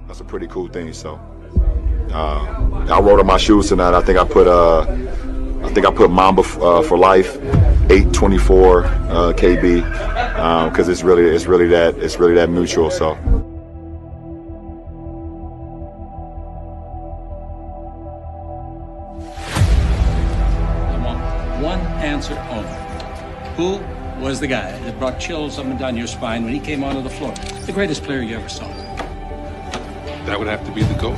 That's a pretty cool thing. So I wrote on my shoes tonight. I think I put Mamba for life, 824 KB, because it's really that mutual. So. I want one answer only. Who was the guy that brought chills up and down your spine when he came onto the floor? The greatest player you ever saw. That would have to be the GOAT.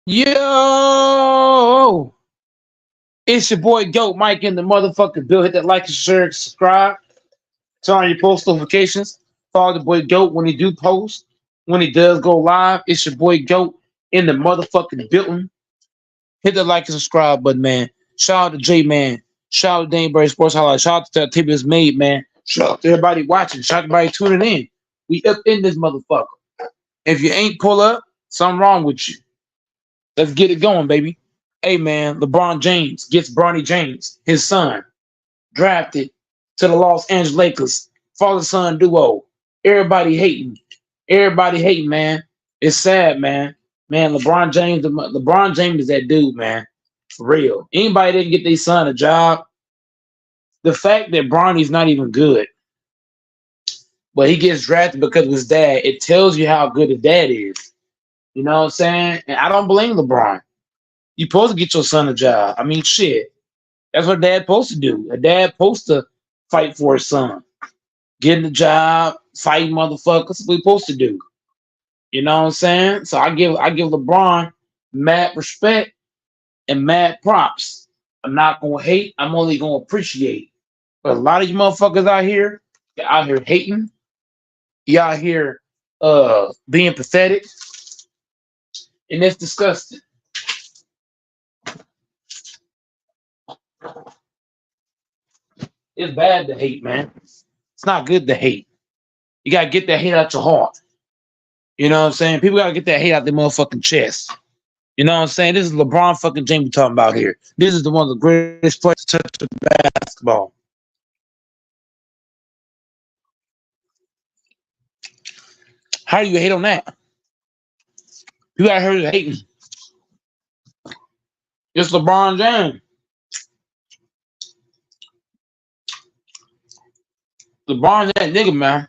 Yo, it's your boy Goat Mike in the motherfucking bill. Hit that like and share, subscribe, turn on your post notifications. Follow the boy Goat when he do post. When he does go live, it's your boy Goat in the motherfucking building. Hit the like and subscribe button, man. Shout out to J Man. Shout out to Daneberry Sports Highlights. Shout out to that Tibbetts Made, man. Shout out to everybody watching. Shout out to everybody tuning in. We up in this motherfucker. If you ain't pull up, something wrong with you. Let's get it going, baby. Hey, man, LeBron James gets Bronny James, his son, drafted to the Los Angeles Lakers. Father-son duo. Everybody hating. Everybody hating, man. It's sad, man. Man, LeBron James is that dude, man. For real. Anybody didn't get their son a job. The fact that Bronny's not even good, but he gets drafted because of his dad, it tells you how good his dad is. You know what I'm saying? And I don't blame LeBron. You supposed to get your son a job. I mean, shit. That's what dad supposed to do. A dad supposed to fight for his son. Getting a job, fighting motherfuckers. That's what we supposed to do. You know what I'm saying? So I give LeBron mad respect and mad props. I'm not gonna hate. I'm only gonna appreciate. But a lot of you motherfuckers out here, you're out here hating. You out here being pathetic, and it's disgusting. It's bad to hate, man. It's not good to hate. You gotta get that hate out your heart. You know what I'm saying? People gotta get that hate out their motherfucking chest. You know what I'm saying? This is LeBron fucking James we're talking about here. This is the one of the greatest players to touch the basketball. How do you hate on that? You gotta hear the hating. It's LeBron James. LeBron's that nigga, man.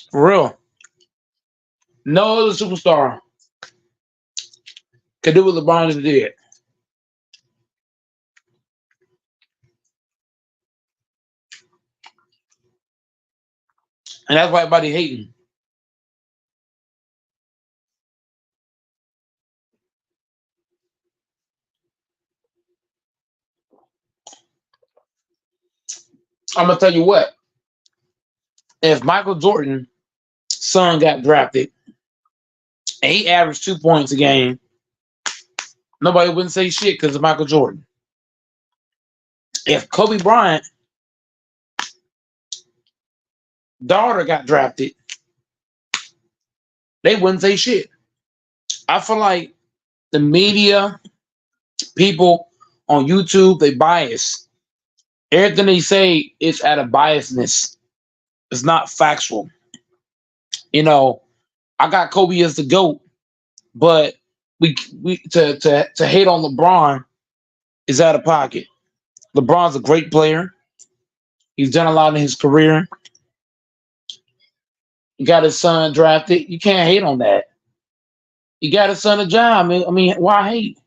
For real. No other superstar can do what LeBron just did. And that's why everybody hating. I'm gonna tell you what. If Michael Jordan's son got drafted and he averaged 2 points a game, nobody wouldn't say shit because of Michael Jordan. If Kobe Bryant's daughter got drafted, they wouldn't say shit. I feel like the media, people on YouTube, they bias. Everything they say is out of biasness. It's not factual. You know, I got Kobe as the GOAT, but we to hate on LeBron is out of pocket. LeBron's a great player. He's done a lot in his career. He got his son drafted. You can't hate on that. He got his son a job. I mean, why hate?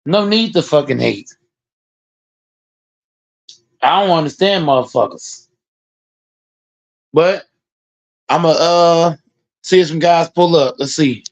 No need to fucking hate. I don't understand motherfuckers. But I'm going to see if some guys pull up. Let's see.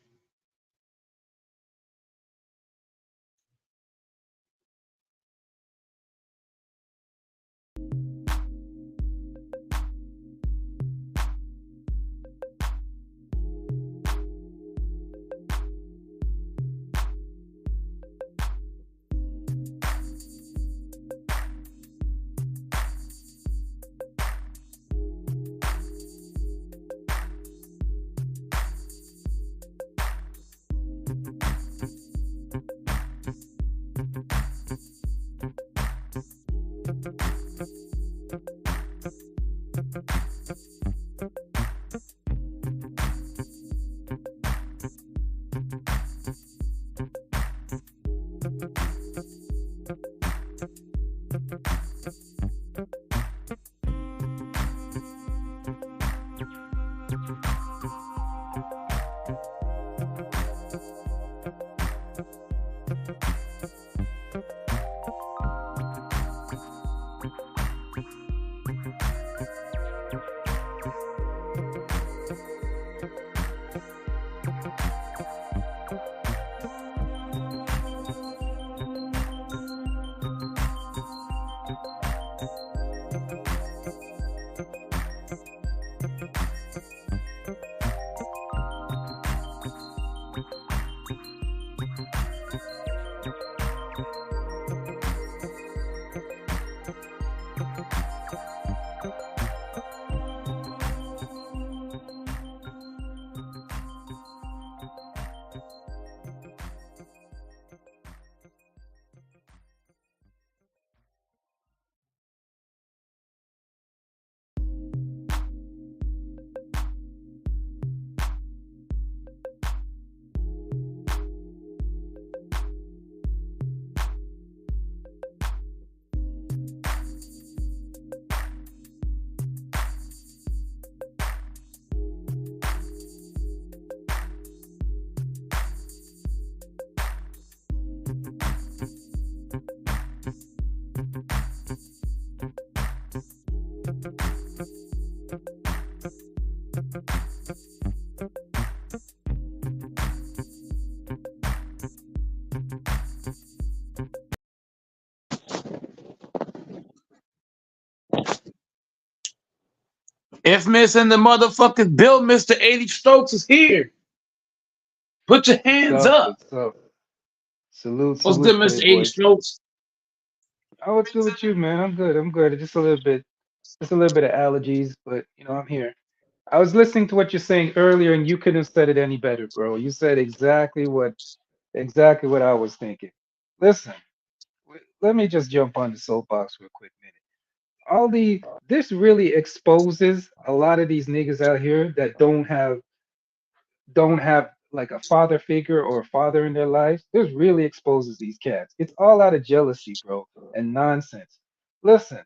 Infamous and the motherfucking Bill, Mr. 80 Strokes is here. Put your hands What's up? up. What's up? Salute, What's good, salute, Mr. 80 Playboy. Strokes? Oh, what's good with you, man? I'm good. I'm good. Just a little bit of allergies, but I'm here. I was listening to what you're saying earlier, and you couldn't have said it any better, bro. You said exactly what I was thinking. Listen, let me just jump on the soapbox for a quick minute. This really exposes a lot of these niggas out here that don't have like a father figure or a father in their lives. This really exposes these cats. It's all out of jealousy, bro, and nonsense. Listen,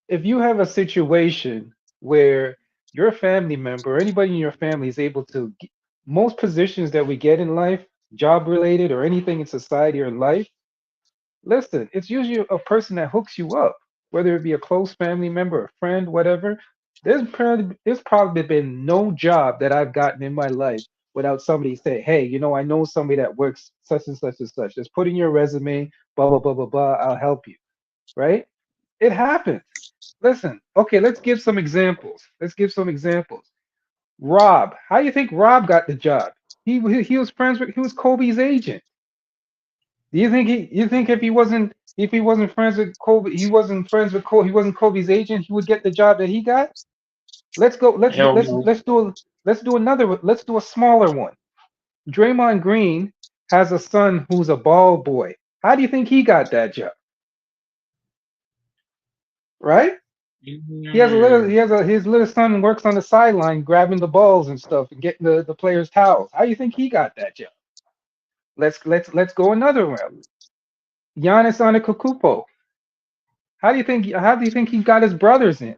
if you have a situation where your family member or anybody in your family is able to most positions that we get in life, job related or anything in society or in life, listen, it's usually a person that hooks you up, whether it be a close family member, a friend, whatever. There's probably been no job that I've gotten in my life without somebody say, "Hey, I know somebody that works such and such and such. Just put in your resume, blah blah blah blah blah. I'll help you." Right? It happens. Listen, okay, let's give some examples. Rob, how do you think Rob got the job? He was friends with he was Kobe's agent. Do you think if he wasn't friends with Kobe, he wasn't Kobe's agent, he would get the job that he got? Let's go. Hell no. Let's do a smaller one. Draymond Green has a son who's a ball boy. How do you think he got that job? Right? His little son works on the sideline grabbing the balls and stuff and getting the players' towels. How do you think he got that job? Let's go another route. Giannis Antetokounmpo. How do you think he got his brothers in?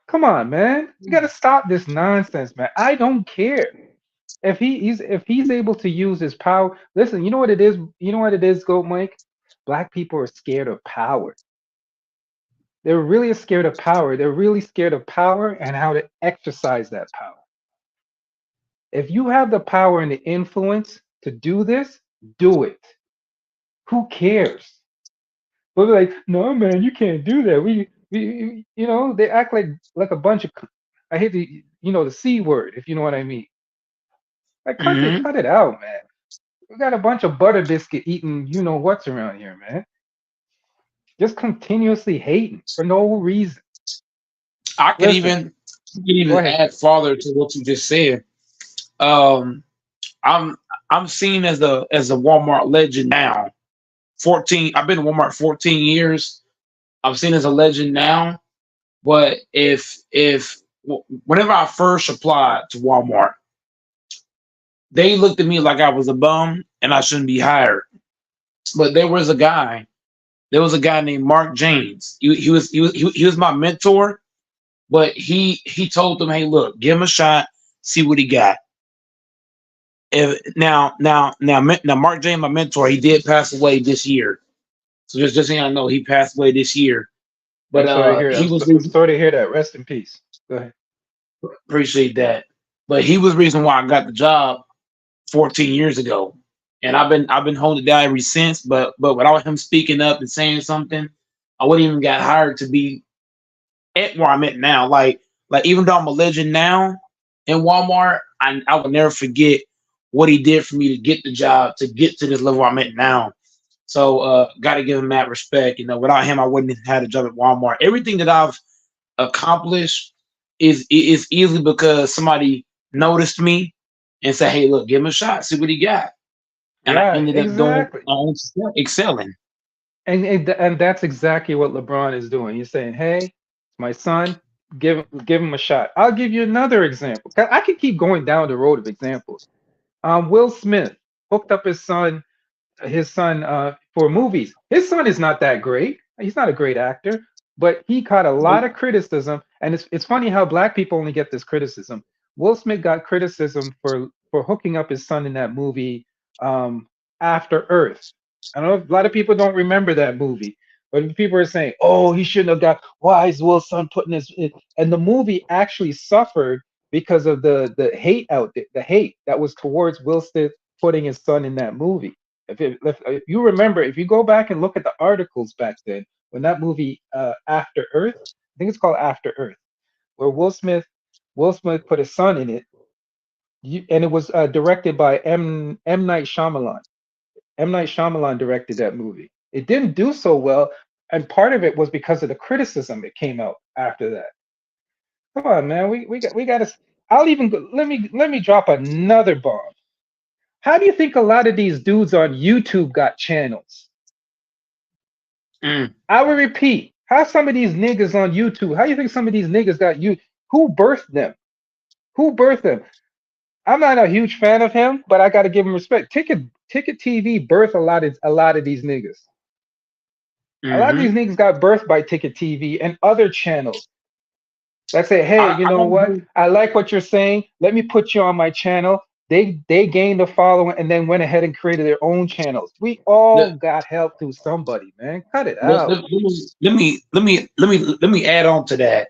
Come on, man. You gotta stop this nonsense, man. I don't care. If he's able to use his power, listen, you know what it is? You know what it is, Goat Mike? Black people are scared of power. They're really scared of power. They're really scared of power and how to exercise that power. If you have the power and the influence to do this, do it. Who cares? But they're like, no, man, you can't do that. They act like a bunch of, I hate the C word, if you know what I mean. Like, Mm-hmm. cut it out, man. We got a bunch of butter biscuit eating, what's around here, man. Just continuously hating for no reason. I could Listen, even go ahead. add farther to what you just said. Um, I'm I'm seen as a Walmart legend now. 14. I've been in Walmart 14 years. I'm seen as a legend now. But whenever I first applied to Walmart, they looked at me like I was a bum and I shouldn't be hired. But there was a guy named Mark James. He was my mentor, but he told them, hey, look, give him a shot, see what he got. Now, Mark James, my mentor, he did pass away this year. So just so you know, he passed away this year. But I'm sorry to hear that. he was I'm sorry to hear that. Rest in peace. Go ahead. appreciate that. But he was the reason why I got the job 14 years ago, and I've been holding it down ever since. But without him speaking up and saying something, I wouldn't even got hired to be at where I'm at now. Like even though I'm a legend now in Walmart, I will never forget what he did for me to get the job, to get to this level I'm at now. So got to give him that respect. Without him, I wouldn't have had a job at Walmart. Everything that I've accomplished is easily because somebody noticed me and said, "Hey, look, give him a shot, see what he got." And I Yeah, ended up doing exactly. excelling. And that's exactly what LeBron is doing. He's saying, "Hey, my son, give him a shot." I'll give you another example. 'Cause I could keep going down the road of examples. Will Smith hooked up his son for movies. His son is not that great. He's not a great actor, but he caught a lot of criticism. And it's funny how black people only get this criticism. Will Smith got criticism for hooking up his son in that movie, um, After Earth. I don't know if a lot of people don't remember that movie, but people are saying, "Oh, he shouldn't have got. Why is Will son putting And the movie actually suffered because of the hate out there, the hate that was towards Will Smith putting his son in that movie. If you remember, if you go back and look at the articles back then, when that movie After Earth, think it's called After Earth, where Will Smith put his son in it, and it was directed by M Night Shyamalan. M Night Shyamalan directed that movie. It didn't do so well, and part of it was because of the criticism that came out after that. Come on, man, we got to. I'll even go, let me drop another bomb. How do you think a lot of these dudes on YouTube got channels? Mm. I will repeat. How some of these niggas on YouTube? How do you think some of these niggas got you? Who birthed them? Who birthed them? I'm not a huge fan of him, but I got to give him respect. Ticket TV birthed a lot of these niggas. A lot of these niggas got birthed by Ticket TV and other channels that say, "Hey, you I know what? don't I like what you're saying. Let me put you on my channel." They gained a following and then went ahead and created their own channels. We all got help through somebody, man. Cut it out. let me add on to that.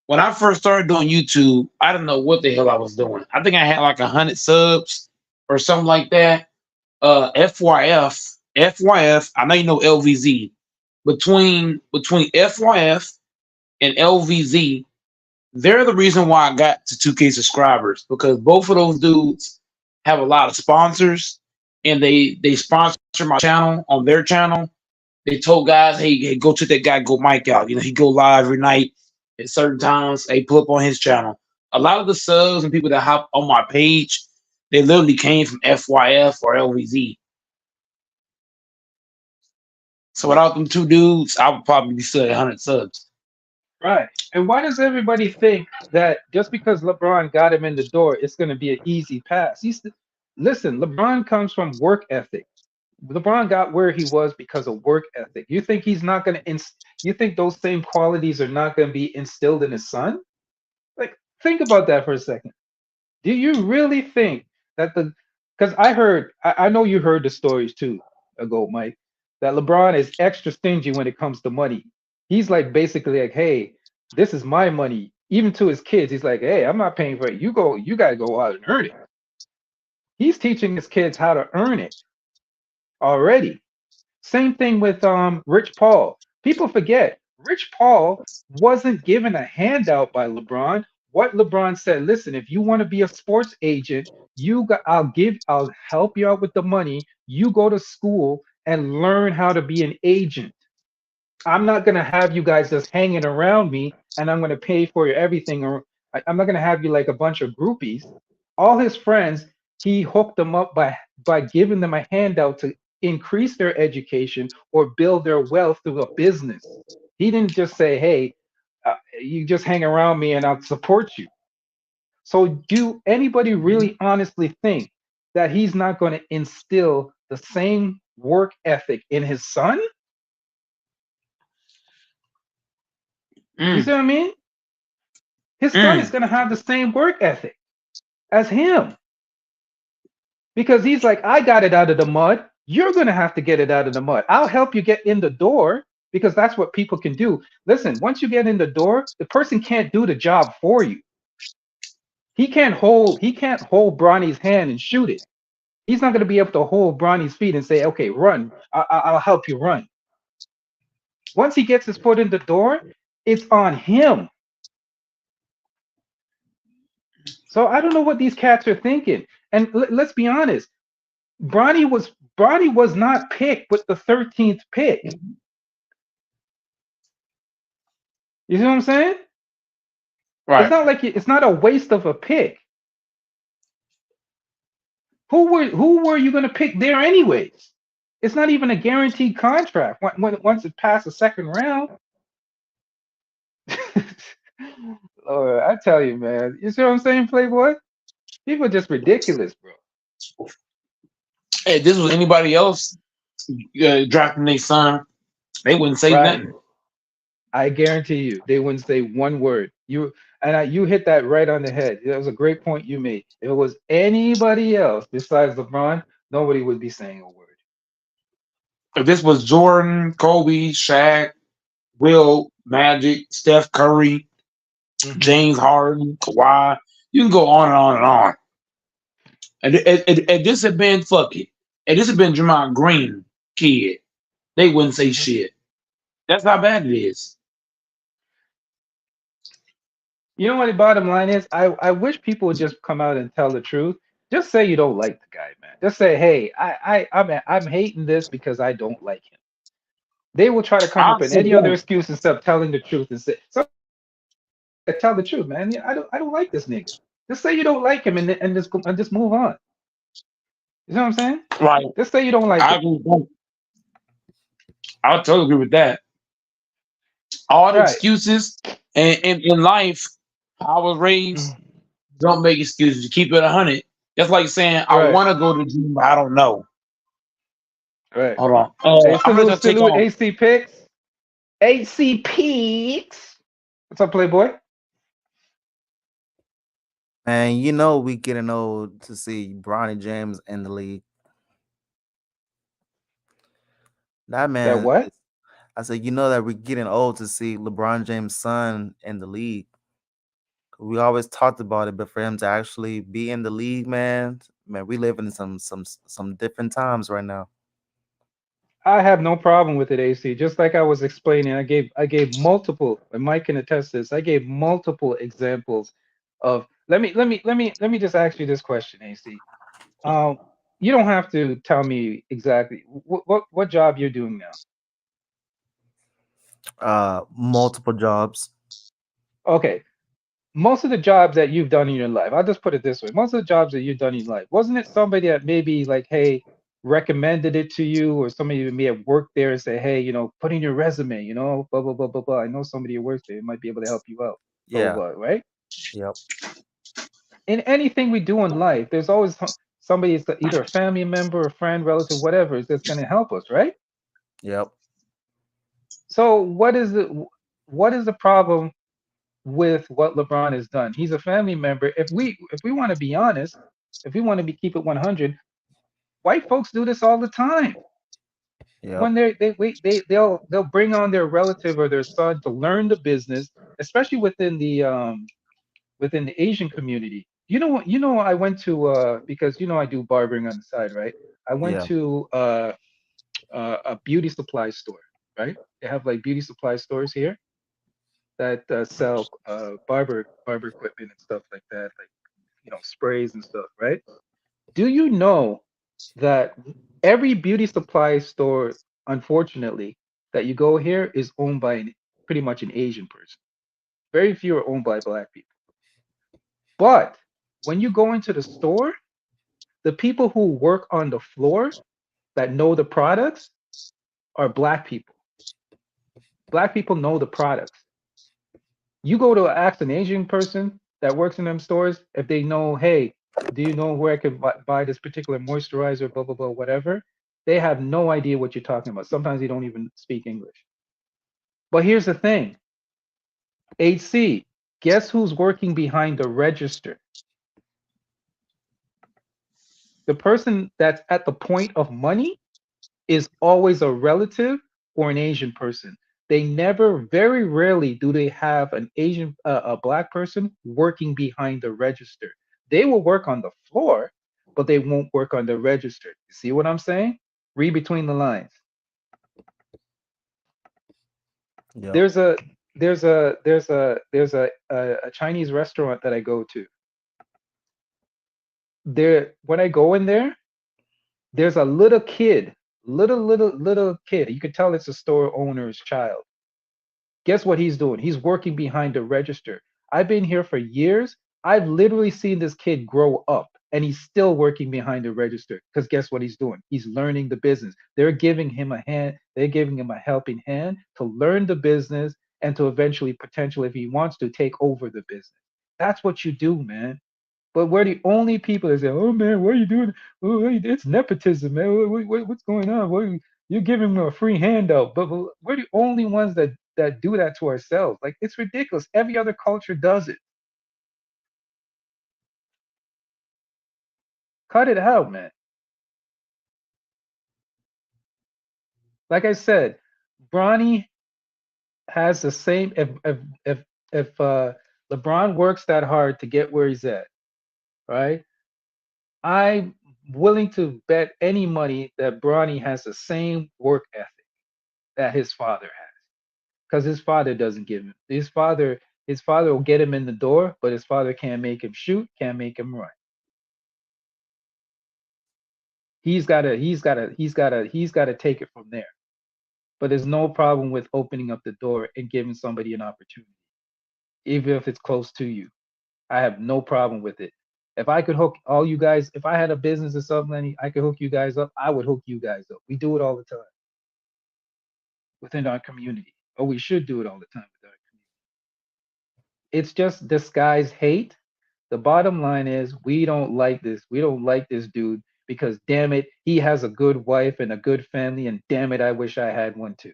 When I first started doing YouTube, I didn't know what the hell I was doing. I think I had like 100 subs or something like that. FYF. I know you know LVZ. Between FYF and LVZ, they're the reason why I got to 2K subscribers, because both of those dudes have a lot of sponsors, and they sponsor my channel on their channel. They told guys, hey, go check that guy, Go Mike out. You know, he go live every night at certain times. They pull up on his channel. A lot of the subs and people that hop on my page, they literally came from FYF or LVZ. So without them two dudes, I would probably be still at 100 subs. Right. And why does everybody think that just because LeBron got him in the door, it's going to be an easy pass? Listen, LeBron comes from work ethic. LeBron got where he was because of work ethic. You think he's not going to you think those same qualities are not going to be instilled in his son? Like, think about that for a second. Do you really think that because I know you heard the stories too ago, Mike, that LeBron is extra stingy when it comes to money. He's like basically like, hey, this is my money. Even to his kids, he's like, hey, I'm not paying for it. You gotta go out and earn it. He's teaching his kids how to earn it already. Same thing with Rich Paul. People forget Rich Paul wasn't given a handout by LeBron. What LeBron said, listen, if you want to be a sports agent, I'll help you out with the money. You go to school and learn how to be an agent. I'm not gonna have you guys just hanging around me and I'm gonna pay for your everything, or I'm not gonna have you like a bunch of groupies. All his friends, he hooked them up by giving them a handout to increase their education or build their wealth through a business. He didn't just say, hey, you just hang around me and I'll support you. So do anybody really honestly think that he's not going to instill the same work ethic in his son? You see what I mean? His son is going to have the same work ethic as him, because he's like, I got it out of the mud. You're going to have to get it out of the mud. I'll help you get in the door, because that's what people can do. Listen, once you get in the door, the person can't do the job for you. He can't hold Bronny's hand and shoot it. He's not going to be able to hold Bronny's feet and say, okay, run. I'll help you run. Once he gets his foot in the door, it's on him. So I don't know what these cats are thinking. And let's be honest, Bronny was not picked with the 13th pick. You see what I'm saying? Right. It's not like it's not a waste of a pick. Who were you going to pick there anyways? It's not even a guaranteed contract once it passed the second round. Lord, I tell you, man. You see what I'm saying, Playboy? People are just ridiculous, bro. Hey, if this was anybody else drafting their son, they wouldn't say nothing. I guarantee you, they wouldn't say one word. You hit that right on the head. That was a great point you made. If it was anybody else besides LeBron, nobody would be saying a word. If this was Jordan, Kobe, Shaq, Will, Magic, Steph Curry, James Harden, Kawhi, you can go on and on and on. And this had been and this had been Draymond Green kid, they wouldn't say shit. That's how bad it is. You know what the bottom line is? I wish people would just come out and tell the truth. Just say you don't like the guy, man. Just say, hey, I'm hating this because I don't like him. They will try to come up I'll with say any other that. excuse instead of telling the truth and say, so tell the truth, man. Yeah, I don't like this nigga. Just say you don't like him and just move on. You know what I'm saying? Right. Just say you don't like I him. agree with that. I totally agree with that. All the Right. excuses and in life, I was raised, Mm, don't make excuses. Keep it 100. That's like saying, I right. want to go to the gym, but I don't know. Right. Hold on. Hey, I'm ready salute, to take salute, on. AC Picks. AC Picks. What's up, Playboy? And you know we getting old to see Bronny James in the league. That That man what? is, I said, you know that we're getting old to see LeBron James' son in the league. We always talked about it, but for him to actually be in the league, man, we live in some different times right now. I have no problem with it, AC. Just like I was explaining, I gave multiple, and Mike can attest to this. I gave multiple examples of. Let me just ask you this question, AC. Um, you don't have to tell me exactly what job you're doing now. Multiple jobs. Okay, most of the jobs that you've done in your life, I'll just put it this way. Most of the jobs that you've done in your life, wasn't it somebody that maybe like, hey, recommended it to you, or somebody that may have worked there and say, hey, put in your resume, blah, blah, blah, blah, blah. I know somebody who works there. It might be able to help you out, blah, blah, Yeah. blah, right? Yep. In anything we do in life, there's always somebody, it's either a family member, a friend, relative, whatever, is that's going to help us, right? Yep. So what is the problem with what LeBron has done? He's a family member. If we want to be honest, if we want to keep it 100, white folks do this all the time. Yep. When they'll bring on their relative or their son to learn the business, especially within the Asian community. I went to because I do barbering on the side, right? I went Yeah. to a beauty supply store, right? They have like beauty supply stores here that sell barber equipment and stuff like that, like sprays and stuff, right? Do you know that every beauty supply store, unfortunately, that you go here is owned by pretty much an Asian person. Very few are owned by black people. But when you go into the store, the people who work on the floor that know the products are black people. Black people know the products. You go to ask an Asian person that works in them stores if they know, hey, do you know where I can buy this particular moisturizer, blah, blah, blah, whatever. They have no idea what you're talking about. Sometimes they don't even speak English. But here's the thing, HC, guess who's working behind the register? The person that's at the point of money is always a relative or an Asian person. They never, very rarely do they have a black person working behind the register. They will work on the floor, but they won't work on the register. You see what I'm saying? Read between the lines. Yep. There's a there's a Chinese restaurant that I go to. There, when I go in there, there's a little kid, little kid. You can tell it's a store owner's child. Guess what he's doing? He's working behind the register. I've been here for years. I've literally seen this kid grow up and he's still working behind the register because guess what he's doing? He's learning the business. They're giving him a hand, they're giving him a helping hand to learn the business and to eventually, potentially, if he wants to, take over the business. That's what you do, man. But we're the only people that say, "Oh man, what are you doing? Oh, it's nepotism, man. What's going on? You're giving them a free handout." But we're the only ones that do that to ourselves. Like it's ridiculous. Every other culture does it. Cut it out, man. Like I said, Bronny has the same. If LeBron works that hard to get where he's at, right? I'm willing to bet any money that Bronny has the same work ethic that his father has, because his father doesn't give him. His father His father will get him in the door, but his father can't make him shoot, can't make him run. He's gotta take it from there. But there's no problem with opening up the door and giving somebody an opportunity, even if it's close to you. I have no problem with it. If I could hook all you guys, if I had a business or something, I could hook you guys up. I would hook you guys up. We do it all the time within our community, or we should do it all the time with our community. It's just disguised hate. The bottom line is we don't like this. We don't like this dude because damn it, he has a good wife and a good family, and damn it, I wish I had one too.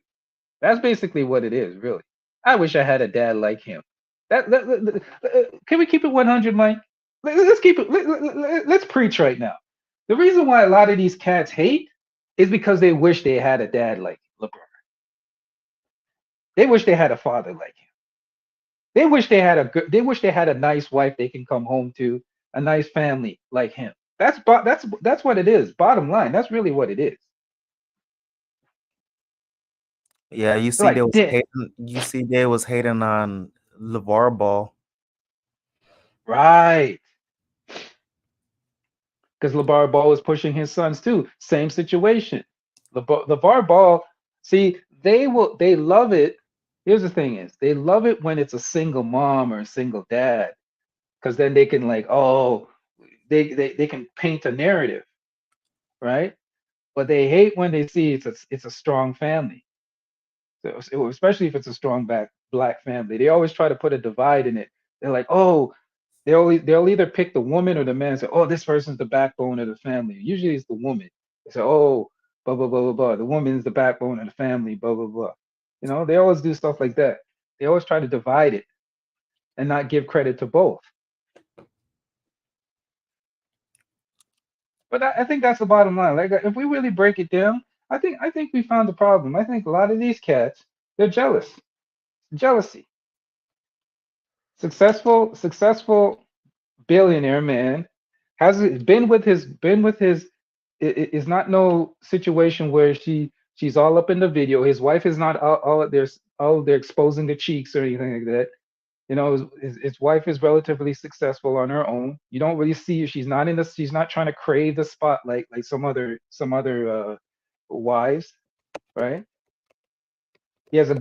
That's basically what it is, really. I wish I had a dad like him. Can we keep it 100, Mike? Let's keep it. Let's preach right now. The reason why a lot of these cats hate is because they wish they had a dad like LeBron. They wish they had a father like him. They wish they had a good. They wish they had a nice wife they can come home to, a nice family like him. That's what it is. Bottom line, that's really what it is. Yeah, They're like, damn, you see they was hating on LeVar Ball. right. Because LeVar Ball was pushing his sons too. Same situation. LeVar Ball, see, they love it. Here's the thing is they love it when it's a single mom or a single dad. Because then they can like, oh, they can paint a narrative, right? But they hate when they see it's a strong family. So especially if it's a strong black family. They always try to put a divide in it. They're like, oh, they'll either pick the woman or the man and say, oh, this person's the backbone of the family. Usually it's the woman. They say, oh, blah blah blah blah blah. The woman's the backbone of the family, blah blah blah. They always do stuff like that. They always try to divide it and not give credit to both. But I think that's the bottom line. Like if we really break it down, I think we found the problem. I think a lot of these cats, they're jealous. Jealousy. Successful billionaire man has been with his is not no situation where she's all up in the video. His wife is not all they're exposing the cheeks or anything like that. His wife is relatively successful on her own. You don't really see she's not trying to crave the spotlight like some other wives, right? He has a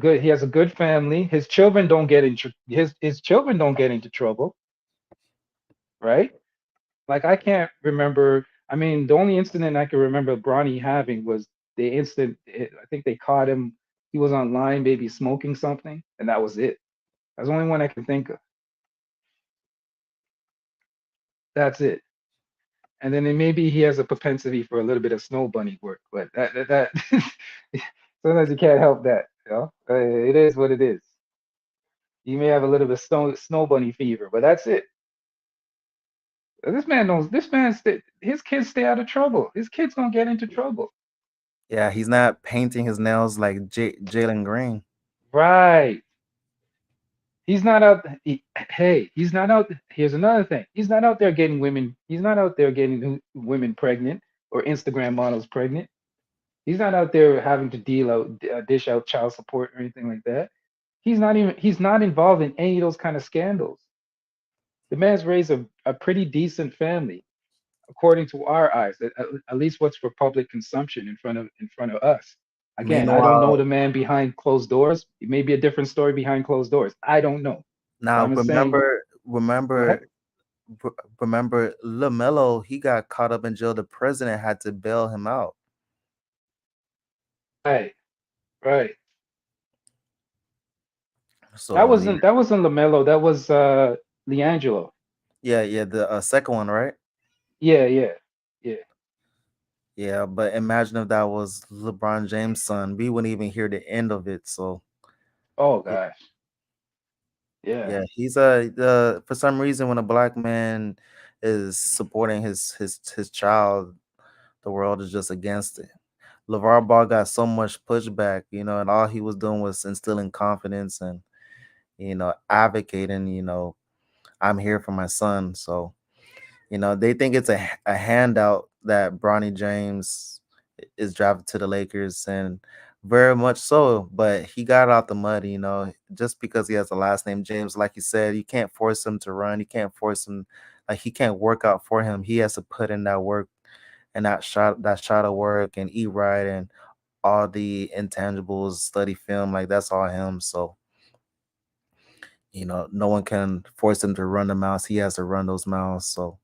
good family. His children don't get into trouble, right? Like I can't remember. I mean, the only incident I can remember Bronny having was the instant. I think they caught him. He was online, maybe smoking something, and that was it. That's the only one I can think of. That's it. And then maybe he has a propensity for a little bit of snow bunny work, but that sometimes you can't help that. It is what it is. You may have a little bit of snow bunny fever, but that's it. This man knows. His kids stay out of trouble. His kids don't get into trouble. Yeah, he's not painting his nails like Jalen Green. Right. He's not out. Hey, he's not out. Here's another thing. He's not out there getting women. He's not out there getting women pregnant or Instagram models pregnant. He's not out there having to dish out child support or anything like that. He's not involved in any of those kind of scandals. The man's raised a pretty decent family, according to our eyes. At least what's for public consumption in front of us. Again, I don't know Meanwhile, the man behind closed doors. It may be a different story behind closed doors. I don't know. But now I'm just saying, go ahead. r- remember LaMelo, he got caught up in jail. The president had to bail him out. Right, right. That So yeah, wasn't that wasn't Lamelo. That was Leangelo. yeah, the second one, right? Yeah, yeah, yeah. Yeah, but imagine if that was LeBron James' son, we wouldn't even hear the end of it. So Oh yeah, gosh. Yeah. yeah, he's for some reason when a black man is supporting his child, the world is just against it. LeVar Ball got so much pushback, and all he was doing was instilling confidence and advocating. I'm here for my son. So they think it's a handout that Bronny James is drafted to the Lakers, and Very much so, but he got out the mud, just because he has the last name James, like you said, you can't force him to run. You can't force him, like he can't work out for him. He has to put in that work and that shot of work and eat right and all the intangibles, study film, like that's all him. So, no one can force him to run the mouse. He has to run those mouths. So,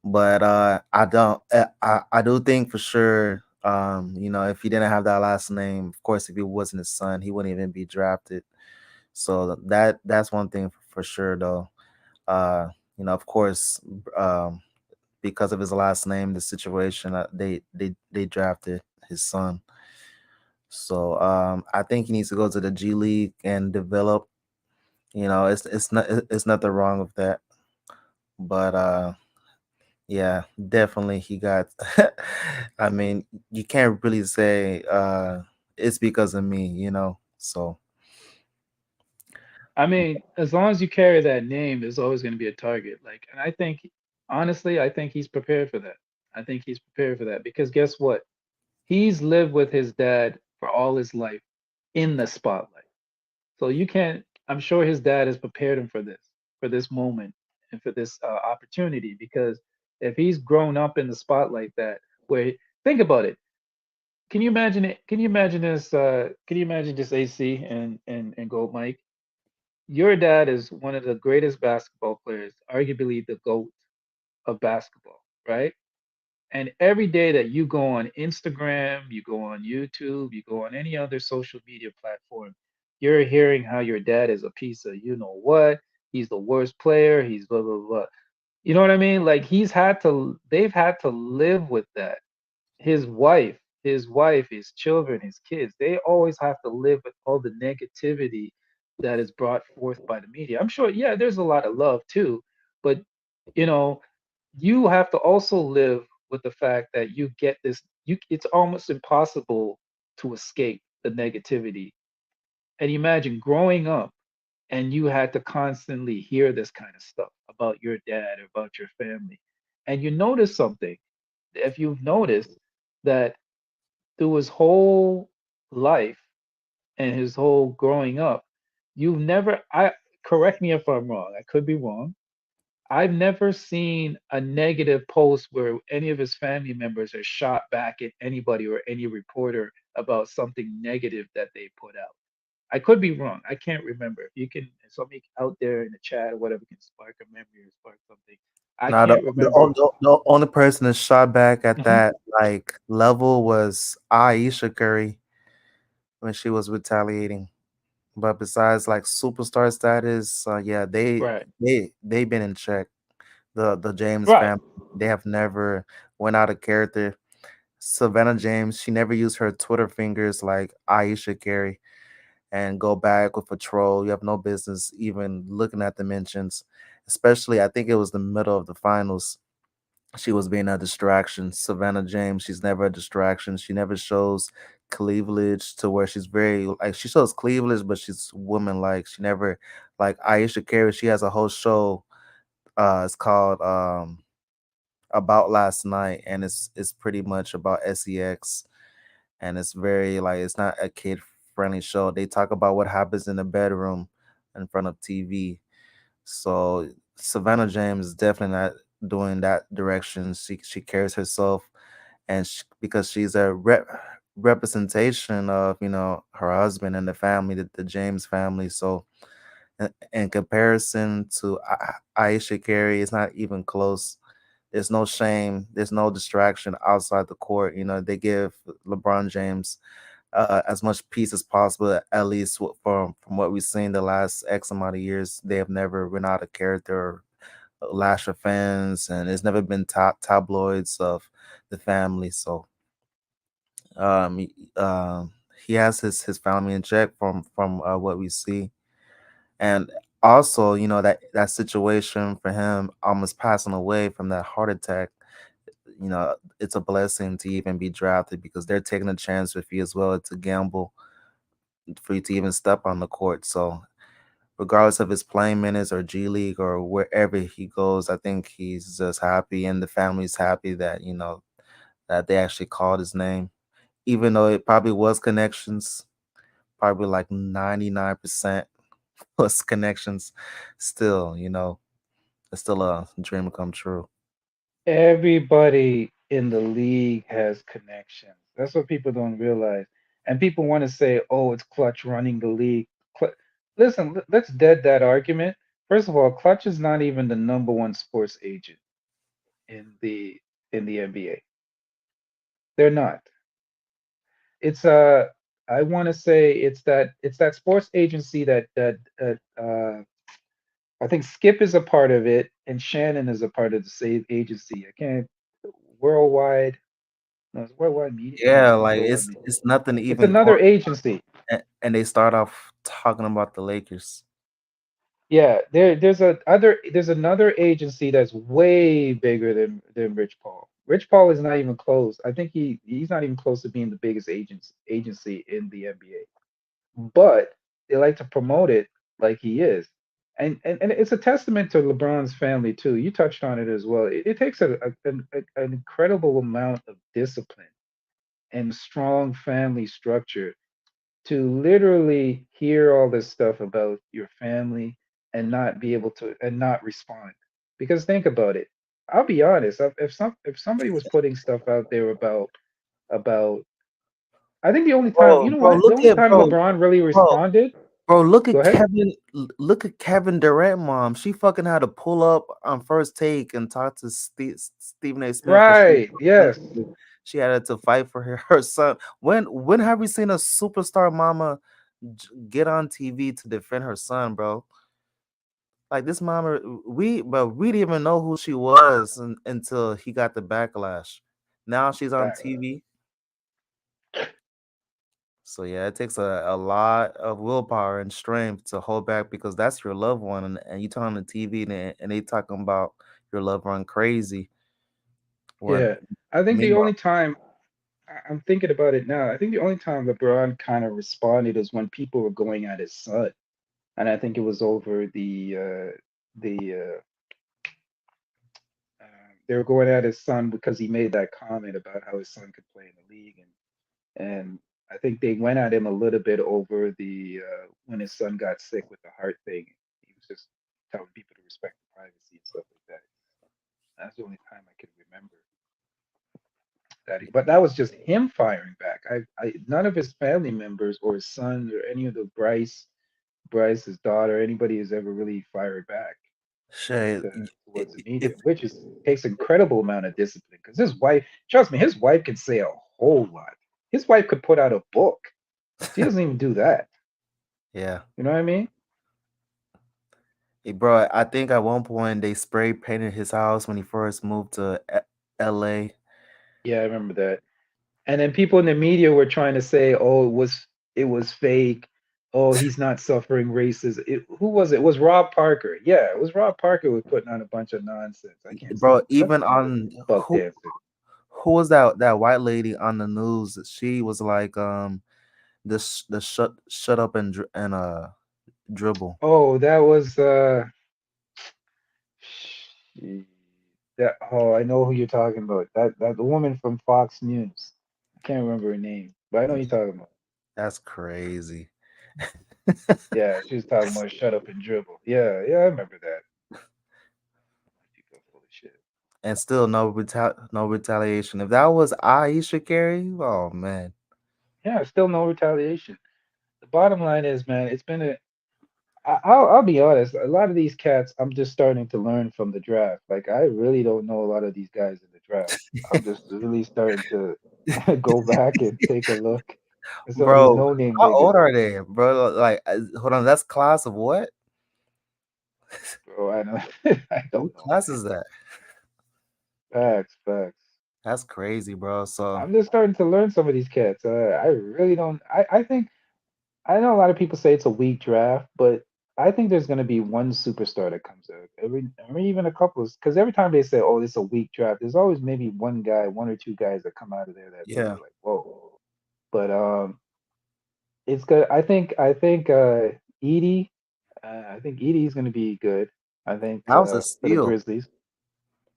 but I don't. I do think for sure. If he didn't have that last name, of course, if he wasn't his son, he wouldn't even be drafted. So that's one thing for sure, though. Of course, um, because of his last name, the situation, they drafted his son. So I think he needs to go to the G League and develop. It's nothing wrong with that. But yeah, definitely he got. I mean, you can't really say it's because of me, So I mean, as long as you carry that name, there's always going to be a target. Like, and I think, honestly, I think he's prepared for that. I think he's prepared for that because guess what? He's lived with his dad for all his life in the spotlight. So you can't, I'm sure his dad has prepared him for this moment and for this opportunity because if he's grown up in the spotlight that where, think about it. Can you imagine it? Can you imagine this? Can you imagine this AC and Gold Mike? Your dad is one of the greatest basketball players, arguably the GOAT of basketball, right? And every day that you go on Instagram, you go on YouTube, you go on any other social media platform, you're hearing how your dad is a piece of you know what, he's the worst player, he's blah blah blah. You know what I mean? Like they've had to live with that. His wife, his children, his kids, they always have to live with all the negativity that is brought forth by the media. I'm sure, yeah, there's a lot of love too, but you know, you have to also live with the fact that you get this, it's almost impossible to escape the negativity. And imagine growing up and you had to constantly hear this kind of stuff about your dad or about your family. And you notice something, if you've noticed that through his whole life and his whole growing up, you've never, I correct me if I'm wrong, I could be wrong. I've never seen a negative post where any of his family members are shot back at anybody or any reporter about something negative that they put out. I could be wrong. I can't remember. If you can, if somebody out there in the chat or whatever can spark a memory or spark something. I now the can't the, remember. on- the only person that shot back at Mhm. that like level was Aisha Curry when she was retaliating. But besides like superstar status, yeah, Right. they've been in check. The James Right. family, they have never went out of character. Savannah James, she never used her Twitter fingers like Aisha Carey and go back with a troll. You have no business even looking at the mentions. Especially, I think it was the middle of the finals. She was being a distraction. Savannah James, she's never a distraction. She never shows cleavage to where she's very like she shows cleavage, but she's woman like. She never like Aisha Carey. She has a whole show. It's called About Last Night, and it's pretty much about sex, and it's very like it's not a kid friendly show. They talk about what happens in the bedroom in front of TV. So Savannah James is definitely not doing that direction. She carries herself, and because she's a representation of her husband and the family, the James family. So in comparison to Aisha Carey, it's not even close. There's no shame. There's no distraction outside the court. They give LeBron James as much peace as possible. At least from what we've seen the last X amount of years, they have never run out of character or lash of fans, and it's never been tabloids of the family. So um, he, um, he has his family in check from what we see, and also that situation for him almost passing away from that heart attack. It's a blessing to even be drafted because they're taking a chance with you as well. It's a gamble for you to even step on the court. So regardless of his playing minutes or G League or wherever he goes, I think he's just happy and the family's happy that that they actually called his name. even though it probably was connections, probably like 99% was connections. Still, it's still a dream come true. Everybody in the league has connections. That's what people don't realize. And people want to say, "Oh, it's Clutch running the league." Listen, let's dead that argument. First of all, Clutch is not even the number one sports agent in the NBA. They're not. It's I want to say it's that sports agency that I think Skip is a part of it and Shannon is a part of the same agency. I can't worldwide. No, it's worldwide media. No, Yeah, it's not like worldwide it's media. it's nothing It's even another close. agency. And they start off talking about the Lakers. Yeah, there's another agency that's way bigger than Rich Paul. Rich Paul is not even close. I think he's not even close to being the biggest agency in the NBA. But they like to promote it like he is. And it's a testament to LeBron's family too. You touched on it as well. It takes an incredible amount of discipline and strong family structure to literally hear all this stuff about your family and not be able to and not respond. Because think about it. I'll be honest. If somebody was putting stuff out there about, I think the only time, Bro, you know bro, what, the look only at time bro, LeBron really bro, responded. bro, look Go at ahead. Look at Kevin Durant mom. She fucking had to pull up on first take and talk to Stephen A. Smith because Right. Yes. she had to fight for her son. When have we seen a superstar mama get on TV to defend her son, bro? Like this mama, we didn't even know who she was until he got the backlash. Now she's on Fact. TV. So yeah, it takes a lot of willpower and strength to hold back because that's your loved one, and you turn on the TV and they talking about your loved one crazy. When Yeah. I think the only meanwhile, time I'm thinking about it now, I think the only time LeBron kind of responded is when people were going at his son. And I think it was over the they were going at his son because he made that comment about how his son could play in the league, and I think they went at him a little bit over the when his son got sick with the heart thing. He was just telling people to respect the privacy and stuff like that. That's the only time I can remember that. But that was just him firing back. None of his family members or his son or any of the Bryce's daughter, anybody has ever really fired back Shay, towards the if media, which is takes incredible amount of discipline. Because his wife, trust me, his wife can say a whole lot. His wife could put out a book. She doesn't even do that. yeah, You know what I mean? hey, bro, I think at one point they spray painted his house when he first moved to L.A. Yeah, I remember that. And then people in the media were trying to say, "Oh, it was fake. Oh, he's not suffering racism." Who was it? It was Rob Parker. Yeah, it was Rob Parker who was putting on a bunch of nonsense. I can't Bro, stand such even on buck dancing. who was that white lady on the news? She was like, this the shut up and dribble. Oh, that was she- that. Oh, I know who you're talking about. That the woman from Fox News. I can't remember her name, but I know who you're talking about. That's crazy. Yeah, she was talking about shut up and dribble. Yeah, yeah, I remember that. People are full of shit. And still no retaliation. If that was Aisha Carey, oh man. Yeah, still no retaliation. The bottom line is, man, it's been a. I'll be honest. A lot of these cats, I'm just starting to learn from the draft. Like, I really don't know a lot of these guys in the draft. I'm just really starting to go back and take a look at some of these Bro, no-name how niggas. old are they, bro? Like, hold on, that's class of what? Bro, I know. I don't What know, class man. is that? Facts, facts. That's crazy, bro. So I'm just starting to learn some of these cats. I really don't. I think I know a lot of people say it's a weak draft, but I think there's going to be one superstar that comes out every even a couple of because every time they say, "Oh, it's a weak draft," there's always maybe one guy, one or two guys that come out of there that really yeah, like, whoa. But it's good. I think Edie, I think Edie's going to be good. I think that was a for the steal. Grizzlies.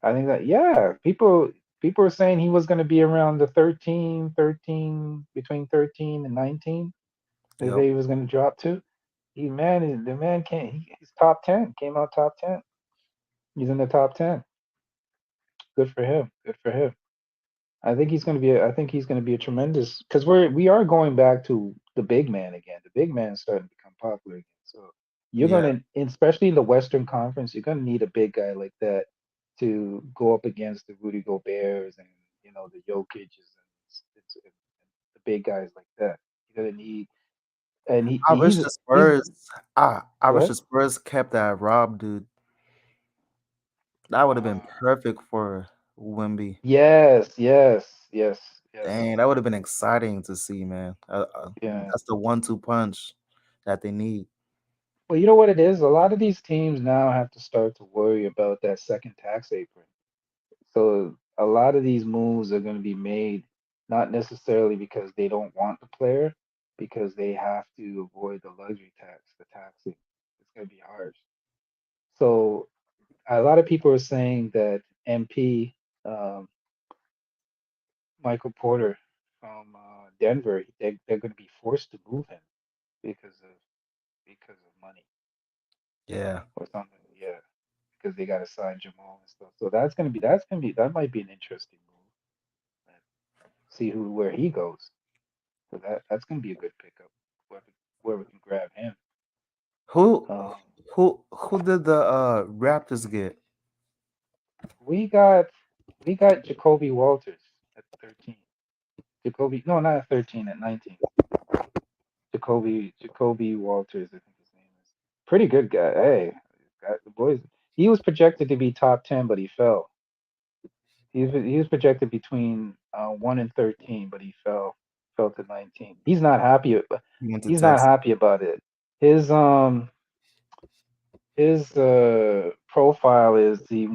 I think that yeah, people. People were saying he was going to be around the between 13 and 19. They Yep. say he was going to drop to. The man can't. He's top 10. Came out top 10. He's in the top 10. Good for him. Good for him. I think he's going to be. I think he's going to be a tremendous because we are going back to the big man again. The big man is starting to become popular again. So you're Yeah. going to, especially in the Western Conference, you're going to need a big guy like that to go up against the Rudy Gobert's and the Jokic's and the big guys like that. You're going to need, and I wish he's the he's Spurs. I wish what? the Spurs kept that Rob dude. That would have been perfect for Wimby. Yes, yes, yes, yes. Dang, that would have been exciting to see, man. Yeah. That's the 1-2 punch that they need. Well, you know what it is? A lot of these teams now have to start to worry about that second tax apron. So a lot of these moves are going to be made not necessarily because they don't want the player, because they have to avoid the luxury tax, the taxing. It's going to be hard. So a lot of people are saying that MP, um, Michael Porter from Denver, they're going to be forced to move him because of money Yeah. or something. Yeah, because they got to sign Jamal and stuff. So that might be an interesting move. And see where he goes. So that's gonna be a good pickup. Whoever whoever can grab him. Who Um, who did the Raptors get? we got we got Jacoby Walters at 13. Jacoby, no, not at 13, at 19. Jacoby Walters, I think his name is. Pretty good guy. Hey, the boys. He was projected to be top 10, but he fell. He was projected between 1 and 13, but he fell to 19. He went to He's not Texas. happy about it. His profile is he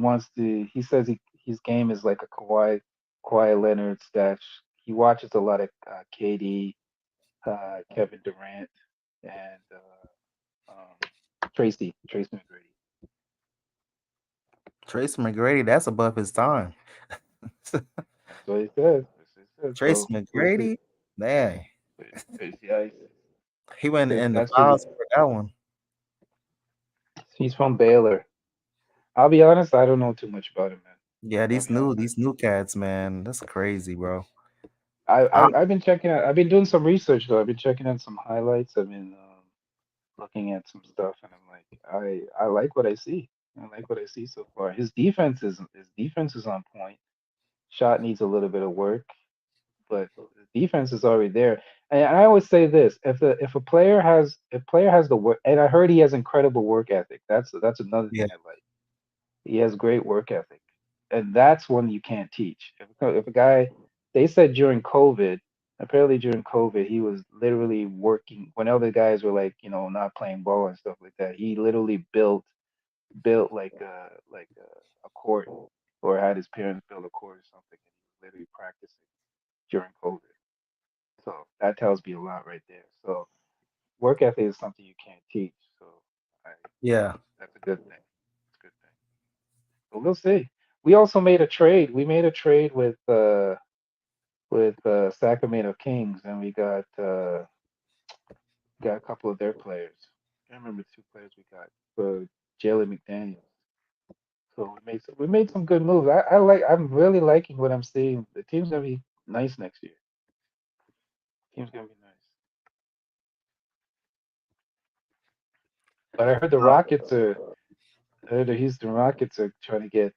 says his game is like a Kawhi Leonard stash. He watches a lot of KD, Kevin Durant, and Tracy McGrady. Tracy McGrady, that's above his time. That's what he says. That's what he says. Tracy So we'll see. McGrady, man, Yeah, he went in the that's the files for that one. he's from Baylor. I'll be honest, I don't know too much about him, man. Yeah, I'll be honest. these new cats, man, that's crazy, bro. I, I've been checking out. I've been doing some research though. I've been checking out some highlights. I've been looking at some stuff, and I'm like, I like what I see. I like what I see so far. His defense is on point. Shot needs a little bit of work, but the defense is already there. And I always say this: if a player has the work, and I heard he has incredible work ethic. That's another yeah, thing I like. He has great work ethic, and that's one you can't teach. If a guy, they said during COVID, apparently during COVID, he was literally working when other guys were like, not playing ball and stuff like that. He literally built like a court, or had his parents build a court or something, and he was literally practicing during COVID. So that tells me a lot right there. So work ethic is something you can't teach. So I, yeah, that's a good thing. It's a good thing. But we'll see. We also made a trade. We made a trade with Sacramento Kings, and we got a couple of their players. I can't remember the two players we got for Jalen McDaniels. So we made some good moves. I'm really liking what I'm seeing. The team's gonna be nice next year. Team's gonna be nice. But I heard the Houston Rockets are trying to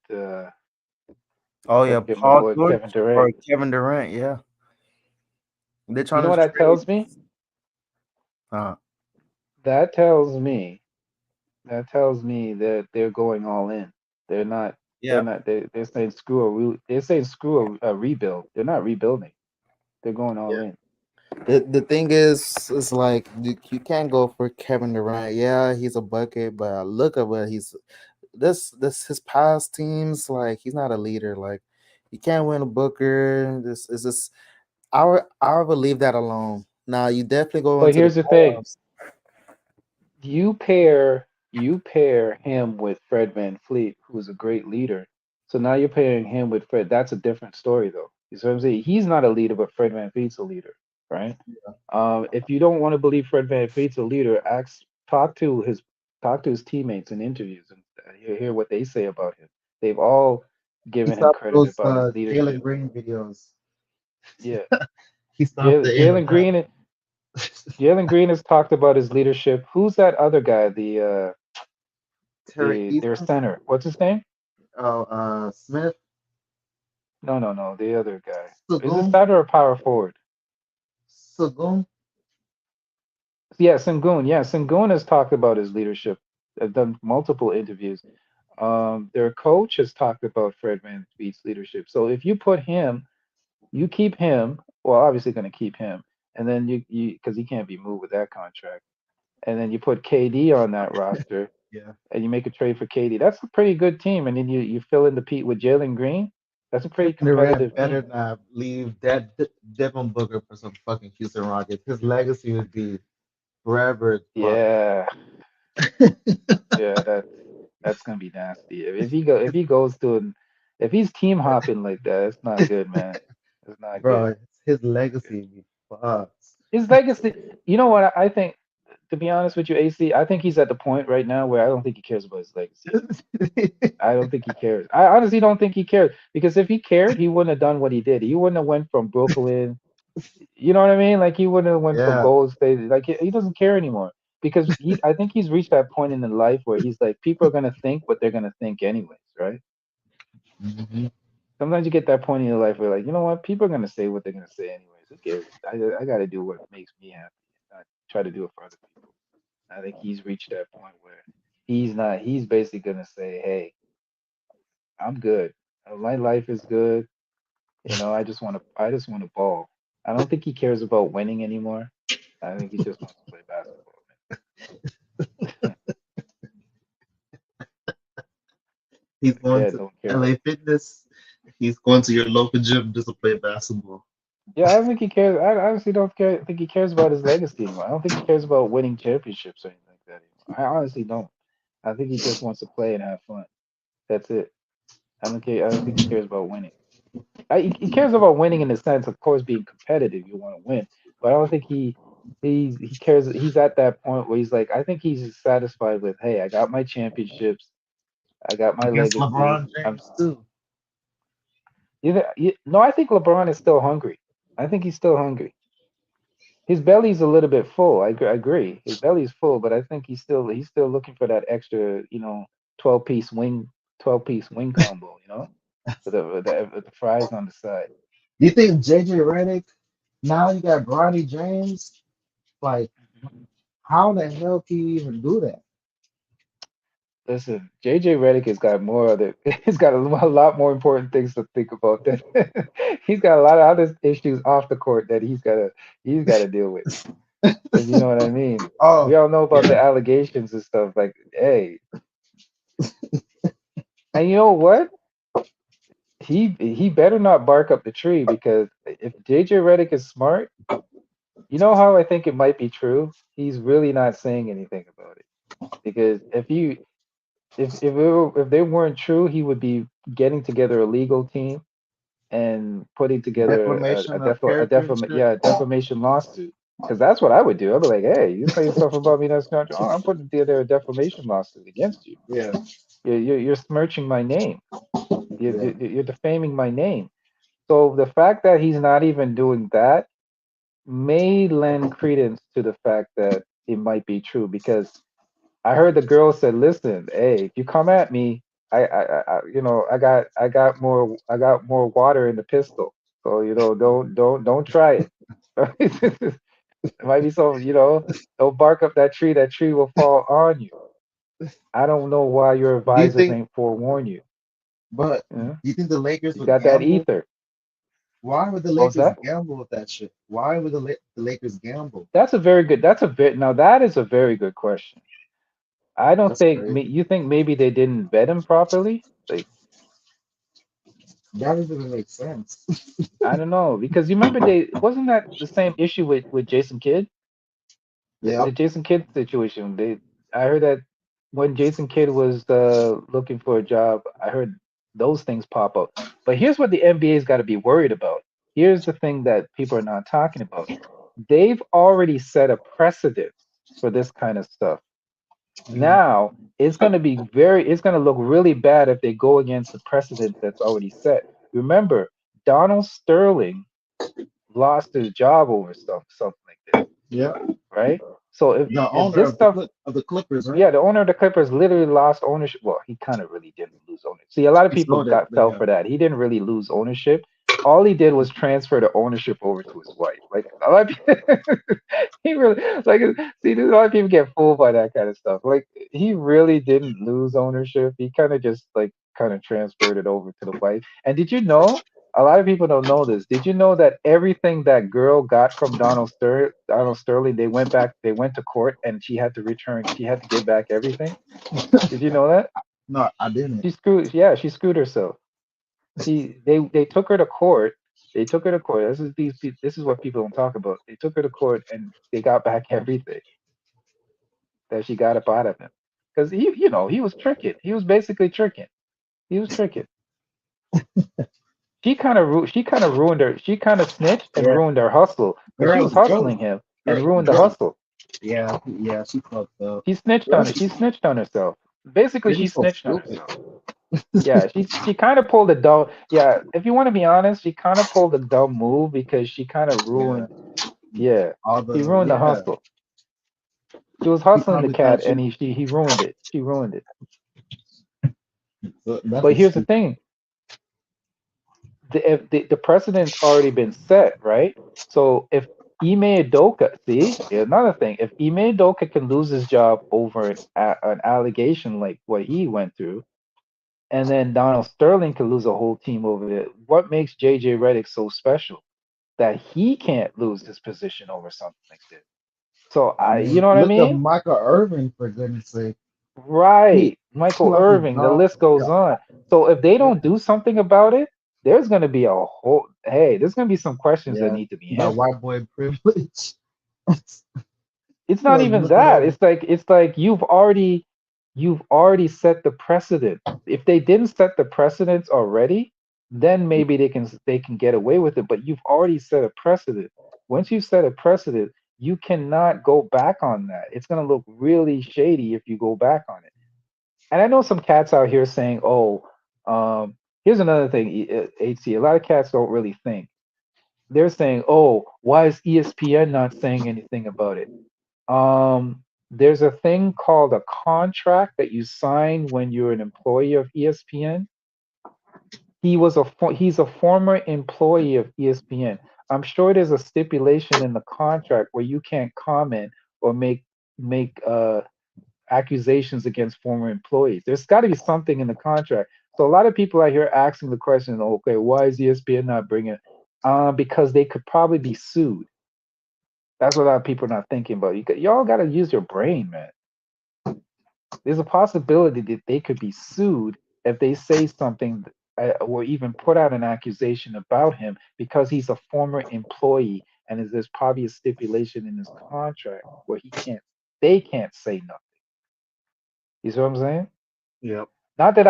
oh yeah, get my Paul boy George Kevin or Durant. Kevin Durant, yeah, they're You trying know to what that trade. tells me? Uh, That tells me that they're going all in. They're not. They're yeah, not. They're saying screw a rebuild. They're not rebuilding. They're going all in. the thing is like you can't go for Kevin Durant. Yeah, he's a bucket, but look at what he's this his past teams. Like he's not a leader. Like you can't win a Booker. This is just I would leave that alone. Now you definitely go But into the here's the thing: playoffs. you pair him with Fred Van Fleet, who's a great leader. So now you're pairing him with Fred. That's a different story, though. You see what I'm saying? He's not a leader, but Fred VanVleet's a leader, right? If you don't want to believe Fred VanVleet's a leader, talk to his talk to his teammates in interviews and hear what they say about him. They've all He given him stopped credit those about his Jalen leadership. Green videos. Yeah, He stopped the Jalen internet. Green. Jalen Green has talked about his leadership. Who's that other guy? Terry Their Eason. center. What's his name? Oh, Smith. No, no, no. The other guy. Is it Sagoon. center or power forward? Sagoon. Yeah, Sengun. Yeah, Sengun has talked about his leadership. I've done multiple interviews. Their coach has talked about Fred VanVleet's leadership. So if you put him, you keep him. Well, obviously going to keep him, and then you because he can't be moved with that contract. And then you put KD on that roster, Yeah. and you make a trade for KD. That's a pretty good team. And then you fill in the Pete with Jalen Green. That's a pretty Kevin Durant competitive better team. not leave that Devin Booker for some fucking Houston Rockets. His legacy would be forever fucked. Yeah, yeah. That's gonna be nasty. If he goes to an if he's team hopping like that, it's not good, man. It's not good. Bro, his legacy would be fucked. His legacy. You know what? I think, to be honest with you, AC, I think he's at the point right now where I don't think he cares about his legacy anymore. I don't think he cares. I honestly don't think he cares because if he cared, he wouldn't have done what he did. He wouldn't have went from Brooklyn. You know what I mean? Like he wouldn't have went from Yeah. Gold State. Like he doesn't care anymore because I think he's reached that point in his life where he's like, people are gonna think what they're gonna think anyways, right? Hmm. Sometimes you get that point in your life where like, you know what, people are gonna say what they're gonna say anyways. Who cares? I got to do what makes me happy, not try to do it for other people. I think he's reached that point where he's not. He's basically gonna say, hey, I'm good. My life is good. You know, I just want to ball. I don't think he cares about winning anymore. I think he just wants to play basketball, man. He's going Yeah, to don't care about. LA Fitness. He's going to your local gym just to play basketball. Yeah, I don't think he cares. I honestly don't care. Think he cares about his legacy anymore. I don't think he cares about winning championships or anything like that anymore. I honestly don't. I think he just wants to play and have fun. That's it. I don't care. I don't think he cares about winning. He cares about winning in the sense, of course, being competitive. You want to win, but I don't think he cares. He's at that point where he's like, I think he's satisfied with, hey, I got my championships, I got my Against legacy. LeBron James too. No, I think LeBron is still hungry. I think he's still hungry. His belly's a little bit full. I agree. His belly's full, but I think he's still looking for that extra, 12-piece wing, 12-piece wing combo, with the fries on the side. Do you think JJ Redick, now you got Bronny James, like how the hell can you even do that? Listen, JJ Redick has got more other. He's got a lot more important things to think about. Than he's got a lot of other issues off the court that he's got to deal with. If you know what I mean. We Oh, all know about the yeah. allegations and stuff. Like, hey, and you know what? He better not bark up the tree because if JJ Redick is smart, you know how I think it might be true. He's really not saying anything about it because if they weren't true, he would be getting together a legal team and putting together Defamation of character and shit. a defamation lawsuit. Because that's what I would do. I'd be like, hey, you say stuff about me that's not true. Oh, I'm putting together a defamation lawsuit against you. Yeah, You're smirching my name. yeah. You're defaming my name. So the fact that he's not even doing that may lend credence to the fact that it might be true because I heard the girl said, "Listen, hey, if you come at me, I got more water in the pistol. So don't try it. It might be so don't bark up that tree. That tree will fall on you. I don't know why your Do you advisors think, ain't forewarn you. but You know, do you think the Lakers he's would got that gamble? ether. Why would the What was Lakers that? gamble with that shit? Why would the Lakers gamble? That's a very good. That's a bit. Now that is a very good question. I don't That's think. crazy. You think maybe they didn't vet him properly? Like That doesn't even make sense. I don't know because you remember they wasn't that the same issue with Jason Kidd, the Yep. Jason Kidd situation. I heard that when Jason Kidd was looking for a job, I heard those things pop up. But here's what the NBA's got to be worried about. Here's the thing that people are not talking about. They've already set a precedent for this kind of stuff. Now it's going to look really bad if they go against the precedent that's already set. Remember, Donald Sterling lost his job over something like this, Yeah. right? So The if owner this of stuff, the Clippers, right? yeah, the owner of the Clippers literally lost ownership. Well, he kind of really didn't lose ownership. See, a lot of He people sold it, but fell yeah. for that. He didn't really lose ownership. All he did was transfer the ownership over to his wife. Like a lot of people, he really like see. A lot of people get fooled by that kind of stuff. Like he really didn't lose ownership. He kind of just like kind of transferred it over to the wife. And did you know? A lot of people don't know this. Did you know that everything that girl got from Donald Sterling, they went to court and she had to return, she had to give back everything? Did you know that? No, I didn't. She screwed herself. They took her to court. They took her to court. This is what people don't talk about. They took her to court and they got back everything that she got up out of him. Because he was tricking. He was basically tricking. He was tricking. She kind of ruined her. She kind of snitched and Yeah. ruined her hustle because she Girl, was hustling him and girl, ruined the girl. hustle. Yeah, yeah, she fucked up. She snitched Girl, on it. She snitched on herself. Basically, girl she is so snitched on stupid. herself. Yeah, she kind of pulled a dumb. Yeah, if you want to be honest, she kind of pulled a dumb move because she kind of Yeah, ruined. Yeah, all she the ruined the yeah. hustle. She was She hustling the probably cat, thought and he ruined it. She ruined it. that But was here's the stupid. thing: the precedent's already been set, right? So if Ime Udoka, see, here's another thing: if Ime Udoka can lose his job over an allegation like what he went through, and then Donald Sterling could lose a whole team over it, what makes JJ Redick so special that he can't lose his position over something like this? So I you mean, know what I look at mean? Michael Irvin for goodness sake. He Right. he Michael lost his Irving, the job. list goes Yeah, on. So if they yeah, don't do something about it, there's going to be there's going to be some questions that yeah. need to be That answered. white boy privilege. It's not Look, even look at that. that. It's like you've already set the precedent. If they didn't set the precedents already, then maybe they can get away with it, but you've already set a precedent. Once you set a precedent, you cannot go back on that. It's going to look really shady if you go back on it. And I know some cats out here saying, "Oh, here's another thing, HC. A lot of cats don't really think. They're saying, "Oh, why is ESPN not saying anything about it?" There's a thing called a contract that you sign when you're an employee of ESPN. He's a former employee of ESPN. I'm sure there's a stipulation in the contract where you can't comment or make accusations against former employees. There's got to be something in the contract. So a lot of people out here asking the question, okay, why is ESPN not bringing it? Because they could probably be sued. That's what a lot of people are not thinking about. Y'all got to use your brain, man. There's a possibility that they could be sued if they say something or even put out an accusation about him because he's a former employee and there's probably a stipulation in his contract where they can't say nothing. You see what I'm saying? Yep. Not that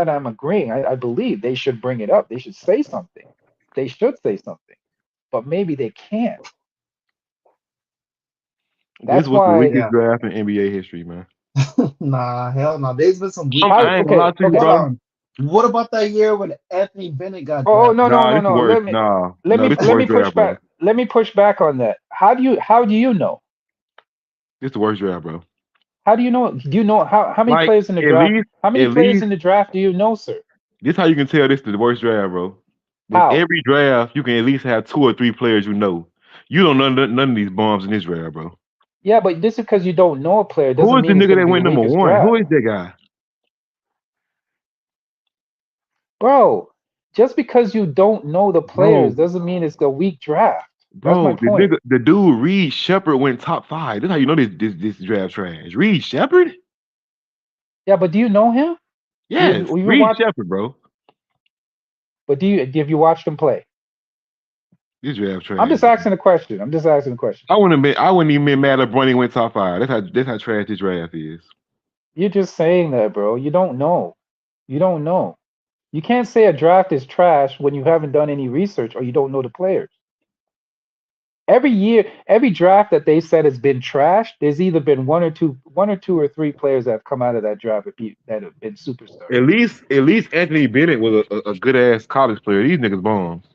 I'm agreeing. I believe they should bring it up. They should say something. They should say something, but maybe they can't. This That's was the why. weakest Yeah. draft in NBA history, man. Nah, hell no. There's been some weak How I ain't drafts. gonna okay lie to you, okay. Hold bro. on. What about that year when Anthony Bennett got Oh drafted? no no Nah, no this the no. worst. Nah, Let no, me this the let me worst push draft, bro. back. Let me push back on that. How do you know? This the worst draft, bro. How do you know? Do you know how many Like players in the at draft? least, How many at players least, in the draft do you know, sir? this how you can tell this is the worst draft, bro. With How? every draft, you can at least have two or three players you know. You don't know none of these bombs in this draft, bro. Yeah, but just because you don't know a player Who doesn't is the mean it's nigga going to that be the went number weakest one? Who draft. is that guy? Bro, just because you don't know the players Bro, doesn't mean it's a weak draft. That's my bro, point. the dude Reed Shepard went top five. That's how you know this draft trash. Reed Shepard? Yeah, but do you know him? Yes, You Reed watch, Shepard, bro. but have you watched him play? This draft I'm trash, just bro. asking a question. I'm just asking a question. I wouldn't even been mad if Bronny went top five. That's how trash this draft is. You're just saying that, bro. You don't know. You don't know. You can't say a draft is trash when you haven't done any research or you don't know the players. Every year, every draft that they said has been trash, there's either been one or two or three players that have come out of that draft that have been superstars. At least Anthony Bennett was a good ass college player. These niggas bombs.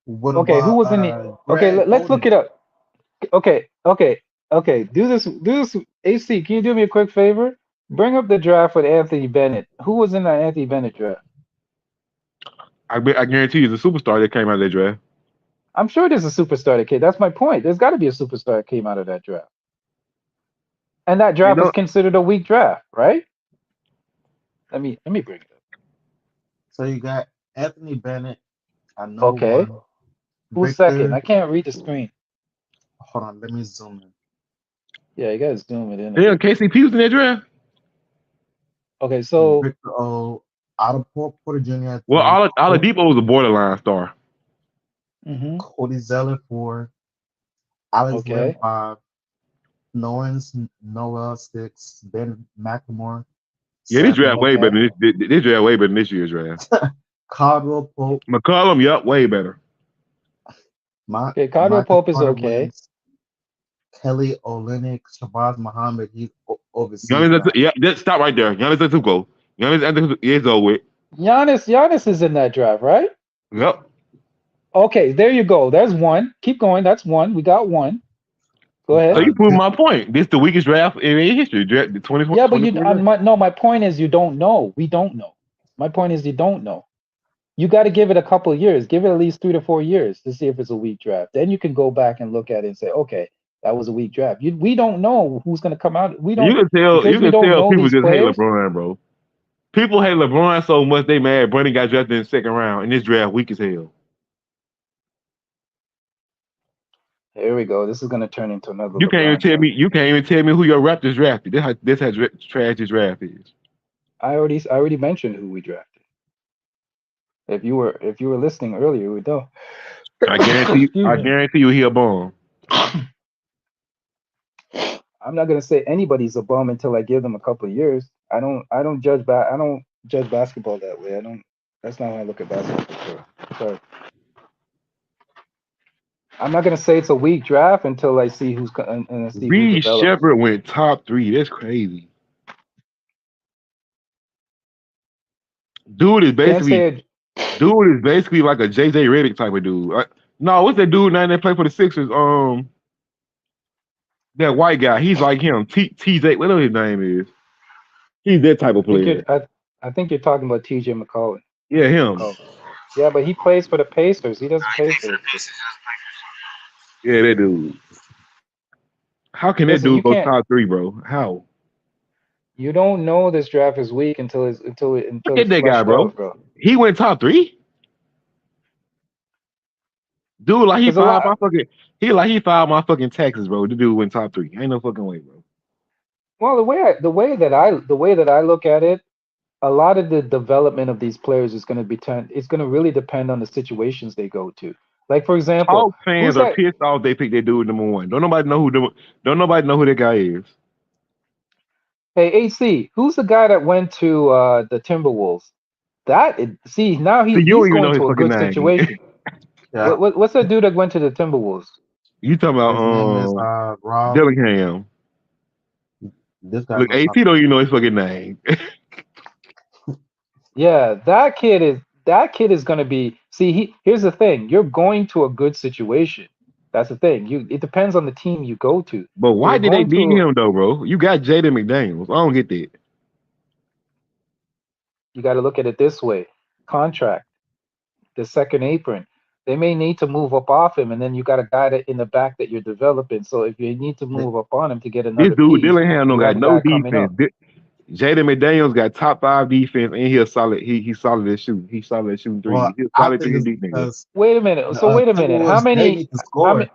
What Okay, who about was in the? Okay, Greg let's look Oden? it up. Okay. Do this. AC, can you do me a quick favor? Bring up the draft with Anthony Bennett. Who was in that Anthony Bennett draft? I guarantee you, the superstar that came out of that draft. I'm sure there's a superstar that came. That's my point. There's got to be a superstar that came out of that draft. And that You draft was know, considered a weak draft, right? Let me bring it up. So you got Anthony Bennett at number Okay. one. Who's second? Victor, I can't read the screen. hold on, let me zoom in. Yeah, you gotta zoom it in a damn, bit. KCP was in that draft. Okay, so Victor O, out of Porter Jr. at Well, three, Oladipo was a borderline star. Cody Zeller 4, Alex Len okay. 5, Lawrence Noel 6, Ben McLemore Yeah, this 7, draft way better. Okay. This draft way better than this year's draft. Caldwell Pope, McCollum, yup, way better. Okay, Caldwell Michael Pope is Carter okay. Williams, Kelly Olynyk, Shabazz Muhammad. He's overseas Giannis, now. yeah, just stop right there. Giannis Antetokounmpo. Giannis Antetokounmpo is over with. Giannis is in that draft, right? Yep. Okay, there you go. There's one. Keep going. That's one. We got one. Go So ahead. you proved my point. This the weakest draft in NBA history. Draft the 20, Yeah, but 2020 draft. my point is you don't know. We don't know. My point is you don't know. You got to give it a couple of years. Give it at least 3 to 4 years to see if it's a weak draft. Then you can go back and look at it and say, okay, that was a weak draft. We don't know who's going to come out. We You don't can tell. You because we can don't tell know people these just hate players. LeBron, bro. People hate LeBron so much they mad Bronny got drafted in the second round, and this draft weak as hell. Here we go. This is going to turn into another You can't even LeBron tell talk. me. You can't even tell me who your Raptors drafted. This how trash this draft is. I already mentioned who we drafted. If you were listening earlier, you would know. I guarantee. Excuse I me. guarantee you he a bomb. I'm not gonna say anybody's a bum until I give them a couple of years. I don't judge basketball that way. I don't. That's not how I look at basketball. For sure. Sorry. I'm not gonna say it's a weak draft until I see and I see who Reed develops. Shepard went top 3. That's crazy. Dude is Can't say basically like a JJ Redick type of dude. No, what's that dude now that play for the Sixers? That white guy. He's like him. TJ, whatever his name is. He's that type of player. I think you're talking about TJ McCollum. Yeah, him. Yeah, but he plays for the Pacers. He doesn't play for the Pacers. Yeah, that dude. How can Listen, that you dude go can't. top 3, bro? How? You don't know this draft is weak until it's Look at that guy, fleshed bro. out, bro. He went top 3. Dude, like he Because a filed lot. my fucking. He filed my fucking taxes, bro. The dude went top 3. Ain't no fucking way, bro. Well, the way that I look at it, a lot of the development of these players is going to be it's going to really depend on the situations they go to. Like for example, Hawks fans who's are that? pissed off they picked that dude number 1. Don't nobody know who that guy is. Hey, AC, who's the guy that went to the Timberwolves? See, now So you he's don't even know going his to a fucking good name. situation. Yeah, What's that dude that went to the Timberwolves? You talking about his name is Rob. Dillingham. This guy Look, knows AP something. don't even know his fucking name. Yeah, that kid is going to be. See, here's the thing: you're going to a good situation. That's the thing. It depends on the team you go to. But why You're did they going need to. him though, bro? You got Jaden McDaniels. I don't get that. You got to look at it this way: contract, the second apron. They may need to move up off him, and then you got a guy in the back that you're developing. So if you need to Th- move up on him to get This another dude piece, Dillingham don't you got have a no guy coming defense. up. Jaden McDaniels got top 5 defense, and he's solid. He's solid at shooting. He's solid at shooting Well, threes. He's I solid think 3 it's D nigga. because Wait a minute. the So wait a minute. How Timberwolves they many? need to How score. many?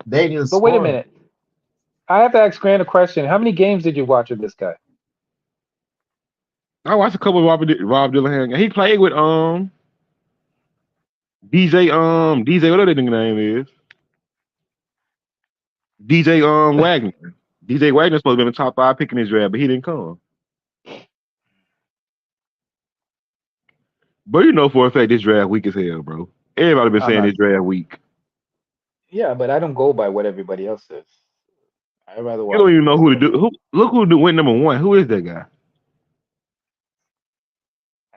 They need to But wait a score. minute. I have to ask Grant a question. How many games did you watch of this guy? I watched a couple of Rob Dillingham. He played with DJ whatever that nigga name is. DJ Wagner. DJ Wagner supposed to be in the top 5 pick in this draft, but he didn't come. But you know for a fact this draft weak as hell, bro. Everybody been I'm saying not. this draft weak. Yeah, but I don't go by what everybody else says. I rather You watch don't even know the who to do. video. Look who went number 1. Who is that guy?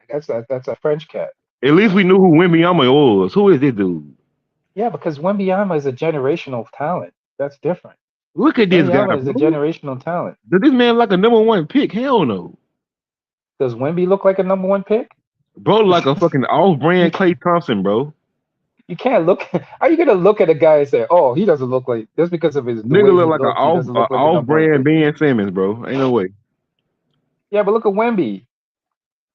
That's a French cat. At least we knew who Wembanyama was. Who is this dude? Yeah, because Wembanyama is a generational talent. That's different. Look at this guy, Wembanyama is a bro. generational talent. Does this man like a number 1 pick? Hell no. Does Wemby look like a number 1 pick? Bro, like a fucking You off-brand Clay Thompson, bro. you can't look. How you gonna look at a guy and say, "Oh, he doesn't look like," just because of the Nigga way look he like looks, he doesn't look like a number 1 off-brand pick? Ben Simmons, bro. Ain't no way. Yeah, but look at Wemby.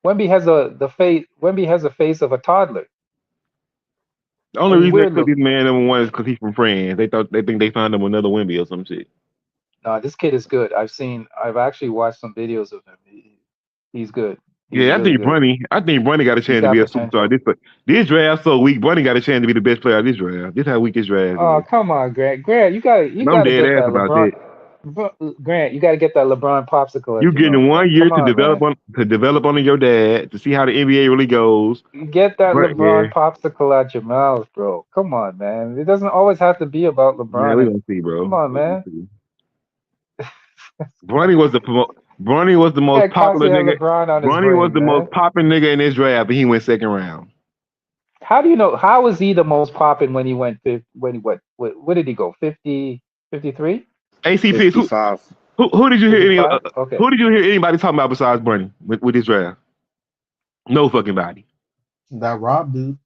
Wemby has the face. Wemby has a face of a toddler. The only It's reason they weird put this looking. man number 1 is because he's from France. They think they found him another Wemby or some shit. No, this kid is good. I've actually watched some videos of him. He's good. He's Yeah, really good. I think Bronny got a He's chance to got be a superstar. potential. This draft so weak. Bronny got a chance to be the best player of this draft. This how weak this draft Oh, is. come on, Grant. Grant, you And I'm gotta dead get ass that about LeBron. that. Grant, you gotta get that LeBron popsicle You at your getting mouth, man. 1 year Come on, man. to develop under your dad to see how the NBA really goes. You get that Right LeBron here. popsicle out your mouth, bro. Come on, man. It doesn't always have to be about Man, LeBron. we And gonna see, come bro. on, We gonna man. see. Bronny was the Bronny was the most Yeah, popular constantly have nigga. LeBron on his Bronny was brain, the most man. popping nigga in this draft, and he went second round. How do you know? How was he the most popping when he went when he what did he go? 50, 53? ACC, 55. who did you hear 55? Okay, who did you hear anybody talking about besides Bronny with this draft? No fucking body. That Rob dude.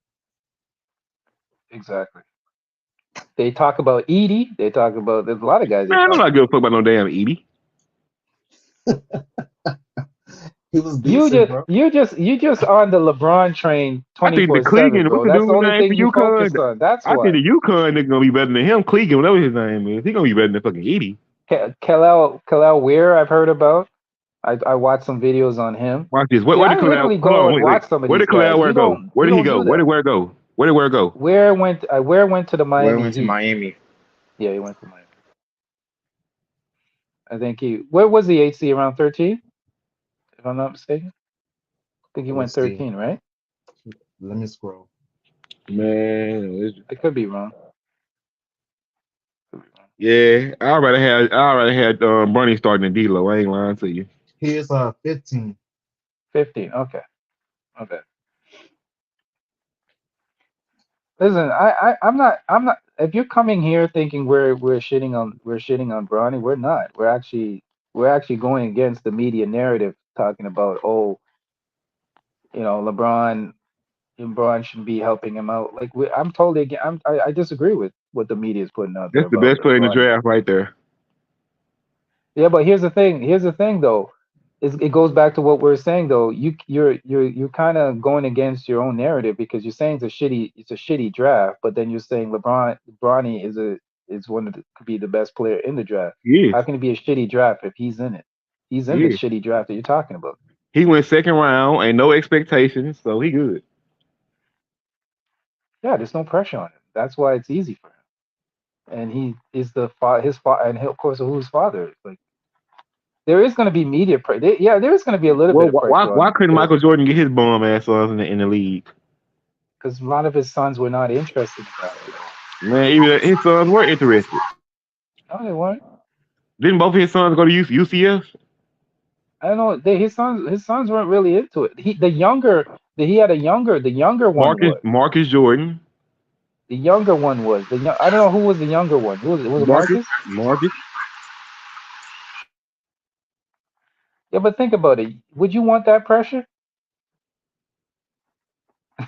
exactly. They talk about Edie. They talk about there's a lot of guys they Man, I'm talk not about. giving a fuck about no damn Edie. He was decent, bro. You just on the LeBron train I think the 24/7, Clegan, what's bro. the That's the dude only name thing for you UConn? focused on. That's I think why. the UConn nigga gonna be better than him. Clegan, whatever his name is, he gonna be better than fucking Edie. Kalel Weir, I've heard about. I watched some videos on him. Watch this. See, Where I did Kalal? literally Hold go on, and wait. watch some of Where these did Kalal guys. Ware go? Where We did he don't go? do that. Where did Ware go? Where went to the Where Miami went to Heat. Miami? Yeah, he went to Miami. I think where was the HC around 13? If I'm not mistaken. I think he went Let's see. 13, right? Let me scroll. Man, I could be wrong. yeah, I already had Bronny starting in D-Lo. I ain't lying to you. He is 15. 15. Okay. Okay. Listen, I'm not if you're coming here thinking we're shitting on Bronny, we're not. We're actually going against the media narrative talking about, oh, LeBron shouldn't be helping him out. Like I'm totally I disagree with what the media is putting out there That's the about best player in the Bronny. draft right there. Yeah, but here's the thing. Here's the thing, though. It goes back to what we're saying, though. You're kind of going against your own narrative because you're saying it's a shitty draft, but then you're saying Bronny is one of could be the best player in the draft. Yes, How can it be a shitty draft if he's in it? He's in the yes. shitty draft that you're talking about. He went second round, ain't no expectations, so he good. Yeah, there's no pressure on him. That's why it's easy for him. And he is his father, and of course, who his father is. Like there is going to be media pressure. Yeah, there is going to be a little Well, bit of pressure on why him couldn't because Michael Jordan get his bum ass on in the league? a lot of his sons were not interested in basketball. Man, even his sons were interested. No, they weren't. Didn't both of his sons go to UCF? I don't know. His sons weren't really into it. He had the younger one was. Marcus Jordan. The younger one was. I don't know who was the younger one. Who was it? Was it Marcus? Marcus. Yeah, but think about it. Would you want that pressure?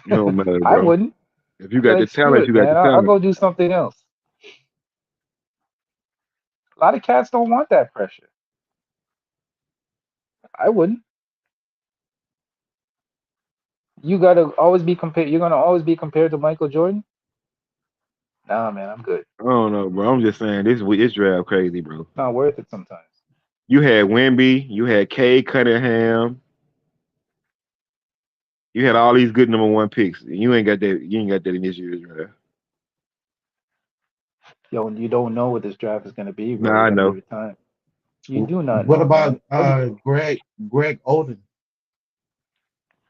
You don't matter, I bro. wouldn't. If you I'd be got the like, screw talent, it, you got the man. I'll talent. go do something else. A lot of cats don't want that pressure. I wouldn't. You gotta always be compared. You're gonna always be compared to Michael Jordan. Nah, man, I'm good. I don't know, bro. I'm just saying this draft crazy, bro. It's not worth it sometimes. You had Wemby, you had Kay Cunningham, you had all these good number 1 picks. You ain't got that. You ain't got that in this year's draft. Yo, you don't know what this draft is gonna be, bro. Nah, You I gotta know. give it time. You do not What know, about man. What do you, Greg Oden?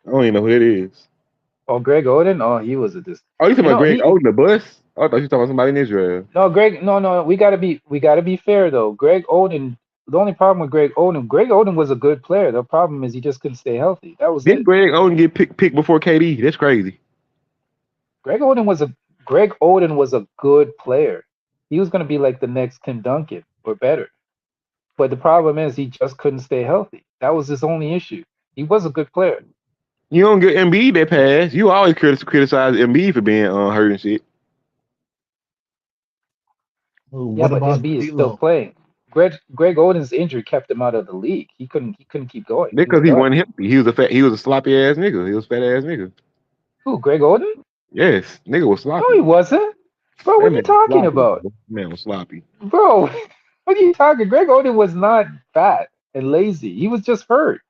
I don't even know who that is. oh, Greg Oden? Oh, he was a dis. Oh, you talking You about know, Greg he Oden, the bus? Oh, I thought you were talking about somebody in Israel. no Greg. No, no. We gotta be fair though. Greg Oden. The only problem with Greg Oden was a good player. The problem is he just couldn't stay healthy. That was Didn't it. Greg Oden get picked before KD? That's crazy. Greg Oden was a Greg Oden was a good player. He was gonna be like the next Tim Duncan or better. But the problem is he just couldn't stay healthy. That was his only issue. He was a good player. You don't get Embiid that pass. You always criticize Embiid for being hurt and shit. Yeah, What but about Embiid is still D'Lo? playing. Greg Oden's injury kept him out of the league. He couldn't keep going. He was Because he done. wasn't healthy. He was a sloppy ass nigga. He was a fat ass nigga. Who, Greg Oden? Yes, nigga was No, he sloppy. wasn't. Bro, That what are you man was talking sloppy, about? bro. Man was sloppy. Bro, what are you talking? Greg Oden was not fat and lazy. He was just hurt.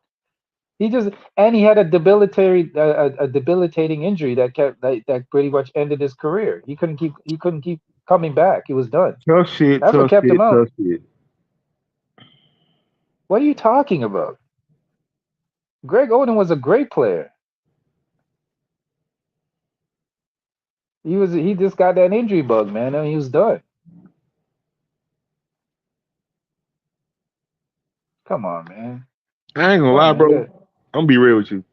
He just and he had a debilitating injury that pretty much ended his career. He couldn't keep coming back. He was done. Tough shit, That's what tough kept him shit, out. tough shit. What are you talking about? Greg Oden was a great player. He just got that injury bug, man, and he was done. Come on, man. I ain't gonna Come on, lie, man. bro. Good. I'm gonna be real with you.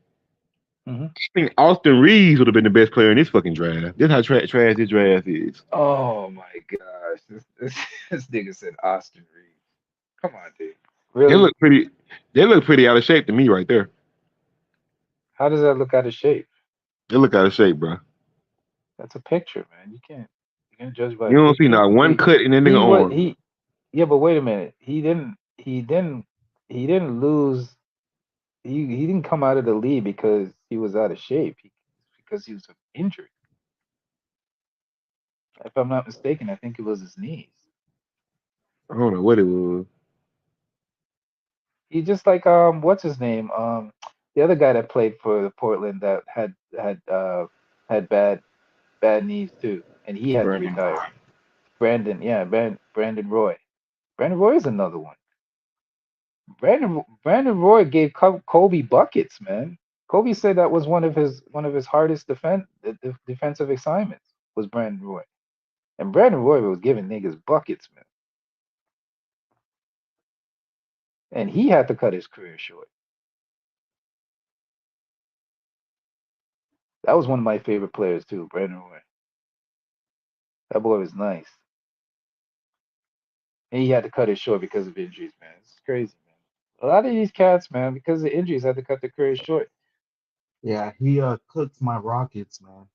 Hmm. I think Austin Reeves would have been the best player in this fucking draft. This how trash this draft is. Oh my gosh, this nigga said Austin Reeves. Come on, dude. They Really? look pretty. They look pretty out of shape to me right there. How does that look out of shape? They look out of shape, bro. That's a picture, man. You can't judge by a You don't see picture. not one cut in that nigga He what arm. he Yeah, but wait a minute. He didn't lose. He didn't come out of the league because he was out of shape. Because he was injured. If I'm not mistaken, I think it was his knees. I don't know what it was. He just like what's his name? The other guy that played for the Portland that had bad knees too, and he had to Brandon retire. Brandon, yeah, Brandon Roy. Brandon Roy is another one. Brandon Roy gave Kobe buckets, man. Kobe said that was one of his hardest defensive assignments was Brandon Roy, and Brandon Roy was giving niggas buckets, man, and he had to cut his career short. That was one of my favorite players too, Brandon Roy. That boy was nice, and he had to cut it short because of injuries, man. It's crazy, man. A lot of these cats, man, because of injuries, had to cut their career short. Yeah, he cooked my Rockets, man.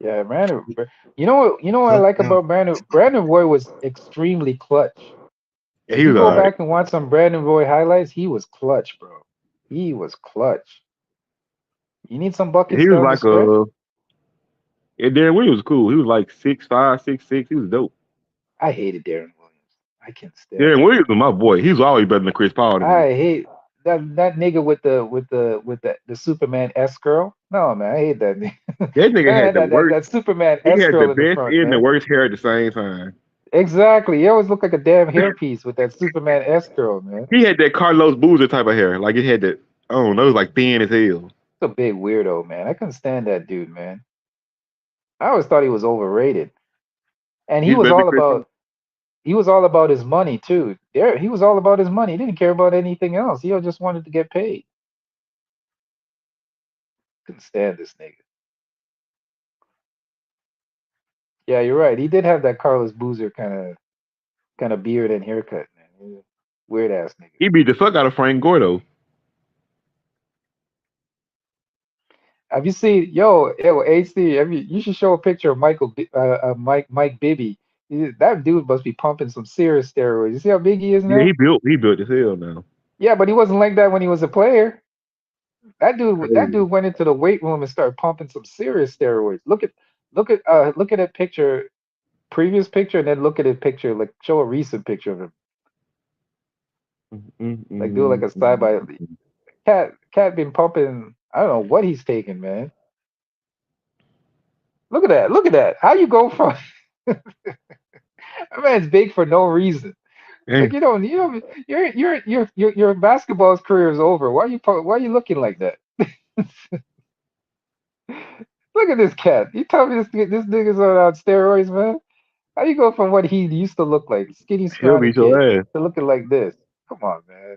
Yeah, Brandon. He You know what I cooked like them. about Brandon? Brandon Roy was extremely clutch. Yeah, If he you was go alright. back and watch some Brandon Roy highlights, he was clutch, bro. He was clutch. You need some Yeah, buckets he was down the like stretch? and Darren Williams was cool. He was like 6'5", 6'6". He was dope. I hated Darren Williams. I can't stand Darren that Williams nigga. was my boy. He was always better than Chris Paul to me. I hate that nigga with the Superman S girl. No man, I hate that nigga. That nigga Man had had the that worst. that Superman He S had the girl in the best front, and the man. worst hair at the same time. Exactly. He always looked like a damn hairpiece with that Superman S girl, man. He had that Carlos Boozer type of hair. Like it had that. I don't know. It was like thin as hell. He's a big weirdo, man. I couldn't stand that dude, man. I always thought he was overrated. And he He's was better than all Chris Paul. about his money too. There, he was all about his money. He didn't care about anything else. He just wanted to get paid. Couldn't stand this nigga. Yeah, you're right. He did have that Carlos Boozer kind of beard and haircut, man. He was a weird ass nigga. He beat the fuck out of Frank Gordo. Have you seen yo AC? You should show a picture of Mike Bibby. That dude must be pumping some serious steroids. You see how big he is Yeah, now? he built as hell now. Yeah, but he wasn't like that when he was a player. That Crazy. dude went into the weight room and started pumping some serious steroids. Look at that picture, previous picture, and then look at his picture. Like show a recent picture of him. Like do like a side by. Mm-mm. Cat been pumping. I don't know what he's taking, man. Look at that. Look at that. How you go from that man's big for no reason. Like Hey, your basketball's career is over. Why are you looking like that? Look at this cat. You tell me this nigga's on steroids, man. How you go from what he used to look like, skinny, he'll scrawny beat your kid, ass. to looking like this? Come on, man.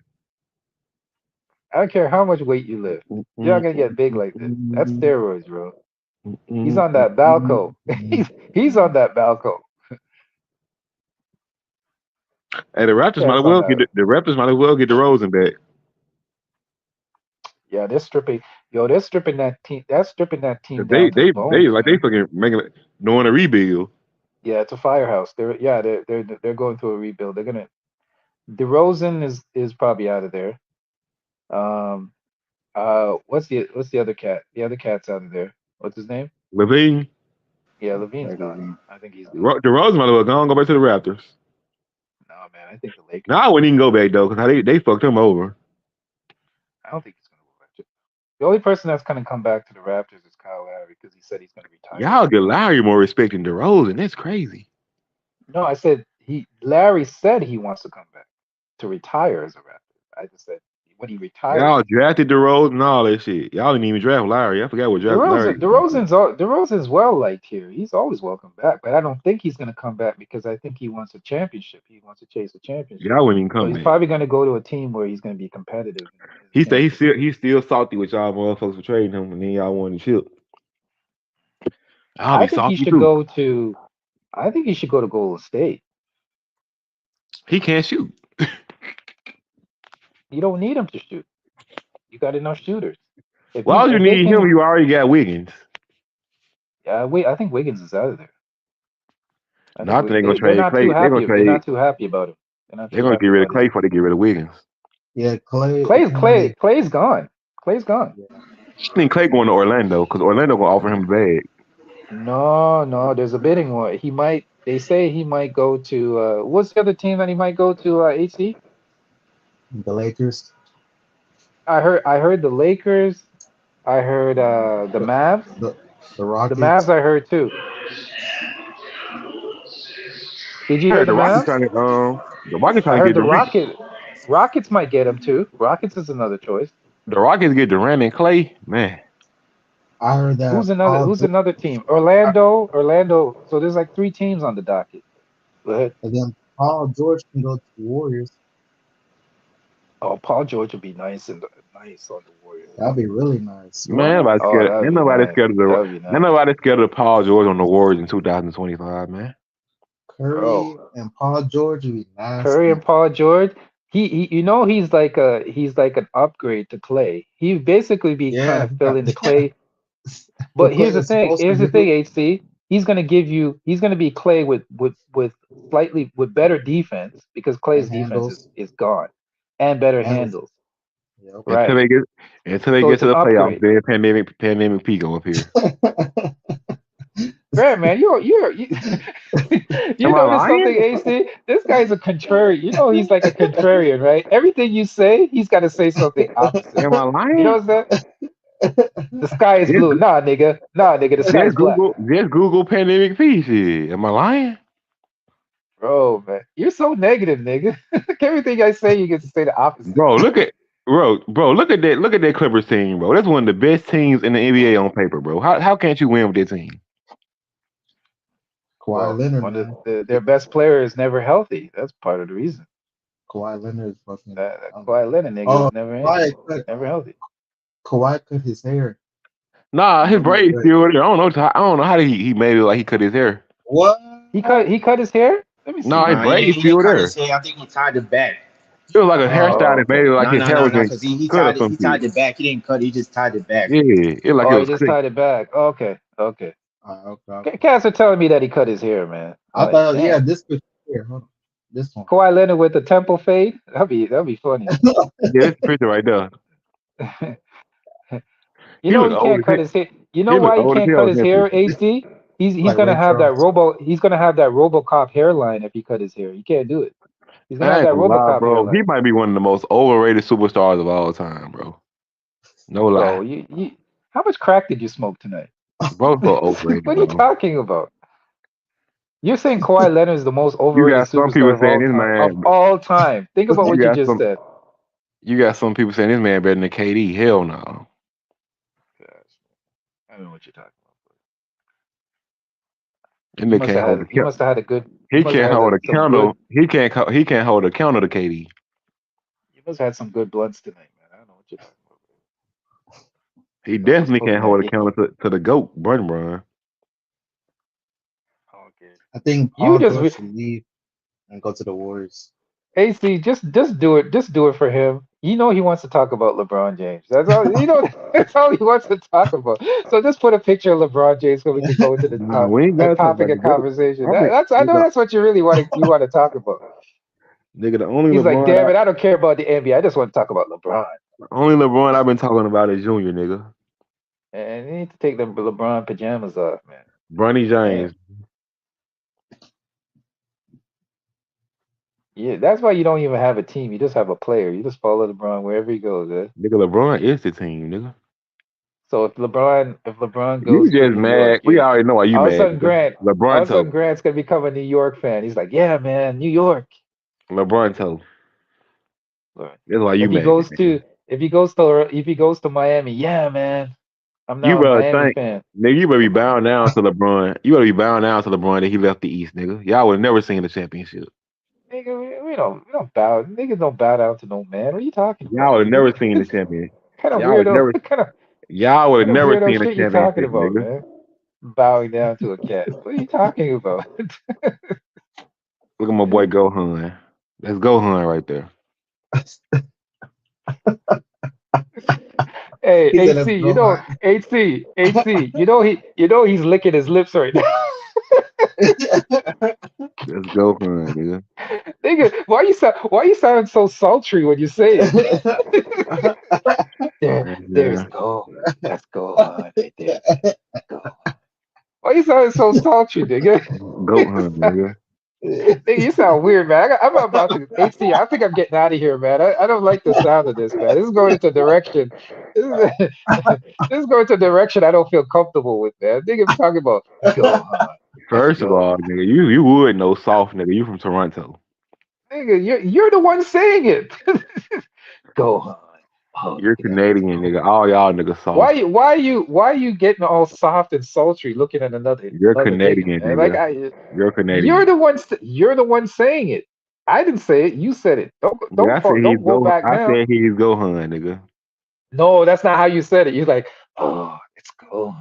I don't care how much weight you lift. You're not gonna get big like this. That's steroids, bro. He's on that Balco. He's on that Balco. Hey, the Raptors might Cat's as on well get that. the Raptors might as well get the Rosen back. Yeah, they're stripping. Yo, they're stripping that team. That's stripping that team 'Cause down to the they bones, like they man. fucking making doing a rebuild. Yeah, it's a firehouse. They're going through a rebuild. They're gonna. DeRozan is probably out of there. Um. What's the other cat? The other cat's out of there. What's his name? Levine, Yeah, Levine's Like, gone. I think he's gone. the Rosen might as well go back to the Raptors. No, man. I think the Lakers. Now I wouldn't even go back though, because they fucked him over. I don't think he's gonna go back to. The only person that's gonna come back to the Raptors is Kyle Lowry because he said he's gonna retire. Y'all get Lowry more respect than DeRozan. That's crazy. No, I said Larry said he wants to come back to retire as a Raptor. I just said when he retires. Y'all drafted DeRozan and all that shit. Y'all didn't even draft Lowry. I forgot what draft Lowry. DeRozan's well liked here. He's always welcome back, but I don't think he's gonna come back because I think he wants a championship. He wants to chase a championship. Y'all wouldn't even So come he's back. probably gonna go to a team where he's gonna be competitive. He said he's still salty with y'all motherfuckers for trading him, and then y'all wanted to chip. I'll I be think he salty should too. go to. I think he should go to Golden State. He can't shoot. You don't need him to shoot. You got enough shooters. Why would you If they need him? can, You already got Wiggins. yeah. Wait, I think Wiggins is out of there. I No, I think think they're gonna they're trade not too Clay. They're gonna happy. They're trade. not too happy about him. They're not They're too gonna get happy rid of about Clay his. before they get rid of Wiggins. yeah, Clay. Clay's If somebody, Clay's gone. Clay's gone. yeah, I think Clay going to Orlando because Orlando gonna offer him a bag. No. There's a bidding war. He might. They say he might go to. What's the other team that he might go to? AC. the Lakers, I heard the Lakers. I heard the the Mavs. the, the The Mavs. Rockets. I heard too. Did you I hear heard the the Rockets Mavs? trying to the Rockets I trying to heard get the Durant. Rockets might get him too. Rockets is another choice. The Rockets get Durant and Clay. Man, I heard Who's that another? Paul Who's George, another team? Orlando. So there's like three teams on the docket. Go ahead. and then Paul George can go to the Warriors. Oh, Paul George would be nice nice on the Warriors. That'd be really nice. man, What? nobody Oh, scared. that would Ain't be nobody nice. scared of That would be ain't nice, nobody scared of Paul George on the Warriors in 2025, man. Curry bro. and Paul George would be Curry nasty. and Paul George. He's like an upgrade to Clay. He basically be kind Yeah, of filling the yeah. Clay. But But Clay was supposed to Here's the do. thing, HC. He's gonna be Clay with slightly with better defense because Clay's And defense handles. is gone and better Handles. handles. Yep. Until Right. they get So it's to an the playoffs, upgrade. then pandemic P go up here. Right, man. You you Am I notice something, lying? AC? This guy's a contrarian. You know he's like a contrarian, right? Everything you say, he's got to say something opposite. Am I You lying? know what I'm saying? The sky is Just, blue. Nah, nigga. Nah, nigga. The sky is black. Just Google pandemic P shit. Am I lying? Bro, man, you're so negative, nigga. Everything I say, you get to say the opposite. Bro, look at that Clippers team, bro. That's one of the best teams in the NBA on paper, bro. How can't you win with that team? Kawhi Well, Leonard, one of man. their best player is never healthy. That's part of the reason. Kawhi Leonard is fucking. That Kawhi Leonard nigga Oh, is never healthy. Kawhi cut his hair. Nah, his Remember the braids break? still there. I don't know how he made it like he cut his hair. What? He cut his hair. Let me No, see. his Nah, braids he still cut there. his hair. I think he tied it back. It was like a hairstyle Oh, that made okay. it like his hair was in Because he cut or tied it. some He shit. tied it back. He didn't cut it. He just tied it back. Yeah, it like it Oh, he was just clipped. tied it back. Okay. Okay. Cats are telling me that he cut his hair, man. I Like, thought, yeah, damn. this picture here. Hold on. This one. Kawhi Leonard with the temple fade. That'd be funny. Yeah, that's the picture right there. You He know look he old can't as cut hell. his hair. You He know look why he old as can't hell cut in his that hair, picture. HC? He's Like gonna Ray have that Charles. RoboCop hairline if he cut his hair. He can't do it. He's gonna I have ain't that gonna lie, RoboCop bro. He hairline. might be one of the most overrated superstars of all time, bro. No lie. Bro, you how much crack did you smoke tonight? Bro, so overrated, What are you bro. talking about? You're saying Kawhi Leonard is the most You overrated got some people superstar saying this man. of all time. Think about You what you got just some. said. You got some people saying this man better than KD. Hell no. Gosh, I don't know what you're talking That about. nigga can't hold a He must have had a good. He He must have can't had hold a some good. candle. He can't hold a candle to KD. You must have had some good blunts tonight, man. I don't know what you're talking about. He Don't be definitely pulling can't that. hold a candle to the GOAT, Bron. Okay. I think You Paul just George should leave and go to the Warriors. AC, just do it. Just do it for him. You know he wants to talk about LeBron James. That's all. You know that's all he wants to talk about. So just put a picture of LeBron James so we can go into Nah, we ain't the gotta talk topic about the of GOAT. conversation. I think I know that's what you really want to talk about. the only He's like, LeBron damn it, I don't care about the NBA. I just want to talk about LeBron. I've been talking about is Junior, nigga. And you need to take the LeBron pajamas off, man. Bronny Damn. James. Yeah, that's why you don't even have a team. You just have a player. You just follow LeBron wherever he goes, eh? Nigga, LeBron is the team, nigga. So if LeBron You goes to just New York, mad. We already know why you all of a mad, sudden nigga. all LeBron of a sudden told. Grant's gonna become a New York fan. He's like, yeah, man, New York. LeBron told. Right. That's why you If he mad, goes nigga. to if he goes to Miami, yeah, man, I'm You now a better Miami think, fan. nigga, you better be bound down to LeBron. You better be bound down to LeBron that he left the East, nigga. Y'all would have never seen the championship. Nigga, we don't bow. Niggas don't bow down to no man. What are you talking Y'all about, would have nigga? never seen the championship. kind of Y'all would weirdo, never y'all would have kind of never weirdo seen the shit you talking championship, about, nigga. man? Bowing down to a cat. What are you talking about? Look at my boy Gohan. That's Gohan right there. Hey, He said, "Let's HC, go HC, he's licking his lips right now. That's Gohan, nigga. Nigga, why you sound so sultry when you say it? There's Yeah. go. That's go on right there. Go. Why you sound so sultry, nigga? Gohan, nigga. Nigga, you sound weird, man. I'm about to HC. I think I'm getting out of here, man. I don't like the sound of this, man. This is going into a direction. This is, this is going to a direction I don't feel comfortable with, man. Nigga, I'm talking about go on. Let's First of go. all, nigga, you would know soft, nigga. You from Toronto. Nigga, you're the one saying it. Go on. Oh, You're look at that. Let's Canadian, go. nigga. All y'all niggas soft. Why you getting all soft and sultry looking at You're another nigga, Canadian, man? Like nigga. You're you're Canadian. the one saying it. I didn't say it. You said it. Nigga, Don't go back I now. said he's Gohan, nigga. No, that's not how you said it. You're like, oh, it's go.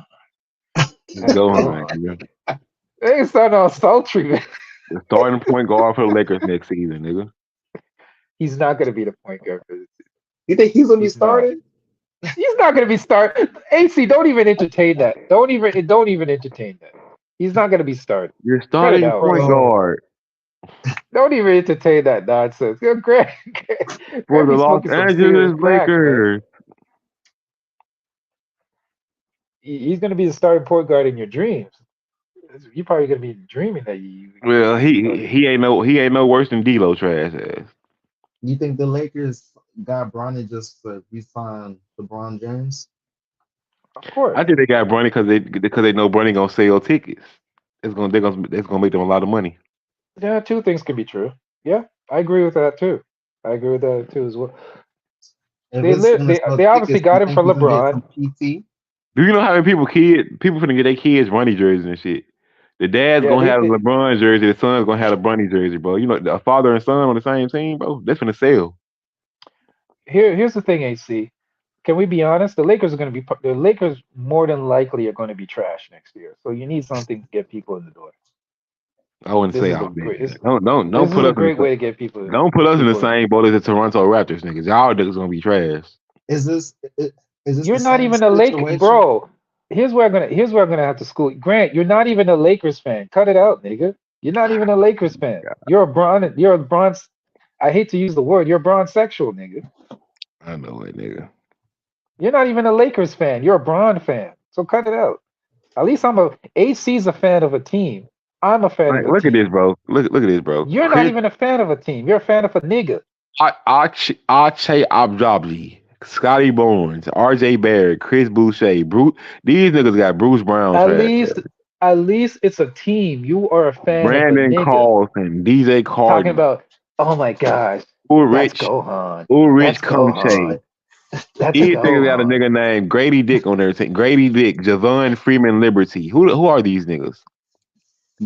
He's That's go Gohan, on. nigga. They sound all sultry, man. The starting point guard for the Lakers next season, nigga. He's not gonna be the point guard for this. You think he's gonna be He's not. starting? He's not gonna be start. AC, don't even entertain that. Don't even entertain that. He's not gonna be starting. Your Cut it starting out. point Bro, guard Don't even entertain that nonsense. for Grant the be Los smoking some serious Angeles crack, man. Lakers. He's going to be the starting point guard in your dreams. You're probably going to be dreaming that you Well, going to be starting. he ain't no worse than D'Lo trash ass. you think the Lakers got Bronny just to re-sign LeBron James? Of course. I think they got Bronny because they know Bronny gonna sell tickets. It's gonna make them a lot of money. Yeah, two things can be true. Yeah, I agree with that too. I agree with that too as well. If it's gonna sell They obviously tickets, you got him think from he's gonna get LeBron. some PT? Do you know how many people finna get their kids Bronny jerseys and shit? The dad's Yeah, gonna have a LeBron jersey, the son's gonna have a Bronny jersey, bro. You know, a father and son on the same team, bro. That's finna sell. here's the thing, AC. Can we be honest? The Lakers more than likely are going to be trash next year. So you need something to get people in the door. I wouldn't This say is the all great. that. Don't This put is a us in great way to get people don't put us in the people. same boat as the Toronto Raptors niggas. Y'all niggas gonna be trash. Is this You're the not same even a Laker, situation? bro. Here's where I'm gonna have to school. Grant, you're not even a Lakers fan. Cut it out, nigga. You're not even a Lakers fan. You're a bronze. I hate to use the word. You're a bronze sexual, nigga. I know it, nigga. You're not even a Lakers fan. You're a Bron fan. So cut it out. At least AC's a fan of a team. I'm a fan Like, of a look at team. this, bro. Look at this, bro. You're not even a fan of a team. You're a fan of a nigga. Ache Abdabji, Scotty Barnes, RJ Barrett, Chris Boucher, Bruce. These niggas got Bruce Brown At trash. least At least it's a team. You are a fan of a Brandon nigga Carlson, DJ talking Cardi, about. Oh my gosh, that's Ulrich, Gohan. Ulrich That's Comche. Gohan. That's These niggas got a Gohan. nigga named Grady Dick on their team. Grady Dick, Javon Freeman Liberty. Who are these niggas?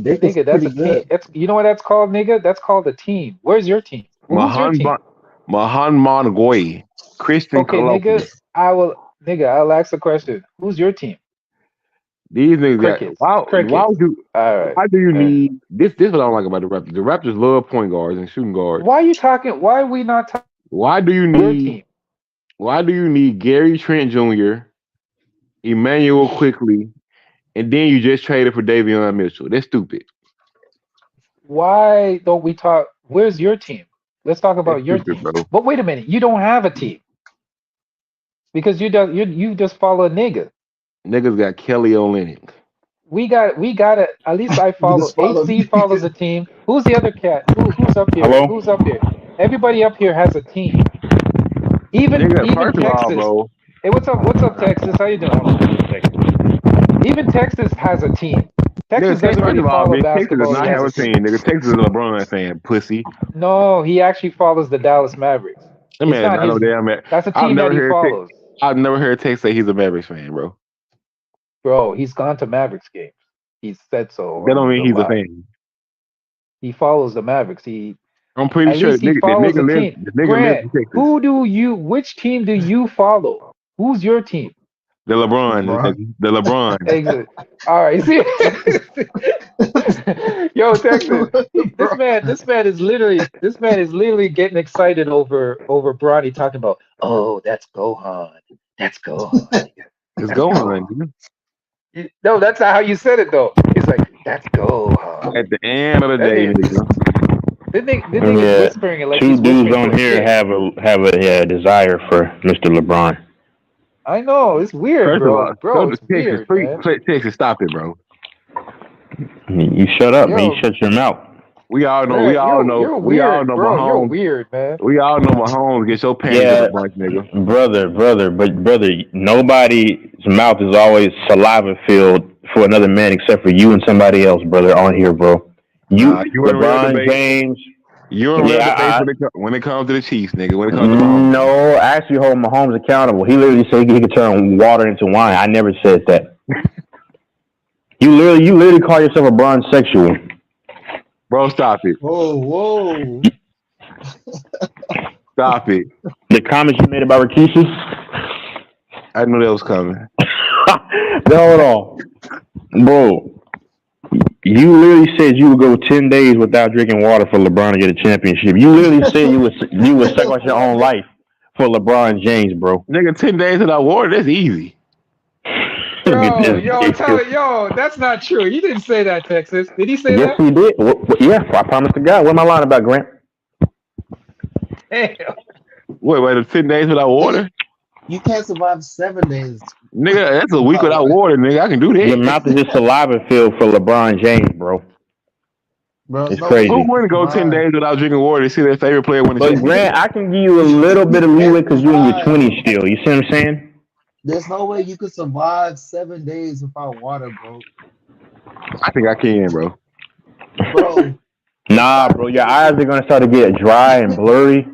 Dick is Nigga, that's pretty a team. good. That's you know what that's called, nigga. That's called a team. Where's your team? Who's your team? Mahan Mongoy, Christian Okay, nigga. Columbus. I'll ask the question. Who's your team? These niggas got Crickets. why Crickets. All right. why do you All right. need this is what I don't like about the Raptors. The Raptors love point guards and shooting guards. Why are you talking? Why are we not talking Why do you your need team? why do you need Gary Trent Jr., Emmanuel Quickly, and then you just traded for Davion Mitchell? That's stupid. Why don't we talk? Where's your team? Let's talk That's about your stupid, team. bro. But wait a minute, you don't have a team because you just follow a nigga. Niggas got Kelly Olynyk. We got to at least I You follow. just follow HC follows a team. Who's the other cat? Who's up here? Hello? Who's up here? Everybody up here has a team. Even Nigga, first of all, Texas. bro, Hey, what's up? What's up, Texas? How you doing? Hold on, give me a second. Even Texas has a team. Texas nigga, doesn't first really of all, follow man, Texas does basketball. not He has have a a team. team. Nigga, Texas is a LeBron fan, pussy. No, he actually follows the Dallas Mavericks. That It's man, not I know his. damn man. That's a I've team never that he heard follows, I've never heard Tex say he's a Mavericks fan, bro. bro. He's gone to Mavericks games. He said so That don't on mean the he's a live. fan. He follows the Mavericks. He I'm pretty at sure least he follows the team. the nigga lives Grant, in Texas. which team do you follow? Who's your team? The LeBron, LeBron. the LeBron. Exit. All right. See, yo, Texas. This man is literally getting excited over Bronny talking about. Oh, that's Gohan. That's Gohan. It's going on. Dude. No, that's not how you said it though. He's like, that's Gohan. At the end of the That day, nigga- nigga. The nigga's Yeah, whispering it like two he's dudes whispering to on a here kid. have a desire for Mr. LeBron. I know it's weird, First of bro. all, Bro, go it's to Texas. weird, man. Texas, stop it, bro. You shut up, man. Yo, You shut your mouth. We all know. Grant, you're We all weird, know bro. You're Mahomes. weird, man. We all know Mahomes gets your panties Yeah, up a bunch, nigga. brother, nobody's mouth is always saliva filled for another man except for you and somebody else, brother, on here, bro. You, You in real LeBron debate. James. You in real Yeah, debate when it comes to the Chiefs, nigga. When it comes to Mahomes. No, I actually hold Mahomes accountable. He literally said he could turn water into wine. I never said that. You literally call yourself a bronze sexual. Bro, stop it. Whoa. Stop it. The comments you made about Rikishi? I knew that was coming. Hold on. Bro, you literally said you would go 10 days without drinking water for LeBron to get a championship. You literally said you would sacrifice your own life for LeBron James, bro. Nigga, 10 days without water, that's easy. Yo, that's not true. He didn't say that, Texas. Did he say Yes, that? he did. Yeah, I promise to God. What am I lying about, Grant? Damn. Wait, 10 days without water? You can't survive 7 days. Nigga, that's a week without water, nigga. I can do Your that. mouth is just saliva filled for LeBron James, bro. Bro, It's no crazy. Who wouldn't go 10 days without drinking water to see their favorite player win the But championship? Grant, I can give you a little bit of leeway because you're in your 20s still. You see what I'm saying? There's no way you could survive 7 days without water, bro. I think I can, bro. Bro, Nah, bro, your eyes are gonna start to get dry and blurry.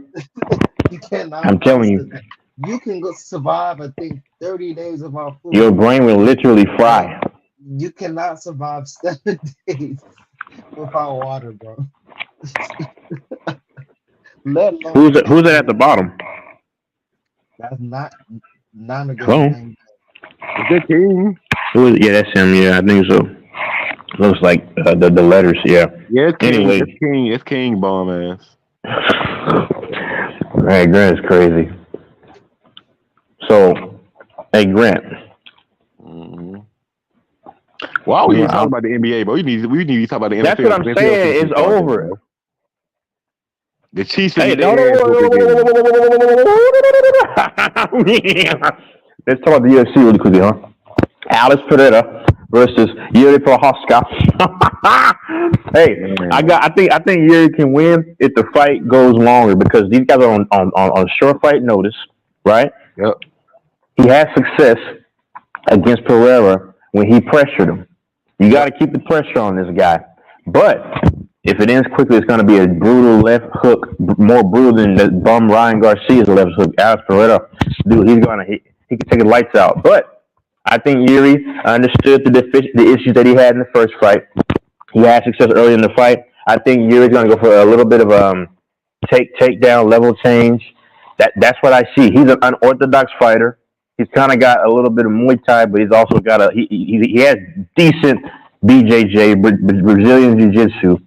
you cannot. I'm telling you. You can go survive, I think, 30 days without food. Your brain will literally fry. You cannot survive 7 days without water, bro. Let alone Who's that at the bottom? that's not a good Hello? thing. Is that King? Who is? Yeah, that's him. Yeah, I think so. Looks like the letters. Yeah. Yeah, it's King. Anyway. It's King, bomb ass. Grant is crazy. So, hey Grant. Mm-hmm. Why would you talk about the NBA, bro? We need to talk about the NFL. That's what I'm saying. It's over. Bro. The Chiefs. Hey, no. Let's talk about the UFC really quickly, huh? Alex Pereira versus Yuri Prohaska. Hey, I think Yuri can win if the fight goes longer because these guys are on short fight notice, right? Yep. He had success against Pereira when he pressured him. You got to keep the pressure on this guy. But if it ends quickly, it's going to be a brutal left hook, more brutal than the bum Ryan Garcia's left hook. Alex Pereira, dude, he can take his lights out. But I think Yuri understood the issues that he had in the first fight. He had success early in the fight. I think Yuri's going to go for a little bit of takedown level change. That's what I see. He's an unorthodox fighter. He's kind of got a little bit of Muay Thai, but he's also got he has decent BJJ, Brazilian Jiu-Jitsu.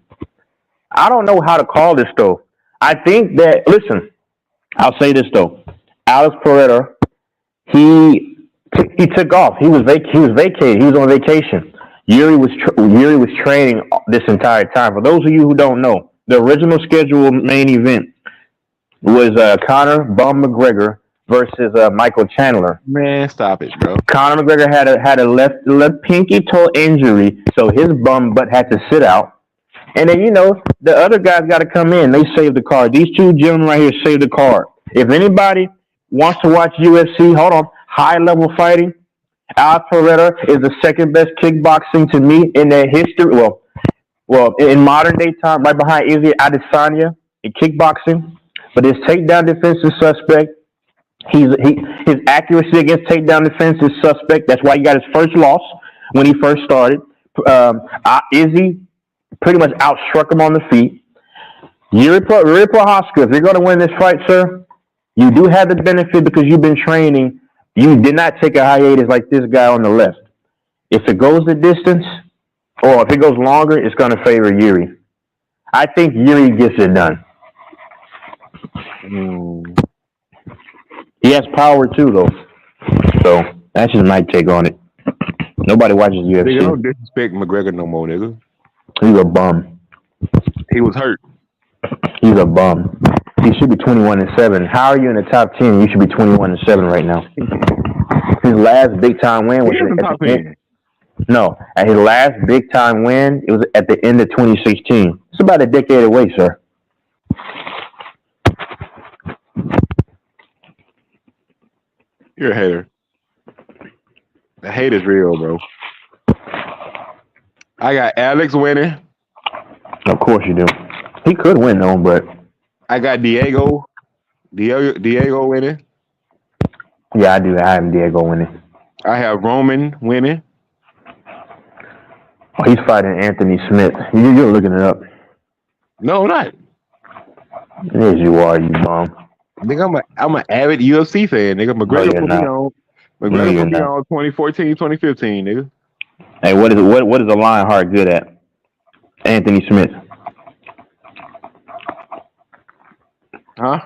I don't know how to call this though. I think that listen, I'll say this though. Alex Pereira, he took off. He was vacated. He was on vacation. Yuri was training this entire time. For those of you who don't know, the original scheduled main event was Conor Bum McGregor versus Michael Chandler. Man, stop it, bro. Conor McGregor had a left pinky toe injury, so his bum butt had to sit out. And then the other guys got to come in. They saved the card. These two gentlemen right here saved the card. If anybody wants to watch UFC, hold on, high level fighting, Alex Pereira is the second best kickboxing to me in their history. Well, in modern day time, right behind Izzy Adesanya in kickboxing. But his takedown defense is suspect. His accuracy against takedown defense is suspect. That's why he got his first loss when he first started. Izzy pretty much outstruck him on the feet. Yuri Prochazka, if you're going to win this fight, sir, you do have the benefit because you've been training. You did not take a hiatus like this guy on the left. If it goes the distance, or if it goes longer, it's going to favor Yuri. I think Yuri gets it done. He has power too, though. So that's just my take on it. Nobody watches UFC. Nigga, don't disrespect McGregor no more, nigga. He's a bum. He was hurt. He's a bum. He should be 21-7. How are you in the top 10? You should be 21-7 right now. His last big time win was at the end. No, at his last big time win, it was at the end of 2016. It's about a decade away, sir. You're a hater. The hate is real, bro. I got Alex winning. Of course you do. He could win though, but I got Diego winning. Yeah, I do. I have Diego winning. I have Roman winning. Oh, he's fighting Anthony Smith. You're looking it up. No, not. Yes, you are, you bum. Nigga, I'm an avid UFC fan, nigga. McGregor put me on. McGregor put me on 2014, 2015, nigga. Hey, what is a Lionheart good at? Anthony Smith. Huh?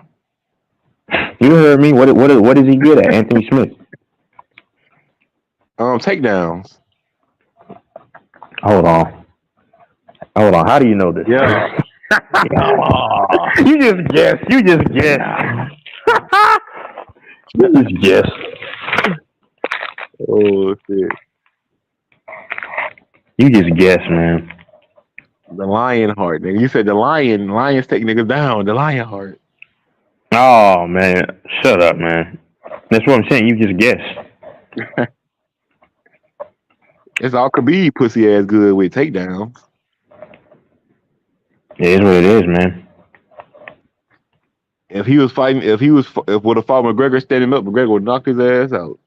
You heard me. What is he good at? Anthony Smith. Takedowns. Hold on. How do you know this? Yeah. You just guess. You just guess. Oh shit. You just guess, man. The lion heart, nigga. You said the lions take niggas down. The lion heart. Oh man, shut up, man. That's what I'm saying. You just guess. It's all Khabib pussy ass good with takedowns. It is what it is, man. If would have fought McGregor standing up, McGregor would knock his ass out.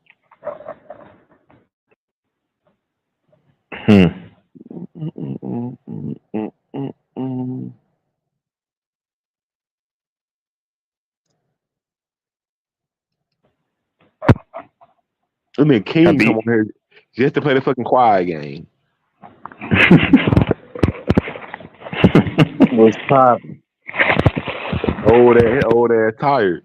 And then King come on here just to play the fucking quiet game. What's poppin'? Old ass tired.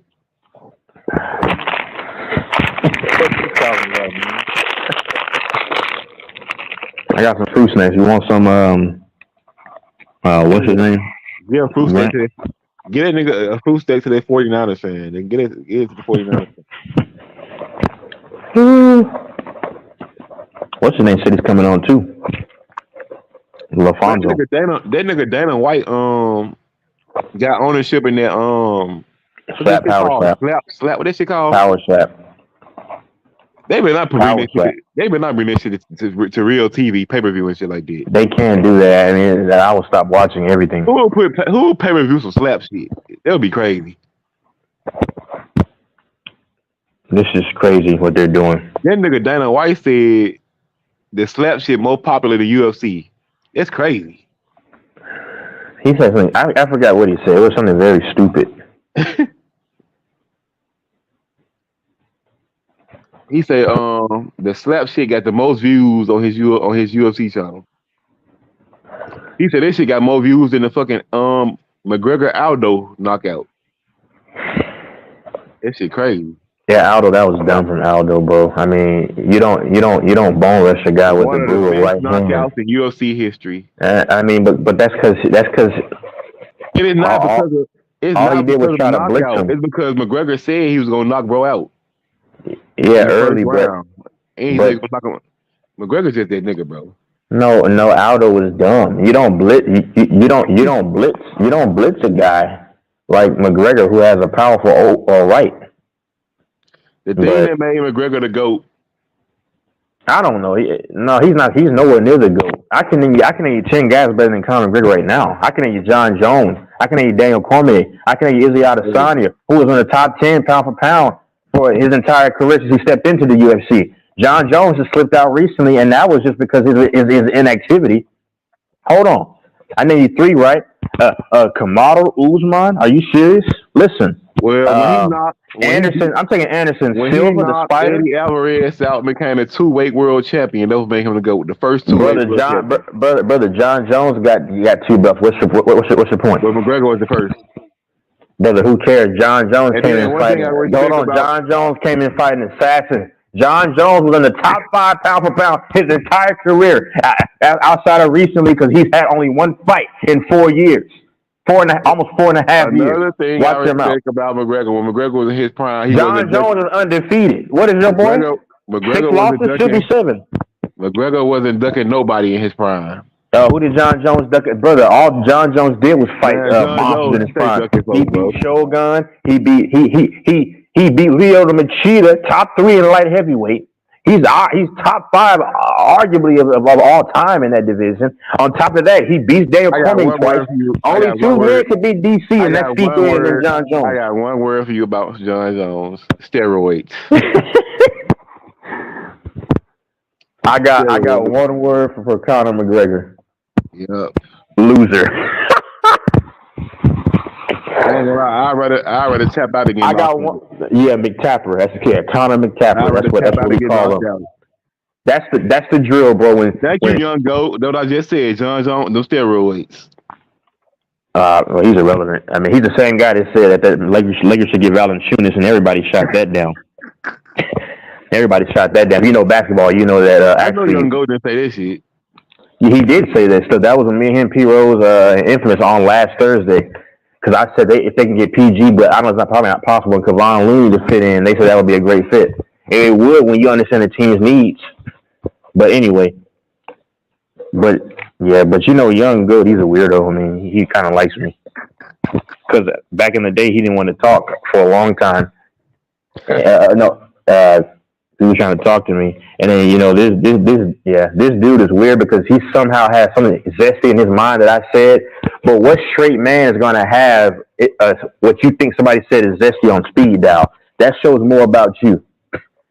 I got some fruit snacks. You want some? What's his name? Yeah, fruit steak. Get that nigga a fruit steak to that 49ers fan. Then get it to the 49ers fan. What's his name? Said he's coming on too. LaFonso. That nigga Dana White got ownership in that Slap. Slap. What that shit called? Power slap. They better not promote that shit. They better not bring that shit to real TV, pay per view and shit like that. They can't do that. I mean, I will stop watching everything. Who will pay per view some slap shit? That would be crazy. This is crazy what they're doing. That nigga Dana White said the slap shit more popular than UFC. It's crazy. He said something. I forgot what he said. It was something very stupid. He said the slap shit got the most views on his UFC channel. He said that shit got more views than the fucking McGregor Aldo knockout. That shit crazy. Yeah, Aldo, that was dumb from Aldo, bro. I mean, you don't bone rush a guy with the brutal right hand. Knockouts in UFC history. I mean, but that's because it is not because of. It's all not he did was try to blitz him. It's because McGregor said he was gonna knock bro out. Yeah, early, bro. And he's like, McGregor's just that nigga, bro. No, Aldo was dumb. You don't blitz. You don't blitz a guy like McGregor who has a powerful right. The thing that made McGregor the GOAT. I don't know. He's not. He's nowhere near the GOAT. I can name you 10 guys better than Conor McGregor right now. I can name you John Jones. I can name you Daniel Cormier. I can name you Izzy Adesanya, who was in the top 10 pound for pound for his entire career since he stepped into the UFC. John Jones has slipped out recently, and that was just because of his inactivity. Hold on. I named you 3, right? Kamaru Usman. Are you serious? Listen. Well, he's not. Anderson. I'm taking Anderson Silva, the Spider. Eddie Alvarez out became a 2-weight world champion. Those make him the GOAT. The first 2 brother John Jones got 2 belts. What's your point? Well, McGregor was the first. Brother, who cares? John Jones came in fighting. Hold on, John Jones came in fighting assassin. John Jones was in the top 5 pound for pound his entire career, outside of recently because he's had only 1 fight in 4 years. Almost 4.5 years. Another thing I respect about McGregor, when McGregor was in his prime, John Jones is undefeated. What is your point? McGregor 6 losses, 57. McGregor wasn't ducking nobody in his prime. Who did John Jones duck? Brother, all John Jones did was fight monsters in his prime. He beat Shogun. He beat Lyoto Machida, top 3 in light heavyweight. He's top 5, arguably of all time in that division. On top of that, he beats Daniel Cormier twice. Only 2 men could beat DC, and that's Steve and John Jones. I got one word for you about John Jones: steroids. I got one word for Conor McGregor. Yep. Loser. I'd rather tap out again. I got one. Yeah, McTapper. That's the kid. Conor McTapper. That's what we call him. That's the drill, bro. Thank you, young GOAT. What I just said, John Jones, no steroids. Well, he's irrelevant. I mean, he's the same guy that said that Lakers should give Valanciunas, and everybody shot that down. Everybody shot that down. You know basketball. You know that. I know young GOAT didn't say this shit. He did say that stuff. That was when me and him, P. Rose, infamous on last Thursday. Because I said if they can get PG, but I know it's probably not possible. And Kevon Looney to fit in, they said that would be a great fit. And it would when you understand the team's needs. But anyway, but you know, young GOAT, he's a weirdo. I mean, he kind of likes me. Because back in the day, he didn't want to talk for a long time. He was trying to talk to me, and then you know this dude is weird because he somehow has something zesty in his mind that I said. But what straight man is going to have what you think somebody said is zesty on speed dial? That shows more about you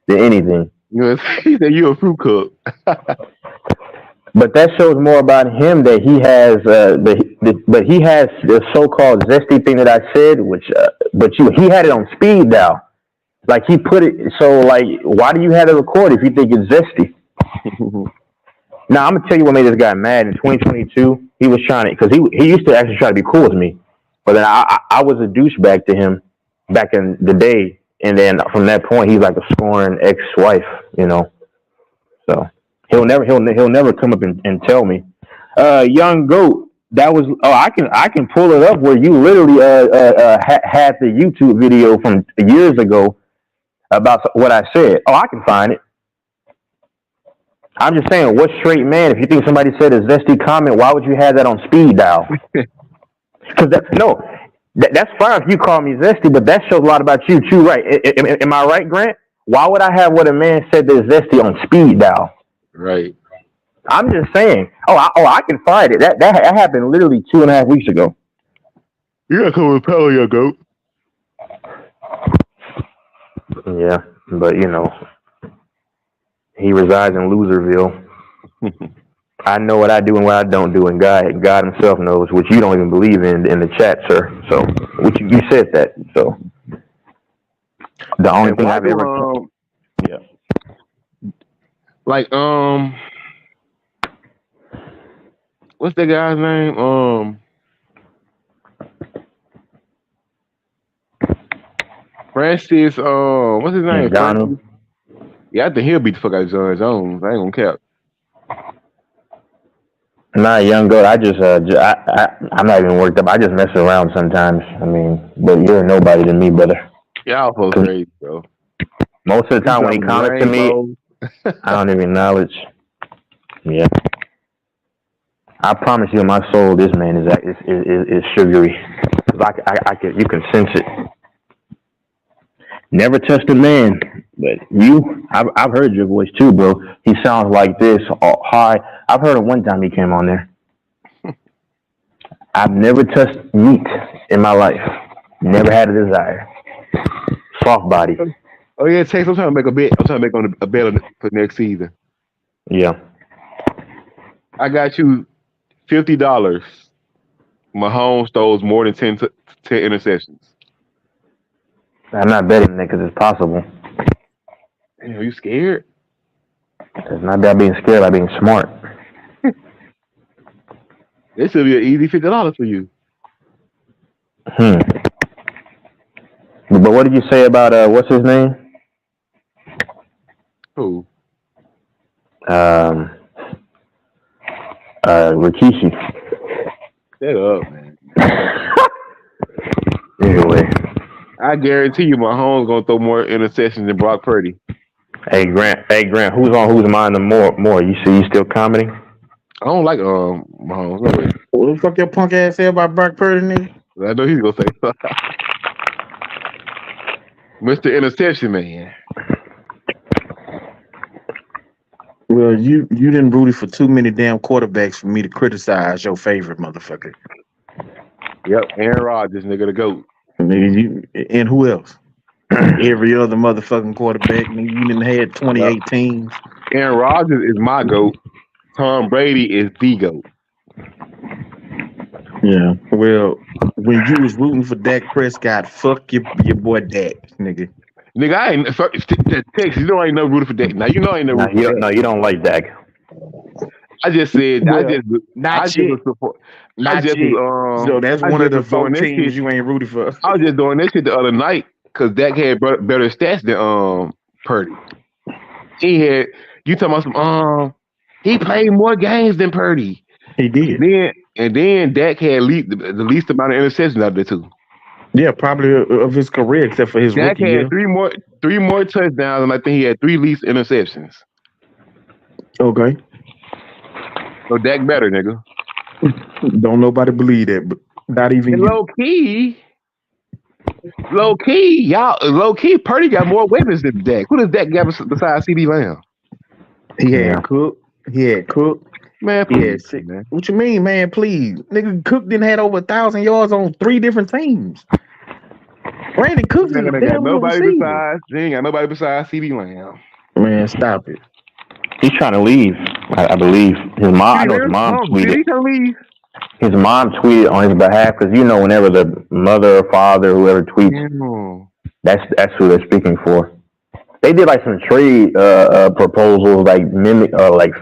than anything. He said you're a fruit cup. But that shows more about him that he has but he has the so-called zesty thing that I said, he had it on speed dial. Like he put it, so like, why do you have it recorded if you think it's zesty? Now, I'm going to tell you what made this guy mad. In 2022, he was trying to, because he used to actually try to be cool with me. But then I was a douchebag to him back in the day. And then from that point, he's like a scorned ex-wife, you know. So he'll never come up and tell me. Young GOAT, that was, I can pull it up where you literally had the YouTube video from years ago about what I said. I can find it. I'm just saying, what straight man, if you think somebody said a zesty comment, why would you have that on speed dial? Because that's fine if you call me zesty, but that shows a lot about you too, right? Am I right, Grant? Why would I have what a man said to Zesty on speed dial? Right. I'm just saying. I can find it. That happened literally 2.5 weeks ago. You gotta come with Pelo, your goat. Yeah, but he resides in Loserville. I know what I do and what I don't do, and God Himself knows, which you don't even believe in the chat, sir. So, which you said that. So, the only thing I've ever, yeah, like what's that guy's name? Francis. What's his name? Donald. Yeah, I think he'll beat the fuck out of John Jones. I ain't gonna cap. Nah, young goat. I just, I'm not even worked up. I just mess around sometimes. I mean, but you're a nobody to me, brother. Y'all so crazy, bro. Most of the time when he comments to me, I don't even acknowledge. Yeah. I promise you, in my soul, this man is sugary. You can sense it. Never touched a man, but I've heard your voice too, bro. He sounds like this, high. I've heard him one time he came on there. I've never touched meat in my life. Never had a desire. Soft body. Oh yeah, Chase. I'm trying to make a bet. I'm trying to make on a bet for next season. Yeah. I got you $50. Mahomes throws more than 10 interceptions. I'm not betting that because it's possible. Damn, are you scared? It's not about being scared, about being smart. This should be an easy $50 for you. But what did you say about what's his name? Who? Rikishi. Shut up, man. Anyway. I guarantee you Mahomes gonna throw more interceptions than Brock Purdy. Hey Grant, who's on whose mind more? You see you still commenting? I don't like Mahomes. No way. What the fuck your punk ass say about Brock Purdy, nigga? I know he's gonna say Mr. Interception Man. Well, you didn't root for too many damn quarterbacks for me to criticize your favorite motherfucker. Yep, Aaron Rodgers, nigga, the GOAT. Nigga, and who else? Every other motherfucking quarterback. Nigga, you didn't had 2018s. Aaron Rodgers is my GOAT. Tom Brady is the GOAT. Yeah. Well, when you was rooting for Dak Prescott, fuck your boy Dak, nigga. Nigga, I ain't Texas. You know I ain't never rooted for Dak. Now you know I ain't never rooted for Dak. No, you don't like Dak. I just said Well, I just support. So that's one of the 4 teams you ain't rooting for. I was just doing this shit the other night because Dak had better stats than Purdy. He had you talking about some he played more games than Purdy. He did. Then Dak had the least amount of interceptions out there too. Yeah, probably of his career, except for his Dak rookie year. had three more touchdowns, and I think he had 3 least interceptions. Okay. So Dak better, nigga. Don't nobody believe that, but not even you. Low key, Purdy got more weapons than Dak. Who does Dak got besides CD Lamb? He had Cook. Man, please, man. What you mean, man? Please, nigga, Cook didn't had over 1,000 yards on 3 different teams. Brandon Cooks is a damn receiver. He ain't got nobody besides CD Lamb. Man, stop it. He's trying to leave, I believe. His mom. I know his mom tweeted. He can leave. His mom tweeted on his behalf because whenever the mother or father, whoever tweets, that's who they're speaking for. They did like some trade proposals, like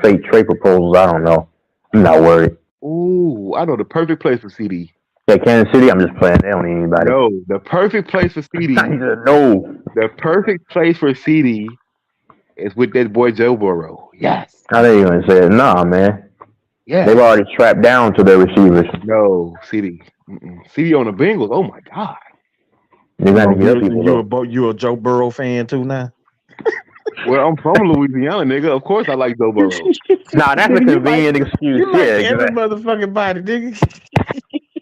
fake trade proposals. I don't know. I'm not worried. Ooh, I know the perfect place for CD. Yeah, Kansas City. I'm just playing. They don't need anybody. No, the perfect place for CD. No. The perfect place for CD is with that boy Joe Burrow. Yes. How they even say it? Nah, man. Yeah. They've already strapped down to their receivers. No, CD. CD on the Bengals. Oh my God. They're gonna get people. You a Joe Burrow fan too now? Well, I'm from Louisiana, nigga. Of course I like Joe Burrow. Nah, that's a convenient excuse. You like every motherfucking body, nigga.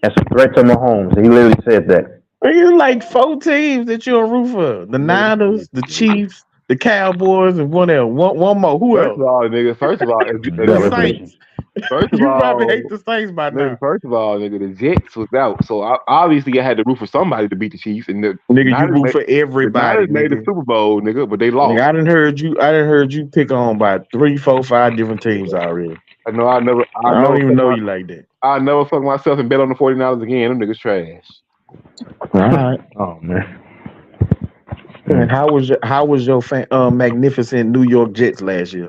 That's a threat to Mahomes. He literally said that. You like 4 teams that you're a root for. The Niners, the Chiefs, The Cowboys and one more. Who First else? of all, nigga. First of all, The Saints. First of You all, probably hate the Saints by nigga, now. first of all, nigga, the Jets was out, so obviously I had to root for somebody to beat the Chiefs. And the Nigga, you Niners root for the everybody. Niners made the Nigga. Super Bowl, nigga, but they lost. Nigga, I didn't heard you pick on by 3, 4, 5 different teams already. I know. I don't even know you like that. I never fuck myself and bet on the 49ers again. Them niggas trash. All right. Oh man. And how was your magnificent New York Jets last year?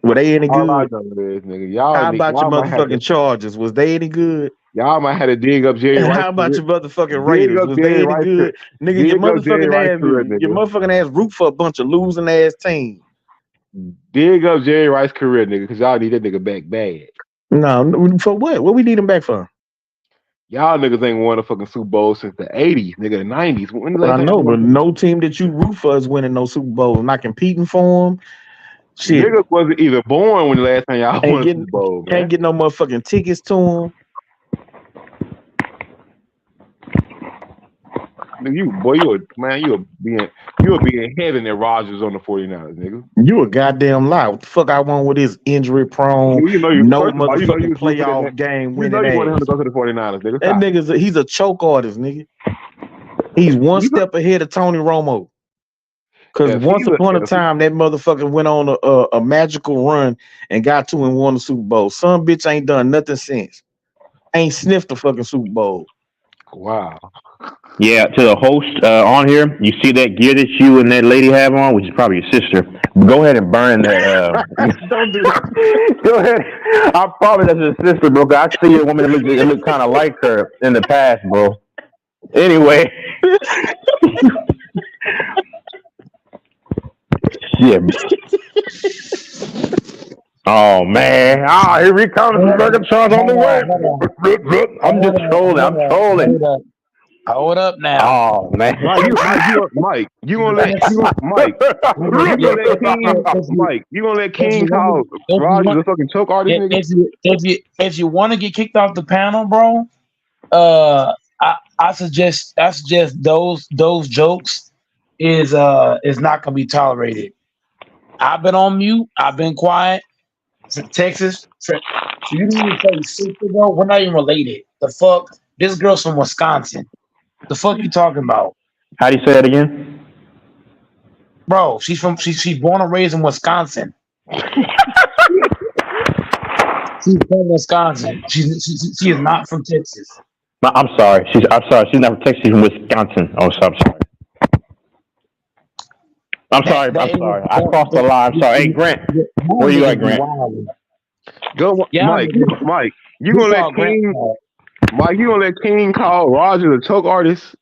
Were they any All I good? know is, nigga, y'all. How about your might have motherfucking Chargers? Was they any good? Y'all might have to dig up Jerry And Rice. how about your motherfucking Dig Raiders? up Was Jerry they any Rice good? Nigga, your dig up Jerry Rice career, your nigga. motherfucking ass root for a bunch of losing ass teams. Dig up Jerry Rice's career, nigga, because y'all need that nigga back bad. No, for what? What we need him back for? Y'all niggas ain't won a fucking Super Bowl since the 80s, nigga, the 90s. When the But last I time know, you but won- no team that you root for is winning no Super Bowl. Not competing for them. Shit. Niggas wasn't even born when the last time y'all won a Getting, Super Bowl, man. can't get no motherfucking tickets to them. Nigga, you would be in heaven at Rodgers on the 49ers, nigga. You a goddamn lie. What the fuck I want with this injury prone, You know no first of all, motherfucking you was looking at playoff that. game You winning know you wanted him ass. to go to the 49ers, nigga. That Stop. nigga's he's a choke artist, nigga. He's one step ahead of Tony Romo. Because once upon a time, that motherfucker went on a magical run and got to and won the Super Bowl. Some bitch ain't done nothing since. Ain't sniffed the fucking Super Bowl. Wow. Yeah, to the host on here, you see that gear that you and that lady have on, which is probably your sister. Go ahead and burn that. Don't do that. Go ahead. I probably that's your sister, bro. I see a woman that look kind of like her in the past, bro. Anyway. Yeah. Oh man! Here we come. Megatron's on the way. I'm just trolling. I'm trolling. Hold up now. Oh man! Mike, you gonna let King call Rodgers a fucking choke artist, nigga? If you want to get kicked off the panel, bro, I suggest those jokes is not gonna be tolerated. I've been on mute. I've been quiet. Texas. So you need to say sister, bro. We're not even related. The fuck? This girl's from Wisconsin. The fuck you talking about? How do you say that again? Bro, she's born and raised in Wisconsin. She's from Wisconsin. She is not from Texas. I'm sorry. She's not from Texas. She's from Wisconsin. Oh, so I'm sorry. I'm sorry. I crossed the line. I'm sorry. Hey, Grant, where you at, Grant? Go, yeah, Mike. You gonna let King? Mike, you gonna let King call Rodgers a choke artist?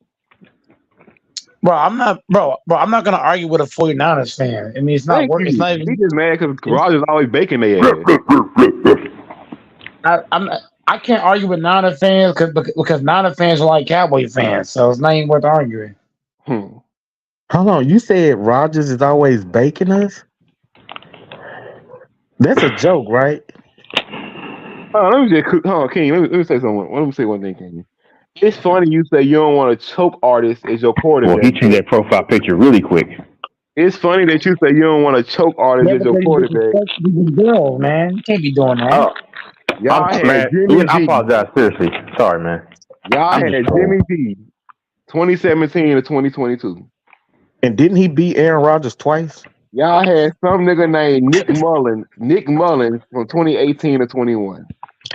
Bro, I'm not gonna argue with a 49ers fan. I mean, it's not working. It's not even. He just mad because Rodgers always baking their ass. I can't argue with Niner fans because Niner fans are like Cowboy fans, so it's not even worth arguing. Hold on, you said Rodgers is always baking us? That's a joke, right? Let me just King. Let me say something. Let me say one thing, King. It's funny you say you don't want a choke artist as your quarterback. Well, he changed that profile picture really quick. It's funny that you say you don't want a choke artist as your quarterback. Girl, man, you can't be doing that. I apologize. Seriously, sorry, man. Y'all had Jimmy G, 2017 to 2022. And didn't he beat Aaron Rodgers twice? Y'all had some nigga named Nick Mullins from 2018 to 21.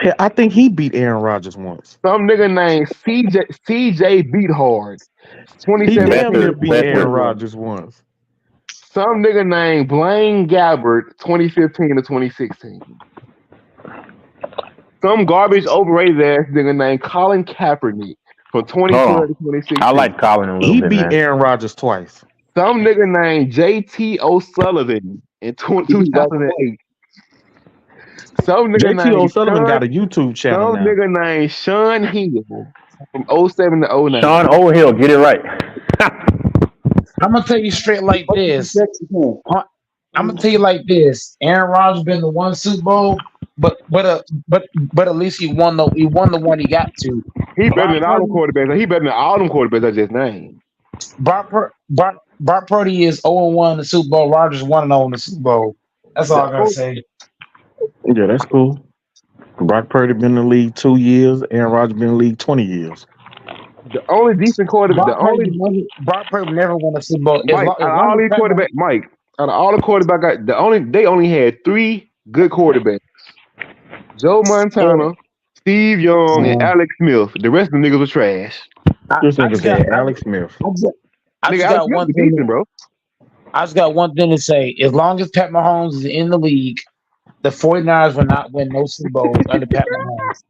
Yeah, I think he beat Aaron Rodgers once. Some nigga named CJ Beathard, 2017. He damn near beat Aaron Rodgers once. Some nigga named Blaine Gabbert, 2015 to 2016. Some garbage overrated ass nigga named Colin Kaepernick from 2012 to 2016. I like Colin a little bit. He beat Aaron Rodgers twice. Some nigga named JT O'Sullivan in 2008. Some nigga JT O'Sullivan got a YouTube channel. Some nigga named Sean Hill from 07 to 09. Sean O'Hill, get it right. I'm gonna tell you straight like this. I'm gonna tell you like this. Aaron Rodgers been to one Super Bowl, but at least he won the one he got to. He better than all them quarterbacks. He better than all them quarterbacks I just named. Brock Brock Purdy is 0-1 in the Super Bowl. Rodgers 1-0 in the Super Bowl. That's all I gotta say. Yeah, that's cool. Brock Purdy been in the league 2 years. Aaron Rodgers been in the league 20 years. The only decent quarterback, Brock Purdy never won a Super Bowl. Mike, out of all these quarterbacks, Mike, out of all the quarterbacks, they only had 3 good quarterbacks: Joe Montana, Steve Young, and Alex Smith. The rest of the niggas was trash. This nigga said Alex Smith. I just got one thing, decent, bro. I just got one thing to say. As long as Pat Mahomes is in the league, the 49ers will not win no Super Bowls under Pat Mahomes.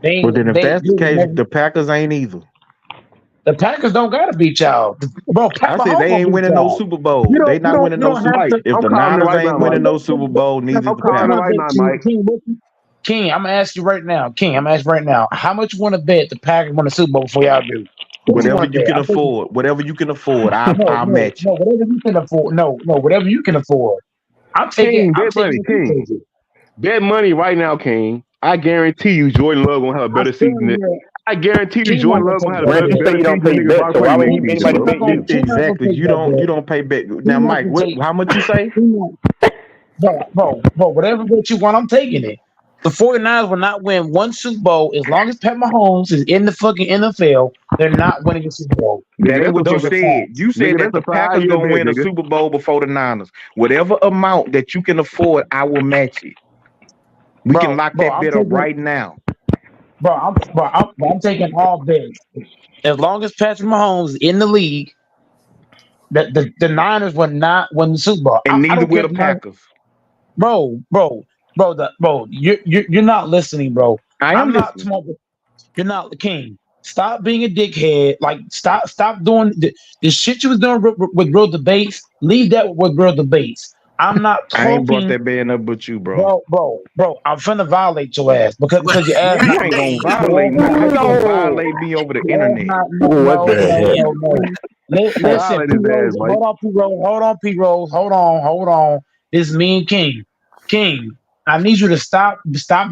Well, then if that's the case, the Packers ain't either. The Packers don't gotta beat y'all, bro. I said they ain't winning no Super Bowl. They not winning no Super Bowl. If the Niners ain't winning no Super Bowl, neither the Packers. King, I'm gonna ask you right now. How much you want to bet the Packers win the Super Bowl before y'all do? Whatever you can afford. Whatever you can afford, I'll match you. No, whatever you can afford. No, whatever you can afford. I'm taking King. Bet money right now, King. I guarantee you, Jordan Love gonna have a better season. I guarantee you, Jordan Love gonna have a better season. You don't pay bet, so why would anybody bet you? Exactly. You don't pay bet. Now, Mike, how much you say? Bro, whatever bet you want, I'm taking it. The 49ers will not win one Super Bowl as long as Pat Mahomes is in the fucking NFL. They're not winning a Super Bowl. Yeah, that's what you said. You said that the Packers gonna win a Super Bowl before the Niners. Whatever amount that you can afford, I will match it. We can lock that bet up right now. I'm taking all bets. As long as Patrick Mahomes is in the league, the Niners will not win the Super Bowl. And neither will the Packers. Bro, you're not listening, bro. I'm not smart. You're not the king. Stop being a dickhead. Like, stop doing the shit you was doing with real debates. Leave that with real debates. I'm not talking. I ain't brought that band up but you, bro. Bro, I'm finna violate your ass because you asked me. You ain't gonna violate me. You gonna violate me over the internet. What the hell? Listen, hold on, P-Rose. Hold on. This is me and King. King, I need you to stop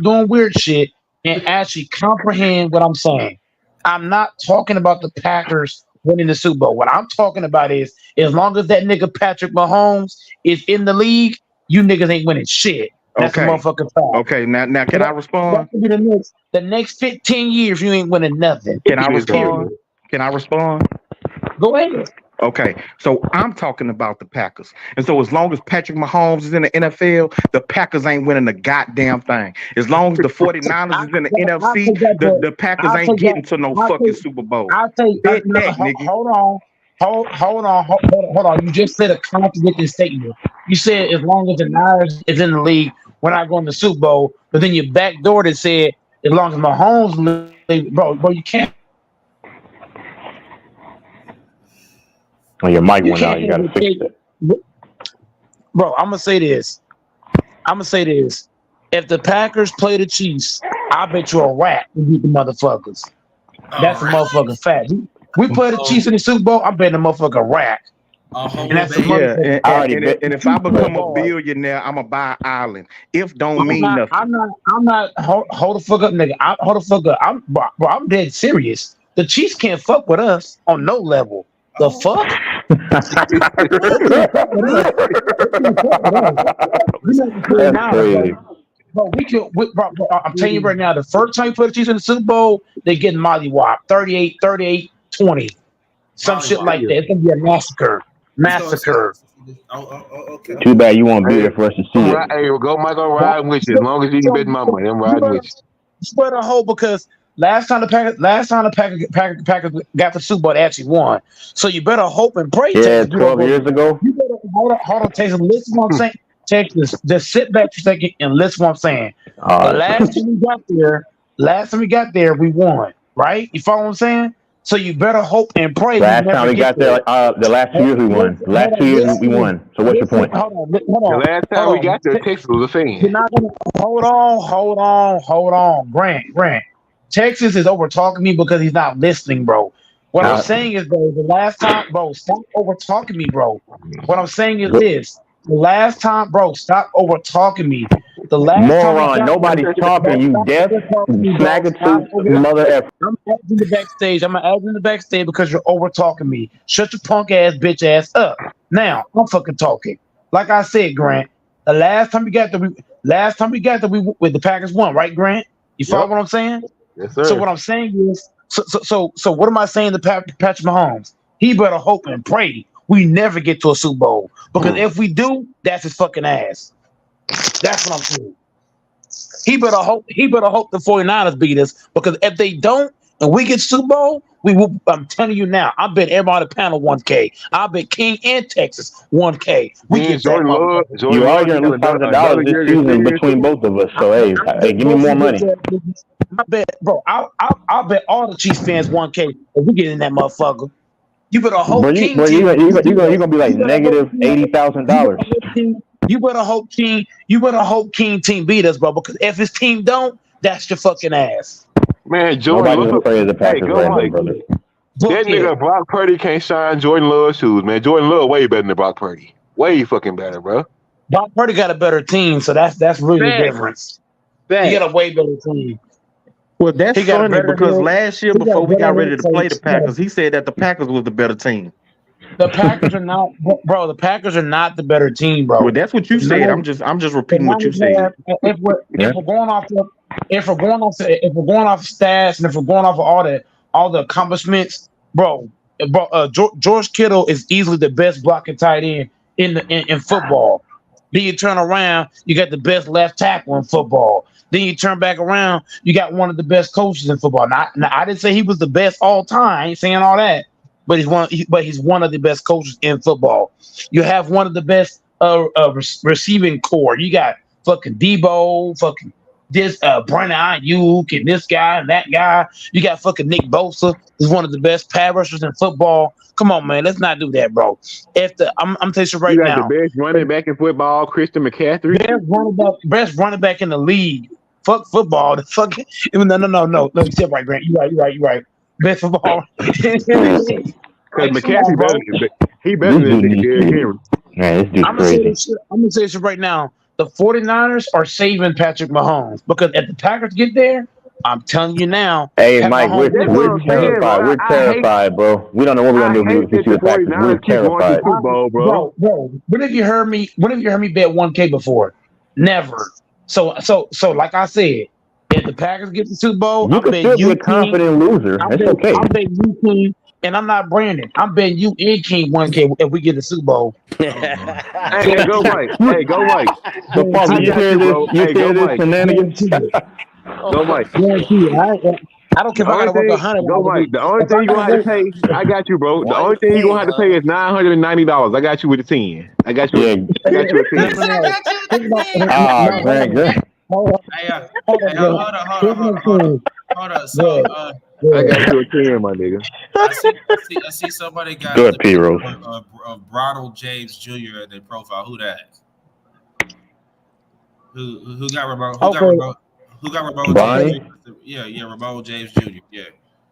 doing weird shit and actually comprehend what I'm saying. I'm not talking about the Packers winning the Super Bowl. What I'm talking about is, as long as that nigga Patrick Mahomes is in the league, you niggas ain't winning shit. That's a motherfucking fact. Okay, now can I respond? The next 15 years, you ain't winning nothing. Can I respond? Go ahead. Okay, so I'm talking about the Packers. And so as long as Patrick Mahomes is in the NFL, the Packers ain't winning a goddamn thing. As long as the 49ers is in the NFC, the Packers ain't getting to no fucking Super Bowl. Hold on. You just said a contradicting statement. You said as long as the Niners is in the league, we're not going to the Super Bowl. But then you backdoored and said as long as Mahomes, bro, you can't. When your mic went out, you gotta fix it. Bro, I'm gonna say this. If the Packers play the Chiefs, I bet you a rat will beat the motherfuckers. That's a motherfucking fact. We play the Chiefs in the Super Bowl, I'm betting the motherfucker rat. And that's and if I become a billionaire, I'm gonna buy an island. If don't mean nothing. I'm not. Hold the fuck up, nigga. Hold the fuck up. I'm dead serious. The Chiefs can't fuck with us on no level. The fuck? That's crazy. Bro, I'm telling you right now, the first time you play the Chiefs in the Super Bowl, they get mollywop 38-20. Some shit like that. It's gonna be a massacre. Okay. Too bad you won't be there for us to see it. Hey, go Michael, ride with you. As long as you can bet my money, I'm riding with you. Spread a hole because last time the Packers got the Super Bowl, they actually won. So you better hope and pray. Yeah, 12 years ago. You better hold on, Texas. Listen to what I'm saying. Texas, just sit back for a second and listen to what I'm saying. The last time we got there, we won. Right? You follow what I'm saying? So you better hope and pray. Last time we got there, the last 2 years we won. The last 2 years we won. So what's your point? Hold on. The last time we got there, Texas was a fan. You're not gonna hold on. Grant. Texas is over talking me because he's not listening, bro. What I'm saying is, bro, the last time, bro, stop over talking me, bro. What I'm saying is this. The last time, bro, stop over talking me. the last time we Moron, got nobody's talking. You deaf, snaggletooth, mother effer. I'm asking the backstage. I'm asking the backstage because you're over talking me. Shut your punk ass bitch ass up. Now I'm fucking talking. Like I said, Grant. The last time we got we with the Packers won, right, Grant? You follow what I'm saying? Yes, So sir. what I'm saying is, so what am I saying to Patrick Mahomes? He better hope and pray we never get to a Super Bowl because if we do, that's his fucking ass. That's what I'm saying. He better hope the 49ers beat us because if they don't and we get Super Bowl, we will. I'm telling you now, I bet everybody on the panel 1K. I bet King and Texas 1K. We get that Jordan Love. motherfucker. Jordan You are Love, going to lose another $1,000 this year season experience. between both of us. So, hey, give me more money. I bet, bro. I'll bet all the Chiefs fans 1K if we get in that motherfucker. You better hope Bro, King you're team. going to be like negative $80,000. You better hope King team beat us, bro. Because if his team don't, that's your fucking ass. Man, Jordan Nobody's Love. afraid of the Packers go right now, Mike. brother. That nigga Brock Purdy can't shine Jordan Love's shoes, man. Jordan Love way better than Brock Purdy. Way fucking better, bro. Brock Purdy got a better team, so that's really the difference. He got a way better team. Well, that's He got a funny better because head. last year He got before a we got better ready head to play the coach. Packers, he said that the Packers was the better team. The Packers are not, bro. The Packers are not the better team, bro. Well, that's what you said. I'm just repeating what you said. If we're going off stats and if we're going off of all the accomplishments, bro. George Kittle is easily the best blocking tight end in football. Then you turn around, you got the best left tackle in football. Then you turn back around, you got one of the best coaches in football. Now I didn't say he was the best all time. I ain't saying all that. But he's one of the best coaches in football. You have one of the best receiving core. You got fucking Debo, fucking this Brandon Ayuk, and this guy and that guy. You got fucking Nick Bosa, who's one of the best pass rushers in football. Come on, man, let's not do that, bro. I'm telling you right You got now, the best running back in football, Christian McCaffrey. best running back in the league. Fuck football. The fucking no. You're right, Grant. You're right. Best football. Because McCaffrey better than Derrick Henry. Man, this dude's I'm crazy. gonna say this right now. The 49ers are saving Patrick Mahomes because if the Packers get there, I'm telling you now. Hey, Mike, we're terrified. We're terrified, bro. We don't know what we're gonna do if we see the Packers. We're terrified. Bro. When have you heard me bet 1K before? Never. So like I said, if the Packers get the Super Bowl, you can still be a confident loser. It's okay. I'm betting you, King, and I'm not Brandon. I'm betting you and King 1K if we get the Super Bowl. Hey, go Mike. Hey, go Mike. So, Father, you hear this? You hear this shenanigans? Go Mike. I don't care if I gotta work 100. Go Mike. The only thing you gonna have to pay, I got you, bro. The only thing you gonna have to pay is $990. I got you with a 10. I got you. I got you with a 10. Man, good. Hold on. So, I got you a 10, my nigga. I see somebody got Good, P-Rose. Ronald James Jr. at their profile. Who that? Who got Ramon? Who got Ramon? Bronny? Yeah, Ramon James Jr. Yeah.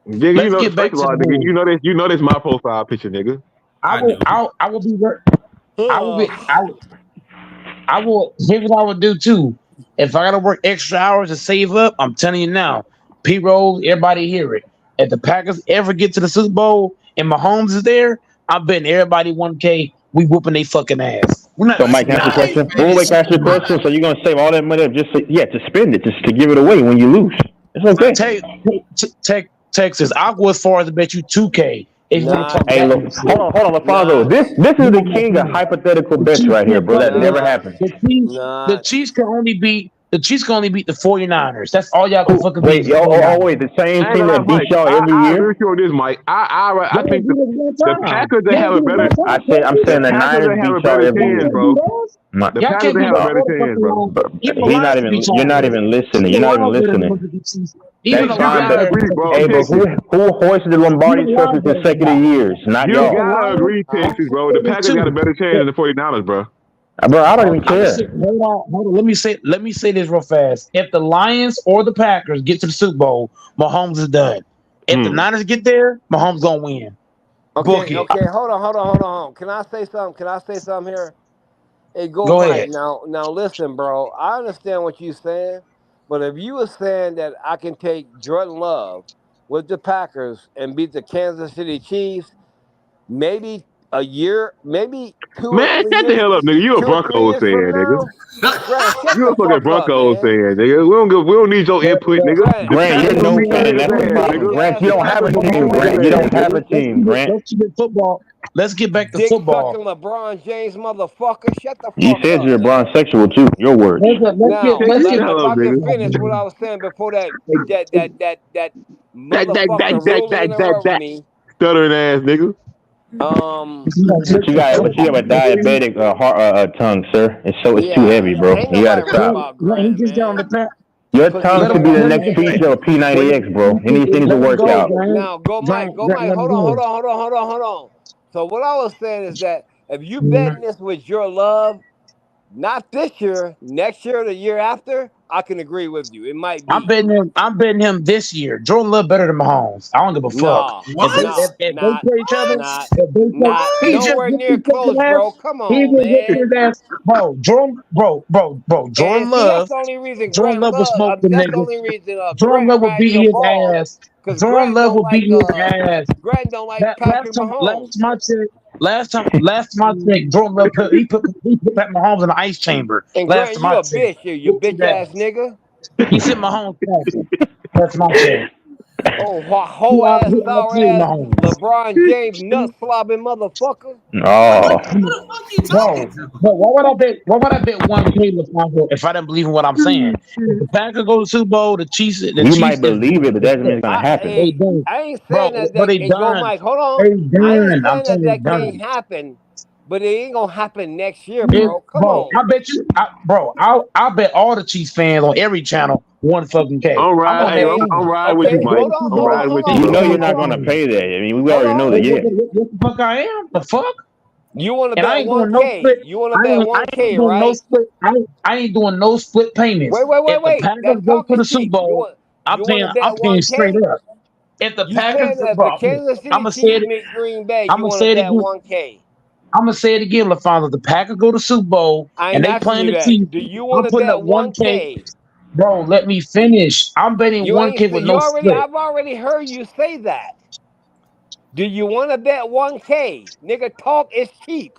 Nigga, first of all, nigga, you know this my profile picture, nigga. I will. Here's what I would do too. If I gotta work extra hours to save up, I'm telling you now, P-Rose, everybody hear it. If the Packers ever get to the Super Bowl and Mahomes is there, I'm betting everybody 1K. We whooping they fucking ass. So, Mike, ask your question. Can I ask your question? So you're gonna save all that money up just to spend it, just to give it away when you lose? It's okay. Texas, I'll go as far as to bet you 2K. If you want to talk hold on, LaFonso. This is the king of hypothetical bets right here, bro. That never happened. The Chiefs can only beat the 49ers. That's all y'all can fucking beat. Wait, the same team that beat y'all every year? I agree with you on this, Mike. I think the Packers they have a better. I'm saying the Niners beat y'all every year, bro. The Packers they have a better chance, bro. You're not even listening. You're not even listening. Even Hey, but who hoisted the Lombardi trophy consecutive years? Not y'all. You gotta agree, Texas, bro. The Packers got a better chance than the 49ers, bro. Bro, I don't even care. Hold on. Let me say this real fast. If the Lions or the Packers get to the Super Bowl, Mahomes is done. If the Niners get there, Mahomes gonna win. Okay, hold on. Can I say something? Here? Hey, go Go Mike. ahead. Now listen, bro. I understand what you're saying, but if you were saying that I can take Jordan Love with the Packers and beat the Kansas City Chiefs, maybe a year, maybe Man, shut the hell up, nigga. You a 2 or 3 Broncos years from fan, nigga. now, Grant, shut You a the fucking fuck up, Broncos man. fan, nigga. We don't need your input, nigga. Grant, The Grant, you're Packers shut will your no beat your fan. bitch, That's the niggas ass, problem, nigga. bitch Grant. ass You don't Packers have a will up. beat team, your Grant. niggas You ass, don't have nigga. a team, Grant. Let's keep it football. Let's get back to Dick football. sucking LeBron James motherfucker. Shut the You fuck said up, you're nigga. bronsexual too. Your words. Now, Shut let the if hell up, I could nigga. finish what I was saying before that That, motherfucker rudely interrupt me. stuttering ass nigga. Um, But you have a diabetic tongue, sir. It's too yeah, heavy, bro. ain't You gotta nobody worried stop. about Grant, Just down man. the path. Your Pussy tongue Let him could be ass the let him next get nigga. back. feature of P90X, bro. It needs a Let him go, workout. Grant. Now go Mike, Grant, go Grant, Mike. let him Hold on, go. hold on. So what I was saying is that if you Mhm. betting this with your love, not this year, next year, the year after, I can agree with you. It might be. I'm betting him this year. Jordan Love better than Mahomes. I don't give a fuck. Nah, If they What? nah, if, if they not, play each other, not, if they play, not, he just nowhere whooped near his fucking close, bro. ass. Come He on, just whooped man. his ass. Bro, And Jordan see, that's Love. the only reason Jordan Grant Love will love. smoke the That's the nigga. only reason Jordan Grant Love will riding beat your his balls, ass. cause Jordan Grant Love don't will like beat his ass. Patrick Mahomes. Last time I checked, Jordan Love he put Pat Mahomes in the ice chamber. And Last Grant, time you I a checked, bitch, you whooped his bitch ass ass. nigga. He sent Mahomes packing. That's my check. Oh, whole ass, He sour outplayed ass, Mahomes. LeBron James nut slobbing motherfucker. Oh, Who the fuck you talking Bro, to? but why would I bet 1K LeBron if I didn't believe in what I'm saying? If the Packers go to the Super Bowl, the you Chiefs might is believe it, but that doesn't mean it's gonna happen. they done. I ain't saying Bro, that but that. they Hey, go done. Mike, hold on. They I ain't done. I'm saying that telling you, that done. can't happen, but it ain't gonna happen next year, bro. Come Bro, on. I bet you, I'll bet all the Chiefs fans on every channel 1 fucking K. I'm on that Okay, team. I'm riding with you, okay. Mike. Hold on, I'm hold on, riding hold with you, on, You bro. hold know on, you're hold not gonna on, pay that. I mean, we hold already know on. that. Yeah. What the fuck I am? The fuck? You want to And I bet ain't doing one no k? split. You want to I bet ain't, I one ain't k, doing no right? split. I ain't doing no split payments. If the Wait. Packers That's go to talking the Super sheep. Bowl, You want to I'm bet paying one straight k? up. If the You Packers, said that if the bro, Kansas I'm City gonna say Chiefs it. meet Green Bay, I'm you gonna want to say it bet again. one k. I'm gonna say it again, LaFonda. If the Packers go to Super Bowl I and ain't they asking playing you the that. Chiefs, Do you want I'm to putting bet up one 1K. k? Bro, let me finish. I'm betting You ain't. 1K with You no already. split. I've already heard you say that. Do you want to bet one k? Nigga, talk is cheap.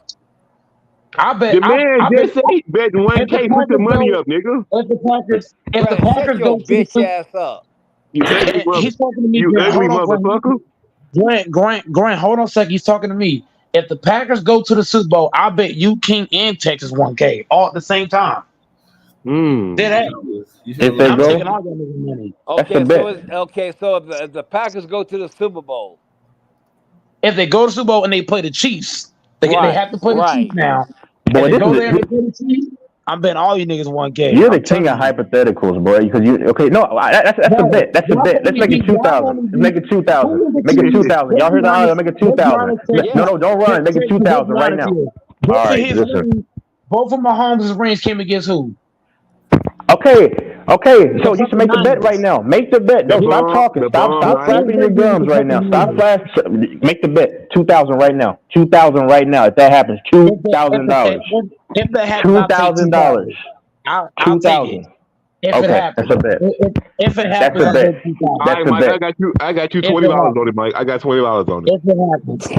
The man I bet just said he betting if the 1K. Put the Packers money go, up, nigga. if the Grant, shut Packers your go to the bitch Super, ass up. You ugly mother. he's talking to me, You Grant. ugly Hold on, motherfucker. Grant. Hold on a second. He's talking to me. If the Packers go to the Super Bowl, I bet you King and Texas 1K all at the same time. Dead ass. You should have If they looked I'm at taking go, all that niggas money. that's the Okay, so bet. it's okay. So if the Packers go to the Super Bowl, If they go to Super Bowl and they play the Chiefs, they right, have to play the Chiefs right. now. If Boy, they this go is there and they play the Chiefs, I'm betting all you niggas 1K. you're the I'm king of telling you. hypotheticals, boy. Because you okay? No, that's a Bro, bet. That's a y'all bet. want Let's me to make it be, two y'all thousand. want me to Let's be, make it two who thousand. is the Make it king? 2,000. Y'all heard the honor. Make it two Let's be thousand. honest, No, Yeah. no, don't run. Make it two let's be thousand right honest now. here. All Both of right, his listen. rings, both of Mahomes' rings came against who? Okay. The So you should fucking make the bet right Niners. now. Make the bet. The No, stop bomb, talking. the Stop bomb stop line. flapping Who your is the gums right now. fucking Stop Niners? flash. Make the bet. 2,000 right now. 2,000 right now. If that happens, two If, that, thousand dollars. if that happens, Two I'll take thousand dollars. 2,000. I'll Two take it. thousand. If it Okay, that's happens. a bet. If it That's happens, a I'll bet. take All 2,000. right, That's a Mike. bet. I got you If $20 it on it, happens. Mike. I got $20 on it. If it happens.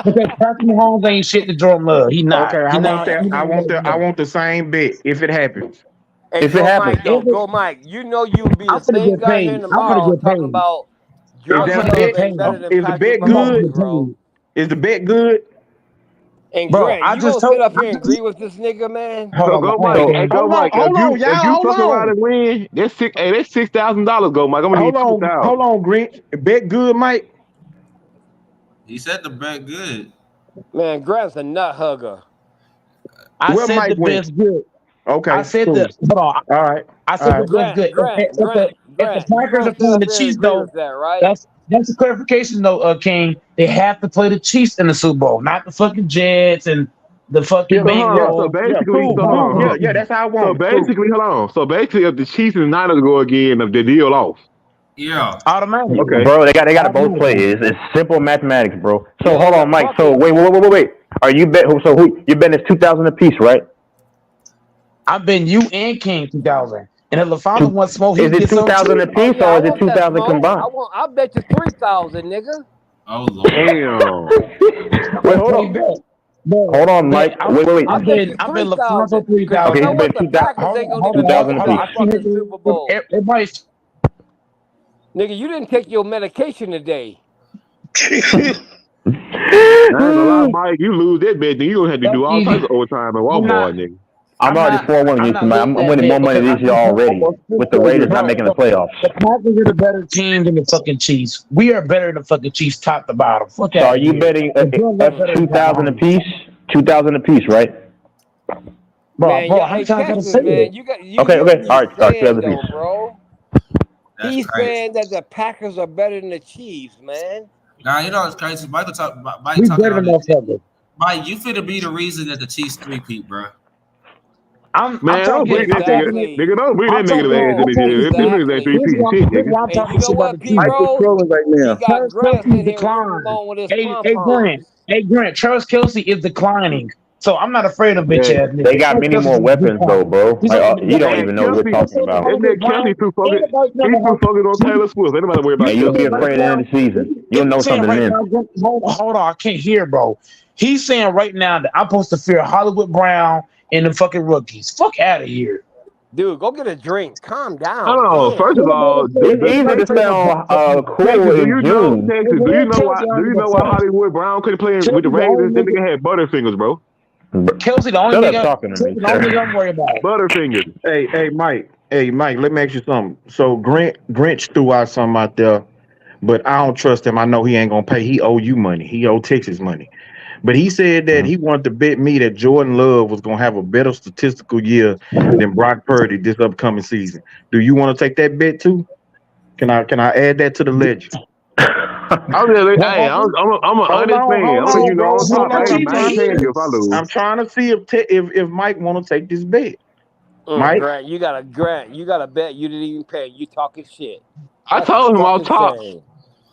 Because Patrick Mahomes ain't shit to Jordan Love. He not. Okay, He not. He not I ready. want the same bet if it happens. Hey, If it go happens, Mike though. If it, Go Mike. You know you'll be the I'm gonna same get guy here paid. I'm gonna tomorrow get talking paid. about Is I'm Jordan that gonna Love get bet? ain't paid. better than Is the Patrick bet I'm about to good? Mahomes, get bro. paid. Is the bet good? And Bro, Grant, I you just gonna sit told up I here and just agree with this nigga, man? hold So on. go, All right, Mike. Hey, King. go, Mike. Hold on, If y'all. you Hold fuck around on. and win, that's six. Hey, that's $6,000. Go, Mike. I'm gonna need Hold 2,000. on, Grinch. Bet good, Mike. He said the bet good. Man, Grant's a nut hugger. I Where said Mike the went? best good. I Okay, said the cool. hold on. All right, I all said the right. best good. If the You Packers gonna are sit playing up the here and Chiefs agree though, with that, right? that's a clarification though, King. They have to play the Chiefs in the Super Bowl, not the fucking Jets and the fucking Yeah, yeah, So Bengals. yeah. basically, Cool, so hold cool. on, hold Yeah, on. yeah. That's how I So want it. Cool. basically, hold on. So basically, if the Chiefs and Niners go again, if the deal off. Yeah. Automatic. Okay. Bro, they got to both play. Automatic. It's simple mathematics, bro. So Yeah, hold yeah, on, Mike. fuck So it. wait. Are you bet? So who you betting is 2,000 apiece, right? I've been you and King 2000. And if LaFonda Two, wants smoke, he is can it get some 2,000 too. Oh apiece yeah, or I is it want that 2,000 smoke. combined? I bet you 3,000, nigga. Oh Lord. Damn. Wait, hold Okay, on. bet. Bet. Hold on, Bet. Mike. Wait. I bet you I've been 3,000 LaFonda because you Okay, 3000. know he's what? betting The 2,000 Packers ain't gonna even make 2,000 it to apiece. the fucking Super Bowl. Everybody. Nigga, you didn't take your medication today. I ain't gonna lie, Mike. You lose that bet, then you gonna have to That's do all types of easy. overtime and walk I'm not. hard, nigga. I'm I'm already not. 4-1 I'm against you, not Mike. losing I'm that winning more bet money because this year already with the Raiders not making the playoffs. the Packers are the better team than the fucking Chiefs. We are better than the fucking Chiefs, top to bottom. Fuck So out are of you here. betting The Bills are us better than Pat 2,000 Mahomes. apiece? 2,000 apiece, right? Man, Bro, yeah, how many hey times I gotta Texas, say it? man, you got Okay. you heard what All he's right. saying 2,000 though, apiece. bro. That's He's crazy. saying that the Packers are better than the Chiefs, man. Now you know it's crazy. Mike We talking better all than this. motherfuckers. Mike, you finna be the reason that the Chiefs three-peat, bro. I'm Man, don't talking. bring that I'm talking. nigga. Exactly. Nigga, don't bring I'm that talking. negative ass in I'm this talking. shit. Them niggas ain't Exactly. three Here's piece why of shit, here's nigga. why I'm And talking you know shit about what, the P Chiefs. Quit Rose? trolling right He now. got Travis grass in Kelsey here running declined. along with his Hey Grant. pom-poms. Hey Grant. Travis Kelsey is declining. So I'm not afraid of bitch Yeah. ass They niggas. got Travis many Kelsey more is weapons though, declining. bro. He's Like on the you don't Man, even know what we're Kelsey, talking about. that nigga Kelsey too focused. He's too focused on Taylor Swift. Ain't nobody worry about And you'll be Kelsey, bro. afraid at the end of the season. You'll know He's saying something right then. now, hold on, I can't hear, bro. He's saying right now that I'm supposed to fear Hollywood Brown and the fucking rookies. Fuck out of here. Dude, go get a drink. Calm Hold down. on. First Damn. of all, It's easy to sound cool in June. Texas, do you know why Hollywood Brown couldn't play with the Kelsey the Ravens? only That nigga. nigga had butterfingers, bro. Kelsey the only Shut up nigga. talking to me, Kelsey the only nigga I'm sir. worried about. Butterfingers. Hey, Mike. Hey, Mike. Let me ask you something. So Grinch threw out something out there, but I don't trust him. I know he ain't gonna pay. He owe you money. He owe Texas money. But he said that he wanted to bet me that Jordan Love was gonna have a better statistical year than Brock Purdy this upcoming season. Do you want to take that bet too? Can I add that to the ledger? I'm just, hey, I'm an honest man. I'm letting you know on top. I ain't paying you if I lose. I'm trying to see if Mike want to take this bet. Mike, Grant, you got to bet you didn't even pay. You talking shit. I That's a told him off fucking top. shame.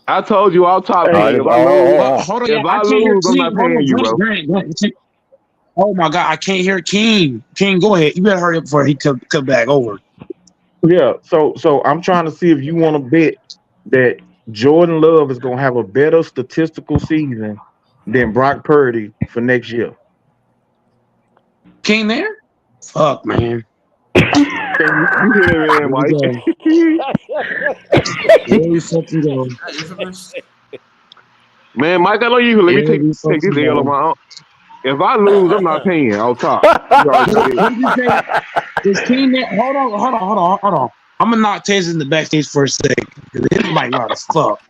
I told you off top, All right, King. If I lose, Hold on, yeah, if I I can't hear lose, I'm not King. Hold paying on, you, bro. Grant. Oh my god, I can't hear King. King, go ahead. You better hurry up before he come back over. yeah. So I'm trying to see if you want to bet that Jordan Love is gonna have a better statistical season than Brock Purdy for next year. King there? Fuck, man. You hear that man, Here we Mike? go. Here we fucking go. Man, Mike, I know you. Let me Here take we this fucking L on go. my own. If I lose, I'm not paying off top. You already know that. What did you say? Is King there? Hold on. I'm gonna knock Taser in the backstage for a second. This might loud as fuck.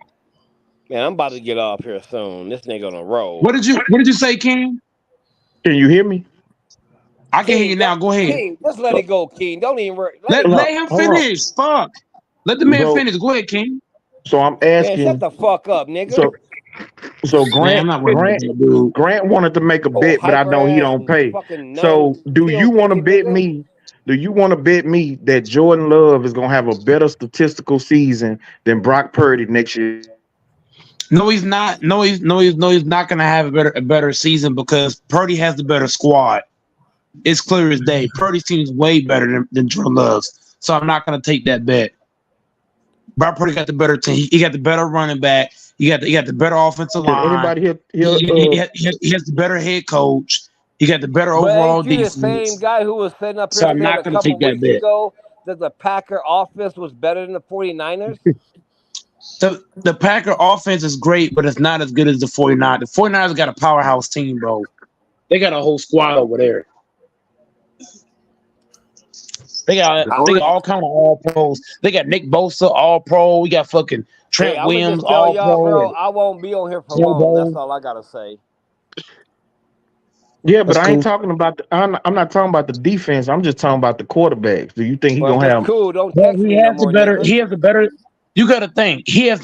Man, I'm about to get off here soon. This nigga on a roll. What did you say, King? Can you hear me? I can hear you now. Go ahead. King, just let it go, King. Don't even worry. Let it Let go. him Hold on. finish. Fuck. Let the man So finish. Go ahead, King. so I'm Man, shut asking. the fuck up, nigga. So Man, I'm not worried about that, dude. Grant wanted to make a Oh, bet, but I hyper know he ass don't pay. fucking So nun do pill you want to taking bet nigga. me? Do you want to bet me that Jordan Love is gonna have a better statistical season than Brock Purdy next year? No, he's not. He's not gonna have a better season because Purdy has the better squad. It's clear as day. Purdy's team is way better than Jordan Love's. So I'm not gonna take that bet. Brock Purdy got the better team. He got the better running back. He got the better offensive Can line. anybody here? He has the better head coach. He got the better But overall ain't you the same defense. guy who was sitting up So here I'm saying not a gonna couple take that weeks bet. ago that the Packer offense was better than the 49ers? The Packer offense is great, but it's not as good as the 49ers. The 49ers got a powerhouse team, bro. They got a whole squad over there. They got all kind of all pros. They got Nick Bosa, all pro. We got fucking Hey, Trent I'm gonna Williams, just tell all y'all, pro, bro, and I won't be on here for Joe long. That's Burrow. all I gotta say. Yeah, but That's I ain't cool. talking about. I'm not talking about the defense. I'm just talking about the quarterbacks. Do you think he Well, if gonna it's have? cool, don't Well, text me no more, nigga. He has the better. You got to think. He has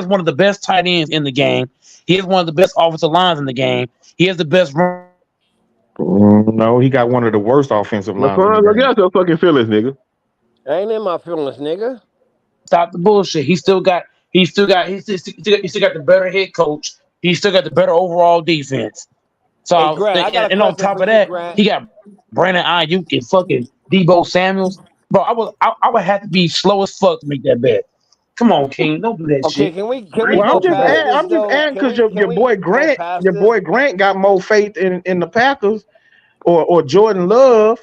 one of the best tight ends in the game. He has one of the best offensive lines in the game. He has the best run. No, he got one of the worst offensive lines in the LeBron, look game. out your fucking feelings, nigga. I ain't in my feelings, nigga. stop the bullshit. He still got the better head coach. He still got the better overall defense. Hey, So Grant, I got a and on question top for of you, that, Grant. he got Brandon Ayuk and fucking Debo Samuels. Bro, I would have to be slow as fuck to make that bet. Come on, King, don't do that Okay, shit. can we Ain't go no past bet. this I'm just though? adding Can because we go past your this? boy Grant got more faith in the Packers or Jordan Love.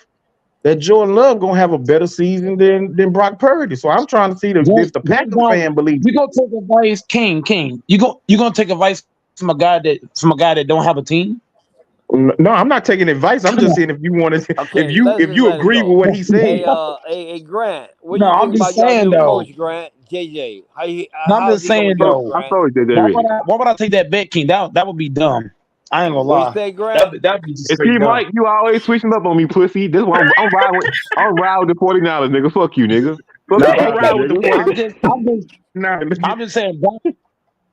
That Jordan Love gonna have a better season than Brock Purdy. So I'm trying to see if the Packer fan believes You it. gonna take advice, King. You gonna take advice from a guy that don't have a team? No, I'm not taking advice. I'm Come just on. saying if you want to, Okay, let's if just you let it agree go. with what he said. Hey, Grant, what do No, you I'm think just about y'all saying new though. coach, Grant? JJ, No, I'm how's just he gonna saying do, though. I Grant? saw it, JJ Redick. Why would I take that bet, King? That would be dumb. I ain't gonna What you lie. say, Grant? That'd be just And see, straight dumb. Mike, you always switching up on me, pussy. This one, I'm riding with the 49ers, nigga. Fuck you, nigga. Fuck No, the he ride with the Packers, nigga. 49ers. I'm just saying, bro,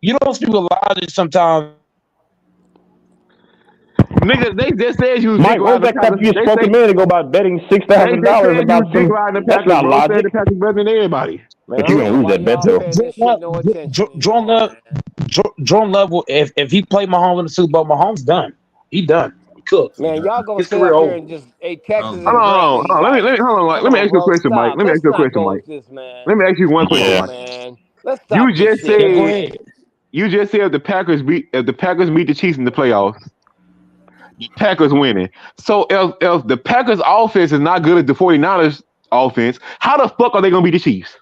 you don't speak with logic sometimes. Nigga, they just said you was dick Mike, what was riding the that crap Packers. you spoke a minute ago about betting They just $6,000 said you about was dick some? riding the That's Packers, not bro. Said logic. the Packers better than everybody. Man, But I you're don't gonna know lose why that bet y'all though. paying this shit no attention anymore, man. Jordan Love, if he played Mahomes in the Super Bowl, Mahomes done. He done. He cooked. Man, y'all gonna His sit career up here over. and just Texas Hold and Grant on, be hold on. like, Hold on, Mike. come Let me on, ask you a bro, question, Mike. stop. Let me ask Let's you a not question, go Mike. with this, man. Let me ask you one Come question, on, Mike. man. Let's You stop this just shit, Yeah, go said ahead. man. if the Packers beat the Chiefs in the playoffs, the Packers winning. So if the Packers offense is not good as the 49ers offense, how the fuck are they gonna beat the Chiefs?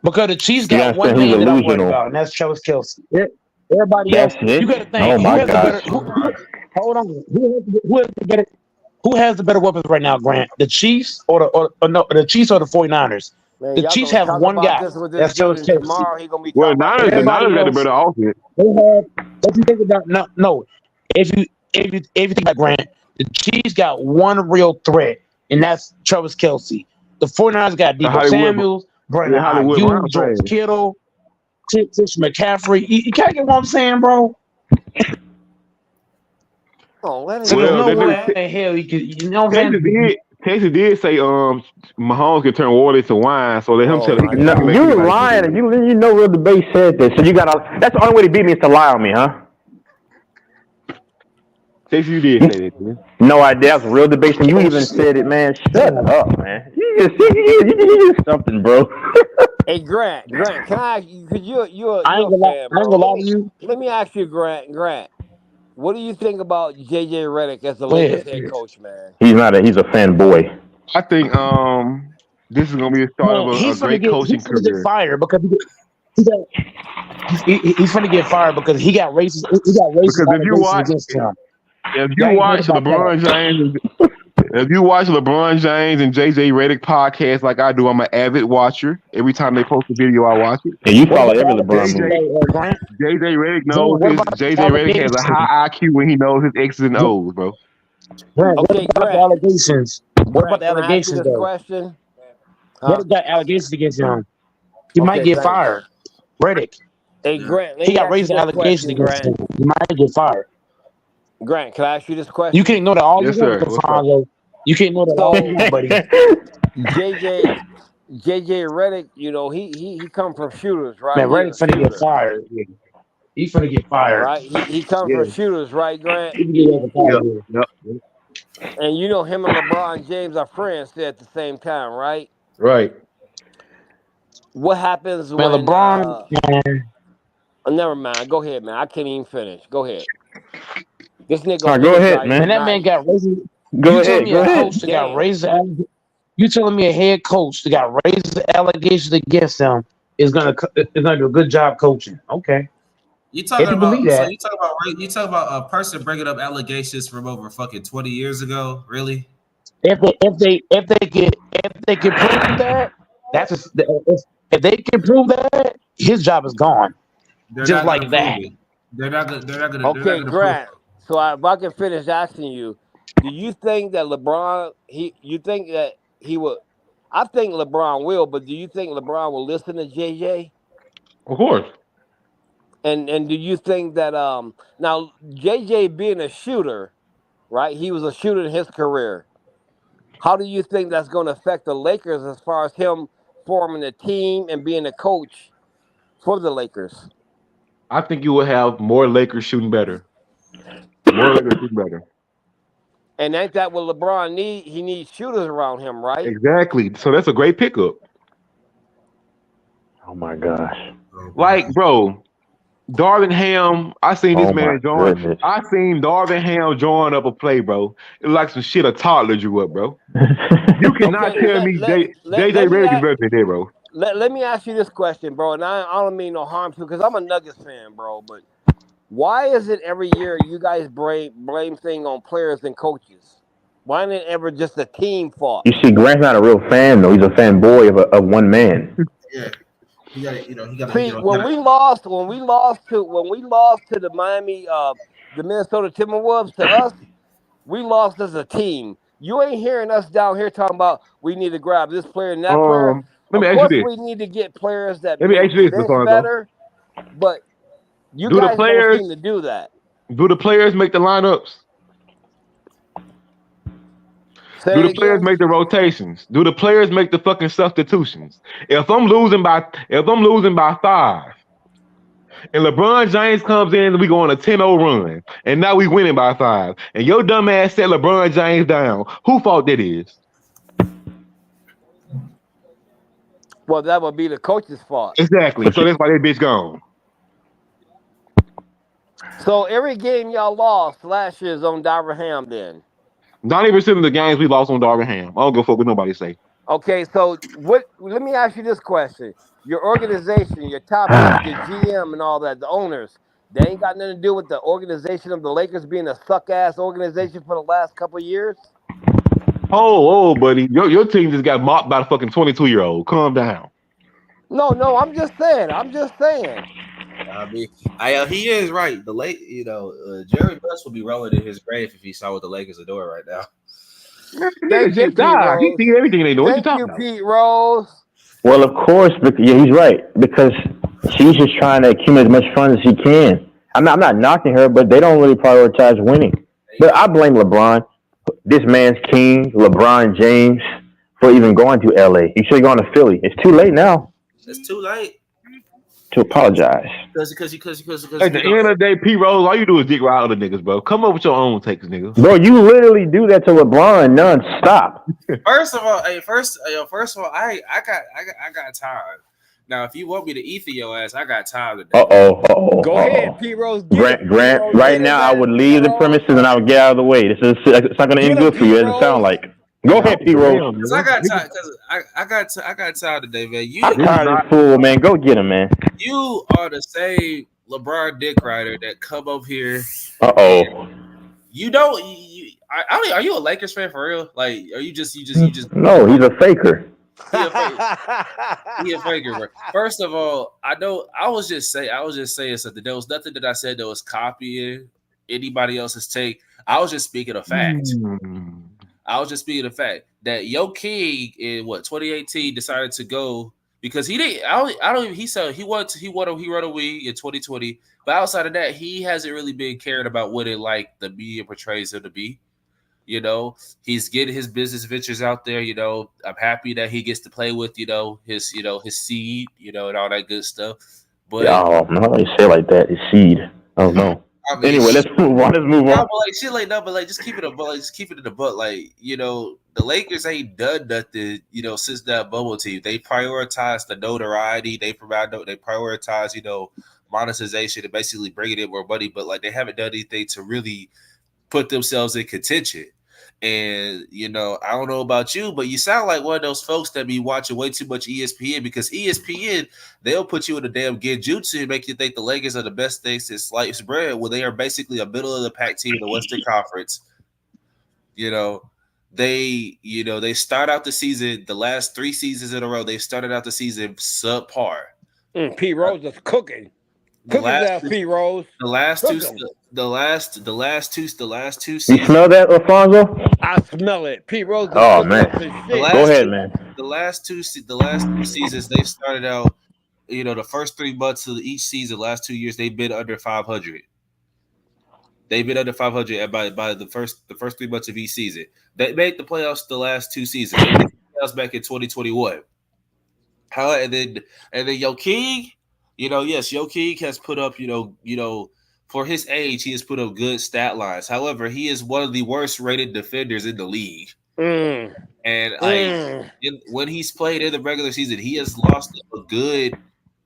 Because the Chiefs You got gotta one understand who's man that I'm worried delusional. about, and that's Travis Kelce. Everybody That's else, it. you got to Oh think who my has the better. gosh. Hold on, who has the better weapons right now, Grant? The Chiefs or no, the Chiefs or the 49ers? Man, The y'all Chiefs gonna have talk one about guy. this with this That's dude, Travis and Kelce. tomorrow he gonna be Well, talking about the something Niners Everybody got a different. else, better offense. they have. What you think about? No. If you think about Grant, the Chiefs got one real threat, and that's Travis Kelce. The 49ers got The Debo Hollywood, Samuels, Brandon yeah, Hollywood Ayuk, Brown George fans. Kittle, Tish McCaffrey. You can't get what I'm saying, bro. Oh, let So him there's Well, go, no they way did. Grant. in hell he could. You know what I'm Texas saying? did. Texas did say Mahomes can turn water into wine, so let him Oh tell he my can No, he can make God. you're anybody think of lying, and it. you know real debate said this. So you gotta. That's the only way to beat me is to lie on me, huh? Texas, you did say that. Man. No idea. That's real debate, and you Oh even shit! said it, man. Shut Damn. up, man. You just something, bro. Hey, Grant, can I ask you? Cause you're a fan, I ain't bro. gonna lie to you. Let me ask you, Grant. What do you think about JJ Redick as the Go Lakers ahead. head coach, man? He's not a. He's a fanboy. I think this is gonna be the start of Man, a great he's coaching finna get career fired because he got he's finna get fired because he got racist because allegations against him. if you Y'all ain't heard watch about that. LeBron James if you watch LeBron James and JJ Redick podcast like I do, I'm an avid watcher. Every time they post a video, I watch it. And you What follow about the every LeBron allegations, move. JJ Grant? JJ Redick Grant, knows what his about the JJ Redick has a allegations? high IQ when he knows his X's and O's, bro. Grant, what Okay, about the Grant. allegations? What about Grant, the can I ask you allegations this though? question? What Huh? if got allegations against him? He might Okay, get thanks. fired. Reddick. Hey, Grant, let He me got ask you raised this allegations question, against Grant. him. He might get fired. Grant, can I ask you this You can question? ignore that all you Yes, want, sir. What's up? Fonzo. You can ignore that all you So want, buddy. JJ JJ Redick, he come from shooters, right? Man, He's Reddick a finna get shooter, fired. Yeah. He finna get fired. right? He come from Yeah. shooters, right, Grant? He can get Reddick Yep. fired. Yeah. Yep. And him and LeBron James are friends at the same time, right? Right. What happens Man, when LeBron, man. never mind, go ahead, man. I can't even finish. Go ahead. This nigga All on right, go ahead, energize Man, that man. man tonight. got raised. Go You telling ahead. me Go a ahead. coach that got Damn. raised? You telling me a head coach that got raised allegations against him is gonna do a good job coaching? Okay, You if talking you believe about so that. you talk about a person bringing up allegations from over fucking 20 years ago? Really? If they can prove that, if they can prove that, his job is gone, They're just not gonna like prove that. it. They're not gonna Okay, prove. Grant. So if I can finish asking you, do you think that LeBron you think that he would I think LeBron will, but do you think LeBron will listen to JJ? Of course. And do you think that now JJ being a shooter, right? He was a shooter in his career. How do you think that's going to affect the Lakers as far as him forming a team and being a coach for the Lakers? I think you will have more Lakers shooting better. More Lakers shooting better. And ain't that what LeBron need? He needs shooters around him, right? Exactly. So that's a great pickup. Oh my gosh. Like, bro, Darvin Ham, I seen this Oh my man join. goodness. I seen Darvin Ham drawing up a play, bro. It's like some shit a toddler drew up, bro. You cannot Okay, tell me JJ let me Redick is ask, better than that, bro. let me ask you this question, bro. And I don't mean no harm to, because I'm a Nuggets fan, bro. But why is it every year you guys blame thing on players and coaches? Why isn't it ever just a team fault? You see, Grant's not a real fan though. He's a fanboy of one man. Yeah, he got to. See, when we lost to the Miami, the Minnesota Timberwolves, to us, we lost as a team. You ain't hearing us down here talking about we need to grab this player and that player. Let Of me ask you course, this. we need to get players that Let me make ask you this, bench Lafonso. better, but you Do the guys don't players seem to do that. do the players make the lineups? Say Do it the players again. make the rotations? Do the players make the fucking substitutions? If I'm losing by 5, and LeBron James comes in and we go on a 10-0 run, and now we winning by 5, and your dumb ass set LeBron James down, who fault that is? Well, that would be the coach's fault. Exactly. So that's why that bitch gone. So every game y'all lost last year is on Darvin Ham then. 90% of the games we lost on Darvin Ham. I don't give a fuck what nobody say. Okay, so let me ask you this question. Your organization, your top heads, your GM and all that, the owners, they ain't got nothing to do with the organization of the Lakers being a suck-ass organization for the last couple of years? Oh, buddy. Your team just got mopped by a fucking 22-year-old. Calm down. No, I'm just saying. I mean, he is right. The late, Jerry Buss would be rolling in his grave if he saw what the Lakers are doing right now. Thank you, Pete Rose. He see everything they do. What you Thank talking you, about? Pete Rose. Well, of course, yeah, he's right because she's just trying to accumulate as much funds as she can. I'm not knocking her, but they don't really prioritize winning. But I blame LeBron, this man's king, LeBron James, for even going to LA. He should have gone to Philly. It's too late now It's too late to apologize. because At the end of the day, P. Rose, all you do is dick ride other niggas, bro. Come up with your own takes, nigga. Bro, you literally do that to LeBron non-stop. First of all, I got time. Now, if you want me to ether your ass, I got time today. Go ahead, Pete Rose. Grant, right now I would leave the premises and I would get out of the way. It's not going to end good for you. It doesn't sound like. Go ahead, P. Rose. Because I got time. Because I got time today, man. I'm tired of this fool, man. Go get him, man. You are the same LeBron dick rider that come up here. You don't. Are you a Lakers fan for real? Like, are you just? No, he's a faker. He a faker, bro. First of all, I was just saying something. There was nothing that I said that was copying anybody else's take. I was just speaking of fact. I was just speaking of fact that Yo King in 2018 decided to go because he didn't. I don't even. He said he won a week in 2020, but outside of that, he hasn't really been caring about what it like the media portrays him to be. He's getting his business ventures out there. I'm happy that he gets to play with his seed, and all that good stuff. But I'm not going to say it like that. His seed. I don't know. Anyway, let's move on. But like shit like that, but like just keep it a butt. Like just keep it in the butt. Like the Lakers ain't done nothing. Since that bubble team, they prioritize the notoriety. They prioritize monetization and basically bringing in more money. But like they haven't done anything to really put themselves in contention. And I don't know about you, but you sound like one of those folks that be watching way too much ESPN because ESPN, they'll put you in a damn genjutsu and make you think the Lakers are the best thing since sliced bread when they are basically a middle of the pack team in the Western Conference. They start out the season, the last 3 seasons in a row, they started out the season subpar. Pete Rose is cooking. The last two seasons. You smell that, Alfonso? I smell it. Pete Rose. Oh man, go ahead, man. The last two seasons they started out. The first 3 months of each season, last 2 years they've been under 500. They've been under 500 by the first 3 months of each season. They made the playoffs the last 2 seasons. They made the playoffs back in 2021. And then Yo King, yes, Yo King has put up, for his age, he has put up good stat lines. However, he is one of the worst rated defenders in the league. And when he's played in the regular season, he has lost a good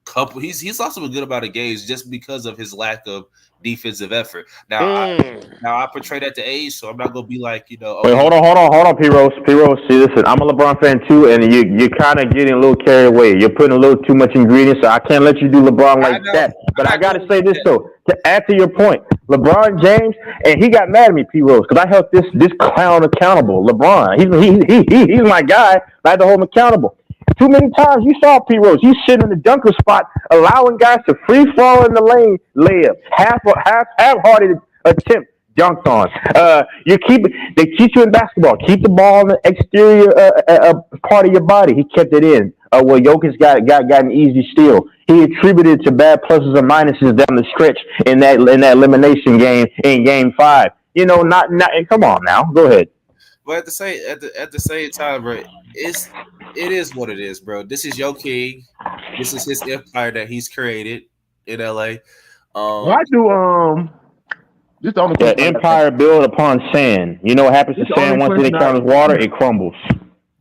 couple. He's lost a good amount of games just because of his lack of defensive effort. Now, I portray that to age, so I'm not gonna be like, Wait, hold on, P-Rose. See, listen, I'm a LeBron fan too, and you're kind of getting a little carried away. You're putting a little too much ingredients, so I can't let you do LeBron like that. But I gotta say this though, to add to your point, LeBron James, and he got mad at me, P-Rose, because I held this clown accountable. LeBron, he's my guy. I had to hold him accountable. Too many times you saw P-Rose. He's sitting in the dunker spot, allowing guys to free fall in the lane, layup, half-hearted attempt, dunked on. They teach you in basketball. Keep the ball in the exterior part of your body. He kept it in. Well, Jokic got an easy steal. He attributed to bad pluses and minuses down the stretch in that elimination game in Game 5. Not. Come on now, go ahead. But at the same time, bro, it is what it is, bro. This is Yo King. This is his empire that he's created in LA. Why do this the empire built upon sand? You know what happens to sand once it encounters water? It crumbles.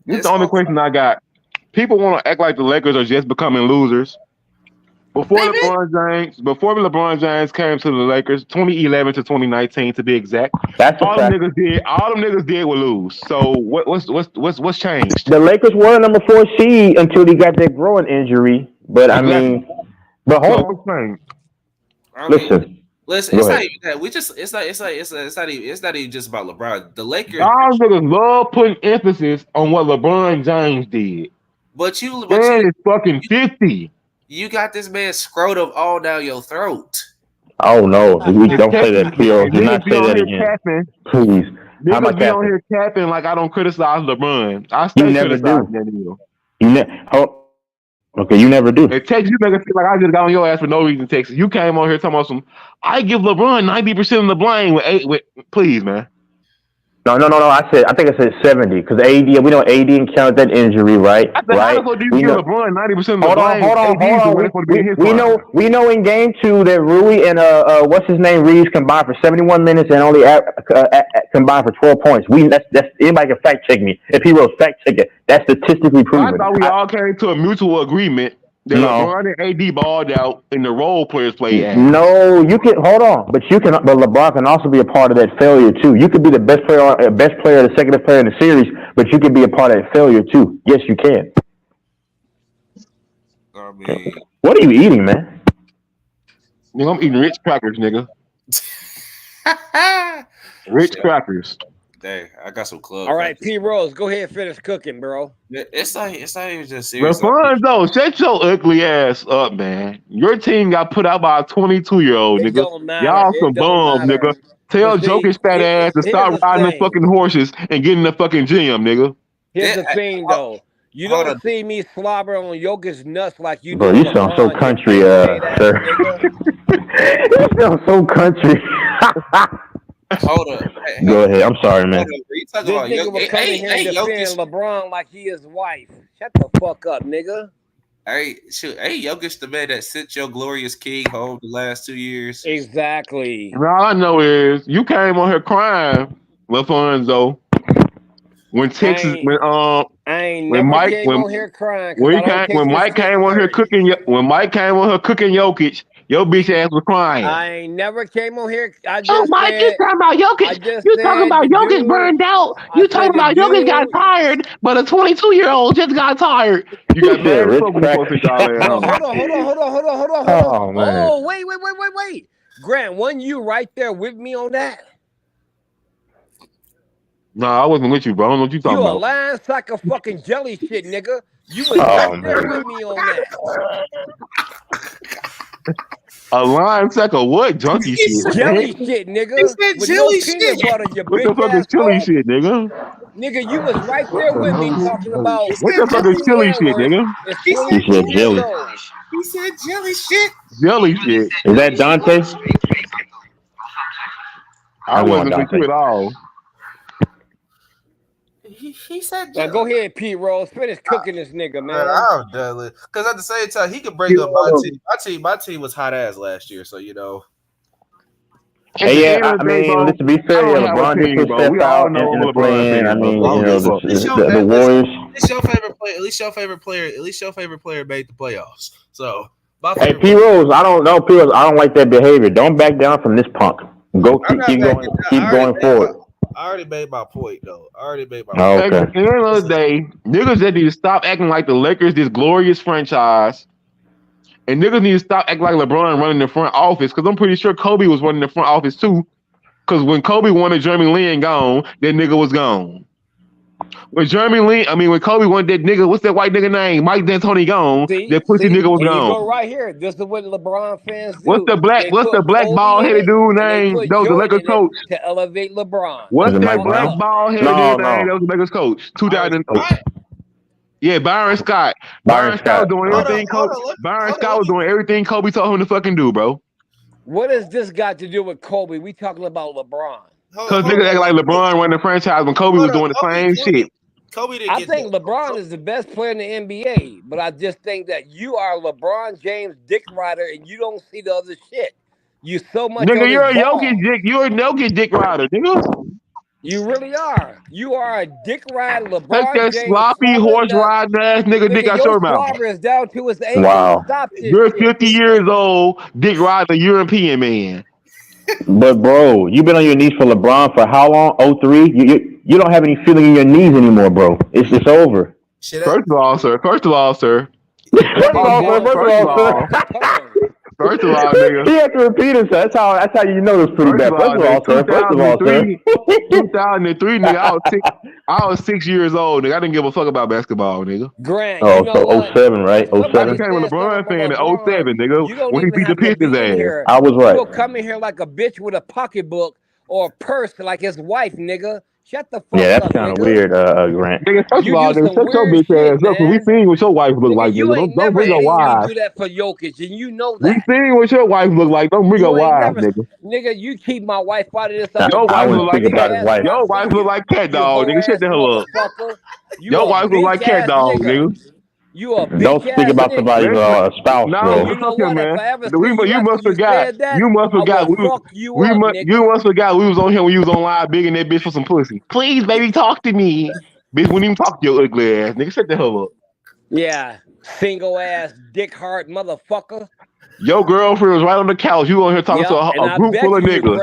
This is the only question I got. People want to act like the Lakers are just becoming losers. Before LeBron James came to the Lakers, 2011 to 2019 to be exact, all them niggas did was lose. So what's changed? The Lakers were number 4 seed until he got that growing injury. But exactly. Hold on. Listen, it's not even that. It's not even just about LeBron. The Lakers. All niggas love putting emphasis on what LeBron James did. But you is fucking 50. You got this man scrotum all down your throat. Oh no! Don't say that, P.O. Do not say that again, capping. Please. Niggas be on here capping like I don't criticize LeBron. I still criticize that nigga. Okay, you never do. It takes you niggas feel like I just got on your ass for no reason. Texas, you came on here talking about I give LeBron 90% of the blame with please, man. No. I think I said 70 because AD. We know AD encountered that injury, right? How do you give LeBron 90% of the blame? Hold on. We know in Game 2 that Rui and what's his name Reeves combined for 71 minutes and only combined for 12 points. That's anybody can fact check me. If he wrote fact check it, that's statistically proven. I thought we all came to a mutual agreement. LeBron and AD balled out and the role players played. No, you can hold on, but LeBron can also be a part of that failure too. You could be the best player, the second player in the series, but you could be a part of that failure too. Yes, you can. I mean, what are you eating, man? Nigga, I'm eating Ritz crackers, nigga. Ritz crackers. Dang, I got some clubs. All right, P-Rose, go ahead and finish cooking, bro. It's not even just serious. Rafonso, shut your ugly ass up, man. Your team got put out by a 22-year-old, nigga. Y'all some bums, nigga. Tell Jokic fat ass to stop riding the fucking horses and get in the fucking gym, nigga. Here's the thing, though. You don't see me slobber on Jokic's nuts like you do. Bro, you sound so country, sir. You sound so country. Hold up. Hey, go ahead. I'm sorry, man. This nigga was coming here and defending LeBron like he his wife. Shut the fuck up, nigga. Hey, Jokic, the man that sent your glorious king home the last 2 years. Exactly. All I know is you came on here crying, LaFonso. When Texas, when Mike came on here crying cooking Jokic. Your bitch ass was crying. I ain't never came on here. Mike, you talking about Jokic. You talking about Jokic burned out. You talking about Jokic got tired, but a 22-year-old just got tired. You got mad as fuck when you posted y'all ass. Hold on. Oh, man. Oh, wait. Grant, wasn't you right there with me on that? No, I wasn't with you, bro. I don't know what you talking about. You a lying sack of fucking jelly shit, nigga. You was right there with me on that. A line sack of what? Junkie shit. Jelly shit, nigga. He said with jelly no peanut shit. Butter, you what the fuck is chili shit, nigga? Nigga, you was right there with me talking about what the fuck is chili shit, nigga? He said jelly. He said jelly shit. Jelly shit. Is that Dante? I wasn't with you at all. He said, Now go ahead, Pete Rose. Finish cooking this nigga, man. I'm done. Because at the same time, he could break up my team was hot ass last year, so you know. Hey, yeah, I mean, let's be fair. Yeah, LeBron did put Steph out in the play-in. I mean, you know, the Warriors. At least your favorite player. At least your favorite player made the playoffs. So, hey, P Rose, I don't know, P Rose. I don't like that behavior. Don't back down from this punk. Go keep going forward. I already made my point, though. Okay. At the end of the day, niggas that need to stop acting like the Lakers, this glorious franchise. And niggas need to stop acting like LeBron running the front office, because I'm pretty sure Kobe was running the front office too. Because when Kobe wanted Jeremy Lin gone, that nigga was gone. When Kobe wanted that nigga, what's that white nigga name? Mike D'Antoni gone. That pussy nigga was gone. You go right here. This is what LeBron fans do. What's the black bald headed dude name? That was the Lakers coach. To elevate LeBron. What's that black bald headed dude name? That was the Lakers coach. 2008. Yeah, Byron Scott. Byron Scott was doing everything. Byron Scott was doing everything Kobe told him to fucking do, bro. What has this got to do with Kobe? We talking about LeBron. Because niggas act like LeBron running the franchise when Kobe was doing the same shit. I think LeBron is the best player in the NBA, but I just think that you are LeBron James dick rider and you don't see the other shit. You so much. Nigga, you're a Jokic dick. You're a Jokic dick rider, nigga. You really are. You are a dick ride, LeBron. Take that James sloppy horse riding ass nigga dick out your mouth. Your is down to his ankle. Wow. Stop this You're shit. 50 years old, dick riding a European man. But bro, you've been on your knees for LeBron for how long? 03? You don't have any feeling in your knees anymore, bro. It's over. First of all, sir. First of all, nigga. He had to repeat it, sir. That's how you know it's pretty bad. First of all, sir. 2003, nigga, I was 6 years old, nigga. I didn't give a fuck about basketball, nigga. Grant, so 07, right? 07. I became a LeBron fan in 07, nigga. When he beat the Pistons ass. I was right. You'll come in here like a bitch with a pocketbook or a purse like his wife, nigga. Shut the fuck up. Yeah, that's kind of weird, Grant. Nigga, first of all, nigga, shut your bitch ass up, because we seen what your wife look like, nigga. Don't bring her wife. You do that for Jokic, and you know that. We seen what your wife look like. Don't bring her wife, nigga. Nigga, you keep my wife out of this. Your wife look like your wife look like Cat Dog, nigga. Shut the hell up. Your wife look like Cat Dog, nigga. You a don't speak about somebody's spouse. No, fuck him, man. You must forgot. You must forgot. You must forgot we was on here when you was on live begging that bitch for some pussy. Please, baby, talk to me. Bitch, wouldn't even talk to your ugly ass, nigga. Shut the hell up. Yeah, single ass dick heart motherfucker. Your girlfriend was right on the couch. You on here talking to a group full of niggas.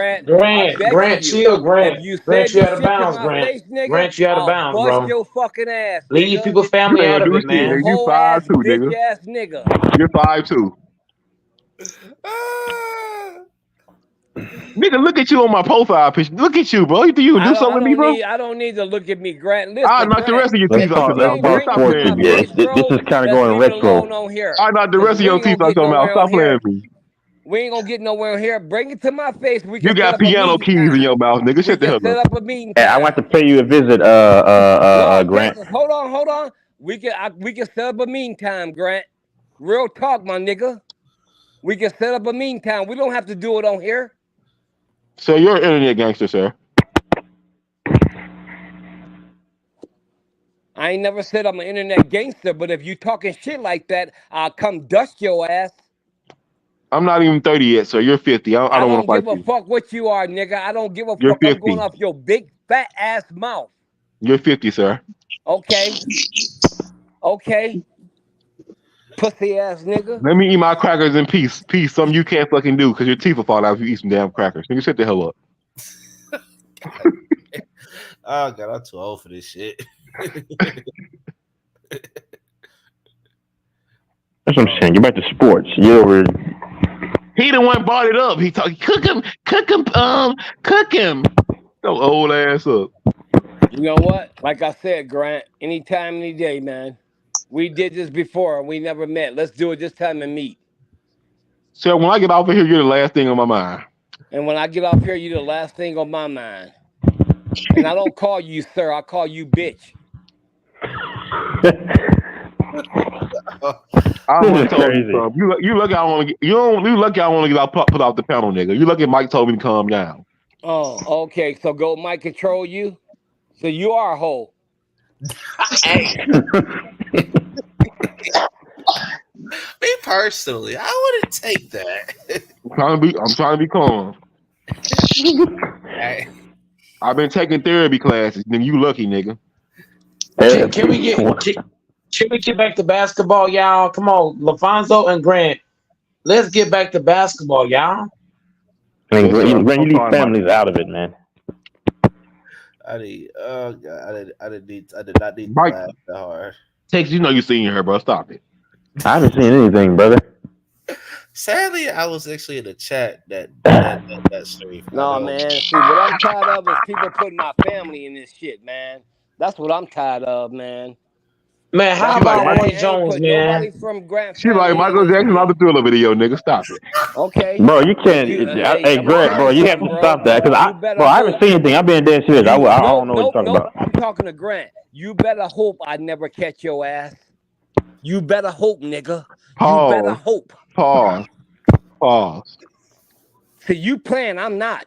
Grant, chill, Grant. Grant, you out of bounds, Grant. Grant, you out of bounds, bro. Bust your fucking ass. Leave people's family out of it, man. You 5'2", nigga. Ass nigga. You're 5'2". Nigga, look at you on my profile picture. Look at you, bro. Do you do something with me, bro? I don't need to look at me, Grant. Listen, I'll knock the rest of your teeth out your mouth, bro. Stop playing me. This is kind of going retro. I'll knock the rest of your teeth out your mouth. Stop playing me. We ain't gonna get nowhere here. Bring it to my face. You got piano keys in your mouth, nigga. Shut the hell up. Set up a meeting. Hey, I want to pay you a visit, Grant. Hold on. We can set up a meeting time, Grant. Real talk, my nigga. We can set up a meeting time. We don't have to do it on here. So you're an internet gangster, sir. I ain't never said I'm an internet gangster, but if you talking shit like that, I'll come dust your ass. I'm not even 30 yet, sir. You're 50. I don't want to fight you. I don't give a fuck what you are, nigga. I don't give a You're fuck. 50. I'm going off your big fat ass mouth. You're 50, sir. Okay. Pussy ass nigga. Let me eat my crackers in peace. Peace. Something you can't fucking do because your teeth will fall out if you eat some damn crackers. Nigga, shut the hell up. Oh God, I'm too old for this shit. That's what I'm saying. Get back to sports. You're over. He the one brought it up. He talking, cook him. No old ass up. You know what? Like I said, Grant, anytime, any day, man. We did this before and we never met. Let's do it this time and meet. So when I get off of here, you're the last thing on my mind. And when I get off here, you're the last thing on my mind. And I don't call you sir, I call you bitch. I want to tell you something. You lucky I want to get. You lucky I want to get put off the panel, nigga. You lucky Mike told me to calm down. Oh, okay. So Goat might control you. So you are a hoe. Hey, me personally, I wouldn't take that. I'm trying to be calm. Hey, I've been taking therapy classes. Nigga, you lucky, nigga. Can we get back to basketball, y'all? Come on, LaFonso and Grant. Let's get back to basketball, y'all. I mean, Yes, sir. you I'm leave sorry, Mike. families out of it, man. I need. Oh God, I did not need to Mike, laugh that hard. Tex, you know you seen her, bro. Stop it. I haven't seen anything, brother. Sadly, I was actually in the chat that stream. No, man. See, what I'm tired of is people putting my family in this shit, man. That's what I'm tired of, man. Man, how She like about Michael. Roy I ain't Jones, put man? nobody from Grant She like family in Michael this Jackson on shit. the Thriller video, nigga. Stop it. Okay, Bro, you but can't. you, Hey, I'm gonna Grant, tell bro, you you have something, to bro. stop that because You better I haven't hope seen anything. I'm being dead serious. I nope, don't know what nope, you're talking nope. about. I'm talking to Grant. You better hope I never catch your ass. You better hope, nigga. You better Pause. hope. Pause. Pause. See, you playing, I'm not.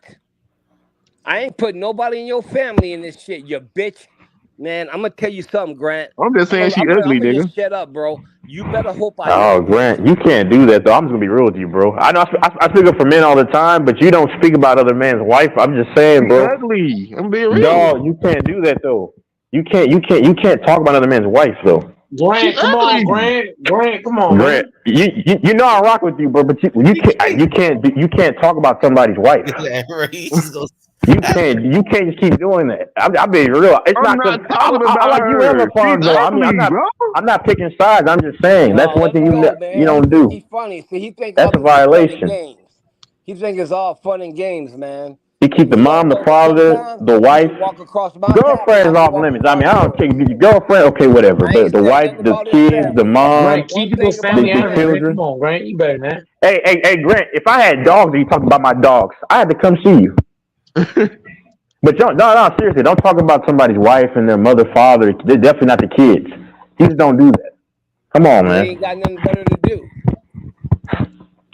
I ain't putting nobody in your family in this shit, you bitch. Man, I'm gonna tell you something, Grant. I'm just saying she ugly, I'm gonna nigga. just shut up, bro. You better hope I never Oh, catch Grant, you. you can't do that though. I'm just gonna be real with you, bro. I know I speak up for men all the time, but you don't speak about other man's wife. I'm just saying, She bro. ugly. I'm being real. Dog, you can't do that though. You can't talk about other man's wife though. She Grant, come on, ugly. Grant, come on, Grant, man. you know I rock with you, bro, but you can't talk about somebody's wife. He's just gonna. You can't just keep doing that. I'm being real. It's I'm not because not talking I about like you and her. She's LaFonso. I mean, ugly, bro. I'm not picking sides. I'm just saying that's No, one let thing me go, you man. don't do. He funny. See, he think That's all a this is fun and violation. games. He think it's all fun and games, man. You keep the You know mom, the what? father, Sometimes the you wife. can walk across my path and Girlfriend I is can off walk limits. I across mean, I don't yours. care. Your girlfriend, okay, whatever. I ain't The saying wife, nothing the about his kids, the family. mom, Grant, keep One people's thing about family out of the it, Grant. man. Come children. on, Grant, you better, man. Hey, Grant. If I had dogs and you talked about my dogs, I had to come see you. But no, seriously, don't talk about somebody's wife and their mother, father. They're definitely not the kids. You just don't do that. Come on, Because they man. ain't got nothing better to do.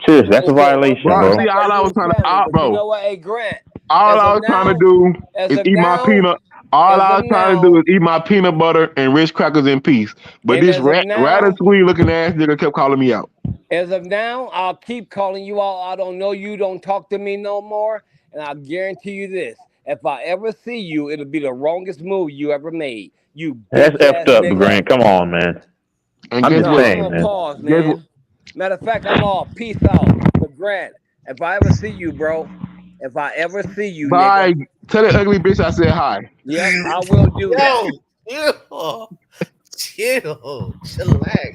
Seriously, that's a They said one violation, thing Bro, bro. see, about that all I was new trying to, family. But you bro, know what, hey Grant? all As I of was trying to now, do as is of eat my now, peanut. All as I of was trying to do now, is eat my peanut butter and Ritz crackers in peace. But and this as of now, ratatouille looking ass nigga kept calling me out. I'll keep calling you out. I don't know you. Don't talk to me no more. And I'll guarantee you this: if I ever see you, it'll be the wrongest move you ever made. You That's bitch ass effed up, nigga. Grant. Come on, man. And I'm guess just No, what? I'm saying, gonna man. pause, Guess what? man. Matter of fact, I'm all peace out. But Grant, if I ever see you, bro, if I ever see you, nigga, Bye. Tell that ugly bitch I said hi. yep, I will do that. Yo, chillax,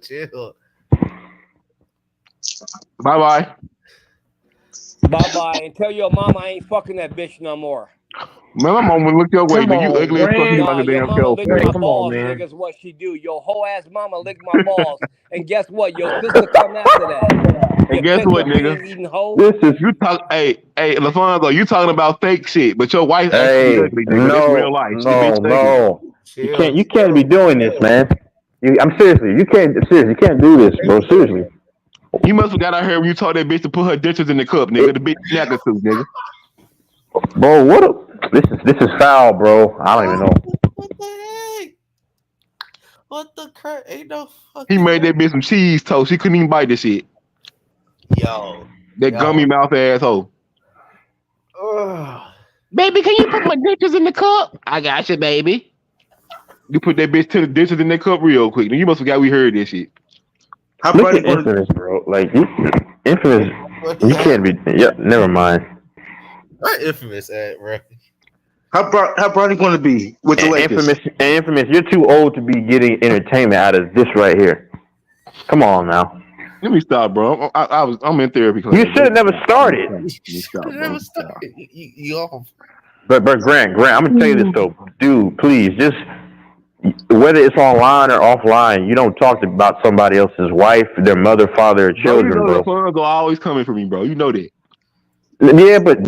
chill. Bye bye. Bye bye, and tell your mama I ain't fucking that bitch no more. Man, my mom would look your way, Come nigga. You on, ugly as fuck. You Grant. like Nah, a your damn mama licked shellfish. my Grant, come on, balls, nigga. man. Is what she do. Your whole ass mama licked my balls, and guess what? Your sister come after that. You And guess what, pencil nigga? beans eating hoe. This is You talk, hey, LaFonso, you talking about fake shit, but your wife actually hey, ugly, nigga. That's real life. The bitch ugly. no. Chill. You can't be doing this, man. I'm seriously. You can't do this, bro. Seriously, You must have got out here when you told that bitch to put her dishes in the cup, nigga. The bitch snacking too, nigga. bro. This is foul, bro. I don't even know. What the heck? What the crap? Ain't no He fucking made way. that bitch some cheese toast. She couldn't even bite this shit. Yo, That gummy mouth asshole. Ugh. Baby, can you put my dishes in the cup? I got you, baby. You put that bitch to the dishes in that cup real quick. You must forgot we heard that shit. How Look Bronny at gonna infamous, bro. Like infamous. What You can't be. Yeah, never mind. infamous at, bro? how Bronny gonna be with the Lakers? Infamous. You're too old to be getting entertainment out of this right here. Come on now. Let me stop, bro. I'm in therapy class. You should have never started. Let me stop, bro. Stop. You off. But Grant, I'm gonna tell you this though, dude. Please, just whether it's online or offline, you don't talk about somebody else's wife, their mother, father, or Bro, you children, know the bro. funds are always coming for me, bro. You know that. Yeah, but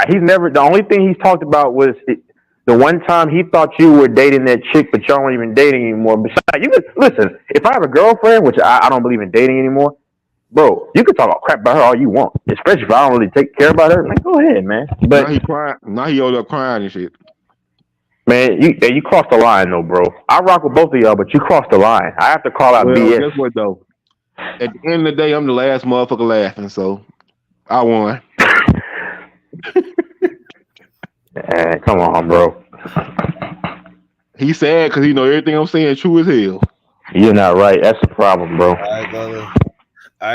he's never. The only thing he's talked about was the one time he thought you were dating that chick, but y'all aren't even dating anymore. Besides, you could listen. If I have a girlfriend, which I don't believe in dating anymore, bro, you can talk crap about her all you want, especially if I don't really take care about her. Like, go ahead, man. Now But he crying. Now he over there crying and shit. man, you crossed the line though, bro. I rock with both of y'all, but you crossed the line. I have to call out Well, BS. guess what though? At the end of the day, I'm the last motherfucker laughing, so I won. Come on, bro. He sad because he know everything I'm saying true as hell. You're not right. That's the problem, bro. I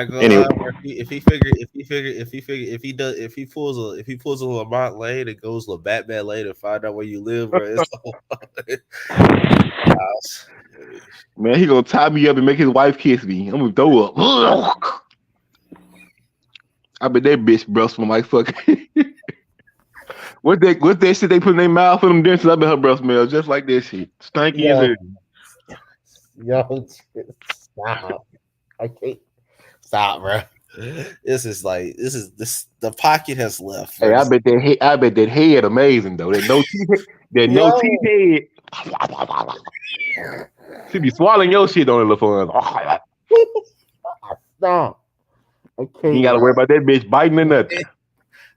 go Anyway. if he pulls a Lamont Lane and goes to Batman Lane and find out where you live, bro. It's Man, he gonna tie me up and make his wife kiss me. I'm gonna throw up. I bet that bitch breath smell like fucking. What that shit they put in their mouth for them dentures? I bet her breath smell just like that shit. Stanky as hell. Yo, stop. I can't stop, bro. This the pocket has left. Hey, I bet that head amazing though. That no teeth head. She be swallowing your shit on the phone. Stop. I can't. You ain't gotta worry about that bitch biting or nothing.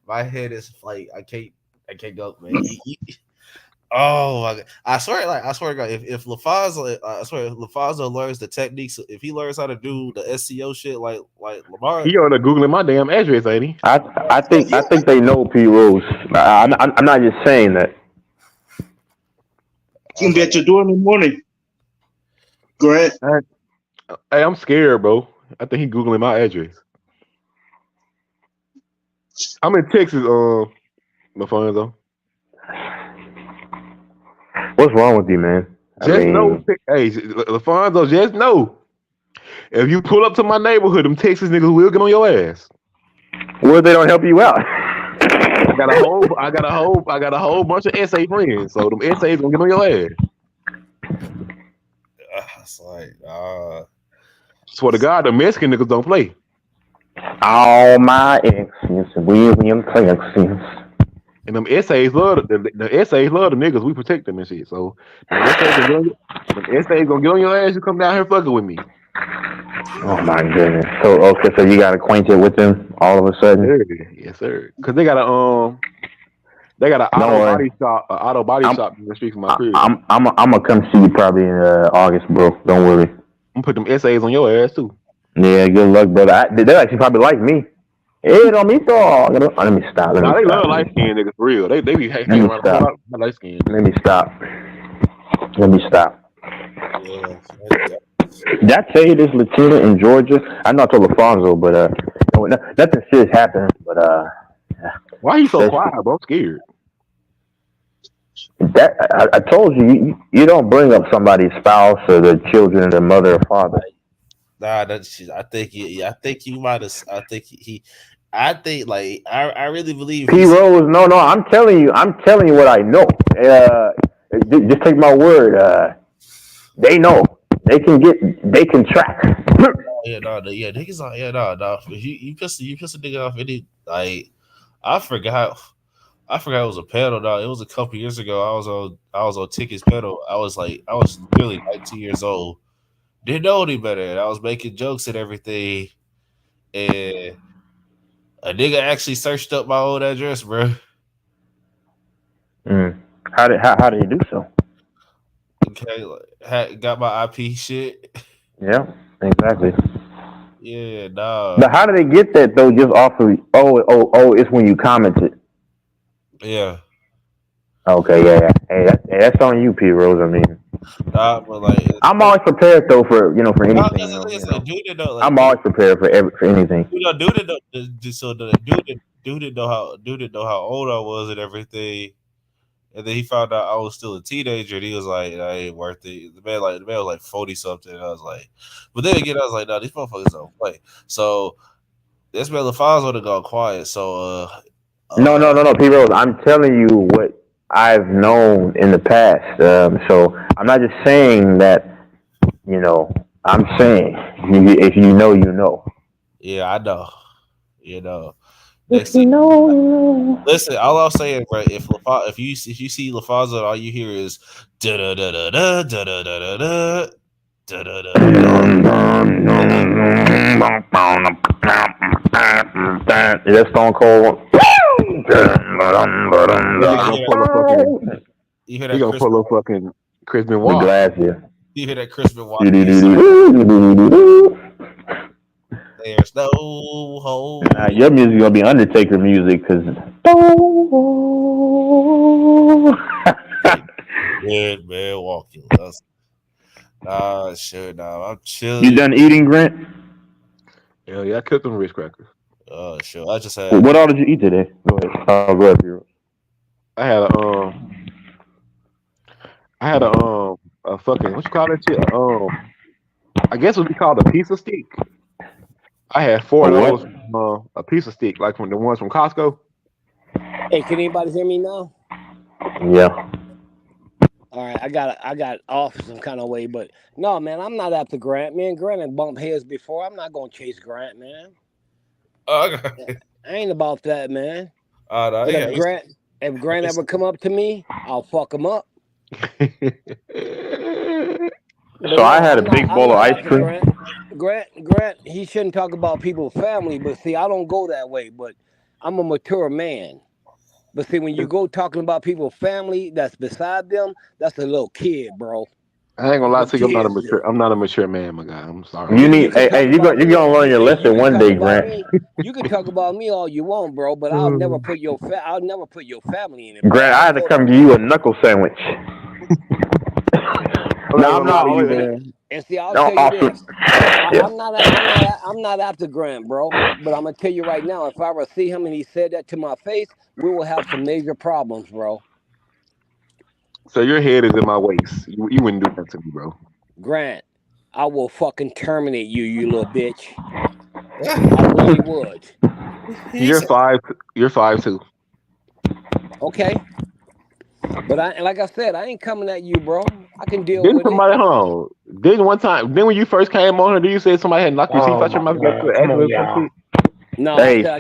My head is like I can't go, man. Oh my God. I swear to God, if LaFonso learns the techniques, if he learns how to do the SEO shit like Lamar, He on there googling my damn address, ain't he? I think they know P Rose. I'm not just saying that. You can be at your door in the morning. Go ahead. Hey, I'm scared, bro. I think he googling my address. I'm in Texas, LaFonso. What's wrong with you, man? Know, hey, LaFonso, just know. If you pull up to my neighborhood, them Texas niggas will get on your ass. Well, they don't help you out. I got a whole bunch of SA friends, so them SAs gonna get on your ass. It's like, swear to God, the Mexican niggas don't play. All my exes, William Texas. And them SAs love the SAs love the niggas. We protect them and shit. So them SAs gonna get on your ass. You come down here fucking with me. Oh my goodness. So you got acquainted with them all of a sudden? Yes, sir. Because they got an auto body shop in the street from my crib. I'm gonna come see you probably in August, bro. Don't worry. I'm gonna put them SAs on your ass too. Yeah, good luck, brother. They actually probably like me. Hey, don't me so. Let me stop. They love light skinned niggas for real. They be hanging around light skinned. Let me stop. yeah. Did I tell you this Latina in Georgia? I know I told LaFonso, but nothing serious happened. But why you so quiet, bro? I'm scared. That I told you, you don't bring up somebody's spouse or the children or their mother or father. Nah, I think you might have. I really believe P Rose. No, I'm telling you what I know. Just take my word. They know. They can track. Niggas like, you piss a nigga off any, like, I forgot it was a panel, dog. It was a couple years ago. I was on Ticket's panel. I was really 19 years old. Didn't know any better. And I was making jokes and everything. And a nigga actually searched up my old address, bro. How did he do so? Okay, got my IP shit. Yeah, exactly. Yeah, nah. But how did they get that though? Just off of it's when you commented. Yeah. Okay, yeah. Hey, that's on you, P Rose. I mean, but I'm always prepared though for anything. I'm always prepared for anything. Dude didn't know how old I was and everything. And then he found out I was still a teenager, and he was like, "I ain't worth it." The man was like 40 something. And I was like, but then again, I was like, "No, these motherfuckers don't play." So this man LaFonso would have gone quiet. So no, P Rose. I'm telling you what I've known in the past. So I'm not just saying that. I'm saying if you know, you know. Yeah, I know. Listen, all I'm saying, bro, if you see LaFonso, all you hear is da da da da da da da da da. Is that Stone Cold? He You hear that gonna Chris? pull a fucking Chris The Benoit. glass here. You hear that Chris Benoit music? There's no hope. Your music gonna be Undertaker music, cause Good man walking. Shit. Nah, I'm chilling. you done eating, Grant? Hell yeah, I cooked them Ritz crackers. Sure. I just had. What all did you eat today? Go ahead. Oh, go ahead, Hero. I had a fucking what you call that shit? I guess what we call a pizza stick. I had four of those. A pizza stick, like from the ones from Costco. Hey, can anybody hear me now? Yeah. All right, I got off some kind of way, but no, man, I'm not after Grant. Man, Grant and bumped heads before. I'm not gonna chase Grant, man. I ain't about that, man. But if Grant ever come up to me, I'll fuck him up. So I had a big bowl of ice cream. Grant, he shouldn't talk about people's family, but see, I don't go that way. But I'm a mature man. But see, when you go talking about people's family that's beside them, that's a little kid, bro. I ain't gonna lie to you, I'm not a mature man, my guy. I'm sorry. You gonna learn your lesson one day, Grant. You can talk about me all you want, bro, but I'll never put your family in it. Bro. Grant, I had to come give you a knuckle sandwich. No, I'm not. And see, I'll tell you this. I'm not after Grant, bro. But I'm gonna tell you right now, if I ever see him and he said that to my face, we will have some major problems, bro. So your head is in my waist. You wouldn't do that to me, bro. Grant, I will fucking terminate you, you little bitch. I really would. You're 5'2". Okay. But like I said, I ain't coming at you, bro. I can deal with somebody, hold on. Then when you first came on here, you said somebody had knocked your teeth out your mouth? No, hey, I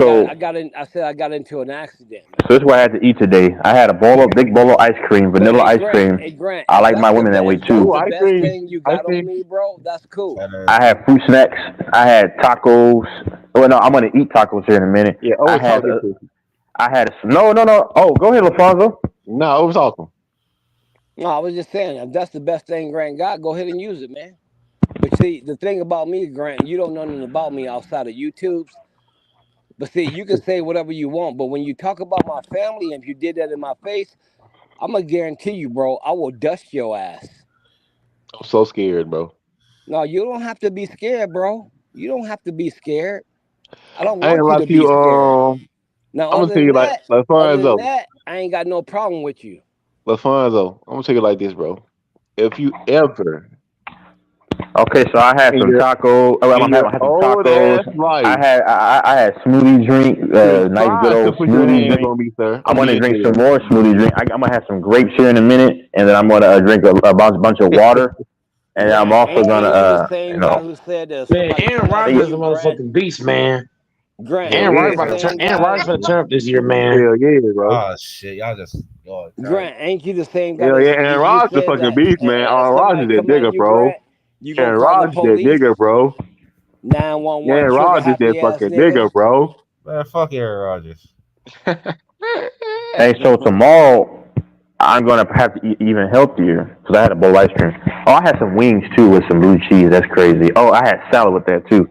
said I got into an accident. So this is what I had to eat today. I had a big bowl of ice cream, vanilla ice cream. Hey, Grant, I like my women that way too. That's the best thing you got on me, bro. That's cool. I had fruit snacks. I had tacos. Well, no, I'm gonna eat tacos here in a minute. Yeah, I had no. Oh, go ahead, LaFonso. No, it was awesome. No, I was just saying, if that's the best thing Grant got, go ahead and use it, man. But see, the thing about me, Grant, you don't know nothing about me outside of YouTube's. But see, you can say whatever you want, but when you talk about my family, and if you did that in my face, I'm gonna guarantee you, bro, I will dust your ass. I'm so scared, bro. No, you don't have to be scared, bro. You don't have to be scared. I don't want you to be scared. Now, I'm gonna tell you other LaFonso. than that, I ain't got no problem with you. LaFonso, I'm gonna tell you like this, bro. If you ever Okay, so I had some tacos. I had some tacos. I had smoothie drink, nice good old smoothie drink. I'm gonna drink some more smoothie drink. I'm gonna have some grapes here in a minute, and then I'm gonna drink a bunch of water. And I'm also gonna who said this. Man, Aaron Rodgers is a motherfucking beast, man. Grant, Aaron Rodgers gonna turn up this year, man. Hell yeah, bro. Oh shit, y'all just Grant, ain't you the same guy? Hell yeah, Aaron Rodgers the fucking beast, man. Aaron Rodgers that nigga, bro. Aaron Rodgers that nigga, bro. 911. Aaron Rodgers that fucking nigga, bro. Man, fuck Aaron Rodgers. Hey, so tomorrow I'm gonna have to eat even healthier because I had a bowl of ice cream. Oh, I had some wings too with some blue cheese. That's crazy. Oh, I had salad with that too.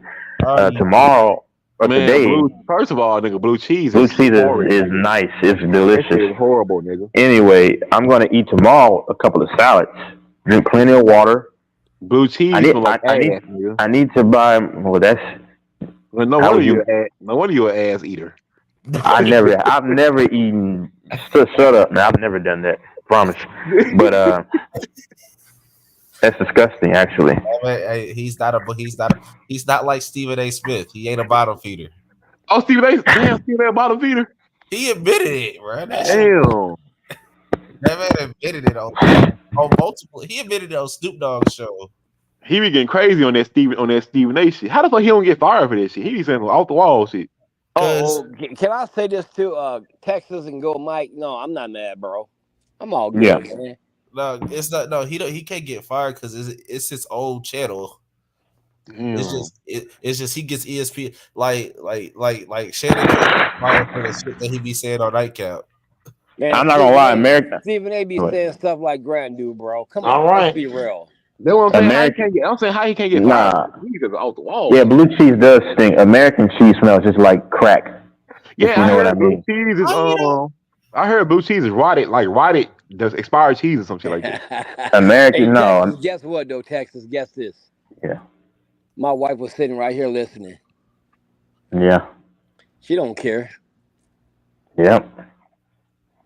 Tomorrow or today. First of all, nigga, blue cheese is nice. It's delicious. It's horrible, nigga. Anyway, I'm gonna eat tomorrow a couple of salads. Drink plenty of water. Blue cheese. I need to buy. Well, that's. Well, no wonder you're an ass eater. I've never eaten. Shut up, man. I've never done that. Promise. But that's disgusting, actually. Hey, he's not like Stephen A. Smith. He ain't a bottom feeder. Oh, Stephen A. bottom feeder. He admitted it, bro. Damn. That man admitted it on multiple. He admitted it on Snoop Dogg's show. He be getting crazy on that Stephen A. shit. How the fuck he don't get fired for this shit? He be saying off the wall shit. Oh, can I say this to Texas and go, Mike? No, I'm not mad, bro. I'm all good, man. No, it's not. No, he can't get fired because it's his old channel. Damn. It's just he gets ESPN like Shannon can't fired for the shit that he be saying on Nightcap. Man, I'm not gonna lie, America. Stephen A. be What? saying stuff like Grant do, bro. Come All on, let's right. be real. That's what I'm saying. American. I'm saying how he can't get fired. Nah. He's just off the wall. Yeah, blue cheese does stink. American cheese smells just like crack. If Yeah, you I know what I heard blue mean. cheese is I heard blue cheese is rotted does expired cheese or some shit like that. American, Hey, no. Texas, guess what though? Texas, guess this. Yeah. My wife was sitting right here listening. Yeah. She don't care. Yep.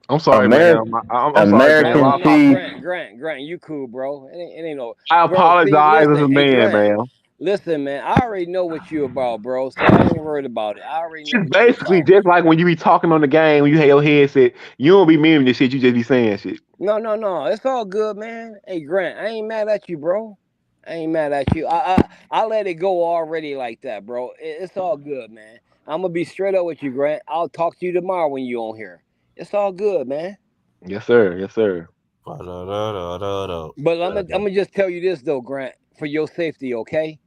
I'm sorry, American, man. I'm American sorry, man. cheese. Grant, you cool, bro. It ain't no. I Bro, see, apologize as a listen, hey, man, Grant, man. listen, man. I already know what you about, bro. So I ain't worried about it. I already know It's what you basically about. just like when you be talking on the game, when you have your headset, you don't be meaning this shit, you just be saying shit. No. It's all good, man. Hey, Grant, I ain't mad at you, bro. I ain't mad at you. I let it go already like that, bro. It's all good, man. I'm gonna be straight up with you, Grant. I'll talk to you tomorrow when you on here. It's all good, man. Yes, sir. Yes, sir. But I'm gonna just tell you this though, Grant, for your safety, okay?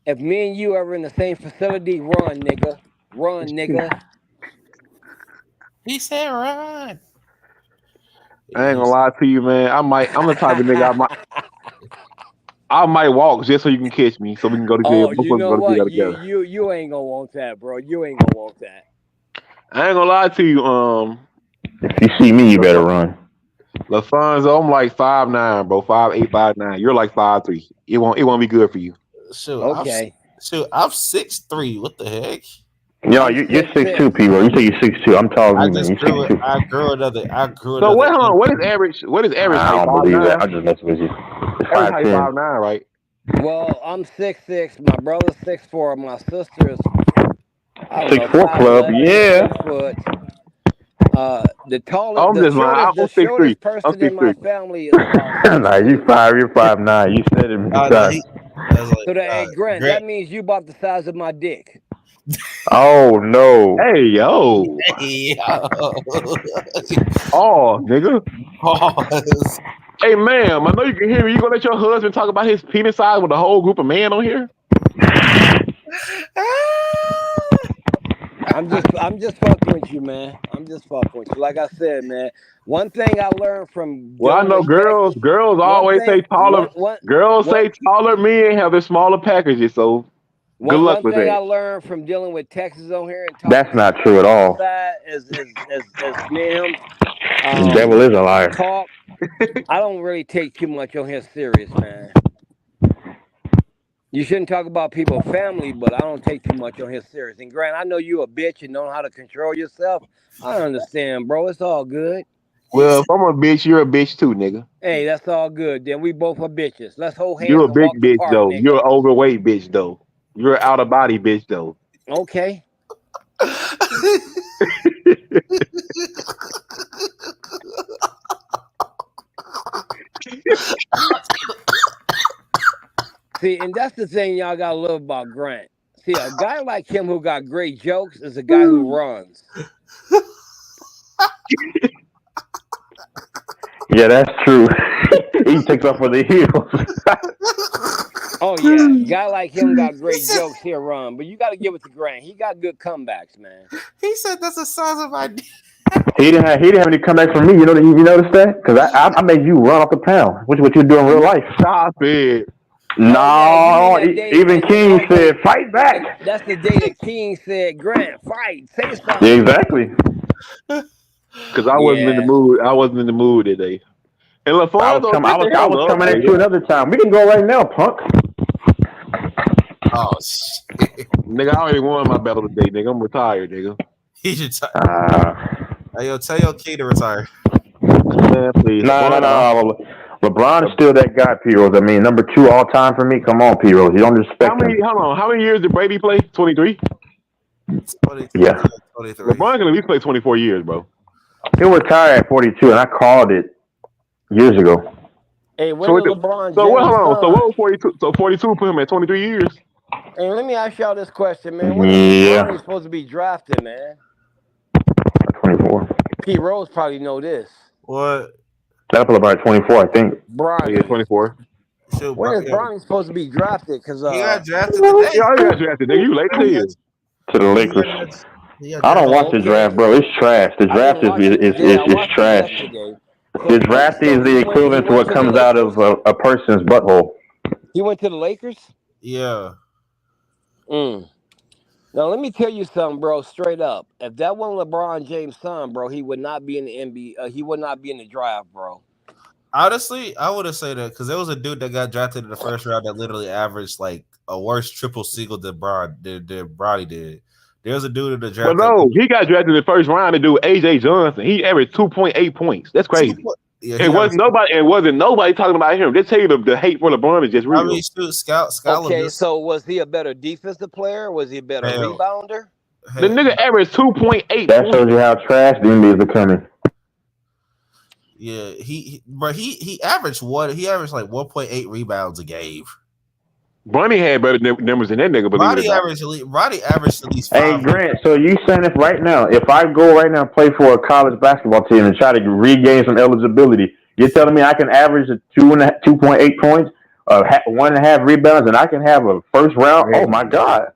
If me and you ever in the same facility, run, nigga. Run, nigga. He said run. I ain't gonna lie to you, man. I'm the type of nigga I might walk just so you can catch me, so we can go to jail. Oh, Both you of us know go to jail what? together. You ain't gonna want that, bro. You ain't gonna want that. I ain't gonna lie to you. If you see me, you better run. LaFonso, I'm like 5'9", bro. 5'8", 5'9". You're like 5'3". It won't be good for you. Shoot, okay. I'm 6'3". What the heck? Yo, you're 6'2", P-Roll. You say you're 6'2". I'm taller than you, man. You're 6'2". I grew another. So what is average? What is average I height? don't believe 5'9"? that. I'm just messing with you. It's Average height 5'10". 5'9", right? Well, I'm 6'6". My brother's 6'4". My sister's, I don't know, 6'4" club, 5'11", yeah. 6'. The I'm the just lying. shortest, the I'm 6'3". shortest I'm person in my 6'3". family is about Nah, 6'2". you're 5'9". You said it many No, times. I was like, So that, hey, Grant, that means you about the size of my dick. Oh no. Hey yo. Hey, Oh, nigga. Pause. Hey, ma'am, I know you can hear me. You gonna let your husband talk about his penis size with a whole group of men on here? I'm just fucking with you, man. I'm just fucking with you. Like I said, man. One thing I learned from Well, I dealing know with Texas. girls One always thing. say taller. Girls say taller men have the smaller packages. So good luck One with thing I that. learned from dealing with Texas on here and talking That's to not him true on at the other all. side as me and him The devil is a liar. talk. I don't really take too much on here serious, man. You shouldn't talk about people's family, but I don't take too much on here serious. And Grant, I know you a bitch and know how to control yourself. I understand, bro. It's all good. Well, if I'm a bitch, you're a bitch too, nigga. Hey, that's all good. Then we both are bitches. Let's hold hands You're a and big walk the bitch park, though. You're nigga. an overweight bitch though. You're an out of body bitch though. Okay. See, and that's the thing y'all gotta love about Grant. See, a guy like him who got great jokes is a guy who runs. Yeah, that's true. He takes off for the heels. Oh yeah, a guy like him got great jokes. He'll run, but you got to give it to Grant. He got good comebacks, man. He said that's the size of my dick. He didn't have any comeback from me. You noticed that? Because I made you run off the pound, which is what you do in real life. Stop it. No, Oh, yeah, you mean that day? even King said, "Fight back." That's the day that King said, "Grant, fight, say something." Yeah, exactly. Because I wasn't in the mood. I wasn't in the mood today. And LaFonso, I was coming at you another time. We can go right now, punk. Oh shit. Nigga, I already won my battle today, nigga. I'm retired, nigga. He should hey, yo, tell your kid to retire. Man, please. No. LeBron is still that guy, P-Rose. I mean, number 2 all time for me. Come on, P-Rose. You don't respect him. How many years did Brady play? 23? Yeah. 23. LeBron can at least play 24 years, bro. He'll retire at 42, and I called it years ago. Hey, when did LeBron James hold on. So sign? what was 42? So 42 put him at 23 years? Hey, let me ask y'all this question, man. When is Bronny supposed to be drafted, man? 24. Pete Rose probably know this. What? That'll put about 24, I think. Bronny. Yeah, 24. Shoot, When is yeah. Bronny supposed to be drafted? Because He got drafted today. Yeah, I got drafted. Nigga, you late as hell. To the Lakers. I don't watch the draft, bro. It's trash. The I draft didn't watch it today. I is watched it trash. yesterday. The draft is the equivalent to what comes out of a person's butthole. He went to the Lakers? Yeah. Now, let me tell you something, bro, straight up. If that wasn't LeBron James' son, bro, he would not be in the NBA. He would not be in the draft, bro. Honestly, I wouldn't say that because there was a dude that got drafted in the first round that literally averaged like a worse triple single than Bronny did. There was a dude in the draft. But no, he got drafted in the first round to do AJ Johnson. He averaged 2.8 points. That's crazy. Yeah, it wasn't nobody talking about him. They tell you the hate for LeBron is just real. I mean, Scout okay, so was he a better defensive player? Was he a better rebounder? The nigga averaged 2.8. That shows you how trash the NBA is becoming. Yeah, he averaged what? He averaged like 1.8 rebounds a game. Bronny had better numbers than that nigga. Roddy averaged at least 5. Hey Grant, so you saying if right now, if I go right now and play for a college basketball team and try to regain some eligibility, you're telling me I can average 2.8 points, 1.5 rebounds, and I can have a first round? Oh my God!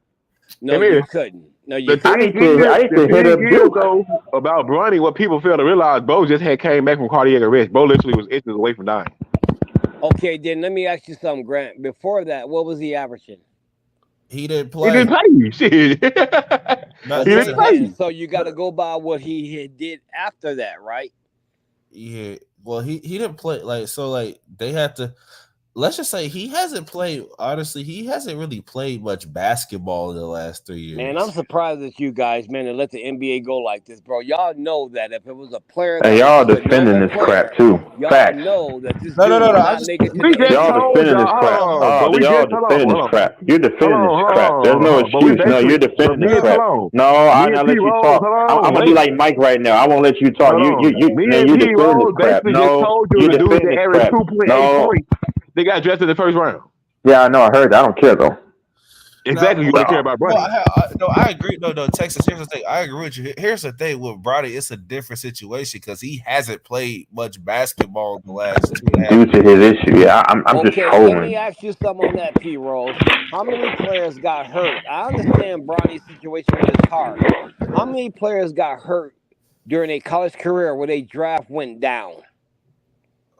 No, you couldn't. No, you couldn't. I need to hit up Duke. Though, about Bronny, what people fail to realize, Bo just came back from cardiac arrest. Bo literally was inches away from dying. Okay, then let me ask you something, Grant. Before that, what was he averaging? He didn't play. He didn't play. Shit. He didn't play. So you got to go by what he did after that, right? Yeah. Well, he didn't play. They had to. Let's just say he hasn't played. Honestly, he hasn't really played much basketball in the last 3 years. Man, I'm surprised at you guys, man, to let the NBA go like this, bro. Y'all know that if it was a player, hey, y'all defending this crap too. Y'all Facts. know that this No. not make it to the Y'all defending this crap. Y'all defending this crap. You're defending this crap. There's no excuse. No, you're defending this crap. No, I'm not let you talk. I'm gonna be like Mike right now. I won't let you talk. You're defending this crap. No, you're defending this crap. No. They got drafted in the first round. Yeah, I know. I heard that. I don't care though. Exactly. You don't care about Bronny. I agree. No, Texas. Here's the thing. I agree with you. Here's the thing with Bronny. It's a different situation because he hasn't played much basketball in the last 2.5 due to his issue. Yeah, I'm just trolling. Let me ask you something on that, P. Rose. How many players got hurt? I understand Bronny's situation was hard. How many players got hurt during a college career where their draft went down?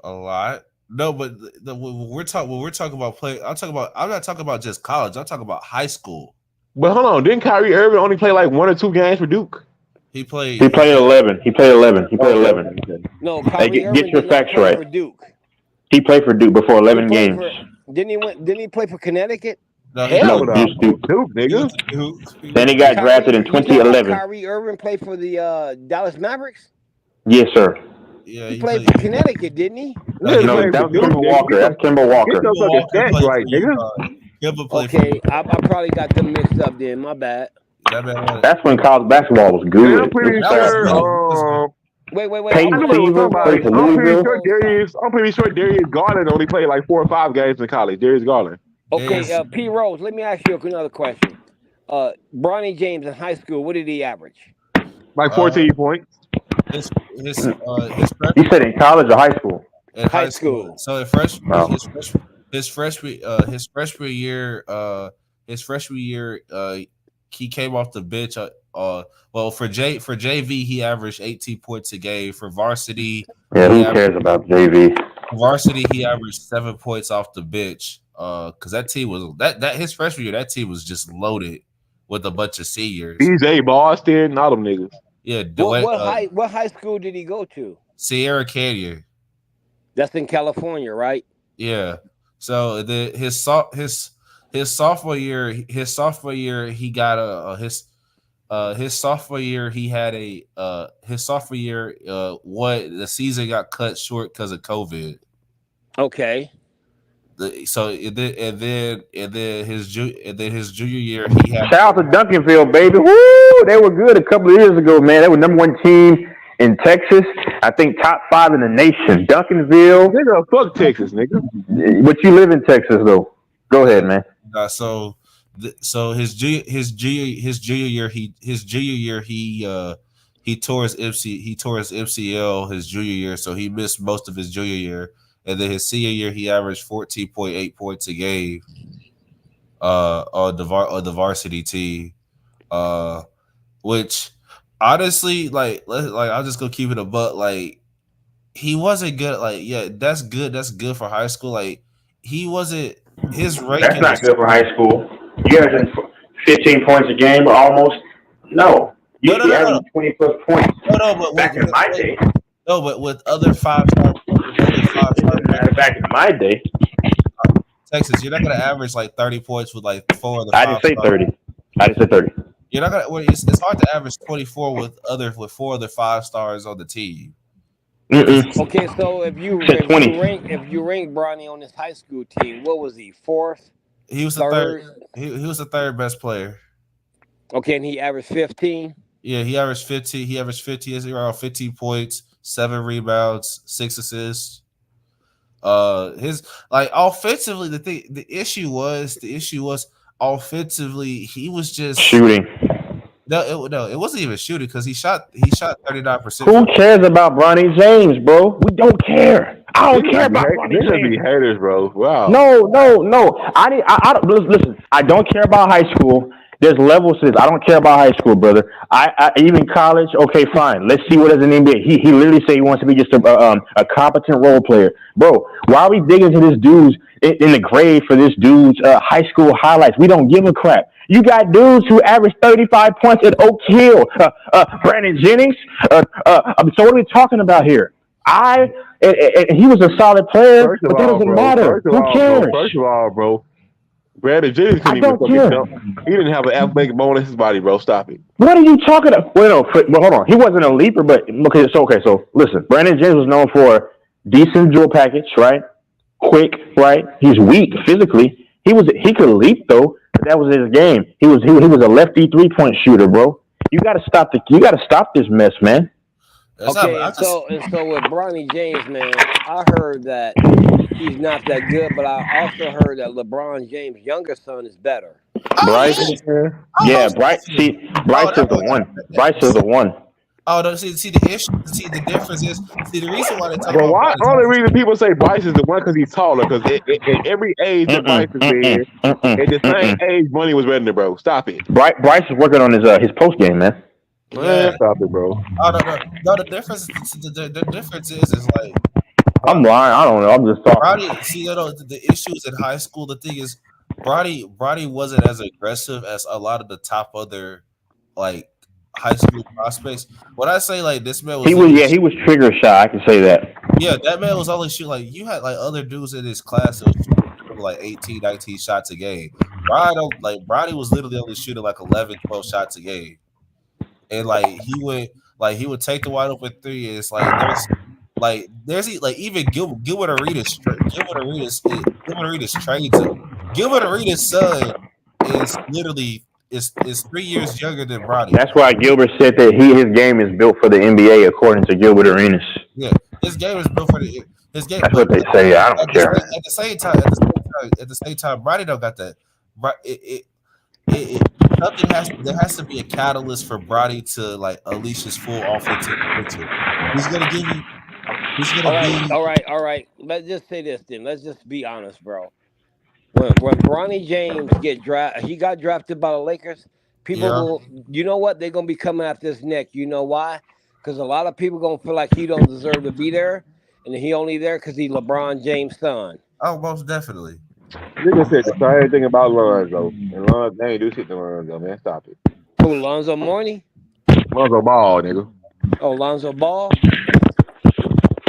A lot. No, but when we're talking about play, I'm not talking about just college. I'm talking about high school. But hold on, didn't Kyrie Irving only play like 1 or 2 games for Duke? He played 11. He played 11. No, Kyrie Irving get your did facts not play right. for Duke. He played for Duke before 11 games. Didn't he play for Connecticut? No, just Duke. Duke, nigga. Then he got drafted in 2011. Kyrie Irving played for the Dallas Mavericks? Yes, sir. Yeah, he played for Connecticut, didn't he? No, that was Kimber Walker. That's Kimber Walker. Right, nigga. Okay, I probably got them mixed up then. My bad. That's when college basketball was good. Yeah, I'm pretty sure. Wait. Peyton Seaver played for Louisville. I'm pretty sure Darius Garland only played like 4 or 5 games in college. Darius Garland. Okay, P. Rose, let me ask you another question. Bronny James in high school, what did he average? Like 14 points. You said in college or high school? In high school. So in his freshman year, he came off the bench. Well, for JV, he averaged 18 points a game. For varsity, who cares about JV? Varsity, he averaged 7 points off the bench. Because that team was that his freshman year, that team was just loaded with a bunch of seniors. BJ Boston, all them niggas. Yeah, what high school did he go to? Sierra Canyon. That's in California, right? Yeah. So his sophomore year, he got his sophomore year he had the season got cut short because of COVID. Okay. And then his junior year he had. Shout out to Duncanville, baby. Woo! They were good a couple of years ago, man. They were #1 team in Texas. I think top 5 in the nation. Duncanville. Nigga, fuck Texas, nigga. But you live in Texas, though. Go ahead, man. So his junior year he he tore his MCL his junior year, so he missed most of his junior year. And then his senior year, he averaged 14.8 points a game on the varsity team. Which honestly, like I'm just gonna keep it a buck. Like he wasn't good. Like that's good. That's good for high school. Like he wasn't. His ranking. That's not good for high school. You guys 15 points a game, or almost. No, you should be averaging 20 plus points. No, but back in my day. No, but with other five-star. Back in my day, Texas, you're not gonna average like 30 points with like 4 of the. I didn't say 30. I didn't say 30. You're not gonna. It's hard to average 24 with 4 other 5 stars on the team. Okay, so if you rank Bronny on his high school team, what was he? 4th? He was the third. He was the 3rd best player. Okay, and he averaged 15. Yeah, he averaged 15. He averaged 15. Around 15 points, 7 rebounds, 6 assists. His like offensively, the issue was offensively he was just shooting. No, it wasn't even shooting because he shot 39%. Who cares about Bronny James, bro? We don't care. I don't care about Bronny James. Be haters, bro. Wow. No. I don't listen. I don't care about high school. There's levels to this. I don't care about high school, brother. I even college. Okay, fine. Let's see what is an NBA. He literally said he wants to be just a competent role player, bro. Why are we digging into this dude's in the grave for this dude's high school highlights? We don't give a crap. You got dudes who average 35 points at Oak Hill. Brandon Jennings. So what are we talking about here? And he was a solid player, but that doesn't matter. Who cares? First of all, bro. Brandon Jennings couldn't even fucking jump. He didn't have an athletic bone in his body, bro. Stop it. What are you talking about? Well, hold on. He wasn't a leaper, but okay. So listen, Brandon James was known for decent jewel package, right? Quick, right? He's weak physically. He could leap though, but that was his game. He was a lefty 3-point shooter, bro. You got to stop this mess, man. Okay, so with Bronny James, man, I heard that he's not that good, but I also heard that LeBron James' younger son is better. Bryce, Bryce is the one. Bryce is the one. Oh, no, see the issue. See the difference is the reason why they talk about. Why only reason people say Bryce is the one because he's taller. Because at every age that Bryce is in, at the same age, Bronny was better than bro. Stop it. Bryce is working on his post game, man. Man, stop it, bro. Oh, no. The difference. The difference is like. I'm lying. I don't know. I'm just talking. Bronny, see, the issues in high school. The thing is, Bronny wasn't as aggressive as a lot of the top other like high school prospects. When I say like this man was, he was trigger shy. I can say that. Yeah, that man was only shooting like you had like other dudes in his class that was shooting like 18, 19 shots a game. Bronny was literally only shooting like 11, 12 shots a game, and like he would take the wide open three. And it's there's even Gilbert Arenas trades him. Gilbert Arenas' son is literally is 3 years younger than Bronny. That's why Gilbert said that his game is built for the NBA, according to Gilbert Arenas. Yeah, his game is built for his game. That's what they say. I don't care. At the same time, Bronny don't got that. There has to be a catalyst for Bronny to like unleash his full offensive potential. He's gonna give you. All right. Let's just say this then. Let's just be honest, bro. When Bronny James got drafted by the Lakers. People you know what? They're gonna be coming after his neck. You know why? Because a lot of people gonna feel like he don't deserve to be there, and he only there because he's LeBron James' son. Oh, most definitely. Nigga said the same thing about Lonzo. And Lonzo, they ain't do shit to Lonzo, man. Stop it. Who, Lonzo Mourning? Lonzo Ball, nigga. Oh, Lonzo Ball?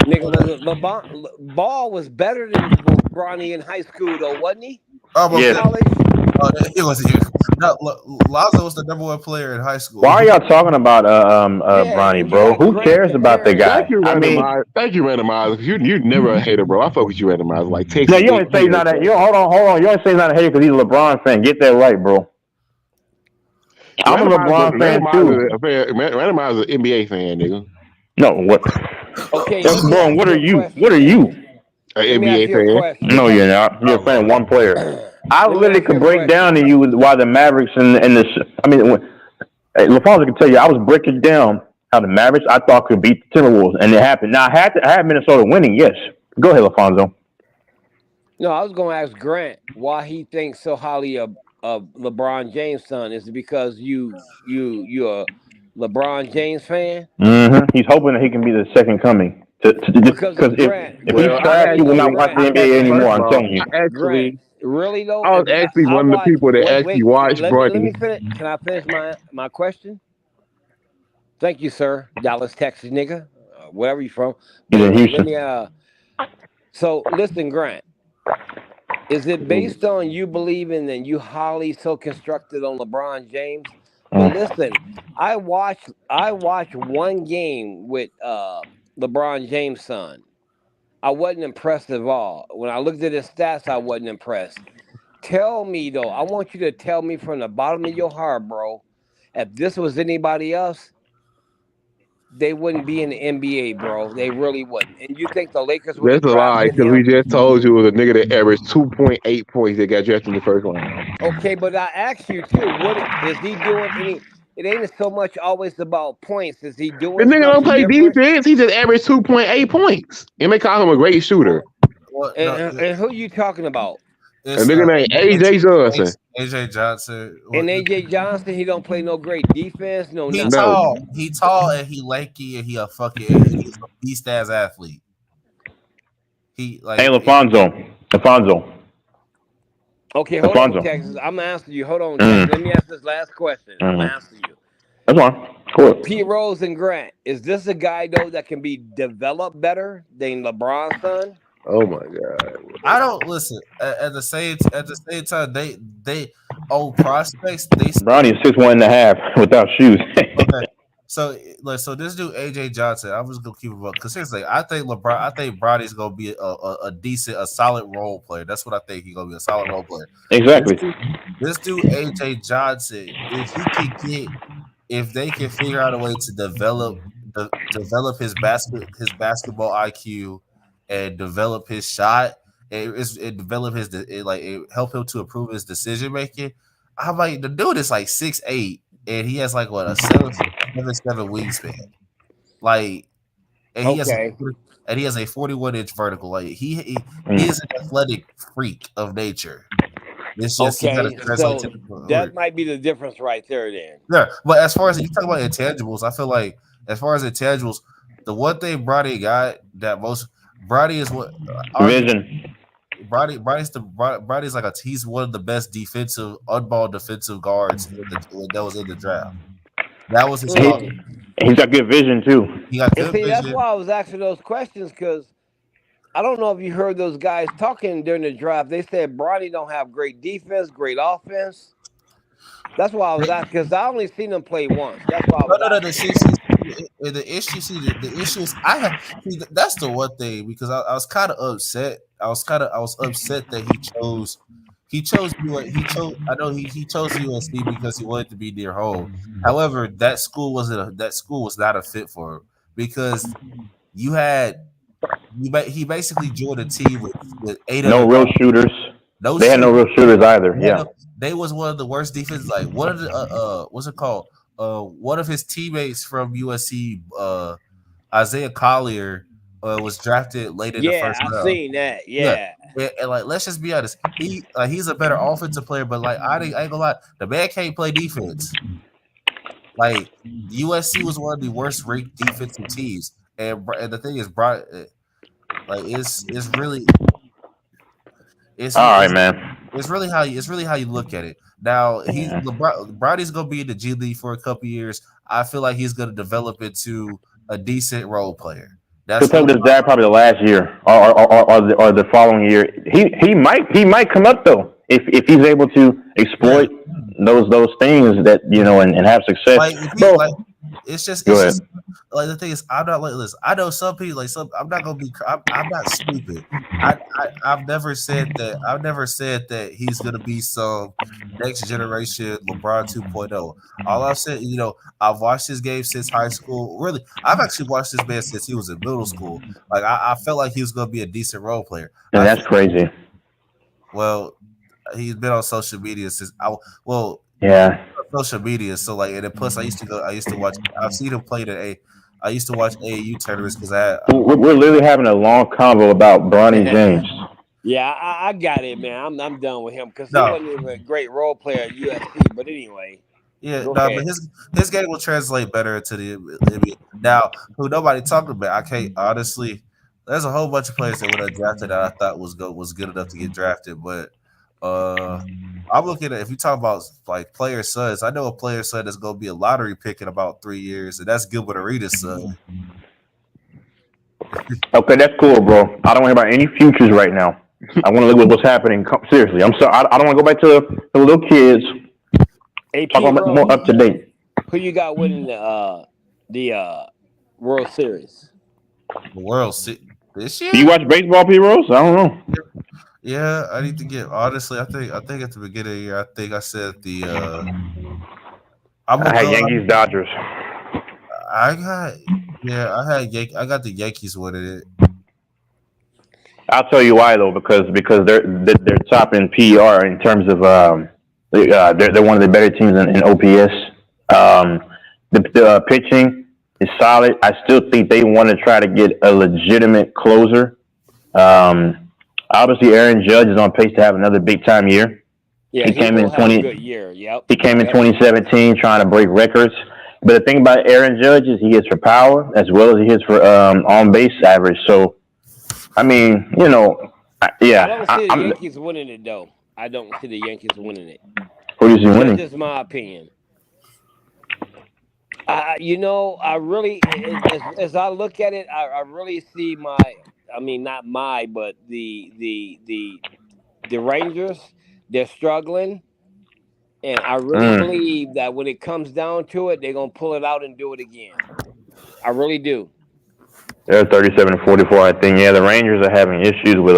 Nigga, Ball was better than Bronny in high school, though, wasn't he? College? He wasn't here. No, Lonzo was the number 1 player in high school. Why are y'all talking about Bronny, bro? Who cares about the guy? Thank you, Randomizer. You're never a hater, bro. I fuck with you, Randomizer. Like, take. Yeah, you only say he's not a. Hold on. You only say he's not a hater because he's a LeBron fan. Get that right, bro. I'm a LeBron fan too. Randomizer is an NBA fan, nigga. No, what? Okay, bro. What are you? What are you? An NBA fan? No, you're not. You're a fan of one player. I literally could break down to you why the Mavericks and the. I mean, LaFonso can tell you I was breaking down how the Mavericks I thought could beat the Timberwolves, and it happened. Now I had Minnesota winning. Yes, go ahead, Alfonso. No, I was going to ask Grant why he thinks so highly of LeBron James' son. Is it because you're a LeBron James fan? He's hoping that he can be the second coming. Because Because Grant, if he's Well, trash, he will not watch the NBA anymore. first of I'm all, telling you. Grant, really though, I was actually I one of the watch. people that Wait, actually wait. watched Let me Bronny. finish. Can I finish my question? Thank you, sir. Dallas, Texas, nigga, wherever you from. But He's in anyway, let Houston. me. So listen, Grant. Is it based on you believing and you highly so constructed on LeBron James? But listen, I watched one game with LeBron James' son. I wasn't impressed at all. When I looked at his stats, I wasn't impressed. Tell me though, I want you to tell me from the bottom of your heart, bro. If this was anybody else, they wouldn't be in the NBA, bro. They really wouldn't. And you think the Lakers would have That's a lie drafted because we him? just told you it was a nigga that averaged 2.8 points that got drafted in the first round. Okay, but I asked you too. What is he doing? Any? It ain't so much always about points. Is he The doing nigga don't something play different? defense. He just averaged 2.8 points. And they call him a great shooter. What? And who you talking about? A nigga named AJ Johnson. AJ Johnson. And AJ Johnson, he don't play no great defense, no He nothing. tall. He tall and he lanky and he a fucking and he's a beast ass athlete. He like. Hey, Alfonso. Okay, hold Alfonso. on, Texas. I'm answering you. Hold on, Texas. Let me ask this last question. I'm answering you. That's fine. Cool. P. Rose and Grant, is this a guy though that can be developed better than LeBron's son? Oh my god! I don't listen. At the same time, they old prospects. They Bronny is 6'1.5" without shoes. okay. So this dude AJ Johnson, I'm just gonna keep it up because seriously, I think Bronny's gonna be a decent, a solid role player. That's what I think he's gonna be, a solid role player. Exactly. This dude AJ Johnson, if they can figure out a way to develop his basketball IQ and develop his shot and develop help him to improve his decision making. I'm like, the dude is like 6'8" and he has like what a 7'7" wingspan. Like, and he has a 41-inch vertical. Like he is an athletic freak of nature. It's just okay, so that might be the difference right there. Then, yeah. But as far as you talk about intangibles, I feel like as far as intangibles, the one thing Brody got that most Brody is what vision. Brody's like he's one of the best unball defensive guards that was in the draft. That was his calling. He's got good vision too. He got good vision. That's why I was asking those questions because I don't know if you heard those guys talking during the draft. They said Brody don't have great defense, great offense. That's why I was asking because I only seen him play once. That's why I was the issue is that's the one thing because I was kind of upset. I was upset that he chose USC because he wanted to be near home. However, that school was not a fit for him because he basically joined a team with 8 no real shooters. They had no real shooters either. Yeah, they was one of the worst defenses. Like one of the what's it called? One of his teammates from USC, Isaiah Collier, was drafted late in the first round. Yeah, I seen that. Yeah. And like, let's just be honest, he's a better offensive player, but like I ain't gonna lie, the man can't play defense. Like USC was one of the worst ranked defensive teams, and the thing is, it's really all right, man. It's really how you look at it. Now Brody's gonna be in the G League for a couple years. I feel like he's gonna develop into a decent role player. He'll play with his dad probably the last year or the following year. He might come up though if he's able to exploit those things that and have success. It's just like the thing is, I'm not like this. I know some people I'm not gonna be. I'm not stupid. I've never said that. I've never said that he's gonna be some next generation LeBron 2.0. All I've said, I've watched his game since high school. Really, I've actually watched this man since he was in middle school. Like I felt like he was gonna be a decent role player. And that's crazy. Well, he's been on social media since yeah. social media. So like, and then plus I used to go. I used to watch. I've seen him play I used to watch AAU tournaments because We're literally having a long convo about Bronny James. Yeah, I got it, man. I'm done with him because he no. wasn't even a great role player at UFC. But anyway, Yeah, go no, but ahead. his game will translate better into the NBA. Now, who nobody talked about, I can't honestly. There's a whole bunch of players that would have drafted that I thought was good enough to get drafted, but I'm looking at if you talk about like player sons, I know a player son that's going to be a lottery pick in about 3 years, and that's Gilbert Arenas' son. Okay, that's cool, bro. I don't want to hear about any futures right now. I want to look at what's happening. Seriously, I'm sorry. I don't want to go back to the little kids. Hey, Talk about P-Roll, more up to date. who you got winning the World Series? The world this year. Do you watch baseball, P. Rose? I don't know. Yeah, I need to get honestly. I think at the beginning of the year, I think I said I'm I gonna had go. Yankees, Dodgers. I got I got the Yankees winning it. I'll tell you why though, because they're top in PER in terms of they're one of the better teams in OPS. The pitching is solid. I still think they want to try to get a legitimate closer. Obviously, Aaron Judge is on pace to have another big time year. Yeah, He he came will in have a good year. Yep. He came in 2017 trying to break records. But the thing about Aaron Judge is he hits for power as well as he hits for on base average. So, I mean, yeah. I don't see the Yankees winning it though. I don't see the Yankees winning it. Who do you see winning? That's just my opinion. I really, as I look at it, I really see not but the Rangers. They're struggling, and I really believe that when it comes down to it, they're gonna pull it out and do it again. I really do. They're 37-44, I think. Yeah, the Rangers are having issues with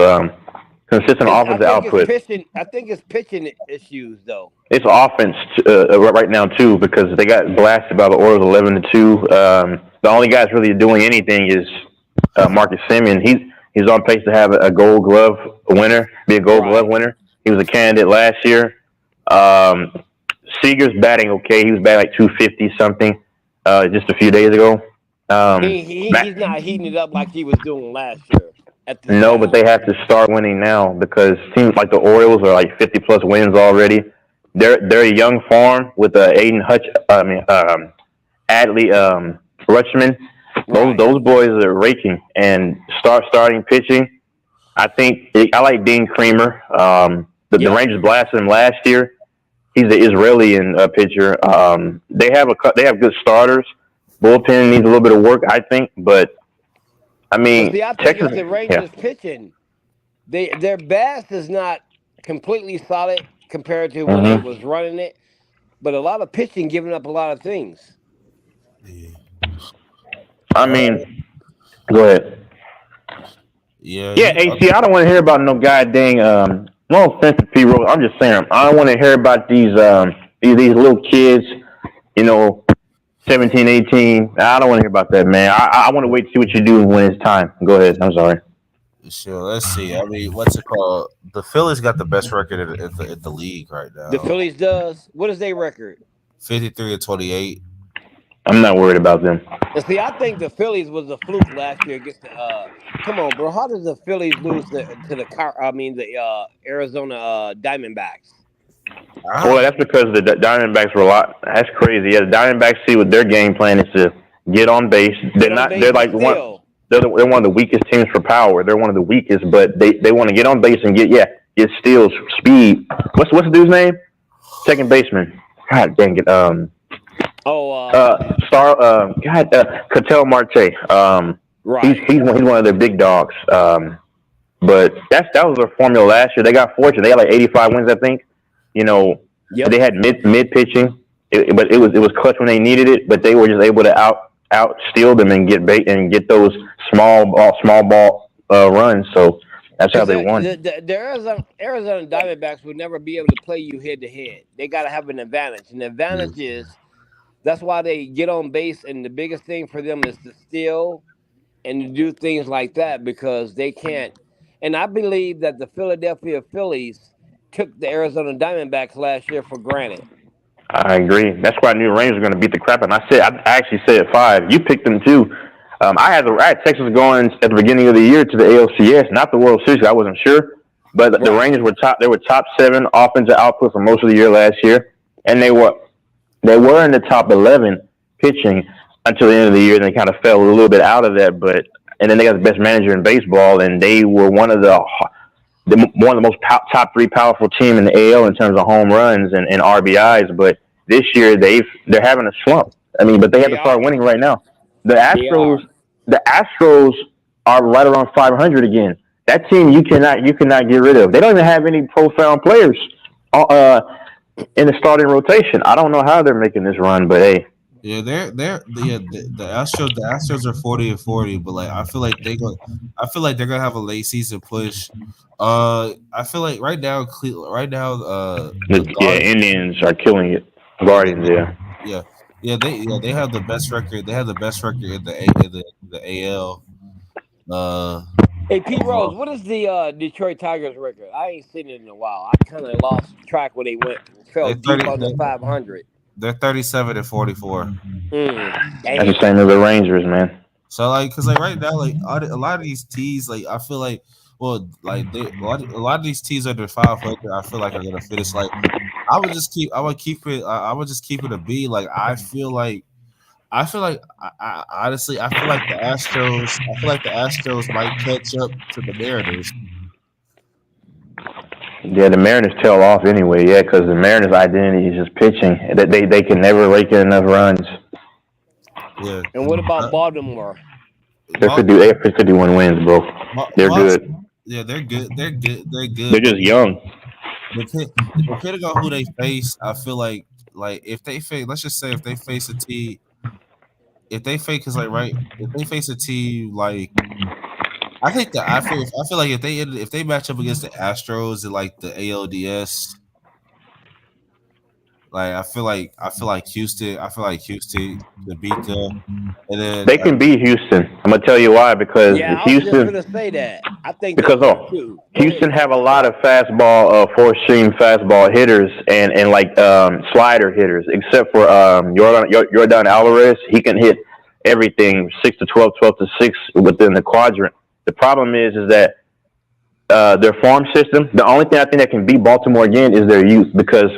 consistent offensive output. I think it's pitching issues though. It's offense right now too because they got blasted by the Orioles 11-2. The only guy that's really doing anything is Marcus Semien. He's on pace to have a Gold Glove winner, be a Gold Glove winner. He was a candidate last year. Seager's batting okay. He was batting like 250 something just a few days ago. He's not heating it up like he was doing last year. No, but they have to start winning now because teams like the Orioles are like 50+ wins already. They're a young farm with Adley Rutschman. Those boys are raking and starting pitching. I like Dean Creamer. The Rangers blasted him last year. He's the Israeli pitcher. They have good starters. Bullpen needs a little bit of work, I think, but I mean, I think Texas. it's the Rangers pitching. Their best is not completely solid compared to when they was running it, but a lot of pitching giving up a lot of things. I mean, go ahead. Yeah, AC. I don't want to hear about no goddamn. No offense to P. Rose. I'm just saying. I don't want to hear about these little kids. 17, 18. I don't want to hear about that, man. I want to wait to see what you do when it's time. Go ahead. I'm sorry. Sure. Let's see. I mean, what's it called? The Phillies got the best record in the league right now. The Phillies does. What is their record? 53-28. I'm not worried about them. And see, I think the Phillies was a fluke last year against the. Come on, bro. How does the Phillies lose to the Arizona Diamondbacks? Well, that's because the Diamondbacks were a lot. That's crazy. Yeah, the Diamondbacks see what their game plan is to get on base. They're like one. They're one of the weakest teams for power. They're one of the weakest, but they want to get on base and get steals, speed. What's the dude's name? Second baseman. God dang it. Cattell Marte. Right. He's one of their big dogs. But that was their formula last year. They got fortunate. They had like 85 wins, I think. They had mid pitching, but it was clutch when they needed it. But they were just able to out steal them and get those small ball runs. So that's how they won. The Arizona Diamondbacks would never be able to play you head to head. They got to have an advantage, and the advantage is that's why they get on base. And the biggest thing for them is to steal and to do things like that because they can't. And I believe that the Philadelphia Phillies took the Arizona Diamondbacks last year for granted. I agree. That's why I knew the Rangers were going to beat the crap out of them. I actually said 5. You picked them too. I had Texas going at the beginning of the year to the ALCS, not the World Series. I wasn't sure, but the Rangers were top. They were top 7 offensive output for most of the year last year, and they were in the top 11 pitching until the end of the year. And they kind of fell a little bit out of that, and then they got the best manager in baseball, and they were one of the most top 3 powerful team in the AL in terms of home runs and RBIs. But this year they're having a slump. I mean, but they have to start winning right now. The Astros are right around 500 again. That team you cannot get rid of. They don't even have any profound players in the starting rotation. I don't know how they're making this run, but hey. Yeah, the Astros are 40-40, but like I feel like they're gonna have a late season push. I feel like right now Indians are killing it. Guardians, they have the best record. They have the best record in the AL. Hey, Pete Rose, what is the Detroit Tigers record? I ain't seen it in a while. I kind of lost track when they fell deep under 500. They're 37-44. That's the same as the Rangers, man. So cause right now, a lot of these teams, I feel like, a lot of these teams under 500, I feel like are gonna finish. I would just keep it a B. I feel like honestly, I feel like the Astros might catch up to the Mariners. Yeah, the Mariners tail off anyway. Yeah, because the Mariners' identity is just pitching. They can never rake in enough runs. Yeah. And what about Baltimore? They have 51 wins, bro. They're good. Yeah, they're good. They're good. They're just young. Depending on who they face, I feel like if they face, let's just say if they face a team, if they face a team I feel like if they match up against the Astros in the ALDS, I feel like Houston to beat them, and then they can beat Houston. I'm gonna tell you why, because Houston. I was just gonna say that. I think because Houston have a lot of fastball, 4-seam fastball hitters and slider hitters, except for Yordan Alvarez. He can hit everything 6 to 12, 12 to 6 within the quadrant. The problem is that their farm system. The only thing I think that can beat Baltimore again is their youth, because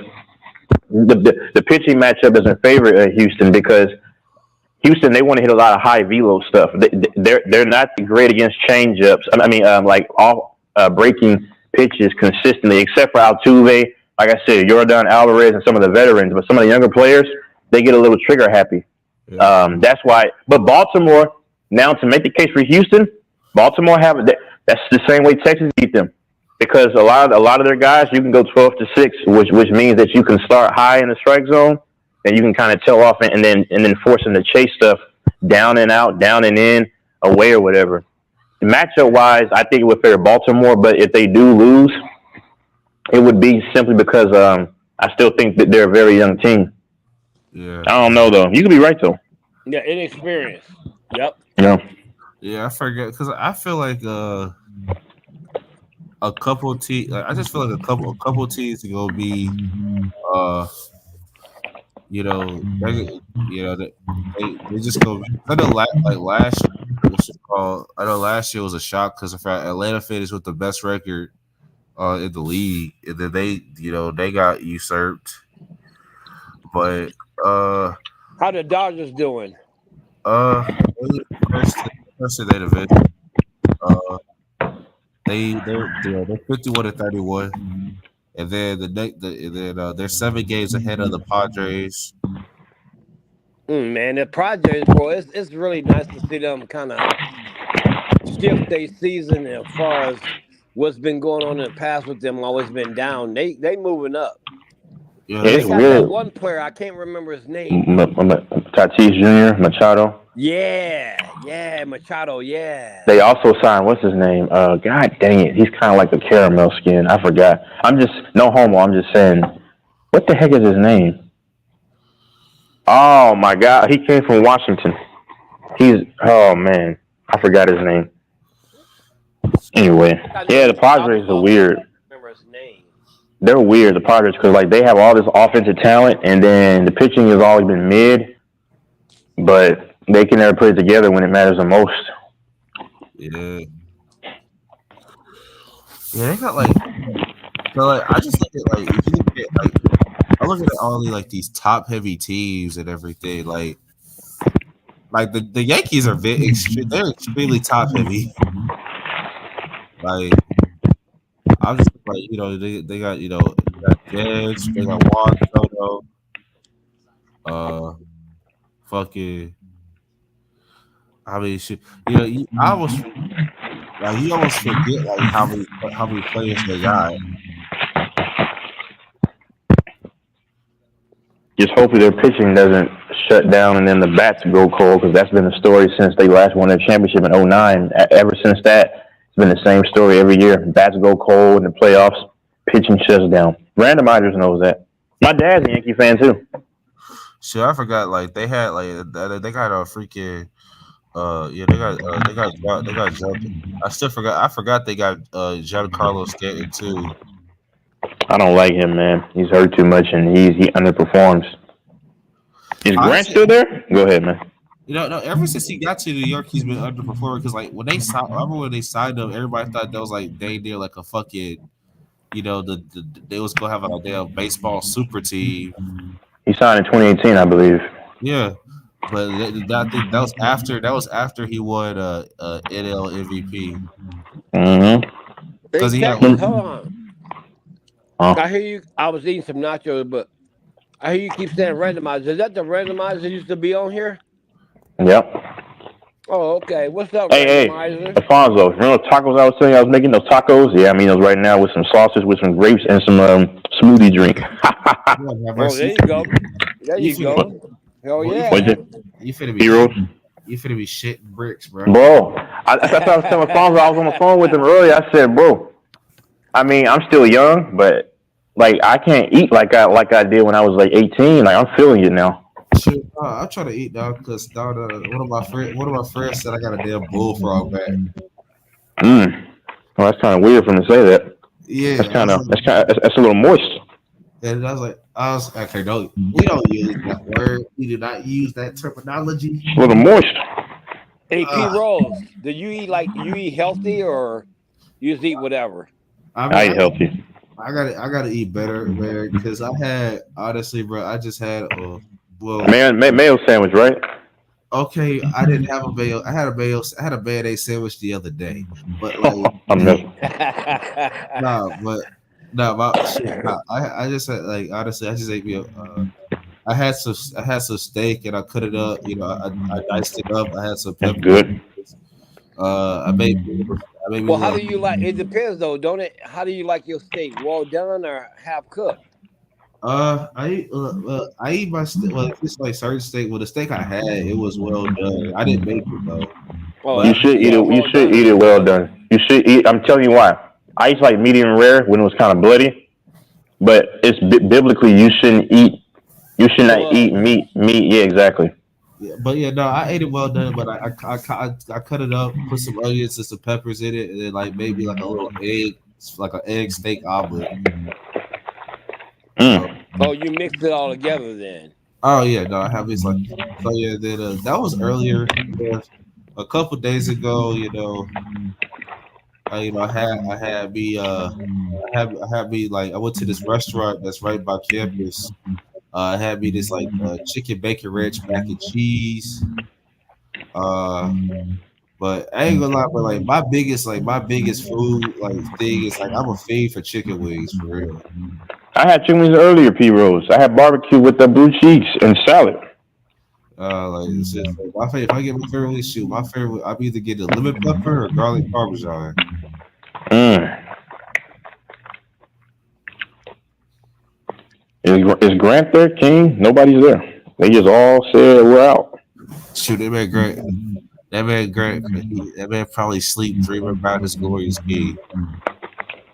the pitching matchup isn't favor Houston, because Houston, they want to hit a lot of high velo stuff. They're not great against changeups. Breaking pitches consistently, except for Altuve. Like I said, Yordan Alvarez and some of the veterans, but some of the younger players, they get a little trigger happy. Yeah. That's why. But Baltimore, now to make the case for Houston, Baltimore that's the same way Texas beat them, because a lot of their guys, you can go 12 to 6, which means that you can start high in the strike zone, and you can kind of tail off and then force them to chase stuff down and out, down and in, away or whatever. Matchup wise, I think it would favor Baltimore, but if they do lose, it would be simply because I still think that they're a very young team. Yeah, I don't know though. You could be right though. Yeah, inexperienced. Yep. Yeah, I forget, because I feel like a couple teams. I just feel like a couple teams are gonna be, they just go. I know last year, I know last year was a shock because Atlanta finished with the best record in the league, and then they got usurped. But how the Dodgers doing? First in their division. They're 51-31, and then they're 7 games ahead of the Padres. Man, the Padres, bro, it's really nice to see them kind of shift their season as far as what's been going on in the past with them. Always been down. They moving up. Yeah, they it's got weird. that one player, I can't remember his name. Tatis Jr., Machado. Yeah, Machado, yeah. They also signed, what's his name? God dang it. He's kind of like a caramel skin. I forgot. No homo. I'm just saying, what the heck is his name? Oh, my God. He came from Washington. Oh, man. I forgot his name. Anyway, yeah, the Padres are weird. Remember his name. they're weird, the Padres, because like they have all this offensive talent, and then the pitching has always been mid, but they can never put it together when it matters the most. Yeah. Yeah, they got like so like I just look at like if you look at like I look at all these top heavy teams and everything like the Yankees are they're extremely top heavy. Like I'm just like they got they got Judge, they got Juan Soto, fucking I mean shit I almost like you almost forget like how many players they got. Just hopefully their pitching doesn't shut down and then the bats go cold, because that's been the story since they last won their championship in 2009. Ever since that, it's been the same story every year. Bats go cold in the playoffs, pitching shuts down. Randomizers knows that. My dad's a Yankee fan too. Shit, I forgot like they had like they got a freaking they got I forgot they got Giancarlo Stanton too. I don't like him, man. He's hurt too much and he underperforms. Is Grant still there? Go ahead, man. No, ever since he got to New York, he's been underperforming because like when they signed, remember when they signed him, everybody thought that was like they did like a fucking, they was gonna have a damn baseball super team. He signed in 2018, I believe. Yeah, but I think that was after he won NL MVP. Mm-hmm. Because he had hold on. I hear you. I was eating some nachos, but I hear you keep saying randomizer. Is that the randomizer that used to be on here? Yep. Oh, okay. What's up, Hey, randomizer? Alfonso, remember those tacos I was telling you I was making? Those tacos? Yeah, I mean those right now with some sausage, with some grapes, and some smoothie drink. Oh, there you go. There you go. Hell yeah. You finna be Heroes. You finna be shitting bricks, bro. Bro, that's what I was telling Alfonso. I was on the phone with him earlier. I said, bro, I mean, I'm still young, but like I can't eat like I did when I was like 18. Like I'm feeling it now. Shit, I try to eat dog because one of my friends said I got a damn bullfrog back. Well, that's kind of weird for him to say that. Yeah, that's a little moist. And I was like, okay, no, we don't use that word. We do not use that terminology. A little moist. Hey, P. Rose, do you eat healthy or you just eat whatever? I eat healthy. I gotta eat better, man. Because I had honestly, bro, I just had mayo sandwich, right? Okay, I didn't have a mayo. I had a mayonnaise sandwich the other day, but like, I just had like honestly, I just ate me I had some steak and I cut it up. I diced it up. I had some pepper. Good. I made. Well, how do you like? It depends though, don't it? How do you like your steak? Well done or half cooked? I eat my steak. Well, it's like certain steak. Well, the steak I had, it was well done. I didn't make it though. Oh, you should eat it. You should eat it well done. You should eat. I'm telling you why. I used to like medium rare when it was kind of bloody, but it's biblically you shouldn't eat. You should not eat meat. Yeah, exactly. Yeah, but yeah, no, I ate it well done. But I cut it up, put some onions and some peppers in it, and then like maybe like a little egg, like an egg steak omelet. Oh, you mixed it all together then. Oh yeah, no, I have these like. So yeah, then that was earlier. A couple days ago, I had me like I went to this restaurant that's right by campus. I had me this like chicken bacon ranch mac and cheese. But I ain't gonna lie, but like my biggest food like thing is like I'm a fiend for chicken wings for real. I had chicken wings earlier, P. Rose. I had barbecue with the blue cheeks and salad. Like it's just, my favorite. If I get my favorite, my favorite. I'm either get the lemon pepper or garlic parmesan. Is Grant there, King? Nobody's there. They just all said we're out. Shoot, that man Grant. That man probably sleep dreaming about his glorious game.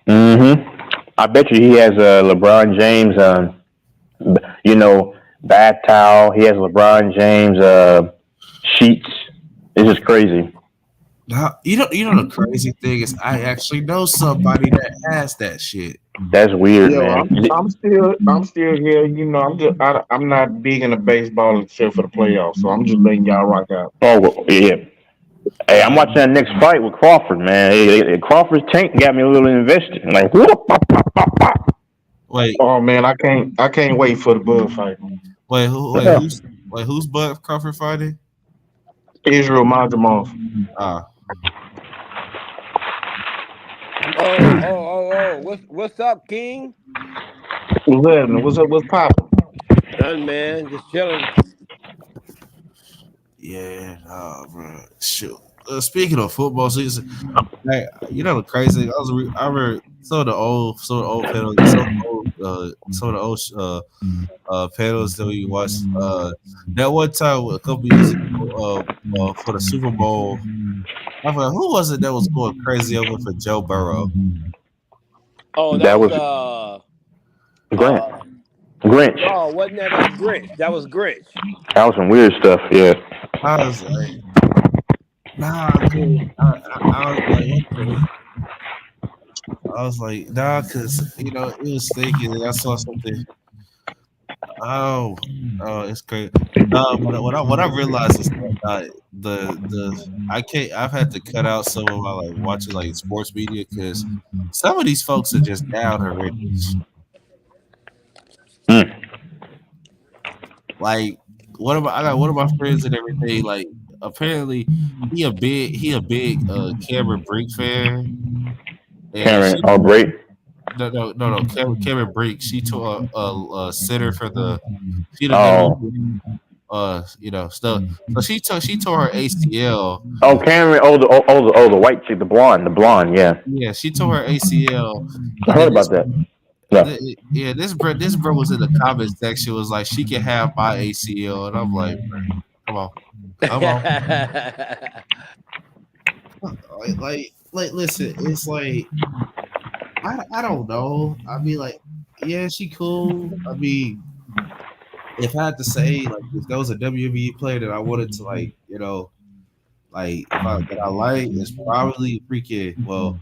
I bet you he has a LeBron James, bath towel. He has LeBron James sheets. It's just crazy. Now, you know the crazy thing is I actually know somebody that has that shit. That's weird, Yeah, man. I'm still here. You know, I'm not big into baseball except for the playoffs, so I'm just letting y'all rock out. Oh well, yeah. Hey, I'm watching that next fight with Crawford, man. Crawford's tank got me a little invested. Like, whoop, pop, pop, pop, pop. Wait, Oh man, I can't wait for the Bud fight. Yeah. who's Bud Crawford fighting? Israel Madrimov. What's up, King? What's happening? What's up? What's popping? Nothing, man. Just chilling. Yeah, bro. Shoot. Speaking of football season, hey, you know the crazy thing? I remember some of the old panels, some of the old panels that we watched. That one time a couple years ago, for the Super Bowl, I forgot who was it that was going crazy over for Joe Burrow. Oh, That was Grant. Grinch. Oh, wasn't that Grinch? That was Grinch. That was some weird stuff. Yeah. I was like, nah, dude. I was like, nah, because you know it was thinking. I saw something. Oh, it's crazy. What I realized is I can't. I've had to cut out some of my like watching like sports media because some of these folks are just down already. Like I got one of my friends and everything. Like apparently he a big Cameron Brink fan. Cameron Brink. No. Cameron Brink. She tore a center for the. You know stuff. So she tore her ACL. Oh, Cameron. The white chick, the blonde. Yeah. Yeah, she tore her ACL. I heard about that. Yeah, this bro was in the comment section. Was like, she can have my ACL, and I'm like, come on. Like, listen, it's like, I don't know. I mean, like, yeah, she cool. I mean, if I had to say, like, if there was a WWE player that I wanted to, like, you know, like, that I like, it's probably freaking, well,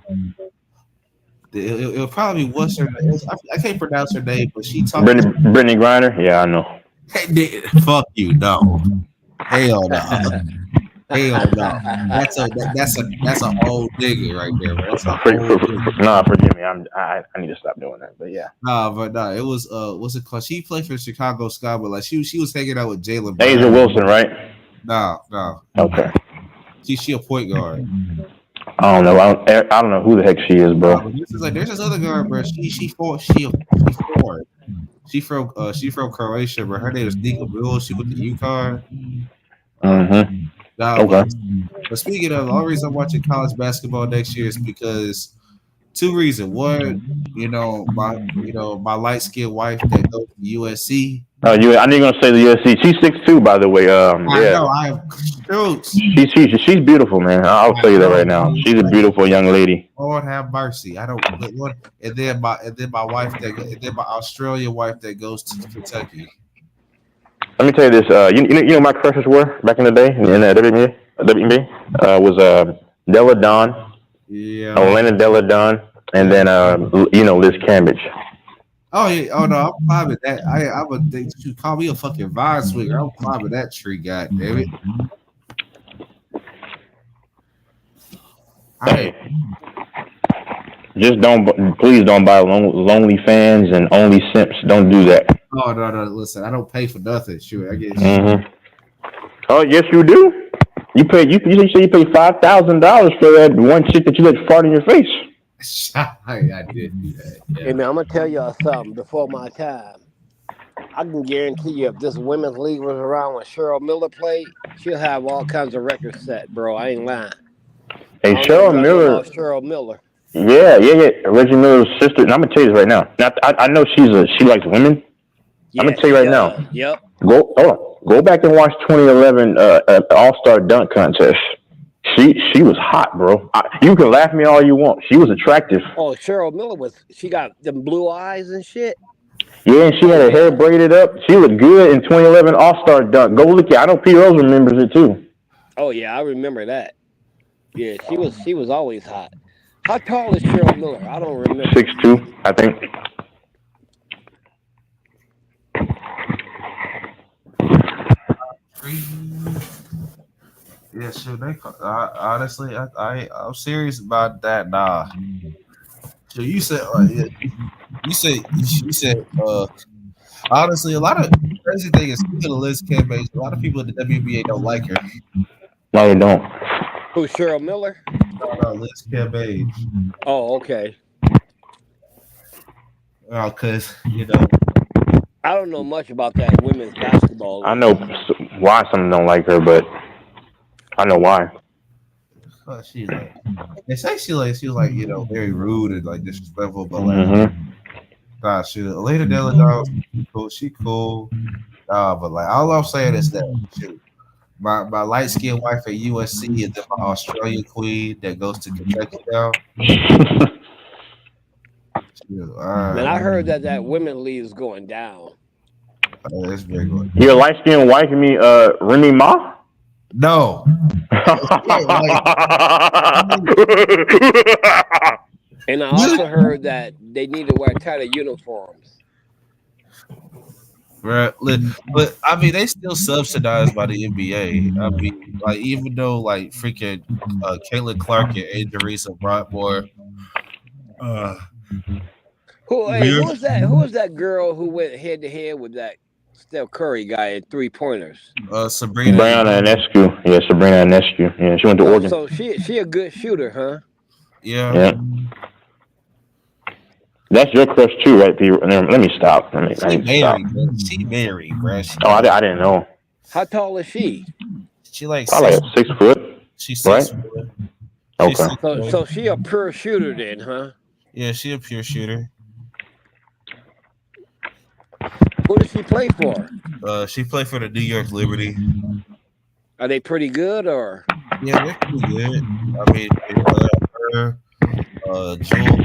it'll probably be what's her name. I can't pronounce her name, but she talked. Brittany Griner. Yeah, I know. Hey, fuck you, no. Hell no. Hell no. That's a old nigga right there, bro. That's a old nigga. Nah, forgive me. I need to stop doing that. But yeah. Nah, it was what's it called? She played for Chicago Sky, but like she was hanging out with Jalen Brown. Asia Wilson, right? No. Okay. She a point guard. I don't know. I don't know who the heck she is, bro. There's this other guard, bro. She forward. She from Croatia, but her name is Nika Bill. She with the UConn. Okay. But speaking of, the only reason I'm watching college basketball next year is because two reasons. One, my light skinned wife that goes to USC. Oh, I ain't gonna say the USC. She's 6'2", by the way. Yeah. I know. I have shoots. She's beautiful, man. I'll tell you that right now. She's a beautiful young lady. Lord have mercy. I don't. And then my wife my Australian wife that goes to Kentucky. Let me tell you this. You know my crushes were back in the day in the WNBA was Della Dawn, Elena Della Dawn, and then Liz Cambridge. Oh yeah. Oh no, I'm climbing that. I would think you call me a fucking vine swinger. I'm climbing that tree, god damn it. Hey. Just please don't buy lonely fans and only simps. Don't do that. Oh no! Listen, I don't pay for nothing. Sure, I get. Oh yes, you do. You say you pay $5,000 for that one chick that you let fart in your face. I did do that. Yeah. Hey man, I'm gonna tell y'all something before my time. I can guarantee you, if this women's league was around when Cheryl Miller played, she'll have all kinds of records set, bro. I ain't lying. Hey, Cheryl Miller. Cheryl Miller. Yeah. Reggie Miller's sister. And I'm gonna tell you this right now. Now I know she likes women. Yeah, I'm gonna tell you right now. Yep. Go back and watch 2011 All-Star Dunk Contest. She was hot, bro. You can laugh at me all you want. She was attractive. Oh, Cheryl Miller she got them blue eyes and shit. Yeah, and she had her hair braided up. She looked good in 2011 All-Star Dunk. Go look at it. I know Pete Rose remembers it too. Oh yeah, I remember that. Yeah, she was always hot. How tall is Cheryl Miller? I don't remember. 6'2", I think. Yeah, shoot. Honestly, I'm serious about that. Nah. So you said, yeah, you said. Honestly, a lot of crazy thing is speaking of Liz Campbell, a lot of people in the WBA don't like her. No, you don't. Who's Cheryl Miller? No, Liz Campbell. Oh, okay. Oh, cause I don't know much about that women's basketball. I know why some don't like her, but I know why. She's like, they say she was like very rude and like disrespectful, but like, nah, shoot, Elena Della Dog, she cool. Nah, but like all I'm saying is that shoot, my light skinned wife at USC is then my Australian queen that goes to Kentucky now. Man, I heard that women league is going down. That's very good. Your light skinned wife, you mean Remy Ma? No. And I also heard that they need to wear tighter uniforms. Right, but I mean, they still subsidized by the NBA. I mean, like even though like freaking Caitlin Clark and Angel Reese brought more. Who was that? Who was that girl who went head to head with that Steph Curry guy at 3-pointers? Sabrina Ionescu. Yeah, Sabrina Ionescu. Yeah, she went to Oregon. So she a good shooter, huh? Yeah. That's your crush too, right? Let me stop. She married, bro. I didn't know. How tall is she? She like probably 6 foot. She's right? 6 foot. Okay. So she a pure shooter then, huh? Yeah, she a pure shooter. Who does she play for? She played for the New York Liberty. Are they pretty good or? Yeah, they're pretty good. I mean, her, Jewel,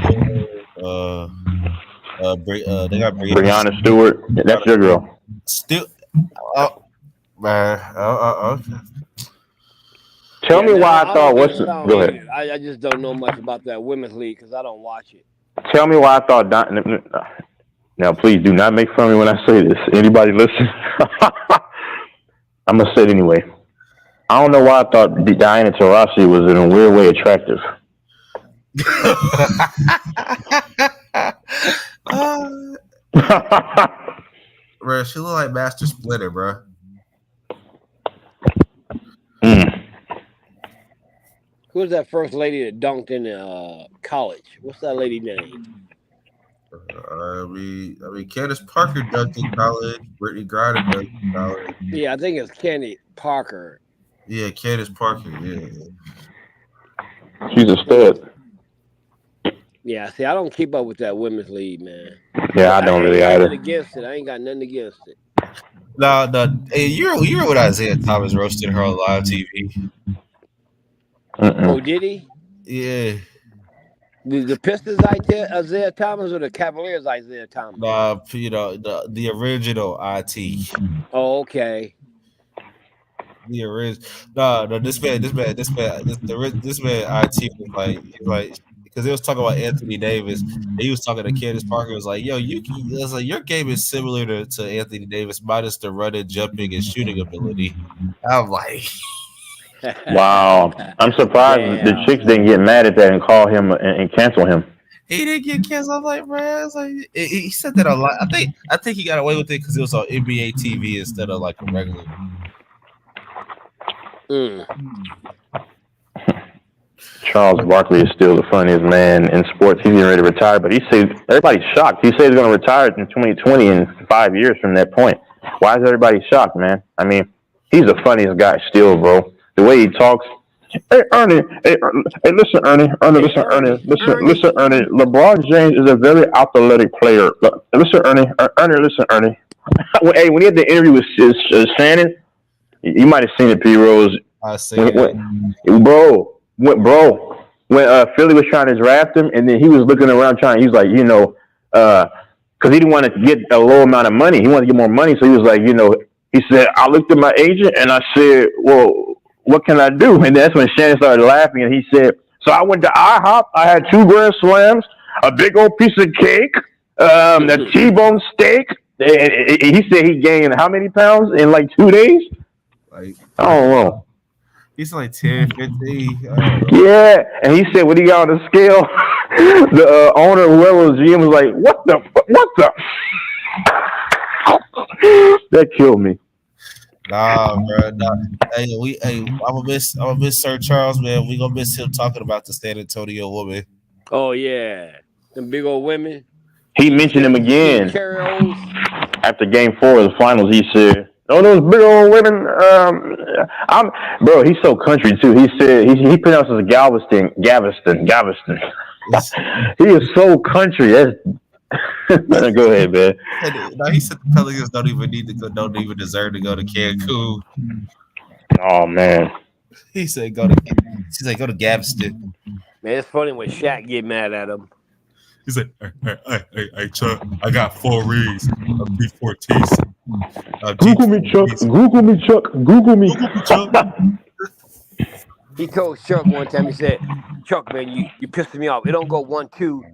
they got Brianna Stewart. That's your girl. Still, man. Okay. Tell me why I thought go ahead. I just don't know much about that women's league because I don't watch it. Tell me why I thought now please do not make fun of me when I say this. Anybody listen? I'm gonna say it anyway. I don't know why I thought Diana Taurasi was in a weird way attractive. Bro, she look like Master Splinter, bro. Who's that first lady that dunked in college? What's that lady name? I mean, Candace Parker dunked in college. Brittany Griner dunked in college. Yeah, I think it's Candy Parker. Yeah, Candace Parker. Yeah. She's a stud. Yeah, see, I don't keep up with that women's league, man. Yeah, I don't really either. I ain't got nothing against it. No. Hey, you remember when Isaiah Thomas roasted her on live TV? Oh, did he? Yeah. The Pistons Isaiah Thomas or the Cavaliers Isaiah Thomas? The original IT. Oh, okay. The original. No, this man IT was like because they was talking about Anthony Davis. He was talking to Candace Parker. It was like, yo, your game is similar to Anthony Davis, minus the running, jumping, and shooting ability. I'm like, wow. I'm surprised the chicks didn't get mad at that and call him and cancel him. He didn't get canceled. I'm like, bro, it's like he said that a lot. I think he got away with it because it was on NBA TV instead of like a regular. Charles Barkley is still the funniest man in sports. He's getting ready to retire, but he says everybody's shocked. He says he's going to retire in 2020 in 5 years from that point. Why is everybody shocked, man? I mean, he's the funniest guy still, bro. The way he talks. Hey, Ernie. Hey, listen, Ernie. Listen, Ernie. LeBron James is a very athletic player. Listen, Ernie. Listen, Ernie. Hey, when he had the interview with Shannon, you might have seen it, P. Rose. I see it. Bro, when Philly was trying to draft him, and then he was looking around he was like, because he didn't want to get a low amount of money. He wanted to get more money, so he was like, he said, I looked at my agent, and I said, well, what can I do? And that's when Shannon started laughing, and he said, so I went to IHOP. I had 2 grand slams, a big old piece of cake, a T-bone steak. And he said he gained how many pounds in like 2 days? Like, I don't know. he's like 10, 15. I don't know. Yeah, and he said when he got on the scale, the owner, whoever was GM, was like, "What the? What the?" That killed me. Nah, bro. Nah. I'm gonna miss Sir Charles, man. We gonna miss him talking about the San Antonio woman. Oh yeah, them big old women. He mentioned him Eating again Cheerios. after Game 4 of the finals. He said, "Oh, those big old women." Bro. He's so country too. He said he pronounces Galveston. He is so country. Go ahead, man. Now he said the Pelicans don't even deserve to go to Cancun. Oh man. He said go to Galveston. Man, it's funny when Shaq get mad at him. He said, "Hey, Chuck, I got 4 rings of B14s. Google me, Chuck. Google me, Chuck. Google me, Chuck." He told Chuck one time. He said, "Chuck, man, you pissing me off. It don't go 1, 2.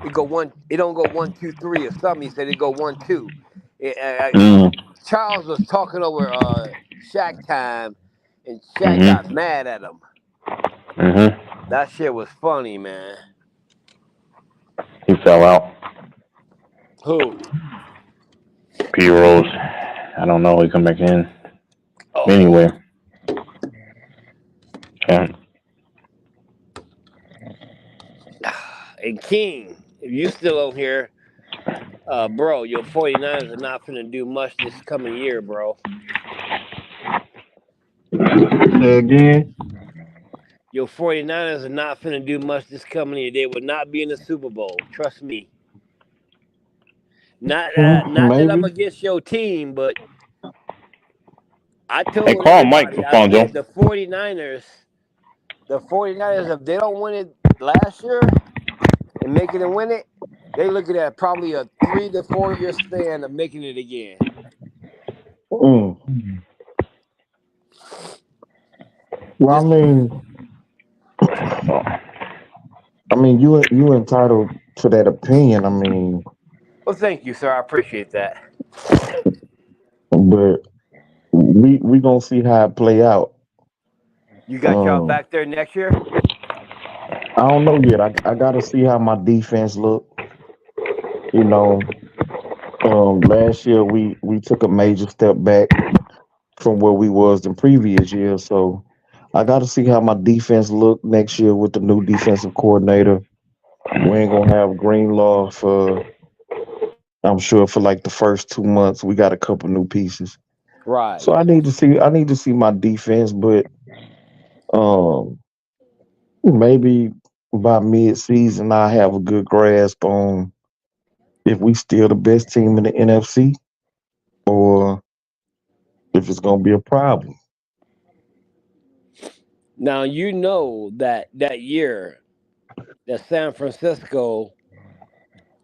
It go 1. It don't go 1, 2, 3 or something." He said it go 1, 2. Charles was talking over Shaq time, and Shaq got mad at him. That shit was funny, man. He fell out. Who? P. Rose. I don't know. He come back in. Oh. Anyway. Yeah. And King, if you still over here, bro, your 49ers are not finna do much this coming year, bro. Again? Your 49ers are not finna do much this coming year. They will not be in the Super Bowl. Trust me. Not that I'm against your team, but I told everybody, I said the 49ers, if they don't win it last year and making it win it, they looking at probably a 3 to 4 year span of making it again. Well, I mean, you entitled to that opinion. I mean, well, thank you, sir. I appreciate that. But we gonna see how it play out. You got y'all back there next year? I don't know yet. I gotta see how my defense look. You know, last year we took a major step back from where we was in previous years. So I gotta see how my defense look next year with the new defensive coordinator. We ain't gonna have Greenlaw for, I'm sure, for like the first 2 months. We got a couple new pieces. Right. So I need to see my defense, but maybe by mid-season I have a good grasp on if we still the best team in the NFC or if it's gonna be a problem. Now you know that year that San Francisco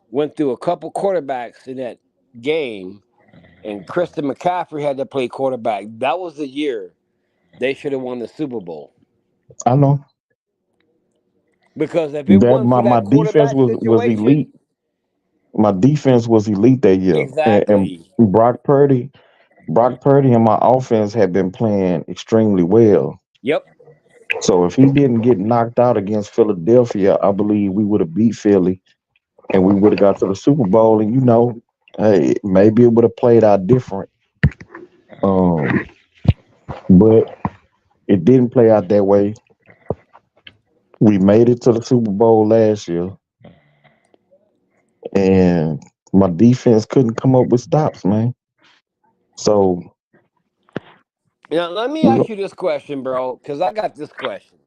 went through a couple quarterbacks in that game, and Christian McCaffrey had to play quarterback. That was the year they should have won the Super Bowl. I know. Because if it wasn't for my that defense quarterback was situation, elite. My defense was elite that year. exactly. And Brock Purdy and my offense had been playing extremely well. Yep. So if he didn't get knocked out against Philadelphia, I believe we would have beat Philly and we would have got to the Super Bowl. And hey, maybe it would have played out different. But it didn't play out that way. We made it to the Super Bowl last year, and my defense couldn't come up with stops, man. So now let me ask you this question, bro, because I got this question.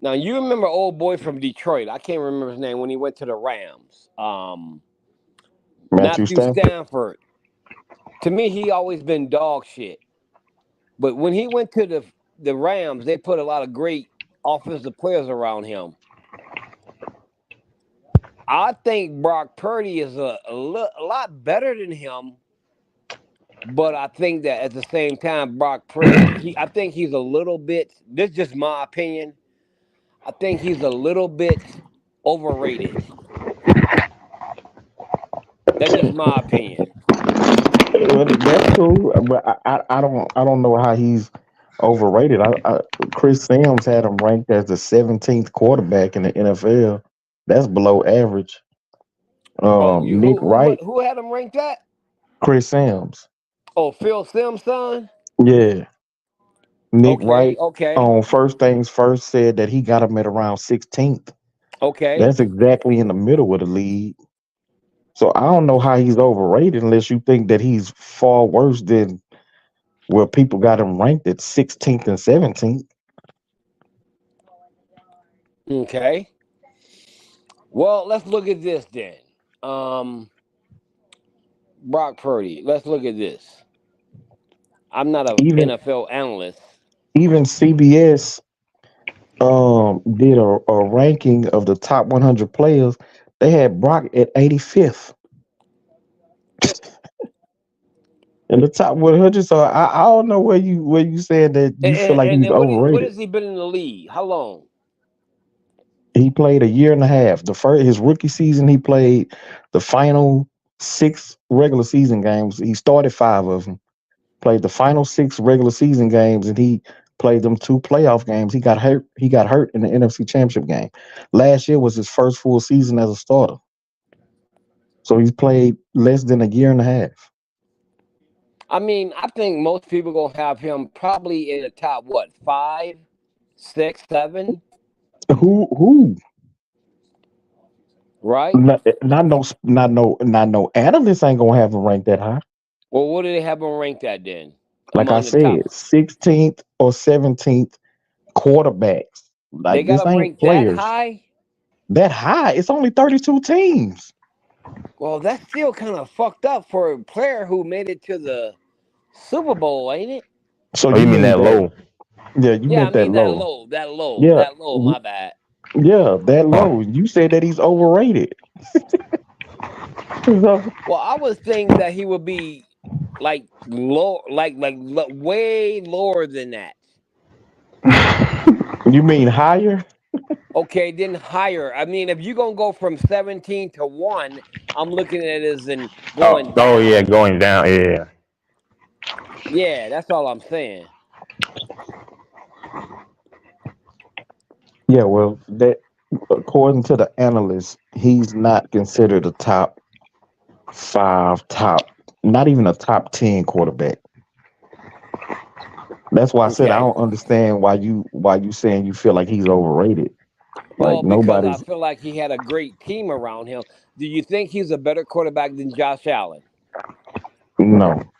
Now you remember old boy from Detroit? I can't remember his name when he went to the Rams. Matthew Stafford. To me, he always been dog shit. But when he went to the Rams, they put a lot of great offensive players around him. I think Brock Purdy is a lot better than him, But I think that at the same time, Brock Purdy, I think he's a little bit. This is just my opinion. I think he's a little bit overrated. That's just my opinion. Well, that's cool, but I don't know how he's overrated. Chris Sims had him ranked as the 17th quarterback in the NFL. That's below average. Oh, Nick Wright, who had him ranked at? Chris Sims. Oh, Phil Sims' son. Yeah, Nick Okay, Wright okay, on First Things First said that he got him at around 16th. okay. That's exactly in the middle of the league. So I don't know how he's overrated unless you think that he's far worse than where people got him ranked at 16th and 17th. Okay. Well, let's look at this then. Um, Brock Purdy. Let's look at this. I'm not an Even NFL analyst. even CBS did a ranking of the top 100 players. They had Brock at 85th in the top 100. So I don't know where you saying that you feel like he's What overrated. has he been in the league? How long? He played a year and a half. His rookie season, he played the final 6 regular season games. He started 5 of them. Played the final 6 regular season games, and he played them 2 playoff games. He got hurt. He got hurt in the NFC Championship game. Last year was his first full season as a starter. So he's played less than a year and a half. I mean, I think most people gonna have him probably in the top what 5, 6, 7, Who? right? Not no analyst ain't gonna have him ranked that high. Well, what do they have him ranked at then? Like I Among the top, said, 16th or 17th quarterbacks. they Like got this him ain't ranked that players high. that high. It's only 32 teams. Well, that's still kind of fucked up for a player who made it to the Super Bowl, ain't it? So Oh, you you mean mean that that? low? Yeah, you Yeah, I meant that mean that low. low, that low, Yeah, that low. My bad. yeah, that Huh. low. You said that he's overrated. So, Well, I would think that he would be like low, way lower than that. you mean higher? Okay, then higher. I mean, if you're gonna go from 17 to 1, I'm looking at it as in going Oh yeah, down. going down. Yeah. Yeah, that's all I'm saying. Yeah, well, that according to the analysts, he's not considered a top 5, not even a top 10 quarterback. That's why I said I Okay. don't understand why you saying you feel like he's overrated. Like Well, because I nobody's feel like he had a great team around him. Do you think he's a better quarterback than Josh Allen? no.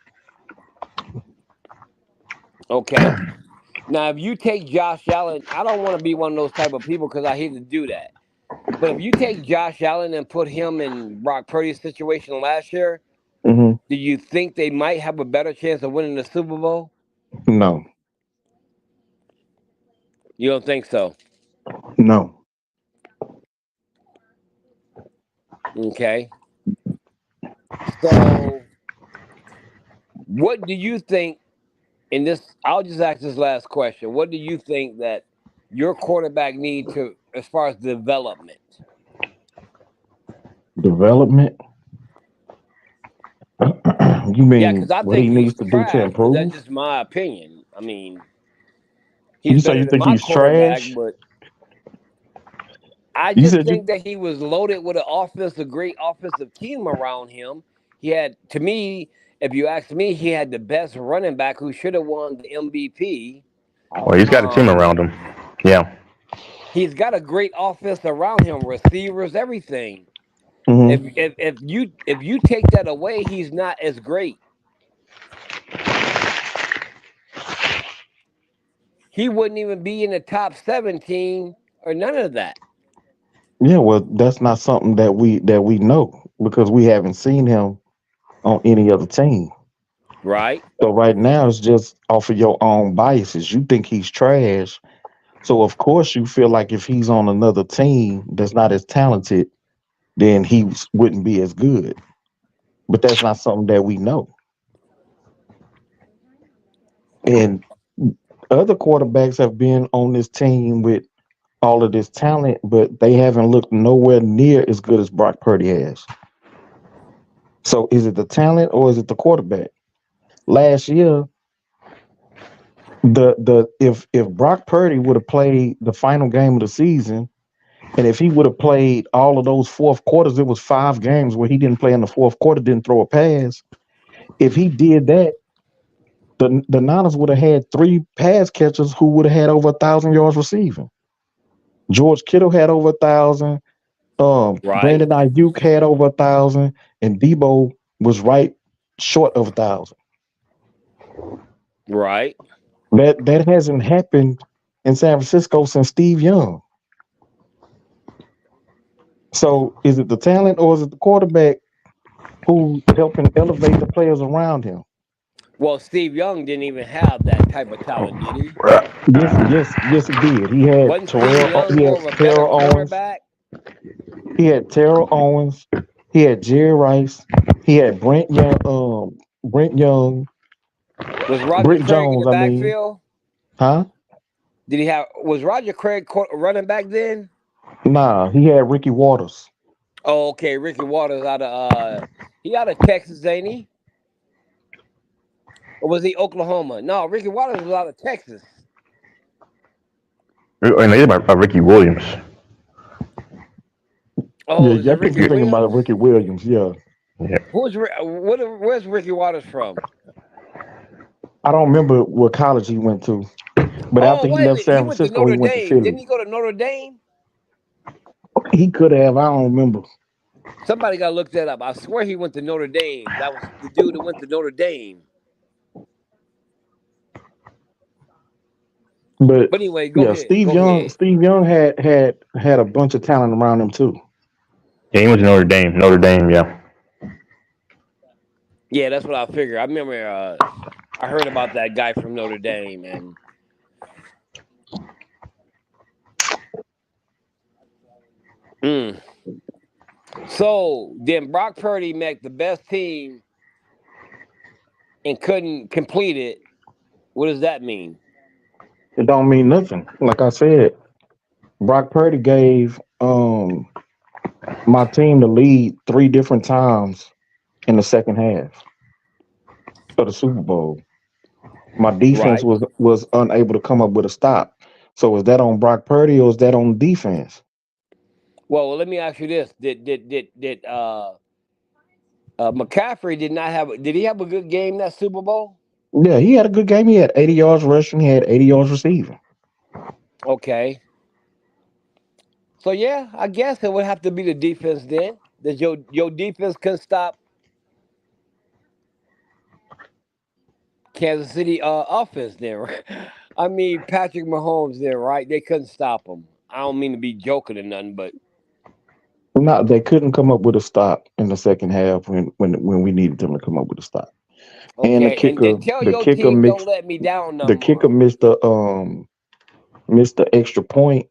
Okay. Now, if you take Josh Allen, I don't want to be one of those type of people because I hate to do that. But if you take Josh Allen and put him in Brock Purdy's situation last year, Hmm. do you think they might have a better chance of winning the Super Bowl? No. You don't think so? No. Okay. So, what do you think in this? I'll just ask this last question. What do you think that your quarterback need to, as far as development? Development? You Yeah, mean because I what he think he's needs to do to trash, but that's improve? just my opinion. I mean, he's You say better you than think my he's quarterback, trash? but I You just said you think that he was loaded with a great offensive team around him. He had, to me, if you ask me, he had the best running back who should have won the MVP. Well, he's got a team Um, around him. Yeah. he's got a great offense around him, receivers, everything. hmm If you take that away, he's not as great. He wouldn't even be in the top 17 or none of that, Yeah, well, that's not something that we know because we haven't seen him on any other team. right? So right now it's just off of your own biases. You think he's trash. So of course you feel like if he's on another team that's not as talented, then wouldn't be as good. But that's not something that we know. And other quarterbacks have been on this team with all of this talent, but they haven't looked nowhere near as good as Brock Purdy has. So is it the talent or is it the quarterback? Last year, if Brock Purdy would have played the final game of the season, and if he would have played all of those fourth quarters, it was 5 games where he didn't play in the fourth quarter, didn't throw a pass. If he did that, the Niners would have had 3 pass catchers who would have had over 1,000 yards receiving. George Kittle had over 1,000. Right. Brandon Ayuk had over 1,000, and Debo was right short of 1,000. Right. That hasn't happened in San Francisco since Steve Young. So is it the talent or is it the quarterback who's helping elevate the players around him? Well, Steve Young didn't even have that type of talent, did he? Yes, he did. He had Wasn't Steve Young He had more of a better Terrell Owens. quarterback? He had Terrell Owens. He had Jerry Rice. He had Brent Young. Was Roger Brent Craig in Jones. the I mean, backfield? huh? Was Roger Craig running back then? Nah, he had Ricky Waters. Oh, okay. Ricky Waters out of Texas, ain't he? Or was he Oklahoma? No, Ricky Waters was out of Texas. And they by Ricky Williams. Oh, Yeah, I think you're thinking about Ricky Williams. Yeah. Where's Ricky Waters from? I don't remember what college he went to, but after he left San Francisco, he went to Philly. Didn't he go to Notre Dame? He could have. I don't remember. Somebody got to look that up. I swear he went to Notre Dame. That was the dude that went to Notre Dame. But anyway, go ahead. Steve Young had a bunch of talent around him too. Yeah, he went to Notre Dame, yeah. Yeah, that's what I figured. I remember I heard about that guy from Notre Dame, and so then Brock Purdy met the best team and couldn't complete it. What does that mean? It don't mean nothing. Like I said, Brock Purdy gave my team the lead 3 different times in the second half of the Super Bowl. My defense was unable to come up with a stop. So is that on Brock Purdy or is that on defense? Well, let me ask you this: Did McCaffrey did he have a good game that Super Bowl? Yeah, he had a good game. He had 80 yards rushing. He had 80 yards receiving. Okay. So yeah, I guess it would have to be the defense then. That your defense couldn't stop Kansas City offense then, right? I mean Patrick Mahomes then, right? They couldn't stop him. I don't mean to be joking or nothing, but no, they couldn't come up with a stop in the second half when we needed them to come up with a stop. Okay, and the kicker, tell the your kicker team missed. don't let me down no The more. kicker missed the extra point,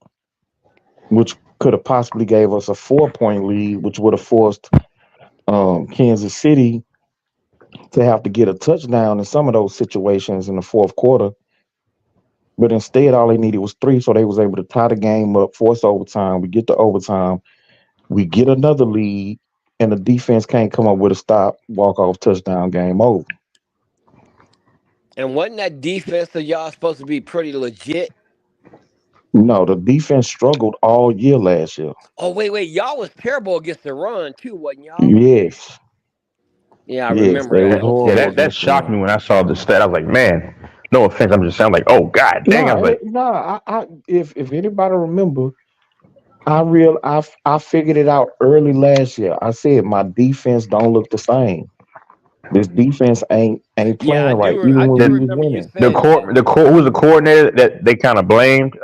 which could have possibly gave us a 4-point lead, which would have forced Kansas City to have to get a touchdown in some of those situations in the fourth quarter. But instead, all they needed was 3, so they was able to tie the game up, force overtime. We get to overtime, we get another lead, and the defense can't come up with a stop, walk-off touchdown, game over. And wasn't that defense of y'all supposed to be pretty legit? No, the defense struggled all year last year. Oh, wait. Y'all was terrible against the run, too, wasn't y'all? Yes. Yeah, I remember that. Okay. Yeah, that shocked me when I saw the stat. I was like, man, no offense. I'm just saying, like, oh, God dang. I was like, if anybody remember, I figured it out early last year. I said my defense don't look the same. This defense ain't playing right, even when we was winning. Who was the coordinator that they kind of blamed?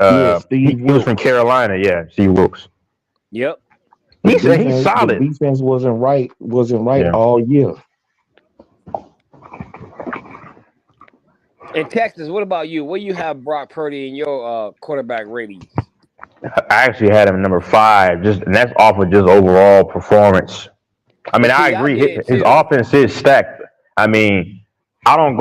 He was from Carolina. Yeah, Steve Wilkes. Yep. He said he's solid. The defense wasn't right all year. In Texas, what about you? Where you have Brock Purdy in your quarterback ratings? I actually had him number 5, and that's off of just overall performance. I mean, I agree. His offense is stacked. I mean, I don't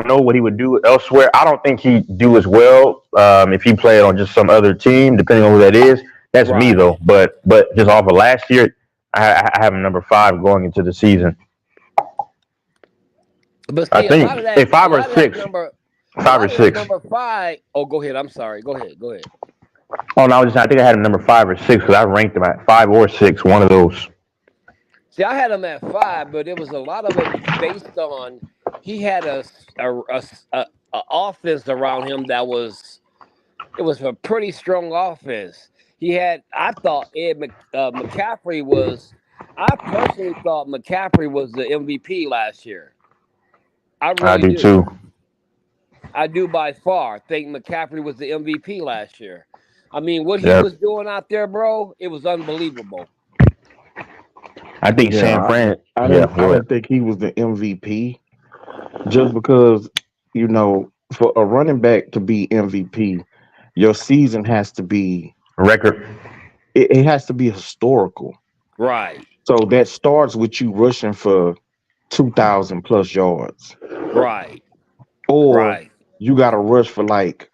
know what he would do elsewhere. I don't think he'd do as well if he played on just some other team, depending on who that is. That's me Right. though. But just off of last year, I have him number 5 going into the season. But I see, think a a 5 or lot of that 6, number, a 5 or lot of that 6. number 5. Oh, go ahead. I'm sorry. Go ahead. Go ahead. Oh no, I think I had him number 5 or 6 because I ranked him at 5 or 6, one of those. See, I had him at 5, but it was a lot of it was based on he had a offense around him that was it was a pretty strong offense. He had, I thought McCaffrey was. I personally thought McCaffrey was the MVP last year. I I really do do. too. I do by far think McCaffrey was the MVP last year. I mean, what he Yeah, was doing out there, bro, it was unbelievable. I think San Yeah, Fran. I Yeah, didn't. I go ahead. didn't think he was the MVP just because for a running back to be MVP, your season has to be Record. it has to be historical. Right, So that starts with you rushing for 2,000 plus yards, right, or right, you got to rush for like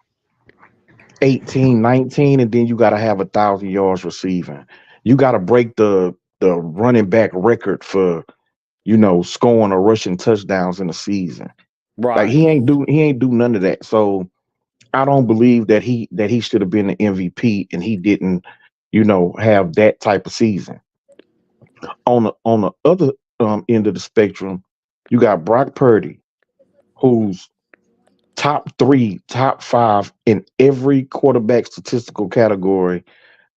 18, 19, and then you got to have 1,000 yards receiving. You got to break the running back record for scoring or rushing touchdowns in a season. Like right. he ain't do none of that. So I don't believe that he should have been the MVP and he didn't, have that type of season. On the other end of the spectrum, you got Brock Purdy, who's top 3, top 5 in every quarterback statistical category,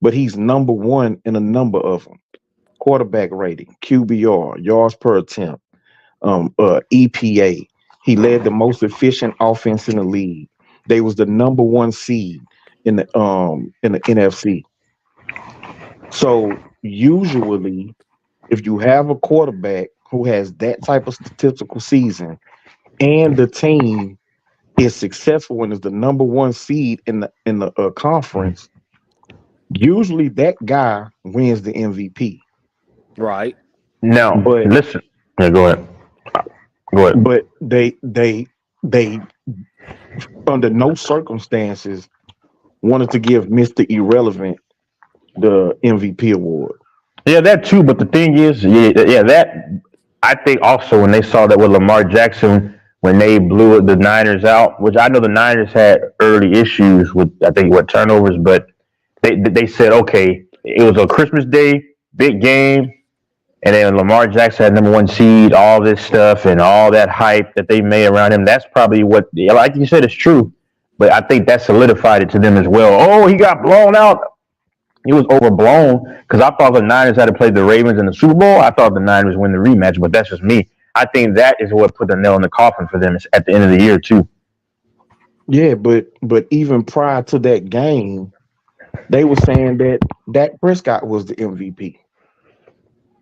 but he's number 1 in a number of them. Quarterback rating, QBR, yards per attempt, EPA. He led the most efficient offense in the league. They was the number 1 seed in the NFC. So usually, if you have a quarterback who has that type of statistical season and the team is successful and is the number 1 seed in the conference, usually that guy wins the MVP. Right. Now, But listen. Yeah, go ahead. Go ahead. but they under no circumstances wanted to give Mr. Irrelevant the MVP award. Yeah, that too. But the thing is, that I think also when they saw that with Lamar Jackson, when they blew the Niners out, which I know the Niners had early issues with, I think what turnovers, but they said, okay, it was a Christmas Day big game, and then Lamar Jackson had number 1 seed, all this stuff and all that hype that they made around him. That's probably what, like you said, it's true. But I think that solidified it to them as well. Oh, he got blown out. He was overblown because I thought the Niners had to play the Ravens in the Super Bowl. I thought the Niners win the rematch, but that's just me. I think that is what put the nail in the coffin for them at the end of the year too. Yeah, but even prior to that game, they were saying that Dak Prescott was the MVP.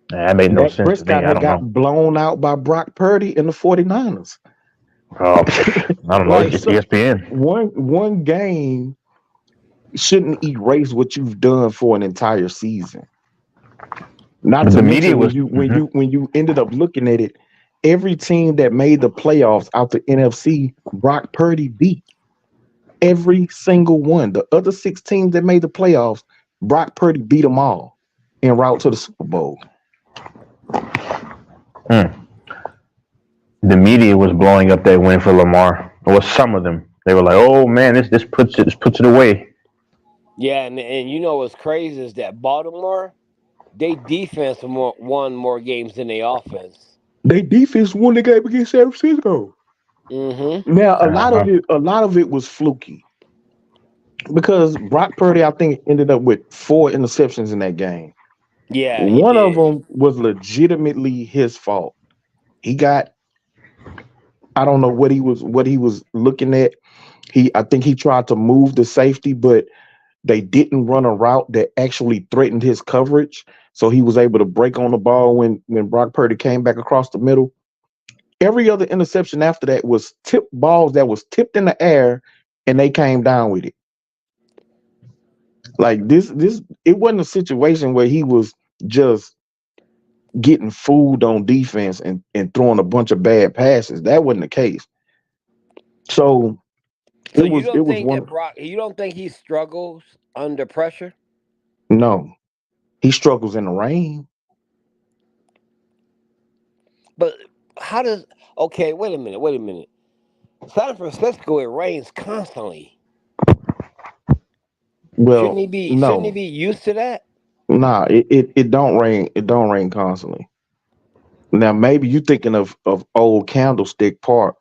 That made no Dak sense to Prescott me. I had don't got know. blown out by Brock Purdy and the 49ers. Oh, I don't know. It's Like just so ESPN. one game shouldn't erase what you've done for an entire season. Not But to the media mention when was. you when you when you ended up looking at it, every team that made the playoffs out the NFC, Brock Purdy beat every single one. The other 6 teams that made the playoffs, Brock Purdy beat them all en route to the Super Bowl. The media was blowing up that win for Lamar. Or some of them. They were like, "Oh man, this puts it away." Yeah, and you know what's crazy is that Baltimore, they defense won more games than they offense. They defense won the game against San Francisco. Mm-hmm. Now Uh-huh. a lot of it was fluky because Brock Purdy, I think, ended up with 4 interceptions in that game. Yeah, he One of did. them was legitimately his fault. He got, I don't know what he was looking at. I think he tried to move the safety, but they didn't run a route that actually threatened his coverage. So he was able to break on the ball when Brock Purdy came back across the middle. Every other interception after that was tipped balls that was tipped in the air and they came down with it. Like this it wasn't a situation where he was just getting fooled on defense and throwing a bunch of bad passes. That wasn't the case. So So it you was don't think one. that Brock? You don't think he struggles under pressure? No, he struggles in the rain. But how does? Okay, wait a minute. Wait a minute. San Francisco, it rains constantly. Shouldn't Well, he be? Shouldn't he no, be used to that? nah, it don't rain. It don't rain constantly. Now maybe you thinking of old Candlestick Park.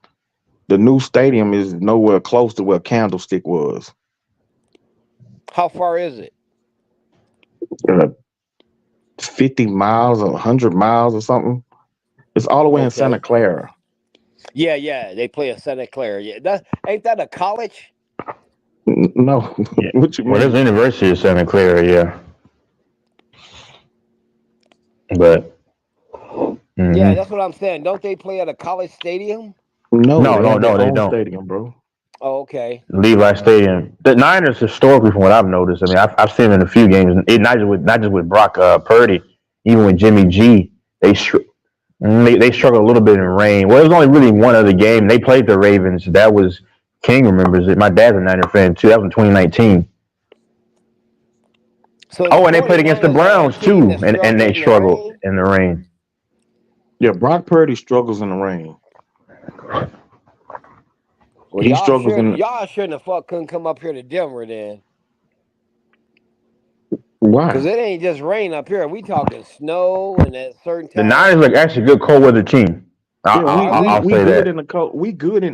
The new stadium is nowhere close to where Candlestick was. How far is it? Uh, 50 miles or 100 miles or something. It's all the way in Santa Okay. Clara. Yeah, yeah. They play in Santa Clara. Yeah, that ain't that a college? No, Yeah. what you Well, there's the mean? University of Santa Clara, yeah. But Yeah, mhm. that's what I'm saying. Don't they play at a college stadium? No, No, they no, have their no, they own don't. stadium, bro. Oh, okay. Levi Stadium. The Niners historically, from what I've noticed, I mean, I've seen them in a few games. Not just with Brock Purdy, even with Jimmy G, they struggled a little bit in rain. Well, it was only really one other game. They played the Ravens. That was King remembers it. My dad's a Niner fan too. That was in 2019. So the Oh, and they played against the 49ers are a Browns team too, that and struggle they in the struggled rain. in the rain. Yeah, Brock Purdy struggles in the rain. Well, He struggles in y'all shouldn't have fuck couldn't come up here to Denver then, because why? it ain't just rain up here. We talking snow and at certain The times. Niners are actually a good cold weather team. Yeah, Are I'll they? we say good that. in the cold. We good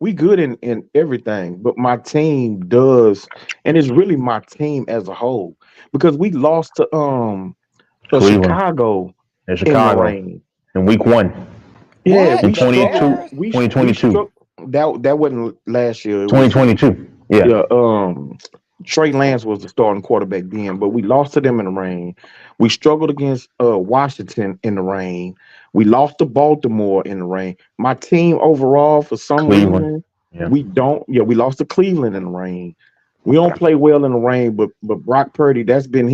we good in everything. But my team does, and it's really my team as a whole because we lost to Cleveland Chicago and in the Chicago rain. in week 1 Yeah, What? in we The 22, struggled. Bears? We 2022. struck that wasn't last year. It was 2022. Yeah. yeah. Trey Lance was the starting quarterback then, but we lost to them in the rain. We struggled against Washington in the rain. We lost to Baltimore in the rain. My team overall, for some Cleveland. reason, Yeah. we don't. Yeah, we lost to Cleveland in the rain. We don't play well in the rain, but Brock Purdy, that's been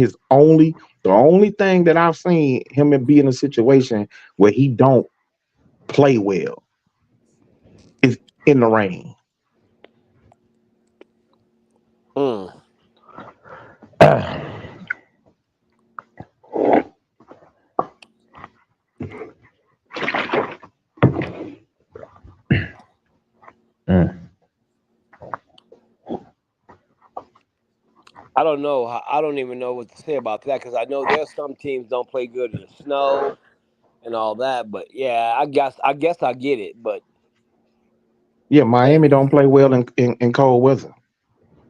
the only thing that I've seen him be in a situation where he don't play well is in the rain. Mm. Mm. I don't know. I don't even know what to say about that because I know there's some teams don't play good in the snow and all that. But yeah, I guess I get it. But Yeah, eh, Miami don't play well in cold weather.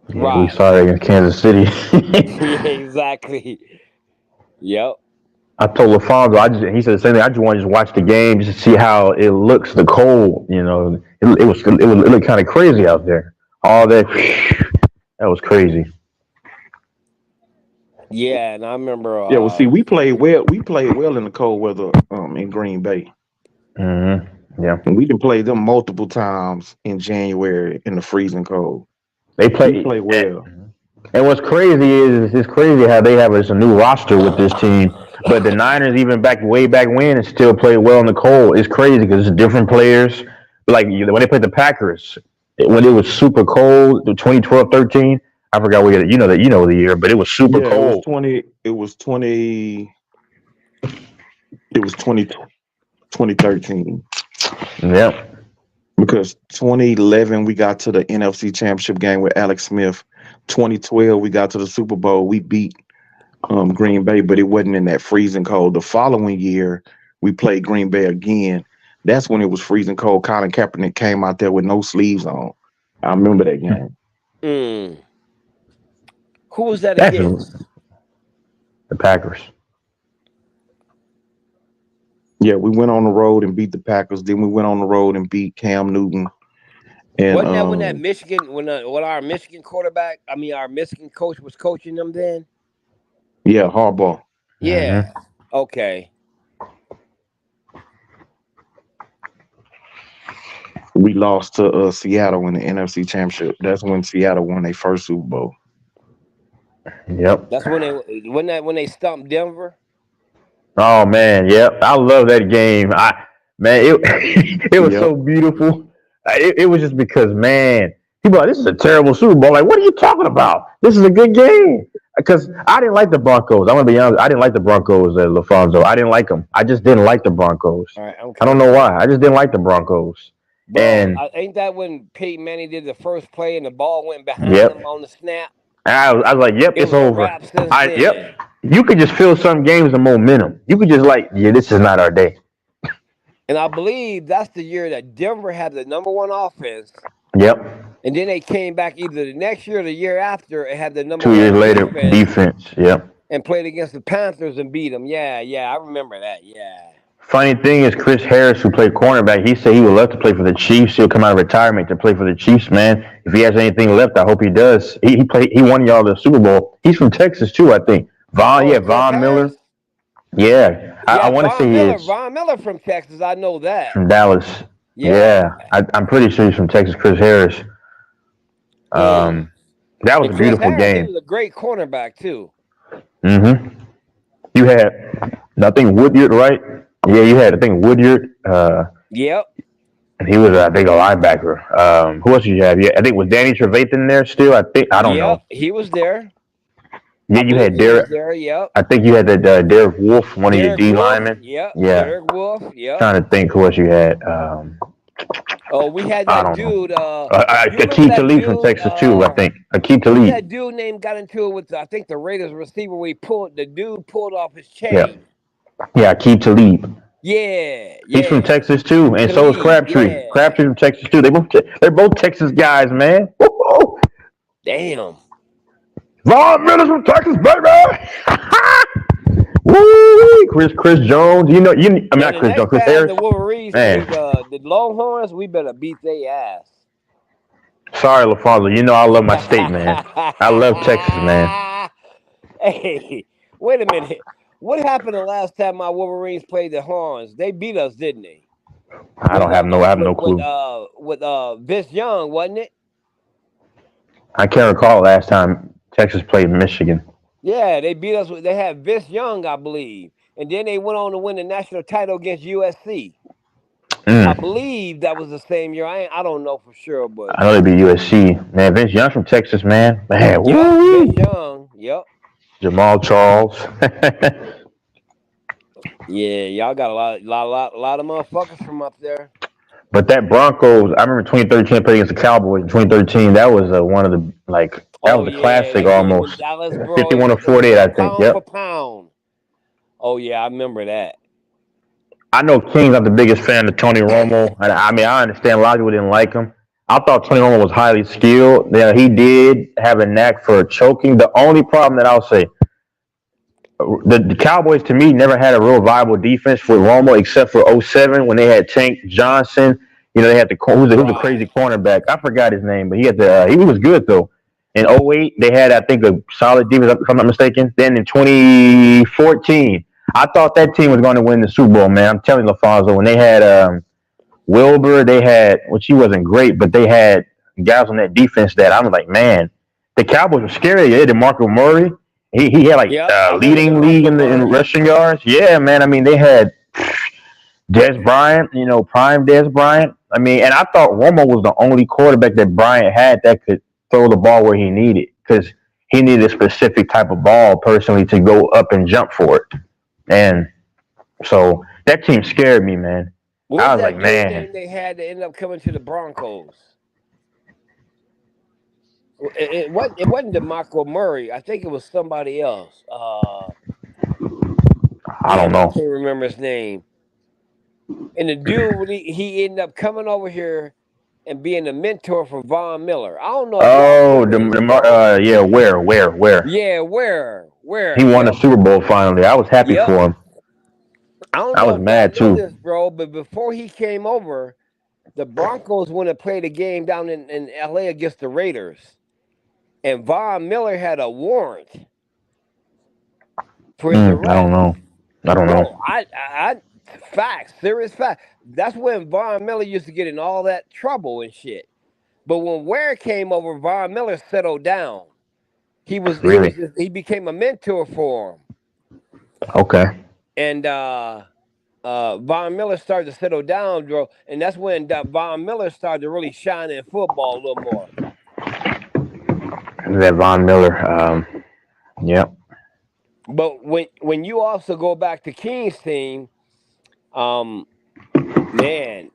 Yeah, we right. saw it against Kansas City. Yeah, exactly. Yep. I told LaFonso, he said the same thing. I just want to just watch the game just to see how it looks. The cold, it looked kind of crazy out there. All that, that was crazy. Yeah, and I remember. Yeah, well, see, we played well in the cold weather in Green Bay, Yeah, and we can play them multiple times in January in the freezing cold. they We play. play well. And what's crazy is it's crazy how they have a new roster with this team. But the Niners, even way back when, still played well in the cold. It's crazy because it's different players. Like when they played the Packers, when it was super cold, the 2012-13. I forgot what year. You know the year, but it was super Yeah, it was cold. 20. It was 20. It was 2013 Yep. because 2011 we got to the NFC Championship game with Alex Smith. 2012 we got to the Super Bowl. We beat Green Bay, but it wasn't in that freezing cold. The following year, we played Green Bay again. That's when it was freezing cold. Colin Kaepernick came out there with no sleeves on. I remember that game. Mm. Who was that That's against? the Packers. Yeah, we went on the road and beat the Packers. Then we went on the road and beat Cam Newton. And Wasn't that when that Michigan, when our Michigan quarterback, I mean our Michigan coach was coaching them then? yeah, Harbaugh. Yeah. Okay. We lost to Seattle in the NFC Championship. That's when Seattle won their first Super Bowl. Yep. That's when they stumped Denver. Oh man, yep. I love that game. It it was Yep. so beautiful. It was just because man, people are like, this is a terrible Super Bowl. Like, what are you talking about? This is a good game. Because I didn't like the Broncos. I'm gonna be honest. I didn't like the Broncos, LaFonso. I didn't like them. I just didn't like the Broncos. All right, I don't okay. know why. I just didn't like the Broncos. Bro, And ain't that when Peyton Manning did the first play and the ball went behind yep, him on the snap? I was like, yep, It it's was a over. wrap since then. Yep. You could just feel some games of momentum. You could just like, yeah, this is not our day. And I believe that's the year that Denver had the number one offense. Yep. And then they came back either the next year or the year after and had the number 2 years one later, defense. Yep. and played against the Panthers and beat them. Yeah, I remember that. Yeah. Funny thing is, Chris Harris, who played cornerback, he said he would love to play for the Chiefs. He'll come out of retirement to play for the Chiefs, man. If he has anything left, I hope he does. He won y'all the Super Bowl. He's from Texas too, I think. Von Miller. Yeah, I want to say he is Von Miller from Texas. I know that. from Dallas. Yeah, I'm pretty sure he's from Texas. Chris Harris. That was a beautiful game. He was a great cornerback too. Mm-hmm. You had, I think Woodyard, right? Yeah, you had, I think Woodyard. Yep. And he was, I think, a linebacker. Who else did you have? Yeah, I think was Danny Trevathan there still. I don't know. He was there. Yeah, you had Derek. Yep. I think you had that Derek Wolf, one of your D linemen. Yep. Yeah. Derek Wolf. Yep. Trying to think who else you had. We had that dude. Akeem Talib from Texas too. I think Akeem Talib. That dude name got into it with I think the Raiders receiver. Where the dude pulled off his chain. Yeah, Akeem Talib. Yeah. He's from Texas too, and so is Crabtree. Yeah. Crabtree from Texas too. They're both Texas guys, man. Woo-hoo. Damn. Von Miller's from Texas, baby. Woo! Chris Jones. I'm not Chris Jones. Chris Harris. The Wolverines, the Longhorns, we better beat their ass. Sorry, LaFonso. I love my state, man. I love Texas, man. Hey, wait a minute. What happened the last time my Wolverines played the Horns? They beat us, didn't they? I have no clue. With Vince Young, wasn't it? I can't recall last time Texas played Michigan. Yeah, they beat us. They had Vince Young, I believe, and then they went on to win the national title against USC. I believe that was the same year. I don't know for sure, but I know it'd be USC. Man, Vince Young from Texas, man. Man, Vince Young. Yep. Jamal Charles. Yeah, y'all got a lot of motherfuckers from up there. But that Broncos, I remember 2013 playing against the Cowboys in 2013. That was one of the that was a classic almost. Dallas, 51-48, I think. Pound for pound. Oh yeah, I remember that. I know King's not the biggest fan of Tony Romo, and I understand a lot of people didn't like him. I thought Tony Romo was highly skilled. He did have a knack for choking. The only problem that I'll say, the Cowboys to me never had a real viable defense for Romo except for 2007 when they had Tank Johnson. They had who's the crazy cornerback. I forgot his name, but he was good though. In 2008 they had, I think, a solid defense, if I'm not mistaken. Then in 2014, I thought that team was going to win the Super Bowl, man. I'm telling you, LaFonso, when they had Wilbur, which he wasn't great, but they had guys on that defense that I was like, man, the Cowboys were scary. They had DeMarco Murray. He had leading league in rushing yards. Yeah, man. I mean, they had Des Bryant, prime Des Bryant. I mean, and I thought Romo was the only quarterback that Bryant had that could throw the ball where he needed, because he needed a specific type of ball personally to go up and jump for it. And so that team scared me, man. I was like, man. They had to end up coming to the Broncos. It wasn't DeMarco Murray. I think it was somebody else. I don't know. I can't remember his name. And the dude, he ended up coming over here and being a mentor for Von Miller. I don't know. Where? Yeah, where? He won the Super Bowl finally. I was happy for him. I was mad too, this, bro. But before he came over, the Broncos went to play the game down in LA against the Raiders, and Von Miller had a warrant for his arrest. I don't know. I serious facts. That's when Von Miller used to get in all that trouble and shit. But when Ware came over, Von Miller settled down. He became a mentor for him. Okay. and Von Miller started to settle down, bro, and that's when Von Miller started to really shine in football a little more. That Von Miller. Yep. But when you also go back to King's team, man,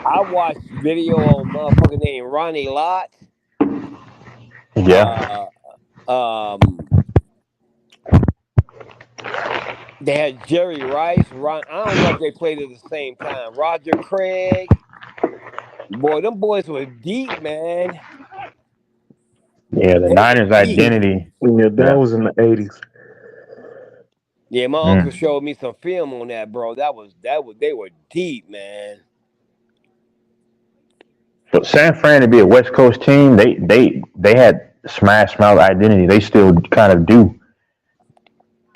I watched video on motherfucking name Ronnie Lott. Yeah. They had Jerry Rice. I don't know if they played at the same time. Roger Craig. Boy, them boys were deep, man. Yeah, the They were Niners' deep. identity. Yeah, that was in the 80s. Yeah, my uncle showed me some film on that, bro. They were deep, man. For San Fran to be a West Coast team, they had Smash Mouth identity. They still kind of do.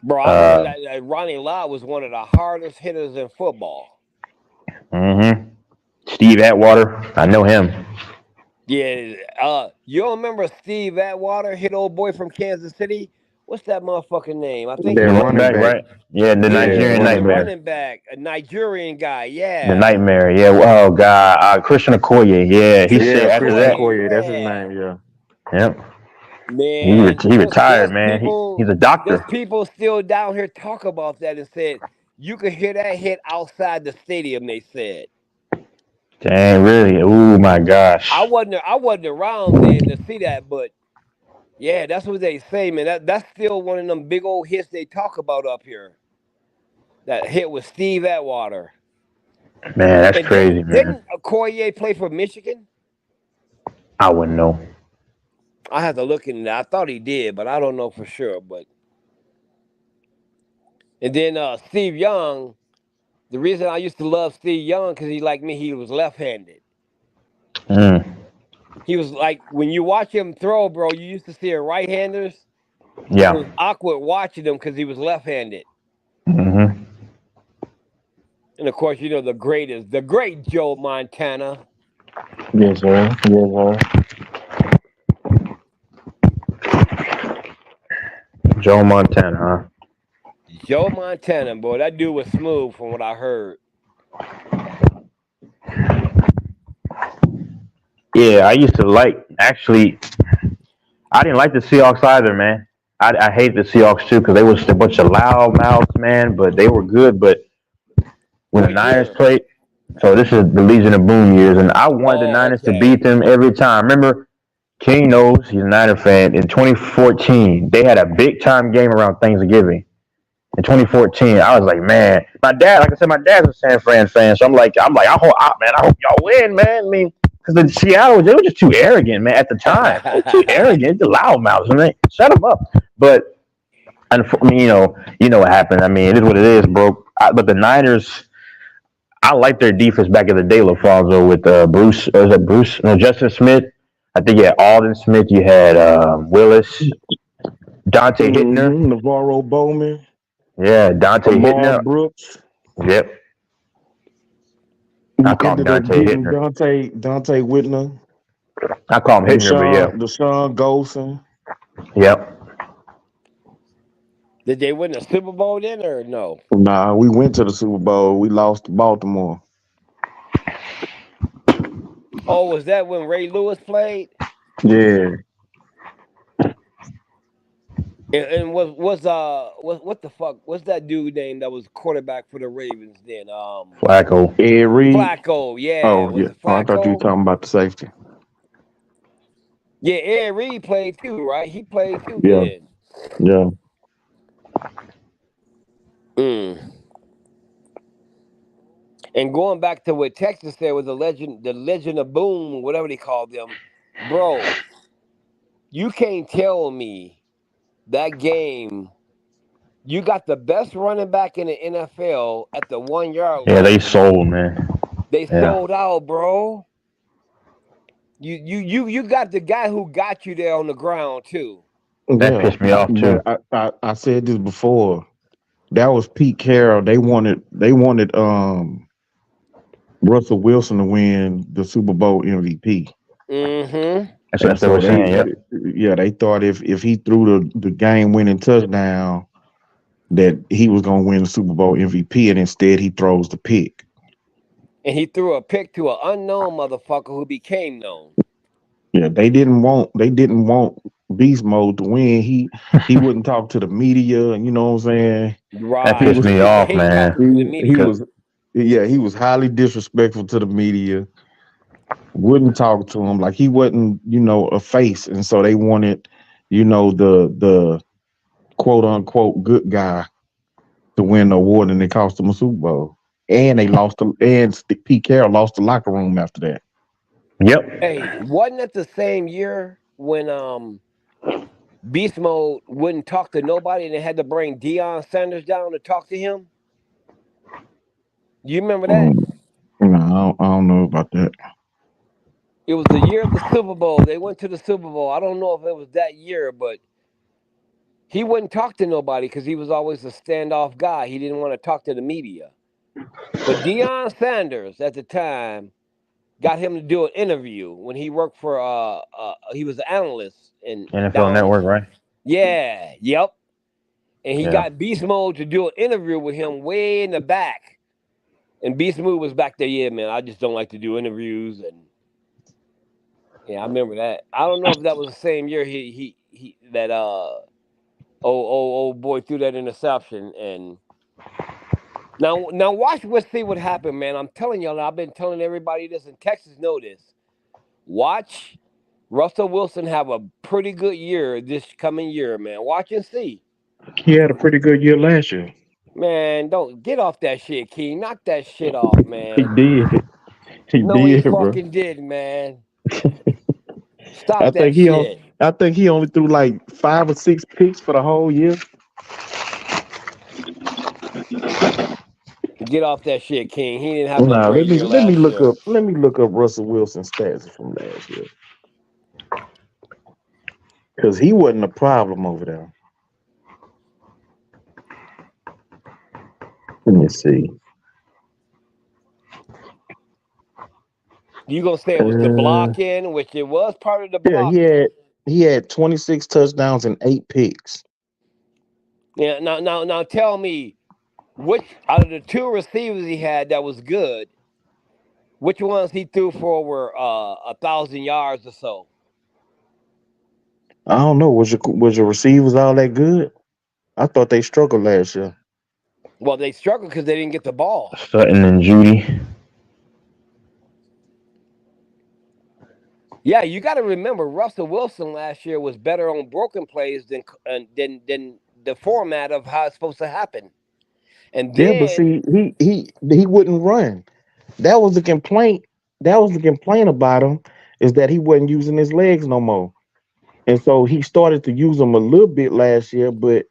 Bro, I heard that Ronnie Lott was one of the hardest hitters in football. Mm-hmm. Steve Atwater, I know him. Yeah, you don't remember Steve Atwater hit old boy from Kansas City? What's that motherfucking name? I think The he running back, right? Yeah, the Nigerian the nightmare. running back, a Nigerian guy. Yeah, The nightmare. Yeah. Oh God, Christian Okoye. Yeah, he said after Christian that. Okoye, that's his name. Yeah. Yep. man, He retired, there's man. people, He's a there's doctor. people still down here talk about that and said you could hear that hit outside the stadium. They said. Dang, really? Oh my gosh. I wasn't around then to see that, but yeah, that's what they say, man. That's still one of them big old hits they talk about up here. That hit with Steve Atwater. Man, that's And crazy, man. didn't Okoye play for Michigan? I wouldn't know. I have to look into that. I thought he did, but I don't know for sure. And then Steve Young. The reason I used to love Steve Young because he like me, he was left-handed. He was like when you watch him throw, bro. You used to see a right-handers. Yeah. It was awkward watching him because he was left-handed. Mm-hmm. And of course, you know the great Joe Montana. Yes, sir. Yes, sir. Joe Montana, huh? Joe Montana, boy, that dude was smooth from what I heard. Yeah, I used to actually, I didn't like the Seahawks either, man. I hate the Seahawks too because they was a bunch of loud mouths, man, but they were good. But when the Niners played, so this is the Legion of Boom years, and I wanted the Niners to beat them every time. Remember, King knows, he's a Niner fan, in 2014, they had a big time game around Thanksgiving. In 2014, I was like, man, my dad, like I said, my dad's a San Fran fan, so I'm like, I hope y'all win, man. I mean, because the Seattle, they were just too arrogant, man, at the time. They were too arrogant, the loudmouths, man. Shut them up. But, I mean, you know what happened. I mean, it is what it is, bro. But the Niners, I liked their defense back in the day, LaFonso, with Bruce? No, Justin Smith. I think you had Alden Smith. You had Willis, Dante Hittner, Navarro Bowman. Yeah, Dante Hittner. Brooks. Yep. I call him Dante Hittner. Dante Whitner. I call him Hittner, but yeah. Deshaun Golson. Yep. Did they win the Super Bowl then or no? Nah, we went to the Super Bowl. We lost to Baltimore. Oh, was that when Ray Lewis played? Yeah. And what the fuck? What's that dude name that was quarterback for the Ravens then? Flacco. Ed Reed. Flacco, yeah. Oh, yeah. I thought you were talking about the safety. Yeah, Ed Reed played too, right? He played too then. Yeah. And going back to what Texas said with the Legion of Boom, whatever they called them, bro, you can't tell me that game, you got the best running back in the NFL at the 1 yard line. Yeah, they sold, man. They sold out, bro. You got the guy who got you there on the ground too. That pissed me off too. I said this before. That was Pete Carroll. They wanted Russell Wilson to win the Super Bowl MVP. Mm-hmm. That's what they were saying. Yeah, they thought if he threw the game winning touchdown, that he was gonna win the Super Bowl MVP, and instead he throws the pick. And he threw a pick to an unknown motherfucker who became known. Yeah, they didn't want Beast Mode to win. He wouldn't talk to the media, and you know what I'm saying. That Right. pissed me He off, hate man. talking to the He media. was, yeah, he was highly disrespectful to the media. Wouldn't talk to him like he wasn't, a face, and so they wanted, the quote unquote good guy to win the award, and they cost him a Super Bowl. And they lost, Pete Carroll lost the locker room after that. Yep. Hey, wasn't it the same year when Beast Mode wouldn't talk to nobody and they had to bring Deion Sanders down to talk to him? You remember that? No, I don't know about that. It was the year of the Super Bowl. They went to the Super Bowl. I don't know if it was that year, but he wouldn't talk to nobody because he was always a standoff guy. He didn't want to talk to the media. But Deion Sanders at the time got him to do an interview when he worked for he was an analyst and NFL down. Network, right? Yeah, yep. And he Yeah. got Beast Mode to do an interview with him way in the back. And Beast Mode was back there, yeah, man, I just don't like to do interviews. And yeah, I remember that. I don't know if that was the same year he that old boy threw that interception. And now watch, we'll see what happened, man. I'm telling y'all, I've been telling everybody this, and Texas know this. Watch Russell Wilson have a pretty good year this coming year, man. Watch and see. He had a pretty good year last year. Man, don't get off that shit, King. Knock that shit off, He man. did. He No, he did, bro. fucking did, man. Stop I that think he on, shit. I think he only threw like 5 or 6 picks for the whole year. Get off that shit, King. He didn't have no Nah, great year let me last look year. up Russell Wilson's stats from last year. Because he wasn't a problem over there. Let me see. You gonna say it was the blocking, which it was part of the Yeah, blocking. he had 26 touchdowns and 8 picks. Yeah, now tell me, which out of the two receivers he had that was good, which ones he threw for over 1,000 yards or so? I don't know. Was your receivers all that good? I thought they struggled last year. Well, they struggled because they didn't get the ball. Sutton and Judy. Yeah, you got to remember Russell Wilson last year was better on broken plays than the format of how it's supposed to happen. And Yeah, but then see, he wouldn't run. That was the complaint. That was the complaint about him, is that he wasn't using his legs no more. And so he started to use them a little bit last year, but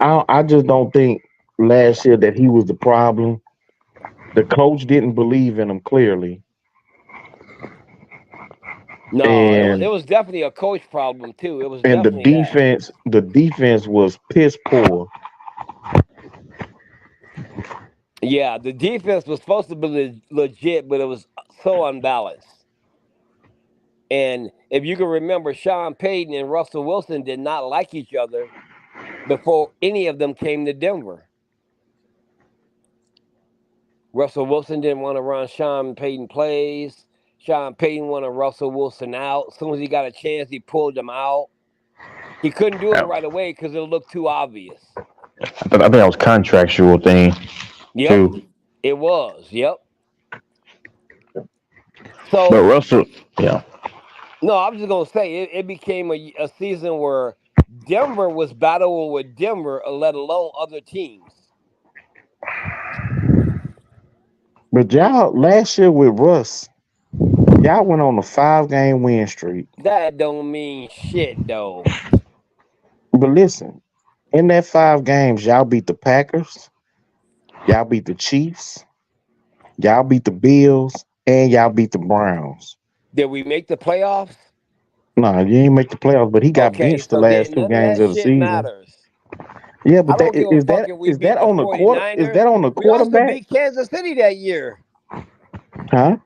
I just don't think last year that he was the problem. The coach didn't believe in him clearly. no, it And was definitely a coach problem too. It was and the definitely that. defense was piss poor. Yeah, the defense was supposed to be legit, but it was so unbalanced. And if you can remember, Sean Payton and Russell Wilson did not like each other before any of them came to Denver. Russell Wilson didn't want to run Sean Payton plays. Sean Payton wanted Russell Wilson out. As soon as he got a chance, he pulled him out. He couldn't do it right away because it looked too obvious. I think that was contractual thing Yep, too. it was. Yep. So, But Russell, yeah. no, I'm just gonna say it became a season where Denver was battling with Denver, let alone other teams. But y'all last year with Russ, y'all went on a 5-game win streak. That don't mean shit though. But listen, in that 5 games, y'all beat the Packers, y'all beat the Chiefs, y'all beat the Bills, and y'all beat the Browns. Did we make the playoffs? Nah, you ain't make the playoffs, but he got Okay, benched the so then last 2 none of games that of the shit season. matters. Yeah, I but don't give a fuck if we is that beat the on the quarter? Is 49ers. that on the We also quarterback? beat Kansas City that year. Huh?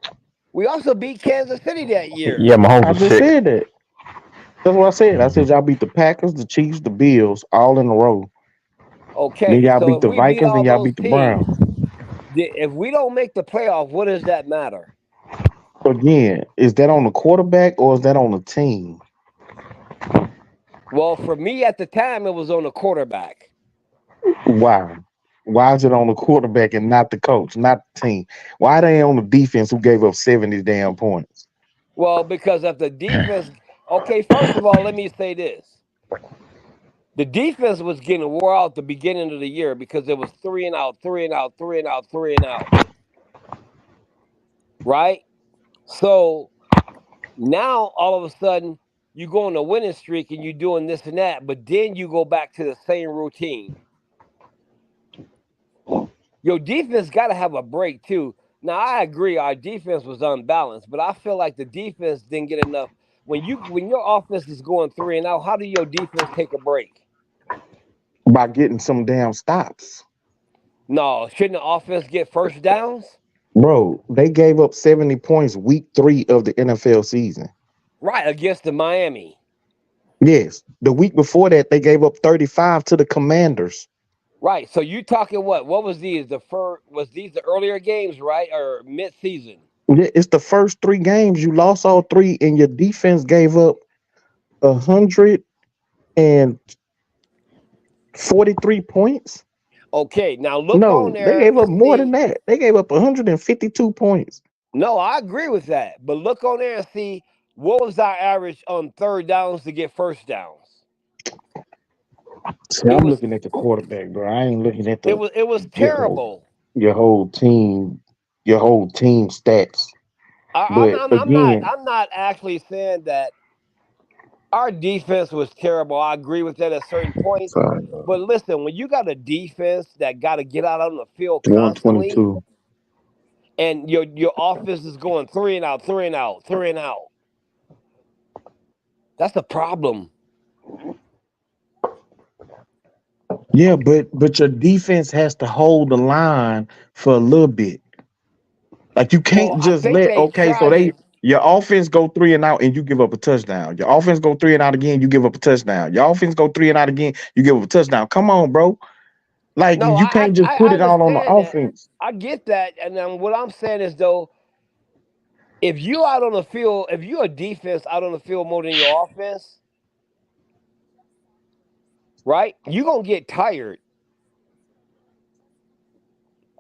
We also beat Kansas City that year. Yeah, Mahomes I was just sick. said that. That's what I said. I said y'all beat the Packers, the Chiefs, the Bills, all in a row. Then Okay, y'all so beat if the we beat Vikings all and y'all those beat the teams, Browns. if we don't make the playoff, what does that matter? Again, is that on the quarterback or is that on the team? Well, for me at the time, it was on the quarterback. Why? Why is it on the quarterback and not the coach, not the team? Why they on the defense who gave up 70 damn points? Well, because of the defense. Okay, first of all, let me say this. The defense was getting wore out at the beginning of the year because it was 3-and-out, 3-and-out, 3-and-out, 3-and-out. Right? So now all of a sudden you go on a winning streak and you're doing this and that, but then you go back to the same routine. Your defense got to have a break too. Now I agree our defense was unbalanced, but I feel like the defense didn't get enough. When your offense is going 3-and-out, how do your defense take a break? By getting some damn stops. No, shouldn't the offense get first downs? Bro, they gave up 70 points week 3 of the NFL season. Right, against the Miami. Yes. The week before that, they gave up 35 to the Commanders. Right. So you talking what? What was these? Was these the earlier games, right? Or mid-season? Yeah, it's the first 3 games. You lost all 3, and your defense gave up 143 points. Okay, now look on No, they there gave up and more than see. that. They gave up 152 points. No, I agree with that. But look on there and see what was our average on third downs to get first downs. See, It I'm was looking at the quarterback, bro. I ain't looking at it was your whole terrible. your whole team, your whole team stats. But again, I'm not actually saying that our defense was terrible. I agree with that at certain points. sorry, But listen, when you got a defense that got to get out on the field constantly, 122. and your offense is going 3-and-out, 3-and-out, 3-and-out, that's a problem. Yeah, but your defense has to hold the line for a little bit. Like you Well, can't I just think let they so tried to. they your offense go 3-and-out and you give up a touchdown. Your offense go 3-and-out again, you give up a touchdown. Your offense go 3-and-out again, you give up a touchdown. Come on, bro. Like No, you can't just put I it all on the understand that. offense. I get that, and then what I'm saying is though, if you out on the field, if you're a defense out on the field more than your offense, right? You're gonna get tired.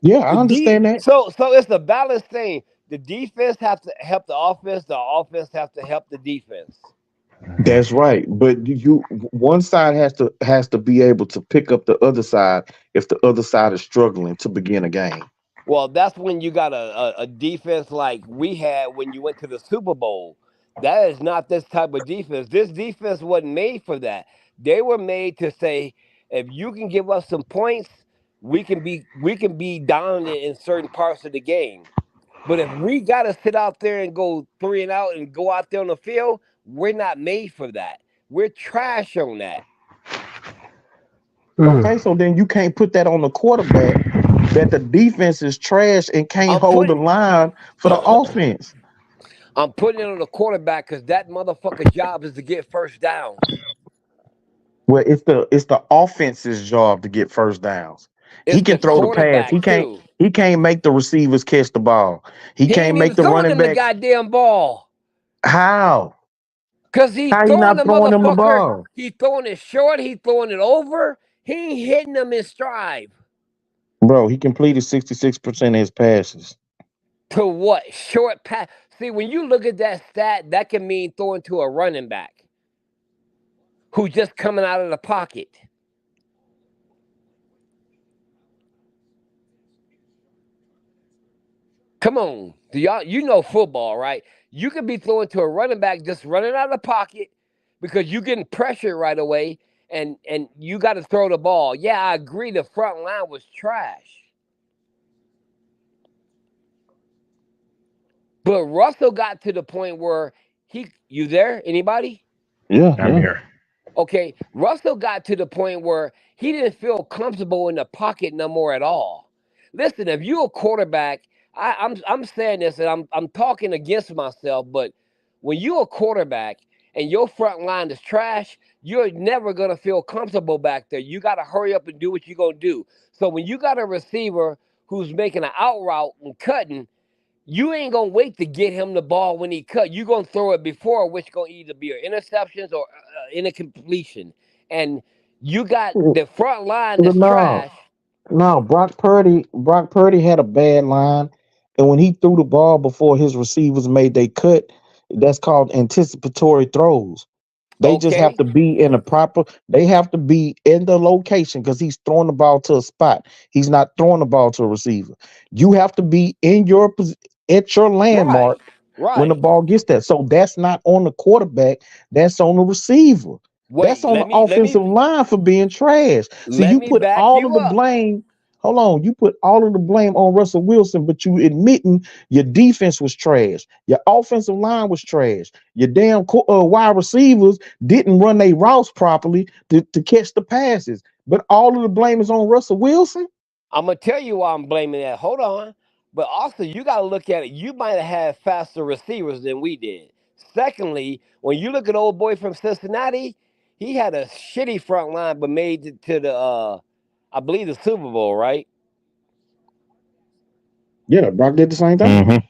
Yeah, I understand that. So it's a balanced thing. The defense have to help the offense have to help the defense. That's right. But you one side has to be able to pick up the other side if the other side is struggling to begin a game. Well, that's when you got a defense like we had when you went to the Super Bowl. That is not this type of defense. This defense wasn't made for that. They were made to say, if you can give us some points, we can be dominant in certain parts of the game. But if we gotta sit out there and go 3-and-out and go out there on the field, we're not made for that. We're trash on that. Okay, so then you can't put that on the quarterback that the defense is trash and can't I'm hold the putting line for the offense. I'm putting it on the quarterback because that motherfucker's job is to get first downs. Well, it's the offense's job to get first downs. He It's can the throw the pass. quarterback too. He can't make the receivers catch the ball. He He can't ain't even make the throwing running them the backs. goddamn ball. How? Cause he's How he throwing not the throwing them the motherfucker. ball? He's throwing it short. He's throwing it over. He ain't hitting them in stride. Bro, he completed 66% of his passes. To what? Short pass. See, when you look at that stat, that can mean throwing to a running back who's just coming out of the pocket. Come on. Do y'all, you know football, right? You could be throwing to a running back just running out of the pocket because you getting pressured right away and you got to throw the ball. Yeah, I agree the front line was trash. But Russell got to the point where you there? Anybody? Yeah, I'm here. Okay, Russell got to the point where he didn't feel comfortable in the pocket no more at all. Listen, if you're a quarterback, I'm saying this and I'm talking against myself, but when you're a quarterback and your front line is trash, you're never gonna feel comfortable back there. You gotta hurry up and do what you're gonna do. So when you got a receiver who's making an out route and cutting, you ain't gonna wait to get him the ball when he cut. You're gonna throw it before, which gonna either be an interceptions or incompletion. And you got the front line that's No, trash. no, Brock Purdy had a bad line, and when he threw the ball before his receivers made they cut, that's called anticipatory throws. They just have Okay, to be in a proper. They have to be in the location because he's throwing the ball to a spot. He's not throwing the ball to a receiver. You have to be in your at your landmark right, when the right. ball gets there. So that's not on the quarterback. That's on the receiver. That's Wait, on the let me let offensive me line for being trash. So let you me put back all of you the up. blame. Hold on, you put all of the blame on Russell Wilson, but you admitting your defense was trash. Your offensive line was trash. Your damn wide receivers didn't run their routes properly to catch the passes. But all of the blame is on Russell Wilson. I'm gonna tell you why I'm blaming that. Hold on. But also, you got to look at it. You might have had faster receivers than we did. Secondly, when you look at old boy from Cincinnati, he had a shitty front line, but made it to the, I believe, the Super Bowl, right? Yeah, Brock did the same thing. Mm-hmm.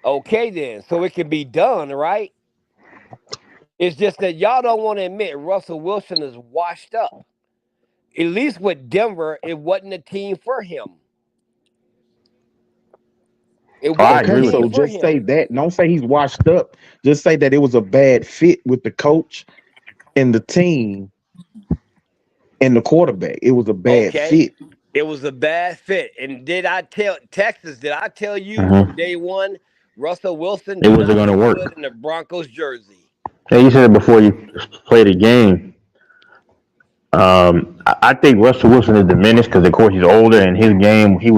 Okay, then. So it can be done, right? It's just that y'all don't want to admit Russell Wilson is washed up. At least with Denver, it wasn't a team for him. It I wasn't a Okay, agree with team so you. for just say him. that. Don't say he's washed up. Just say that it was a bad fit with the coach and the team and the quarterback. It was a bad Okay. fit. It was a bad fit. And did I tell Texas, did I tell you Mm-hmm. from day one, Russell Wilson It do wasn't not going to look good work. in the Broncos jersey? Yeah, you said it before you played the game. I think Russell Wilson is diminished because, of course, he's older. And his game, he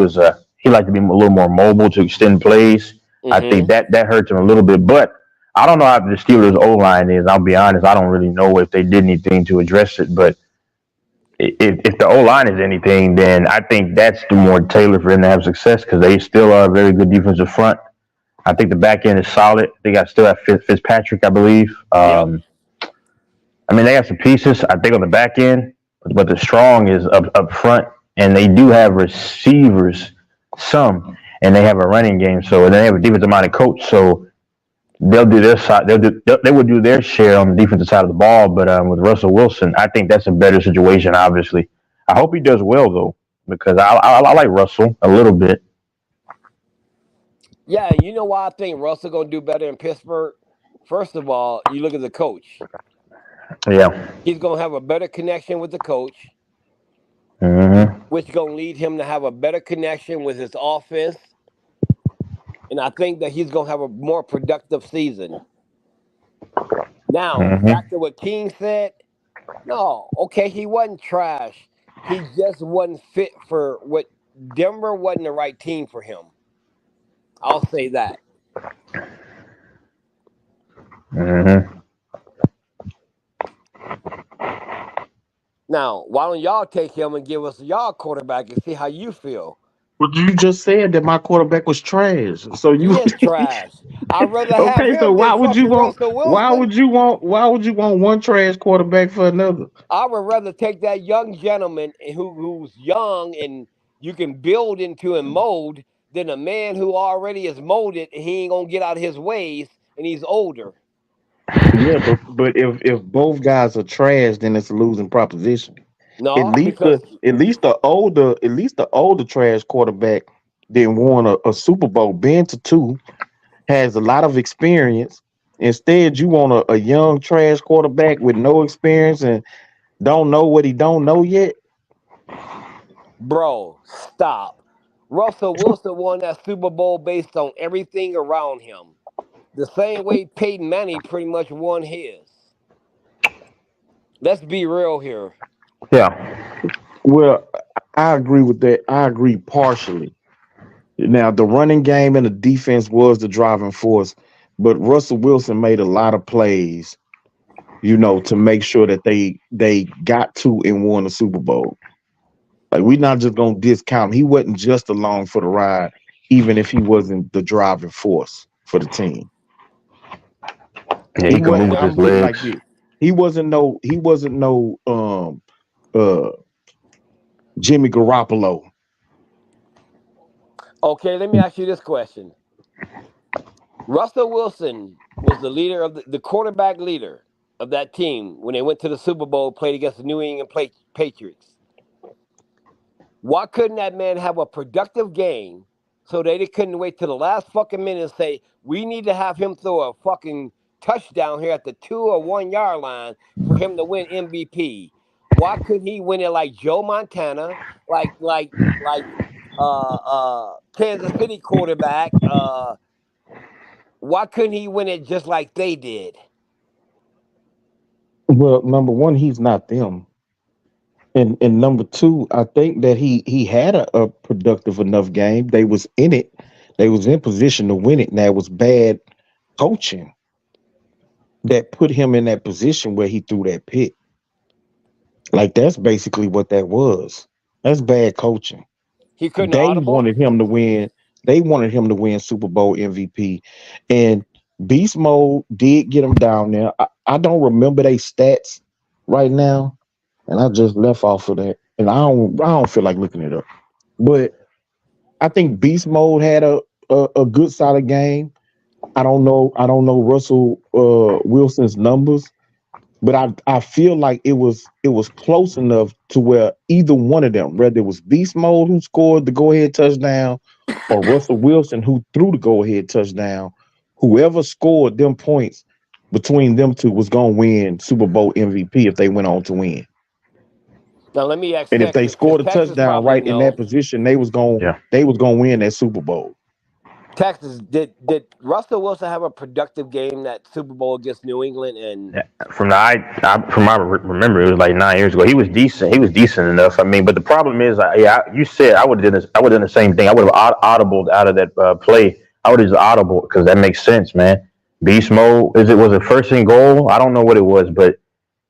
liked to be a little more mobile to extend plays. I think Mm-hmm. that hurts him a little bit. But I don't know how the Steelers' O line is. I'll be honest. I don't really know if they did anything to address it. But if the O line is anything, then I think that's the more tailored for them to have success because they still are a very good defensive front. I think the back end is solid. They got still have Fitzpatrick, I believe. Yep. I mean, they have some pieces, I think, on the back end, but the strong is up front, and they do have receivers, some, and they have a running game. So and they have a defensive minded coach. So they'll do their side. They will do their share on the defensive side of the ball. But with Russell Wilson, I think that's a better situation. Obviously, I hope he does well though, because I like Russell a little bit. Yeah, you know why I think Russell gonna do better in Pittsburgh? First of all, you look at the coach. Yeah. He's gonna have a better connection with the coach, Mm-hmm. which gonna lead him to have a better connection with his offense. And I think that he's gonna have a more productive season. Now, Mm-hmm. back to what King said. No, okay, he wasn't trash. He just wasn't fit for what Denver wasn't the right team for him. I'll say that. Mm-hmm. Now, why don't y'all take him and give us y'all quarterback and see how you feel? But you just said that my quarterback was trash. So you He is trash. I'd rather have okay? So him than fucking Russell Wilson. why would you want one trash quarterback for another? I would rather take that young gentleman who's young and you can build into and mold than a man who already is molded and he ain't gonna get out of his ways and he's older. Yeah, but if both guys are trash, then it's a losing proposition. At No, least because the older trash quarterback then won a Super Bowl, been to two, has a lot of experience. Instead, you want a young trash quarterback with no experience and don't know what he don't know yet. bro, stop. Russell Wilson won that Super Bowl based on everything around him. The same way Peyton Manning pretty much won his. Let's be real here. Yeah. Well, I agree with that. I agree partially. Now, the running game and the defense was the driving force, but Russell Wilson made a lot of plays, to make sure that they got to and won the Super Bowl. Like we're not just gonna discount him. He wasn't just along for the ride, even if he wasn't the driving force for the team. Yeah, He he can wasn't. move with Now, I'm his putting it like legs. this. He wasn't no Jimmy Garoppolo. Okay, let me ask you this question. Russell Wilson was the leader of the quarterback leader of that team when they went to the Super Bowl, played against the New England Patriots. Why couldn't that man have a productive game so they couldn't wait till the last fucking minute and say, we need to have him throw a fucking touchdown here at the 2 or 1 yard line for him to win MVP? Why couldn't he win it like Joe Montana, like Kansas City quarterback? Why couldn't he win it just like they did? Well, number one, he's not them. And number two, I think that he had a productive enough game. They was in it. They was in position to win it. Now it was bad coaching that put him in that position where he threw that pick. Like that's basically what that was. That's bad coaching. He couldn't They audible. wanted him to win. They wanted him to win Super Bowl MVP. And Beast Mode did get him down there. I don't remember their stats right now, and I just left off of that. And I don't feel like looking it up. But I think Beast Mode had a good solid game. I don't know Russell Wilson's numbers, but I feel like it was close enough to where either one of them, whether it was Beast Mode who scored the go ahead touchdown or Russell Wilson who threw the go ahead touchdown, whoever scored them points between them two was gonna win Super Bowl MVP if they went on to win. Now let me ask And if they Texas, because scored a Texas touchdown probably right in that know. position, they was gonna win that Super Bowl. Texas, did Russell Wilson have a productive game that Super Bowl against New England? And From what I remember, it was like 9 years ago. He was decent. He was decent enough. I mean, but the problem is, you said I would have done this. I would have done the same thing. I would have audibled out of that play. I would have just audible because that makes sense, man. Beast mode. Was it first and goal? I don't know what it was, but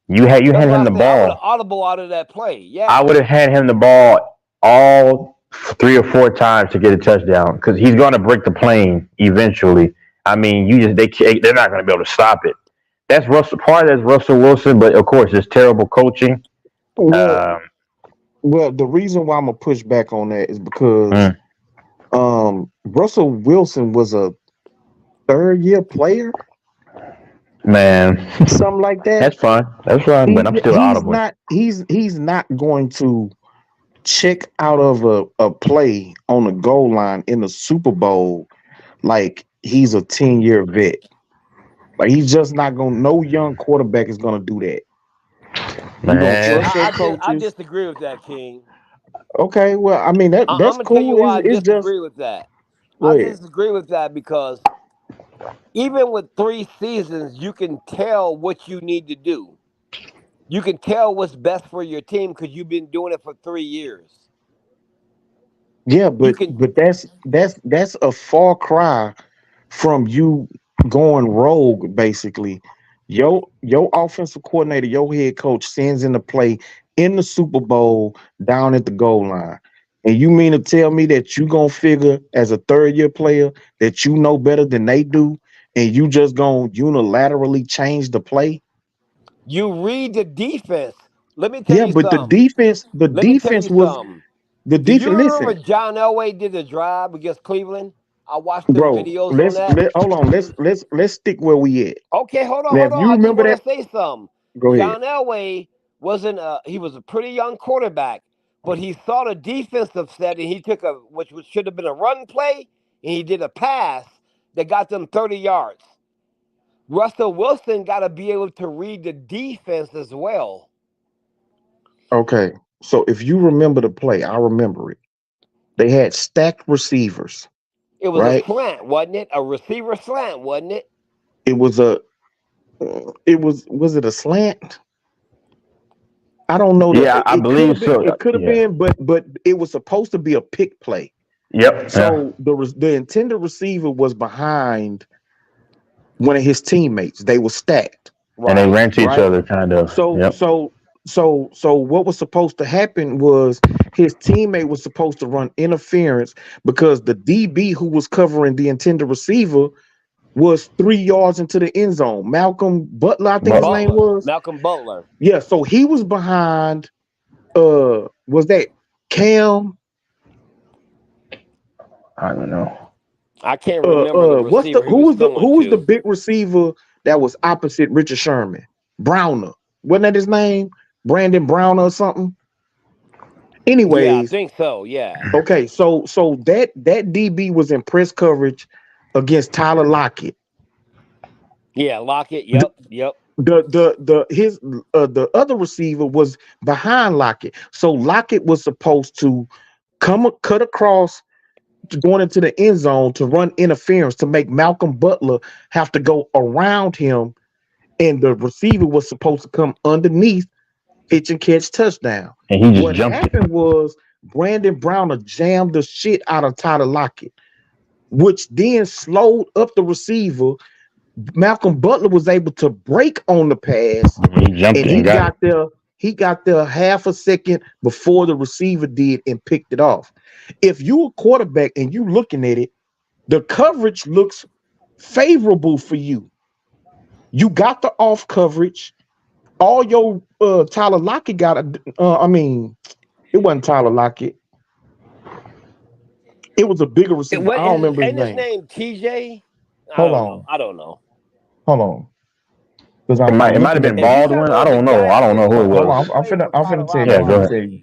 you had him the I would ball. have audible out of that play. Yeah, I would have had him the ball all 3 or 4 times to get a touchdown because he's going to break the plane eventually. I mean, they're not going to be able to stop it. That's Russell. Part of that's Russell Wilson, but of course, it's terrible coaching. Well, the reason why I'm gonna push back on that is because Russell Wilson was a third-year player, man, something like that. That's fine. That's fine, but I'm still audible. He's not going to check out of a play on the goal line in the Super Bowl like he's a 10-year vet. Like he's just not gonna. No young quarterback is gonna do that. I disagree with that, King. Okay, well, I mean that's I'm gonna cool. tell you why I It's disagree with that. I disagree with that because even with 3 seasons, you can tell what you need to do. You can tell what's best for your team because you've been doing it for 3 years. Yeah, but that's a far cry from you going rogue. Basically, your offensive coordinator, your head coach sends in the play in the Super Bowl down at the goal line, and you mean to tell me that you gonna figure as a third-year player that you know better than they do, and you just gonna unilaterally change the play? You read the defense. Let me tell you but something. the defense was the Do you defense. remember Listen, John Elway did the drive against Cleveland? I watched the videos on that. hold on. Let's stick where we at. Okay, hold Now, on. if you I just remember want that, to say something. go ahead. John Elway he was a pretty young quarterback, but he saw the defensive set and he took which should have been a run play, and he did a pass that got them 30 yards. Russell Wilson got to be able to read the defense as well. Okay, so if you remember the play, I remember it. They had stacked receivers. It was right? a slant, wasn't it? A receiver slant, wasn't it? It was was it a slant? I don't know. Yeah, I believe so. It could have been, but it was supposed to be a pick play. Yep. So the intended receiver was behind one of his teammates. They were stacked, and they ran to each other, kind of. So what was supposed to happen was his teammate was supposed to run interference because the DB who was covering the intended receiver was 3 yards into the end zone. Malcolm Butler, I think his name was. Malcolm Butler. Yeah, so he was behind. Was that Cam? I don't know. I can't remember the receiver who was the big receiver that was opposite Richard Sherman? Browner. Wasn't that his name? Brandon Browner or something? Anyways, yeah, I think so. Yeah. Okay, so that DB was in press coverage against Tyler Lockett. Yeah, Lockett. Yep. The other receiver was behind Lockett. So Lockett was supposed to cut across going into the end zone to run interference to make Malcolm Butler have to go around him, and the receiver was supposed to come underneath, pitch and catch touchdown. And he just what jumped happened was Brandon Browner jammed the shit out of Tyler Lockett, which then slowed up the receiver. Malcolm Butler was able to break on the pass. He jumped and and got it. He got there half a second before the receiver did and picked it off. If you're a quarterback and you looking at it, the coverage looks favorable for you. You got the off coverage. All your Tyler Lockett got it wasn't Tyler Lockett. It was a bigger receiver. I don't remember his name. TJ? Hold on. I don't know. Hold on. It might have been Baldwin. I don't know. I don't know who it was. Hold on. I'm finna tell you. Yeah, go ahead.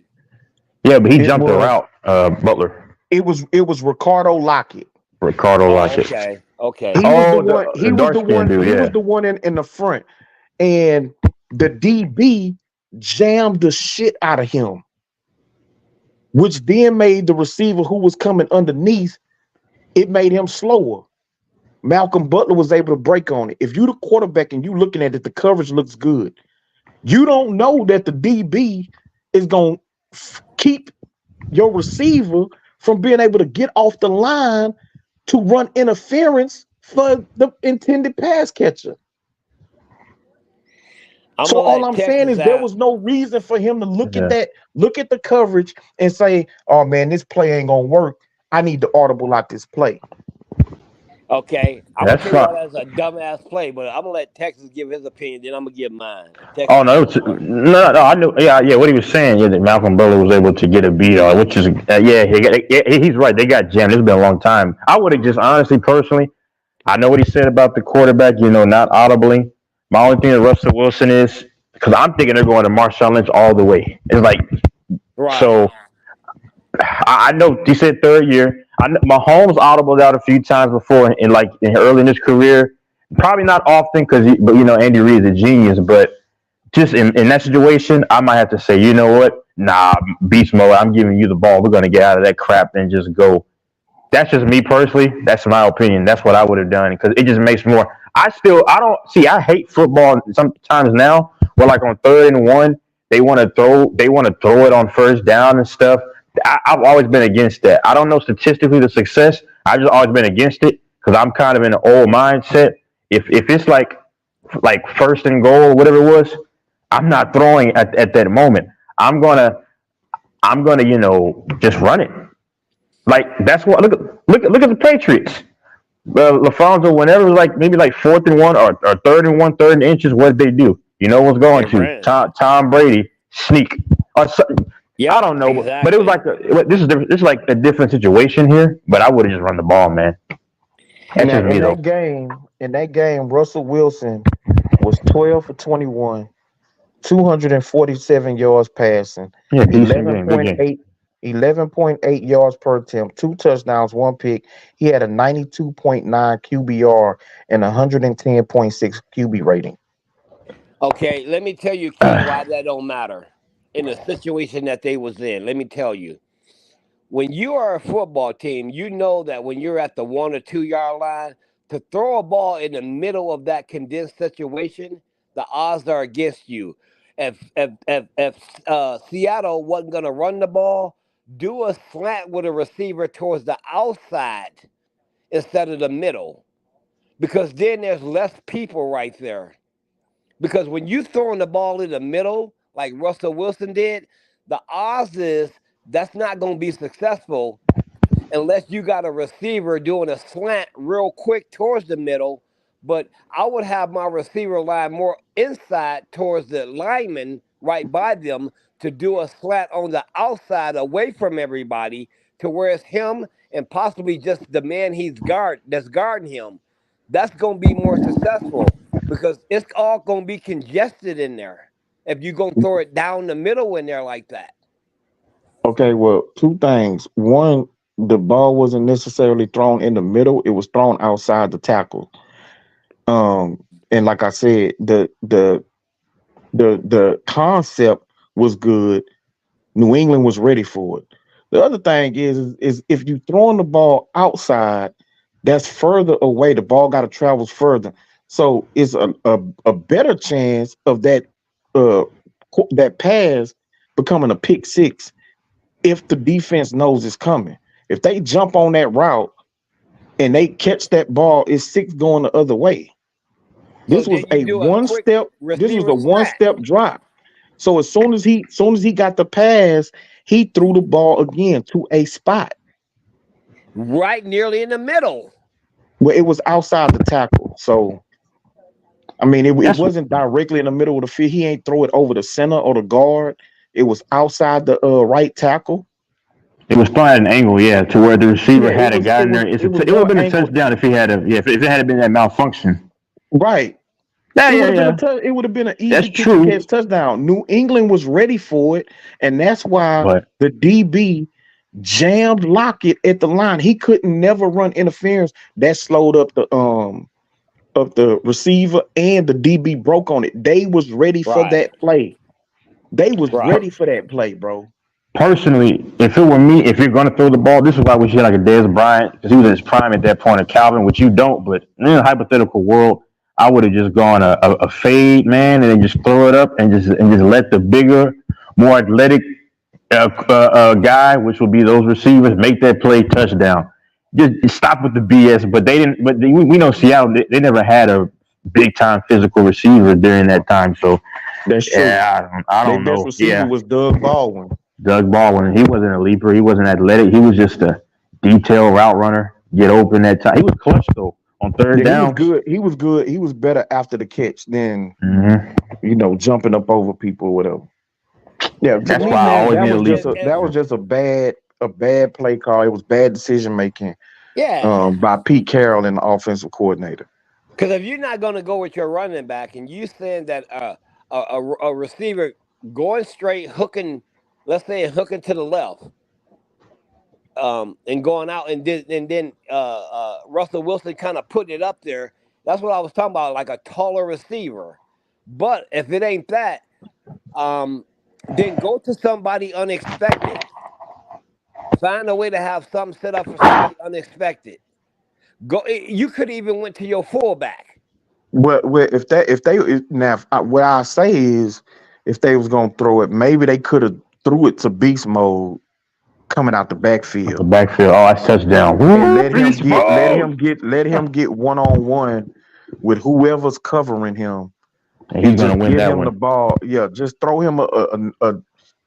Yeah, but he jumped the route, Butler. It was Ricardo Lockett. Ricardo Lockett. Okay. He was the one in the front. And the DB jammed the shit out of him, which then made the receiver who was coming underneath, it made him slower. Malcolm Butler was able to break on it. If you're the quarterback and you looking at it, the coverage looks good. You don't know that the DB is going to keep your receiver from being able to get off the line to run interference for the intended pass catcher. So all I'm saying is there was no reason for him to look at the coverage and say, oh man, this play ain't gonna work. I need to audible out this play. Okay. I'm gonna tell you that's a dumbass play, but I'm gonna let Texas give his opinion, then I'm gonna give mine. No, I knew. Yeah. What he was saying, that Malcolm Butler was able to get a beat on, which is, he's right. They got jammed. It's been a long time. I would have just honestly, personally, I know what he said about the quarterback, not audibly. My only thing with Russell Wilson is, because I'm thinking they're going to Marshawn Lynch all the way. It's like, right. So I know he said third year. Mahomes audibled out a few times before, early in his career. Probably not often, but Andy Reid's a genius. But just in that situation, I might have to say, you know what? Nah, beast mode. I'm giving you the ball. We're going to get out of that crap and just go. That's just me personally. That's my opinion. That's what I would have done, because it just makes more. I hate football sometimes now, where like on 3rd and 1, they want to throw it on first down and stuff. I've always been against that. I don't know statistically the success. I've just always been against it, because I'm kind of in an old mindset. If it's like first and goal or whatever it was, I'm not throwing at that moment. I'm gonna just run it. Like, that's what look at the Patriots. LaFonso, whenever it was maybe 4th and 1 or 3rd and 1, 3rd and inches, what did they do? You know what's going to Tom Brady sneak. I don't know, exactly. But it was this is like a different situation here. But I would have just run the ball, man. In that game, Russell Wilson was 12 for 21, 247 yards passing, 11.8 yards per attempt, 2 touchdowns, 1 pick. He had a 92.9 QBR and 110.6 QB rating. Okay, let me tell you, King, why that don't matter in the situation that they was in. Let me tell you. When you are a football team, you know that when you're at the 1 or 2 yard line, to throw a ball in the middle of that condensed situation, the odds are against you. If Seattle wasn't going to run the ball, do a slant with a receiver towards the outside instead of the middle, because then there's less people right there. Because when you throwing the ball in the middle, like Russell Wilson did, the odds is that's not going to be successful. unless you got a receiver doing a slant real quick towards the middle. But I would have my receiver line more inside towards the lineman right by them to do a slant on the outside away from everybody to where it's him and possibly just the man that's guarding him. That's going to be more successful because it's all going to be congested in there if you're going to throw it down the middle in there like that. Okay, well, two things. One, the ball wasn't necessarily thrown in the middle; it was thrown outside the tackle. And like I said, the concept was good. New England was ready for it. The other thing is if you throwing the ball outside, that's further away. The ball got to travel further, so it's a better chance of that pass becoming a pick six if the defense knows it's coming. If they jump on that route and they catch that ball, it's six going the other way. This was a one step. This was a one step drop. So as soon as he got the pass, he threw the ball again to a spot right nearly in the middle. Well, it was outside the tackle. So I mean, it wasn't directly in the middle of the field. He ain't throw it over the center or the guard. It was outside the right tackle. It was thrown at an angle, to where the receiver had a guy in there. It would have been a touchdown if he had if it had been that malfunction. Right. It would have been an easy catch touchdown. New England was ready for it, and that's why the DB jammed Lockett at the line. He couldn't never run interference. That slowed up the receiver, and the DB broke on it. They was ready for that play. They was ready for that play, bro. Personally, if it were me, if you're going to throw the ball, this is why we should like a Dez Bryant, because he was in his prime at that point of Calvin, which you don't. But in a hypothetical world, I would have just gone a fade, man, and then just throw it up and just let the bigger, more athletic guy, which would be those receivers, make that play touchdown. Just stop with the BS. But they didn't. But we know Seattle. They never had a big time physical receiver during that time. So that's true. I don't know. Their best receiver was Doug Baldwin. He wasn't a leaper. He wasn't athletic. He was just a detailed route runner. Get open that time. He was clutch though on third down. He was good. He was good. He was better after the catch than jumping up over people or whatever. Yeah, that's why I always need a leaper. That was just a bad play call. It was bad decision making. Yeah. By Pete Carroll and the offensive coordinator. Because if you're not going to go with your running back and you saying that a receiver going straight hooking. Let's say hooking to the left, and going out, and then Russell Wilson kind of putting it up there. That's what I was talking about, like a taller receiver. But if it ain't that, then go to somebody unexpected. Find a way to have something set up for somebody unexpected. You could even went to your fullback. Well, if what I say is, if they was gonna throw it, maybe they could have threw it to beast mode coming out the backfield. Oh, that's touchdown. And let him get one-on-one with whoever's covering him. And he's gonna win that him one. The ball. Yeah, just throw him a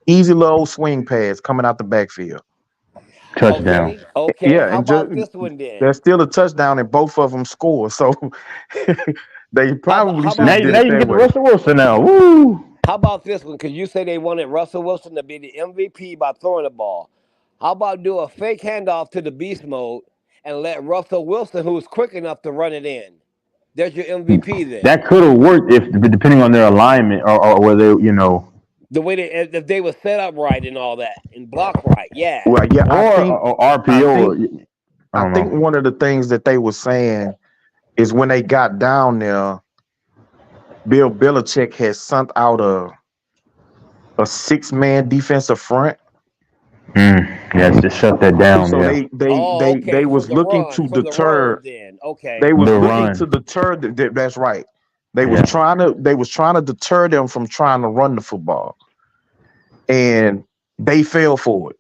easy little swing pass coming out the backfield. Touchdown. Okay. Yeah, how and about this one then? There's still a touchdown and both of them score. So they probably should have did now it you that get way. Russell Wilson now. Woo! How about this one? Because you say they wanted Russell Wilson to be the MVP by throwing the ball. How about do a fake handoff to the beast mode and let Russell Wilson, who's quick enough to run it in? There's your MVP then. That could have worked depending on their alignment or whether the way if they were set up right and all that and block right. Yeah. Well, yeah. Or RPO. I think one of the things that they were saying is when they got down there, Bill Belichick had sent out a 6-man defensive front. Yeah, just shut that down. So they was looking to deter. They was looking to deter. That's right. They was trying to deter them from trying to run the football, and they fell for it.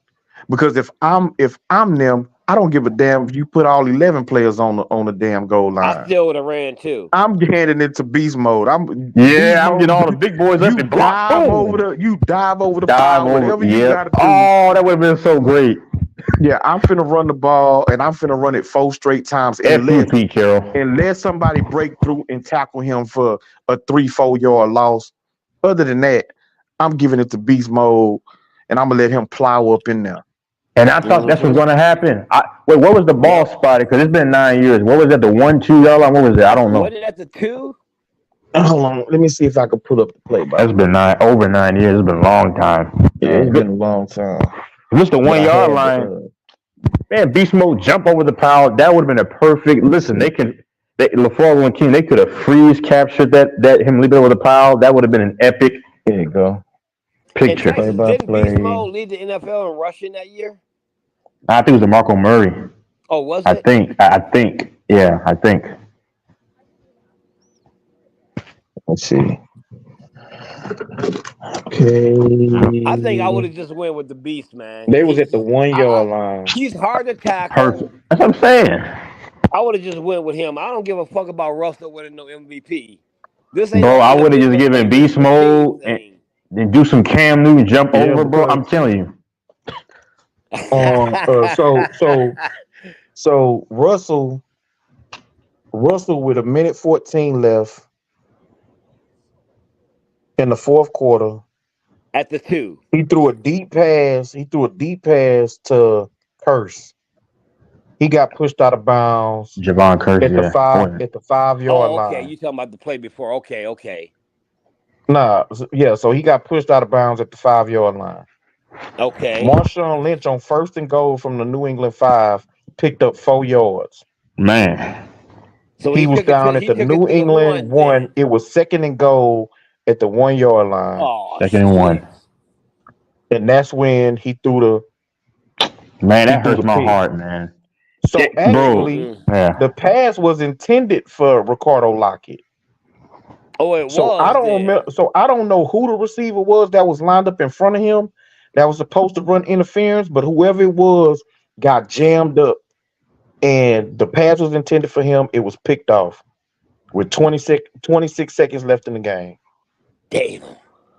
Because if I'm them, I don't give a damn if you put all 11 players on the damn goal I line. still would have ran too. I'm handing it to beast mode. I'm beast getting all the mode. big boys up and block. Dive Boom. over the Dive pile, over. whatever you Yep. gotta do. Oh, that would have been so great. Yeah, I'm finna run the ball and I'm finna run it 4 straight times FUP, Carol. and let somebody break through and tackle him for a 3-4 yard loss. Other than that, I'm giving it to beast mode and I'm gonna let him plow up in there. And I thought that's what's going to happen. Wait, what was the ball spotted? Because it's been 9 years. What was that? The 1-2 yard line? What was it? I don't know. Wasn't it at the 2? Hold on, let me see if I can pull up the play by. That's been over 9 years. It's been a long time. Yeah, it's been a long time. If it's the 1 yard line, man, beast mode jump over the pile. That would have been a perfect. Listen, LaFaro and King, they could have freeze captured that him leaping over the pile. That would have been an epic. There you go. Picture. And Texas, didn't Beast Mode lead the NFL in rushing that year? I think it was a Marco Murray. Oh, was it? I think. Yeah, I think. Let's see. Okay. I think I would have just went with the Beast, man. They was at the 1 yard line. He's hard to tackle. Perfect. That's what I'm saying. I would have just went with him. I don't give a fuck about Russell winning no MVP. Bro, I would have just given beast mode and do some Cam Newton jump over, bro. I'm telling you. So Russell with 1:14 left in the fourth quarter. At the 2. He threw a deep pass. To Curse. He got pushed out of bounds. Javon Curse at the 5 yard line. Okay, you talking about the play before. Okay. Nah, yeah, so he got pushed out of bounds at the 5 yard line. Okay. Marshawn Lynch on 1st and goal from the New England 5 picked up 4 yards. Man. So he was down at the New England 1. It was 2nd and goal at the 1 yard line. Oh, 2nd and 1. And that's when he threw the. Man, that hurts my heart, man. So actually, the pass was intended for Ricardo Lockett. Oh, it so was. I don't remember. So I don't know who the receiver was that was lined up in front of him that was supposed to run interference, but whoever it was got jammed up, and the pass was intended for him. It was picked off with 26 seconds left in the game. Damn.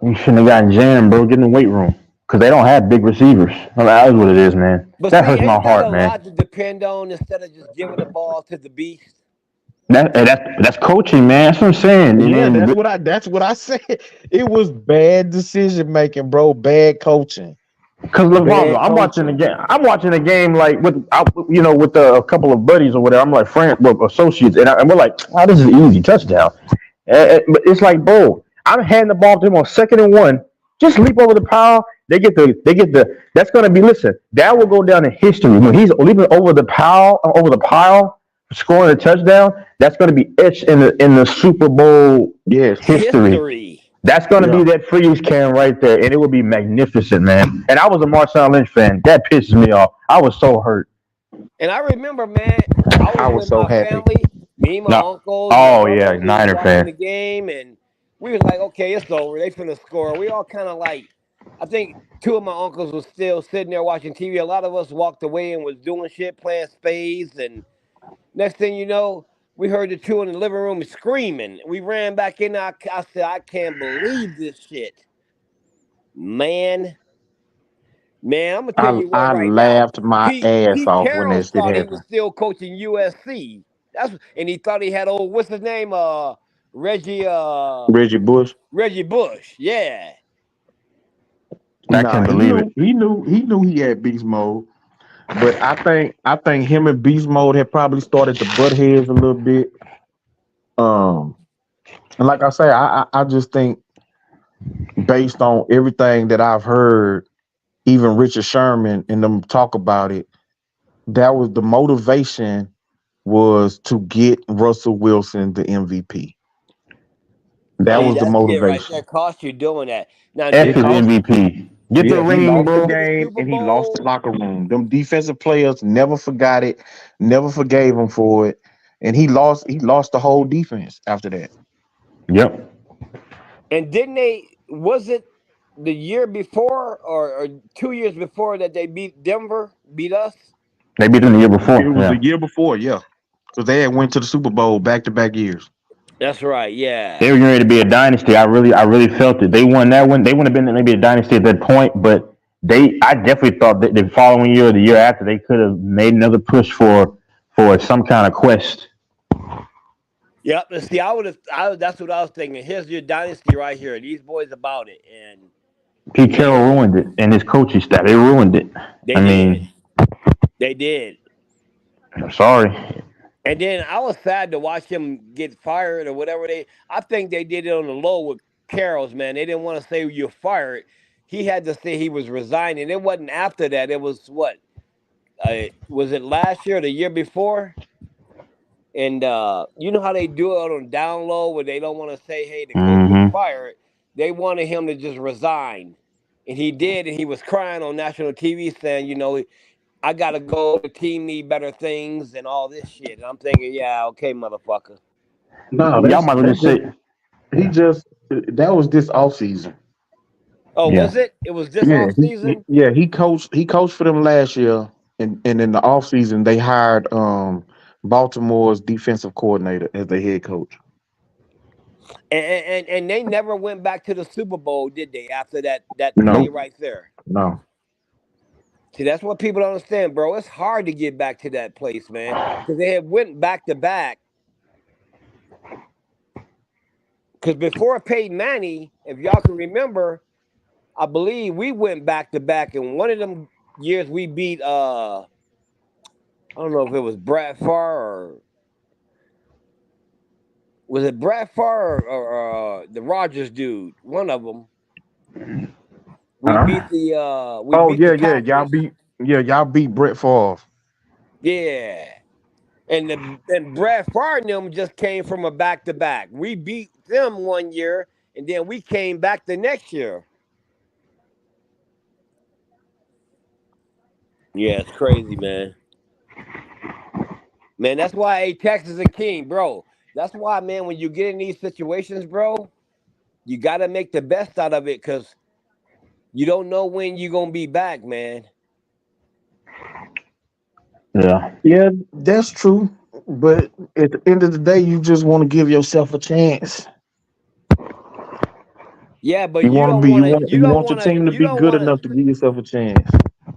You shouldn't have gotten jammed, bro. Get in the weight room. Because they don't have big receivers. That's what it is, man. But that hurts my heart, man. A lot to depend on instead of just giving the ball to the beast. That's coaching, man. That's what I'm saying. Yeah, that's what I said. It was bad decision making, bro. Bad coaching. Because LeBron, I'm watching the game like with a couple of buddies or whatever. I'm like associates, and we're like, oh, this is an easy touchdown. But it's like, bro, I'm handing the ball to him on 2nd and 1. Just leap over the pile. They get the. That's gonna be. Listen, that will go down in history when he's leaping over the pile, scoring a touchdown. That's gonna be etched in the Super Bowl history. That's gonna be that freeze cam right there, and it will be magnificent, man. And I was a Marshawn Lynch fan. That pisses me off. I was so hurt. And I remember, man, I was so with my happy. family, me and my uncle. Oh yeah, Niner fan. The game, and we was like, okay, it's over. They finna score. We all kind of like, I think 2 of my uncles was still sitting there watching TV. A lot of us walked away and was doing shit, playing spades. And next thing you know, we heard the 2 in the living room screaming. We ran back in. I said, I can't believe this shit. Man, I'm going to tell you what I right laughed now. my ass off when Carroll that shit thought he happened. was still coaching USC. And he thought he had what's his name? Reggie Bush. Reggie Bush, yeah. I can't believe it. He knew he had beast mode, but I think him and beast mode had probably started to butt heads a little bit. And like I say, I just think based on everything that I've heard, even Richard Sherman and them talk about it, that was the motivation was to get Russell Wilson the MVP. That was the motivation. Right there cost you doing that. Now, F is MVP. Get the ring, bro. The game and he lost the locker room. Them defensive players never forgot it, never forgave him for it, and he lost the whole defense after that. Yep. And was it the year before or 2 years before that they beat us? They beat them the year before. It was Yeah. the year before, yeah. Because they had went to the Super Bowl back-to-back years. That's right. Yeah. They were getting ready to be a dynasty. I really felt it. They won that one. They wouldn't have been maybe a dynasty at that point, but I definitely thought that the following year or the year after they could have made another push for some kind of quest. Yep. See, that's what I was thinking. Here's your dynasty right here. These boys about it, and Pete Carroll ruined it, and his coaching staff, they ruined it. They did. I'm sorry. And then I was sad to watch him get fired or whatever. I think they did it on the low with Carroll's, man. They didn't want to say you're fired. He had to say he was resigning. It wasn't after that. It was what? Was it last year or the year before? And you know how they do it on down low where they don't want to say, hey, the coach was fired. They wanted him to just resign. And he did, and he was crying on national TV saying, I got to go. The team need better things and all this shit. And I'm thinking, yeah, okay, motherfucker. No, y'all might just say that was this offseason. Oh, was it? It was this offseason? He coached for them last year, and in the offseason they hired Baltimore's defensive coordinator as their head coach. And they never went back to the Super Bowl, did they? After that play right there. No. See, that's what people don't understand, bro. It's hard to get back to that place, man, because they had went back to back. Because before Peyton Manning, if y'all can remember, I believe we went back to back, and one of them years we beat I don't know if it was Brad Favre or was it Brad Favre or the Rodgers dude? One of them. We beat the. Y'all beat Brett Favre. Yeah, and Brad Favre and them just came from a back to back. We beat them one year, and then we came back the next year. Yeah, it's crazy, man. Man, that's why Texas is king, bro. That's why, man, when you get in these situations, bro, you got to make the best out of it because you don't know when you're going to be back, man. Yeah, that's true. But at the end of the day, you just want to give yourself a chance. Yeah, but you want your team to be good enough to give yourself a chance.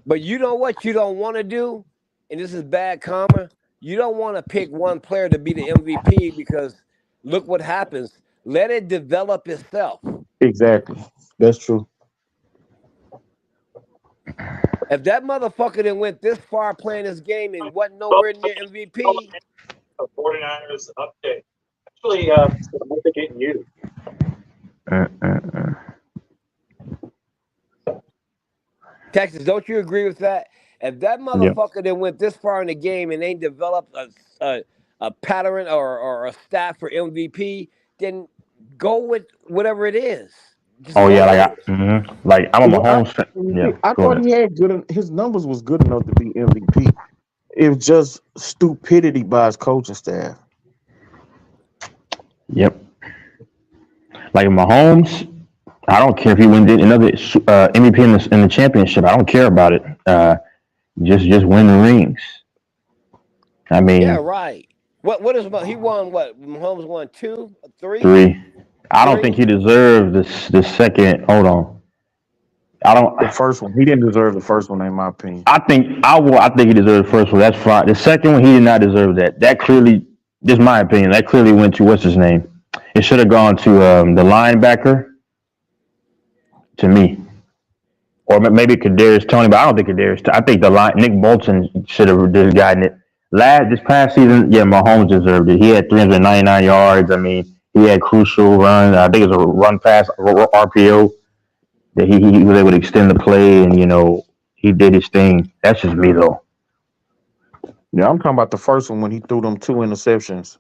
But you know what you don't want to do? And this is bad karma. You don't want to pick one player to be the MVP because look what happens. Let it develop itself. Exactly. That's true. If that motherfucker didn't went this far playing this game and wasn't nowhere near MVP. 49ers update. Actually, what they getting you? Texas, don't you agree with that? If that motherfucker that went this far in the game and ain't developed a pattern or a staff for MVP, then go with whatever it is. Just like I'm a Mahomes fan. Yeah, I thought he had his numbers was good enough to be MVP. It was just stupidity by his coaching staff. Yep. Like Mahomes, I don't care if he wins another MVP in the championship. I don't care about it. Just win the rings. I mean, yeah, right. What is he won? What Mahomes won 2, 3? 3. I don't think he deserved the second. Hold on. The first one. He didn't deserve the first one, in my opinion. I think he deserved the first one. That's fine. The second one, he did not deserve that. That clearly, just my opinion, that clearly went to what's his name. It should have gone to the linebacker. To me, or maybe Kadarius Toney, but I don't think Kadarius. I think Nick Bolton should have just gotten it. This past season, yeah, Mahomes deserved it. He had 399 yards. I mean, he had crucial run. I think it was a run pass RPO that he was able to extend the play, and he did his thing. That's just me though. Yeah, I'm talking about the first one when he threw them 2 interceptions.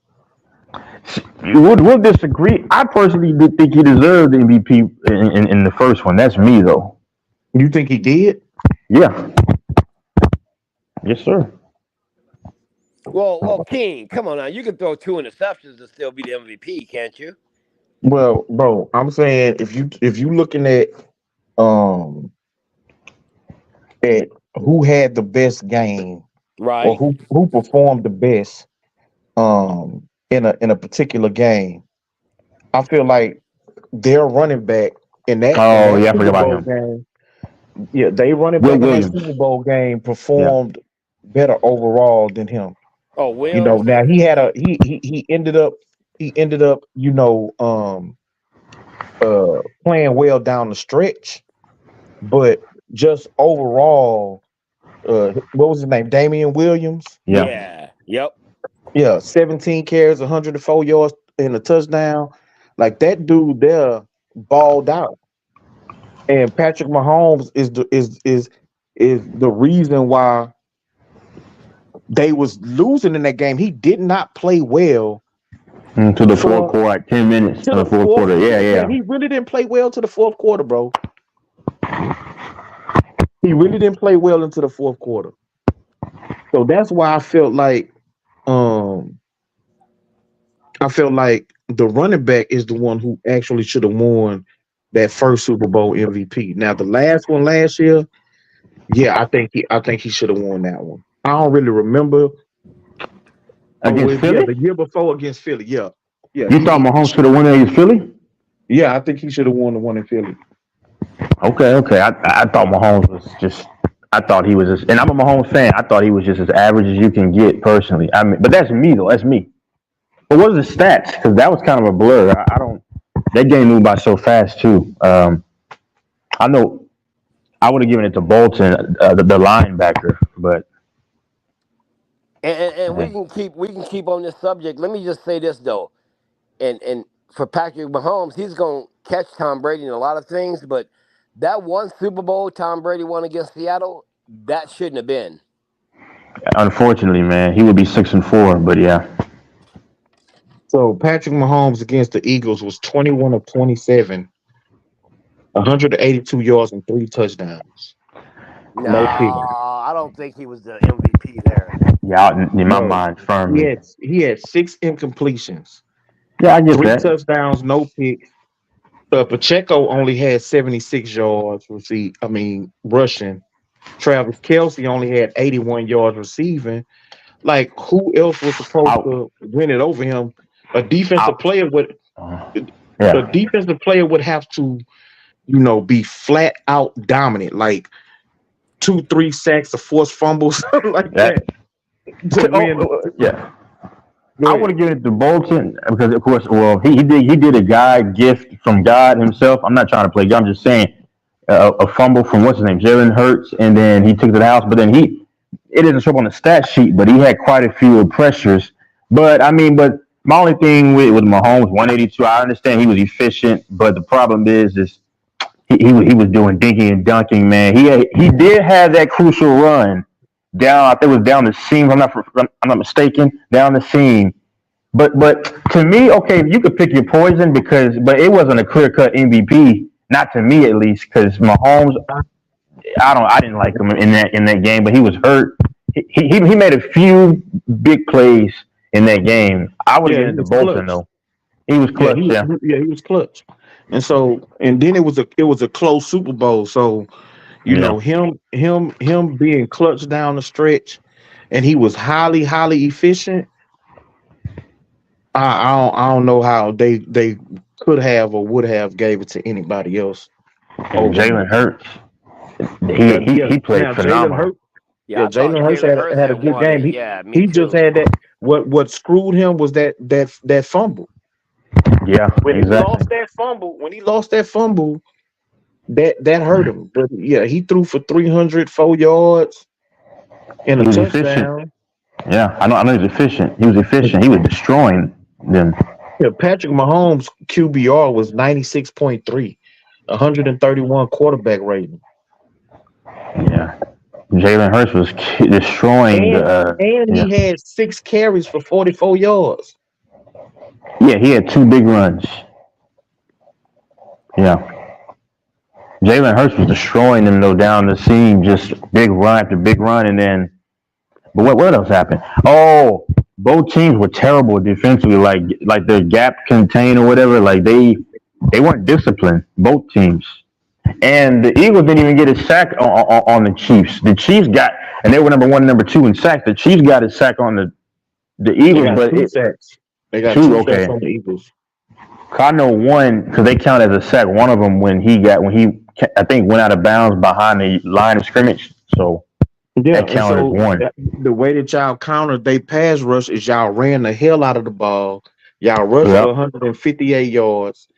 We'll disagree. I personally did think he deserved the MVP in the first one. That's me though. You think he did? Yeah. Yes, sir. Well, King, come on now. You can throw 2 interceptions and still be the MVP, can't you? Well, bro, I'm saying if you looking at who had the best game or Right. who performed the best in a particular game. I feel like their running back in Oh that yeah, I forgot Super about Bowl him. game, yeah, they running Will back in that Williams. Super Bowl game Yeah. performed better overall than him. Oh, You know, Wills. now he had a he ended up playing well down the stretch, but just overall, what was his name? Damian Williams. Yeah. Yeah. Yep. Yeah, 17 carries, 104 yards and a touchdown. Like that dude there balled out. And Patrick Mahomes is the reason why they was losing in that game. He did not play well To the fourth for quarter, like 10 minutes to in the the fourth fourth. quarter. Yeah, Yeah, yeah. he really didn't play well to the fourth quarter, bro. He really didn't play well into the fourth quarter. So that's why um I felt like the running back is the one who actually should have won that first Super Bowl MVP. Now the last one last year, yeah, I think he should have won that one. I don't really remember. Against Yeah, Philly? the year before against Philly. Yeah, yeah, You thought Mahomes should have won against Philly? yeah. I think he should have won the one in Philly. Okay, okay. I thought Mahomes was just. I thought he was just, and I'm a Mahomes fan. I thought he was just as average as you can get personally. I mean, but that's me though. That's me. But what are the stats? Because that was kind of a blur. I don't. That game moved by so fast too. I know I would have given it to Bolton, the linebacker, but And we can keep on this subject. Let me just say this though, and for Patrick Mahomes, he's gonna catch Tom Brady in a lot of things, but that one Super Bowl Tom Brady won against Seattle, that shouldn't have been. unfortunately, man, he would be 6-4. But yeah, So Patrick Mahomes against the Eagles was 21 of 27, 182 yards and 3 touchdowns. No, No pick. I don't think he was the MVP there. yeah, in my No, mind, he firmly. had he had 6 incompletions, Yeah, I get three that. touchdowns, no picks. Pacheco only had 76 yards rushing. Travis Kelsey only had 81 yards receiving. Like, who else was supposed Out. to win it over him? A defensive Out. player would a Yeah. defensive player would have to, be flat out dominant, like 2, 3 sacks, or forced fumbles, like That. that to win. Yeah. Go I ahead. would have given it to Bolton because, of course, well, he did a guy gift from God himself. I'm not trying to play God. I'm just saying a fumble from what's his name, Jalen Hurts, and then he took it to the house. But then it doesn't show up on the stat sheet, but he had quite a few pressures. But I mean, but my only thing with Mahomes, 182, I understand he was efficient, but the problem is he was doing dinking and dunking, man. He did have that crucial run down. I think it was down the seam. If I'm not mistaken, down the seam. But to me, okay, you could pick your poison but it wasn't a clear cut MVP, not to me at least, because Mahomes, I didn't like him in that game, but he was hurt. He made a few big plays in that game. I would have Yeah, given he it to was Bolton clutch. though. He was Yeah, clutch, yeah. he was clutch. And then it was a close Super Bowl. So, Yeah. him being clutch down the stretch, and he was highly, highly efficient. I don't know how they could have or would have gave it to anybody else And over him. Jalen Hurts, Yeah, he yeah. he played Now phenomenal. Yeah, Yeah, I thought Jalen Hurts Jalen had Hurts had a had good won game. it. He Yeah, me he just too. had that. What screwed him was that fumble. Yeah, When he exactly. lost that fumble, that hurt him. But yeah, he threw for 304 yards and He a was efficient. touchdown. Yeah, I know he was efficient. He was efficient. He was destroying them. Yeah, Patrick Mahomes QBR was 96.3, 131 quarterback rating. Yeah. Jalen Hurts was destroying And the. and Yeah, he had 6 carries for 44 yards. yeah. He had two big runs. Yeah, Jalen Hurts was destroying them though down the seam, just big run after big run, and then. But what else happened? Oh, both teams were terrible defensively, like their gap contain or whatever. Like they weren't disciplined. Both teams. And the Eagles didn't even get a sack on the Chiefs. The Chiefs got and they were number 1 and number 2 in sacks. The Chiefs got a sack on the They Eagles, got but two sacks. They got 2 sacks okay. on the Eagles. I know one because they count as a sack. One of them when he I think went out of bounds behind the line of scrimmage. So Yeah, that and counted as so one. the way that y'all countered they pass rush is y'all ran the hell out of the ball. Y'all rushed for Yep. 158 yards,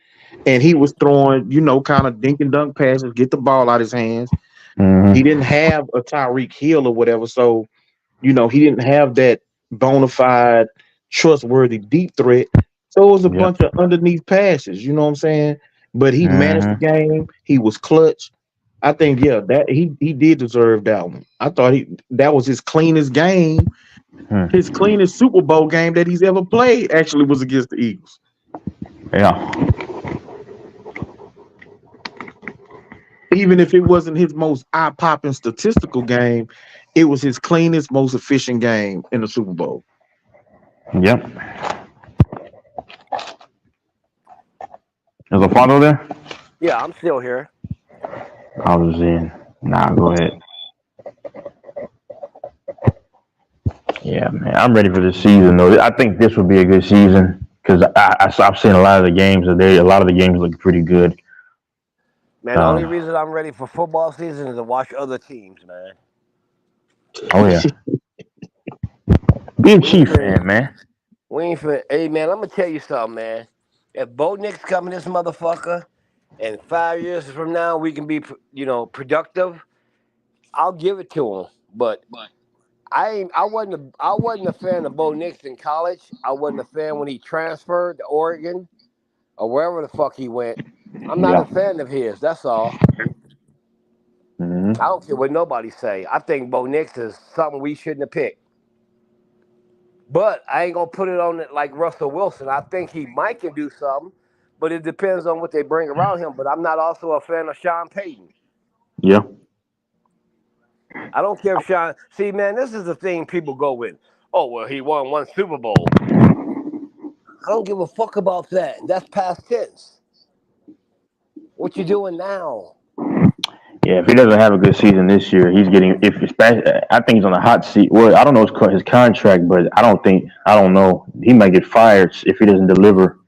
and he was throwing, kind of dink and dunk passes, get the ball out of his hands. Mm-hmm. He didn't have a Tyreek Hill or whatever, so he didn't have that bona fide, trustworthy deep threat. So it was a Yep. bunch of underneath passes. You know what I'm saying? But he managed the Mm-hmm. game. He was clutch. I think, that he did deserve that one. I thought that was his cleanest game. His cleanest Super Bowl game that he's ever played actually was against the Eagles. Yeah. Even if it wasn't his most eye-popping statistical game, it was his cleanest, most efficient game in the Super Bowl. Yep. Is Alfonso there? Yeah, I'm still here. I was in. Nah, go ahead. Yeah, man, I'm ready for this season though. I think this will be a good season because I've seen a lot of the games today. A lot of the games look pretty good. Man, the only reason I'm ready for football season is to watch other teams, man. Oh yeah. Be a Chief fan, man. We ain't finna. Hey, man, I'm gonna tell you something, man. If Bo Nix come in this motherfucker, and 5 years from now we can be, productive, I'll give it to him. But I wasn't a fan of Bo Nix in college. I wasn't a fan when he transferred to Oregon or wherever the fuck he went. I'm not a fan of his. That's all. Mm-hmm. I don't care what nobody say. I think Bo Nix is something we shouldn't have picked. But I ain't gonna put it on it like Russell Wilson. I think he might can do something, but it depends on what they bring around him. But I'm not also a fan of Sean Payton. Yeah. I don't care if Sean. See, man, this is the thing people go with. Oh well, he won one Super Bowl. I don't give a fuck about that. That's past tense. What you doing now? Yeah, if he doesn't have a good season this year, he's getting. I think he's on the hot seat. Well, I don't know his contract, but I don't know. He might get fired if he doesn't deliver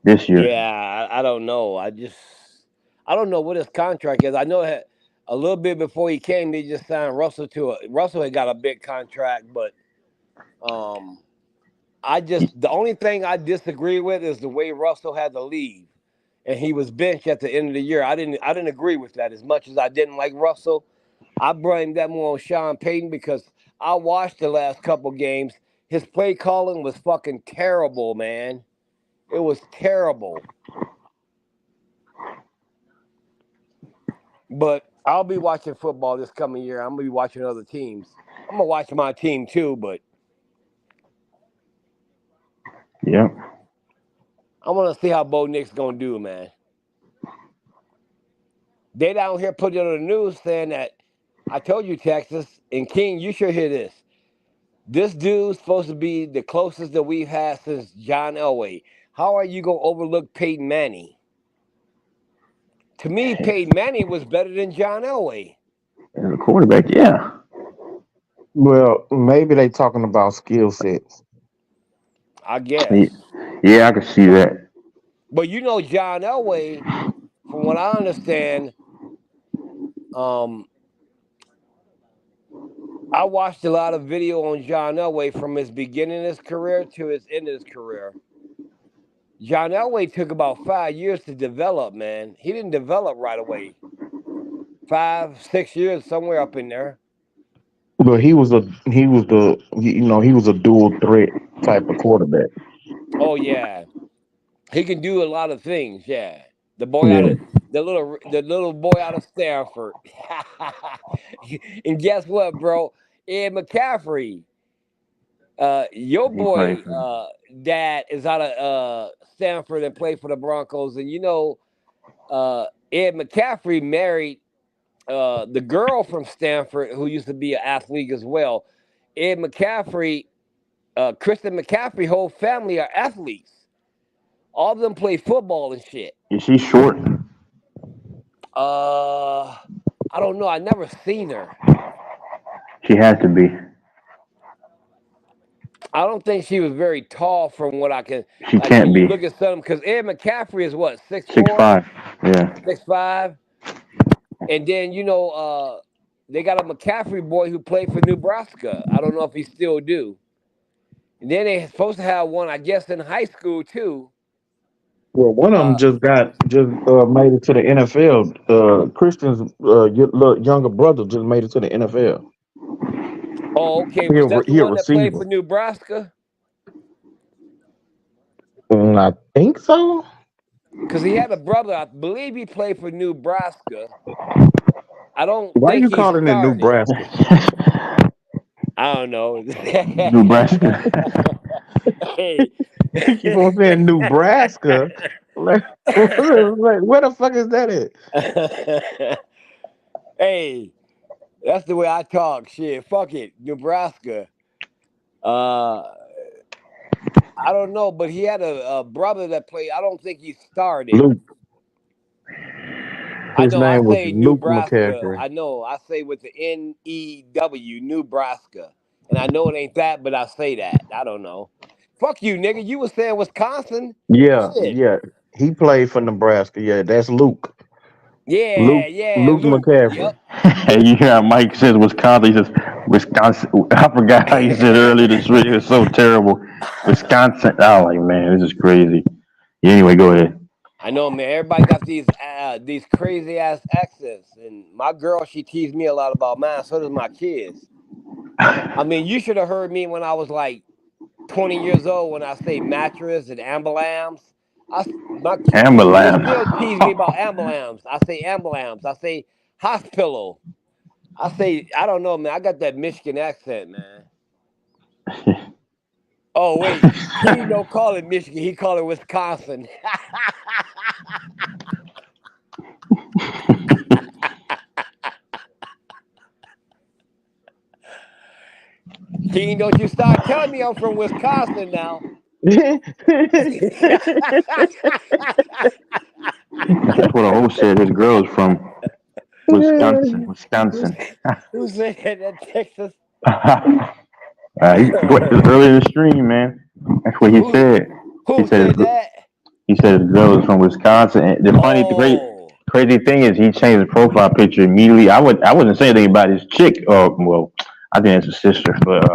this year. Yeah, I don't know. I don't know what his contract is. I know that a little bit before he came, they just signed Russell Russell had got a big contract, but the only thing I disagree with is the way Russell had to leave, and he was benched at the end of the year. I didn't agree with that as much as I didn't like Russell. I blame that more on Sean Payton because I watched the last couple games. His play calling was fucking terrible, man. It was terrible. But I'll be watching football this coming year. I'm gonna be watching other teams. I'm gonna watch my team too, but Yeah. I want to see how Bo Nix gonna do, man. They down here putting it on the news saying that I told you, Texas and King, you should hear this. This dude's supposed to be the closest that we've had since John Elway. How are you gonna overlook Peyton Manning? To me, Peyton Manning was better than John Elway. As a quarterback, yeah. Well, maybe they talking about skill sets. I guess. Yeah, I can see that. But John Elway, from what I understand, I watched a lot of video on John Elway from his beginning of his career to his end of his career. John Elway took about 5 years to develop, man. He didn't develop right away. 5, 6 years, somewhere up in there. But he was a dual threat type of quarterback. Oh yeah, he can do a lot of things. Yeah, the little boy out of Stanford. And guess what, bro? Ed McCaffrey, your boy, dad is out of Stanford and played for the Broncos, and Ed McCaffrey married the girl from Stanford who used to be an athlete as well. Ed McCaffrey, Kristen McCaffrey, whole family are athletes. All of them play football and shit. Is she short? I don't know. I never seen her. She has to be. I don't think she was very tall from what I can. She Like when can't you be. look at some, because Ed McCaffrey is what 6'4", 6'5". Yeah. 6'5", and then they got a McCaffrey boy who played for Nebraska. I don't know if he still do. And then they're supposed to have one, I guess, in high school too. Well, one of them just made it to the NFL. Christian's younger brother just made it to the NFL. Oh, okay. Was that the He a one that played receiver. for Nebraska? I think so. Because he had a brother, I believe he played for Nebraska. I don't Why think you he calling it started. Nebraska? I don't know. Nebraska. Hey. You keep on saying Nebraska. Like, where the fuck is that at? Hey, that's the way I talk. Shit, fuck it, Nebraska. I don't know, but he had a brother that played. I don't think he started. Luke. I His know. I name was say Luke Nebraska. McCaffrey. I know. I say with the N-E-W, Nebraska, and I know it ain't that, but I say that. I don't know. Fuck you, nigga. You was saying Wisconsin. Yeah, Shit. yeah. He played for Nebraska. Yeah, that's Luke. Yeah, Luke Luke. McCaffrey. Yep. And you hear how Mike says Wisconsin. He says Wisconsin. I forgot how he said earlier this week. It was so terrible. Wisconsin. Oh, like, man, this is crazy. Anyway, go ahead. I know, man. Everybody got these crazy ass accents, and my girl, she teased me a lot about mine. So does my kids. I mean, you should have heard me when I was like 20 years old when I say mattress and ambulams. They Amberlam. still tease me about ambulams. I say ambulams. I say hospital. I say I don't know, man. I got that Michigan accent, man. Oh wait, he don't call it Michigan. He call it Wisconsin. King, don't you start telling me I'm from Wisconsin now. That's what the host said. His girl is from Wisconsin. Wisconsin. Who said that? Texas? Earlier in the stream, man. That's what he said. Who said that? He said his girl is from Wisconsin. And the crazy thing is, he changed his profile picture immediately. I wouldn't say anything about his chick. Well, I think it's his sister, but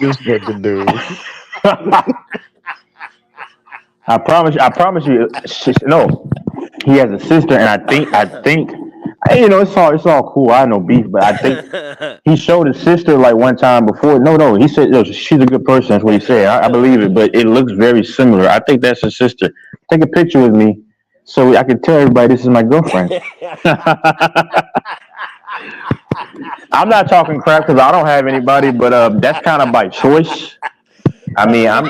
This fucking dude. I promise you. No, he has a sister, and I think, it's all cool. I have no beef, but I think he showed his sister like one time before. No, he said she's a good person. That's what he said. I believe it, but it looks very similar. I think that's his sister. Take a picture with me so I can tell everybody this is my girlfriend. I'm not talking crap because I don't have anybody, but that's kind of by choice. I mean, I'm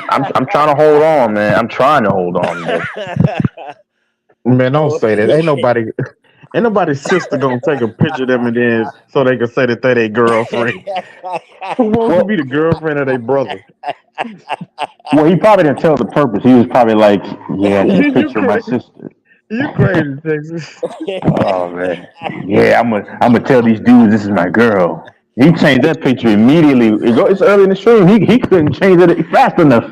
trying to hold on, man. I'm trying to hold on. Man, don't say that. Ain't nobody's sister gonna take a picture of them and then so they can say that they their girlfriend. Who wants to be the girlfriend of their brother? Well, he probably didn't tell the purpose. He was probably like, "Yeah, this picture of my sister." You crazy, Texas. Oh man, yeah, I'm gonna tell these dudes this is my girl. He changed that picture immediately. It's early in the stream. He couldn't change it fast enough.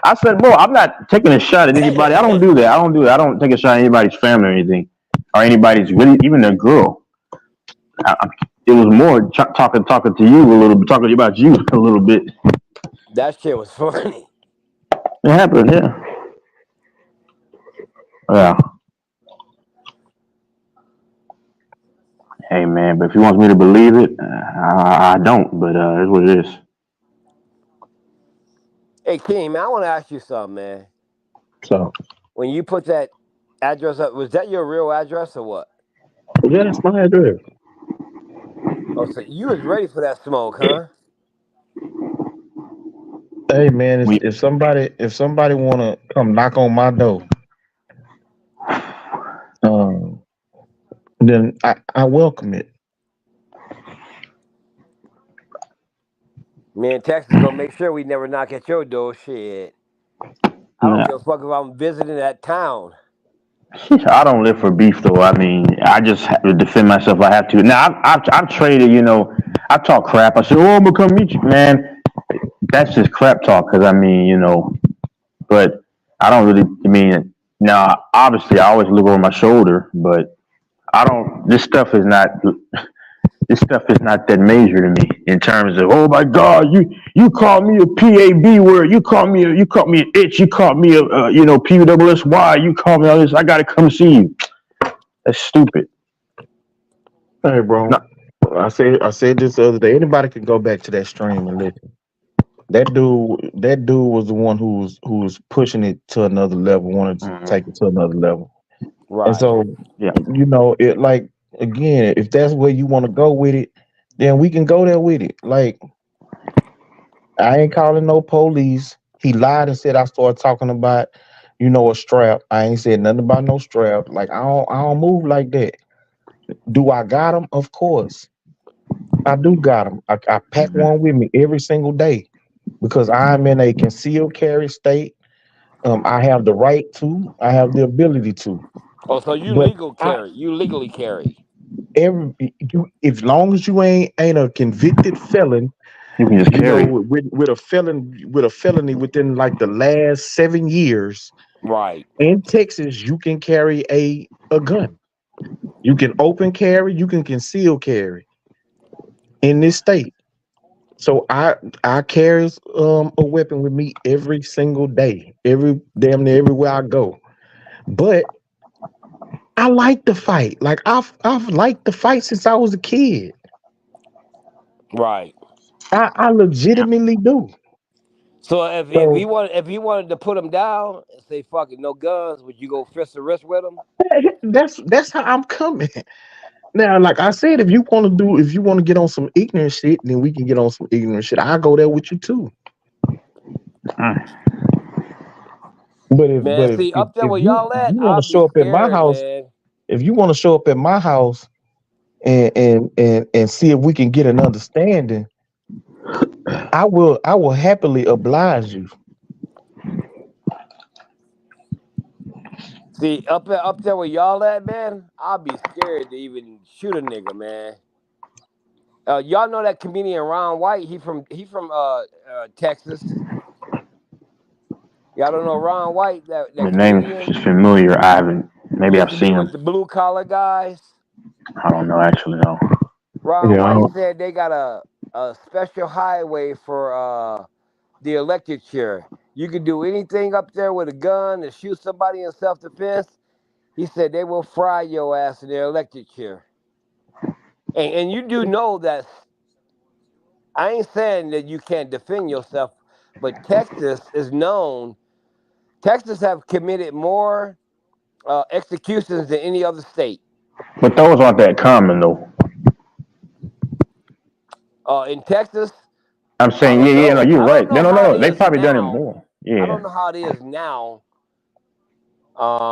I said, "Bro, I'm not taking a shot at anybody. I don't do that. I don't take a shot at anybody's family or anything, or anybody's really even their girl." It was more talking to you a little bit, talking about you a little bit. That shit was funny. It happened, yeah. Yeah. Hey man, but if he wants me to believe it, I don't. But it's what it is. Hey, King, man, I want to ask you something, man. So, when you put that address up, was that your real address or what? yeah, that's my address. Oh, so you was ready for that smoke, huh? Hey man, if somebody wanna come knock on my door, then I welcome it. Me and Texas gonna make sure we never knock at your door. Shit, I don't give a fuck if I'm visiting that town. I don't live for beef though. I mean, I just have to defend myself. If I have to. Now, I've traded. I talk crap. I said, "Oh, I'm gonna come meet you, man." That's just crap talk. Because I mean, but I don't really. I mean, now obviously I always look over my shoulder, but I don't. This stuff is not. This stuff is not that major to me in terms of, oh my God, you called me a PAB word, you called me an itch, you called me a PUSSY, you called me all this. I gotta come see you. That's stupid. Hey, bro. No, I said this the other day. Anybody can go back to that stream and listen. That dude was the one who was pushing it to another level, wanted to take it to another level. And Right. so, yeah, it like again, if that's where you want to go with it, then we can go there with it. Like, I ain't calling no police. He lied and said I started talking about, a strap. I ain't said nothing about no strap. Like, I don't move like that. Do I got him? Of course. I do got them. I pack one with me every single day because I'm in a concealed carry state. I have the right to. I have the ability to. Oh, so you But legal carry? You legally carry? as long as you ain't a convicted felon, you can just carry. with a felony within like the last 7 years Right. in Texas, you can carry a gun. You can open carry. You can conceal carry in this state. So I carry a weapon with me every single day, every damn near everywhere I go. But I like to fight. Like I've liked to fight since I was a kid. Right. I legitimately do. So if So he wanted to put him down and say fuck it, no guns, would you go fist to wrist with him? that's how I'm coming. Now, like I said, if you want to get on some ignorant shit, then we can get on some ignorant shit. I'll go there with you too. But if Man, but if see if, up there if where you y'all if at, you want I'll to be show up at my scared, house, man. if you want to show up at my house and see if we can get an understanding, I will happily oblige you. See up there where y'all at, man, I'll be scared to even shoot a nigga, man. Y'all know that comedian Ron White? He from Texas. Y'all don't know Ron White, The that name's comedian? familiar. I haven't. He Maybe used I've to be seen with him. the blue collar guys. I don't know. Actually, no. Ron Yeah, I White don't- said they got a special highway for the electric chair. You can do anything up there with a gun and shoot somebody in self defense. He said they will fry your ass in their electric chair. And you do know that I ain't saying that you can't defend yourself, but Texas is known. Texas have committed more executions than any other state. But those aren't that common though. In Texas, I'm I saying, don't yeah, no, know. you're I don't right. No, know no, how it no. They is probably done it now. more. I Yeah, don't know how it is now.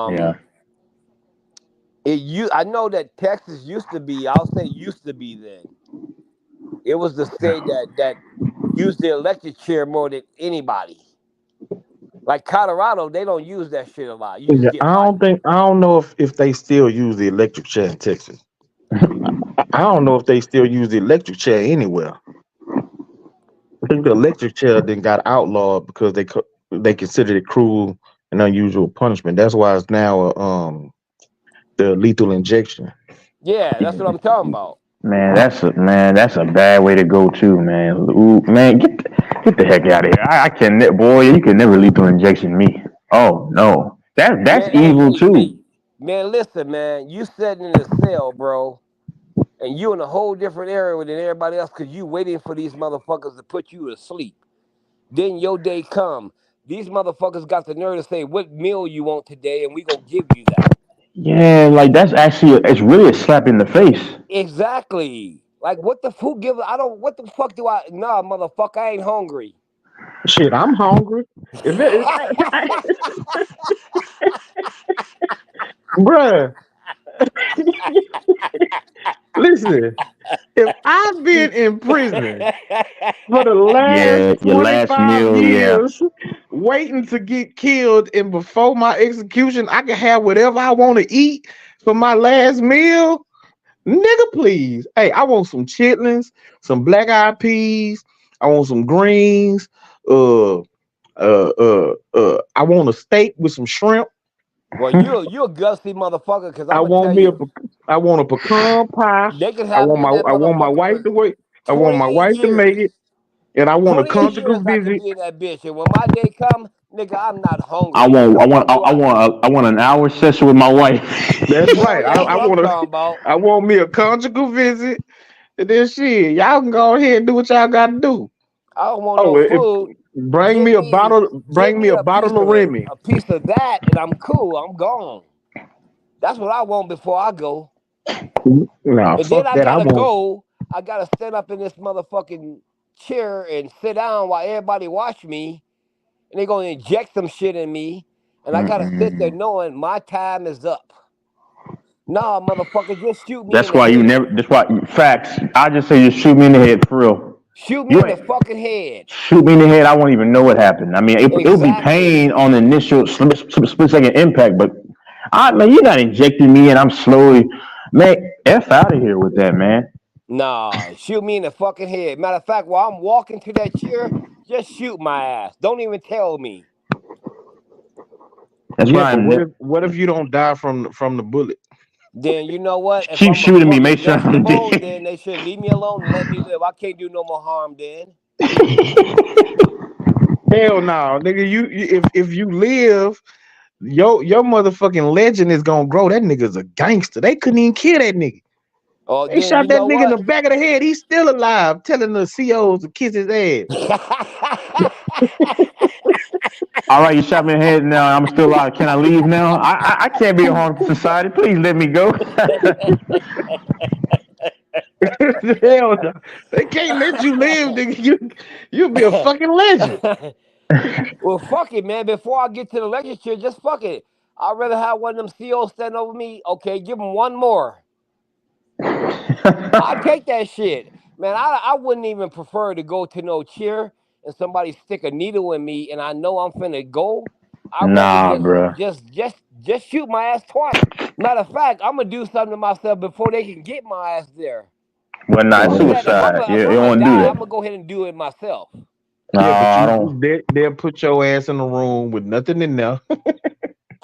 yeah. Um, I know that Texas used to be. I'll say used to be then. It was the state that used the electric chair more than anybody. Like Colorado, they don't use that shit a lot. You just yeah, get fired. I don't know if they still use the electric chair in Texas. I don't know if they still use the electric chair anywhere. I think the electric chair then got outlawed because they considered it cruel and unusual punishment. That's why it's now the lethal injection. Yeah, that's what I'm talking about. That's a bad way to go too, man. Ooh, man, get the heck out of here. I can boy, you can never lethal injection me. Oh no, that's Man, evil too. man, listen, man. You sitting in a cell, bro, and you in a whole different area than everybody else because you waiting for these motherfuckers to put you to sleep. Then your day come. These motherfuckers got the nerve to say what meal you want today, and we gonna give you that. Yeah, like that's actually it's really a slap in the face. Exactly. Like what the who give? I don't. What the fuck do I? Nah, motherfucker, I ain't hungry. Shit, I'm hungry. If it, bruh, listen, if I've been in prison for the last Yeah, your last 25 meal, yeah. years waiting to get killed, and before my execution, I can have whatever I want to eat for my last meal. Nigga, please. Hey, I want some chitlins, some black eyed peas. I want some greens. I want a steak with some shrimp. Well, you a gusty motherfucker, because I'm I gonna tell want me a, you, I want a pecan pie. they can have me in that I want my motherfucker wife for to wait. I want my 28 wife to make years. it, and I want a 28 conjugal years I could visit. be in that bitch, and when my day come, nigga, I'm not I hungry. want, I Fuck want, you, I want an hour session with my wife. That's hell right. yeah, that's what I'm talking about. I want me a conjugal visit, and then shit, y'all can go ahead and do what y'all got to do. I don't want Oh, no food. Give me, give bring me me a a piece bottle of of Remy. that, and I'm cool. I'm gone. That's what I want before I go. Nah, And then fuck I that. I gotta want. go. I gotta stand up in this motherfucking chair and sit down while everybody watch me, and they gonna inject some shit in me, and I gotta sit there knowing my time is up. Nah, motherfucker, just shoot me in That's the why you head. never. That's why facts. I just say you shoot me in the head for real. Shoot me You in the ain't fucking head. shoot me in the head. I won't even know what happened. I mean, it'll be Exactly. pain on the initial split second impact, but man, you're not injecting me, and I'm slowly, man. F out of here with that, man. Nah, shoot me in the fucking head. Matter of fact, while I'm walking to that chair, just shoot my ass. Don't even tell me. That's Yeah, why but I'm. what if you don't die from the bullet? Then you know what? If Keep I'm a shooting me. Make fucking sure nasty I'm bone, dead. then they should leave me alone and let me live. I can't do no more harm then. Hell no, nigga. If you live, your motherfucking legend is gonna grow. That nigga's a gangster. They couldn't even kill that nigga. Oh, They then shot you that know nigga in the what? back of the head. He's still alive, telling the COs to kiss his ass. All right, you shot me in the head now. I'm still alive. Can I leave now? I can't be a harm to society. Please let me go. Hell no. They can't let you live, nigga. You'll be a fucking legend. Well, fuck it, man. Before I get to the legislature, just fuck it. I'd rather have one of them COs stand over me. Okay, give them one more. I'll take that shit. Man, I wouldn't even prefer to go to no chair and somebody stick a needle in me and I know I'm finna go. I'd rather Nah, bro. just shoot my ass twice. Matter of fact, I'm gonna do something to myself before they can get my ass there. Well, nah, it's Fuck that. suicide. If You I'm don't gonna want to do die, I'm that. gonna go ahead and do it myself. No, Yeah, but I don't. they'll put your ass in a room with nothing in there.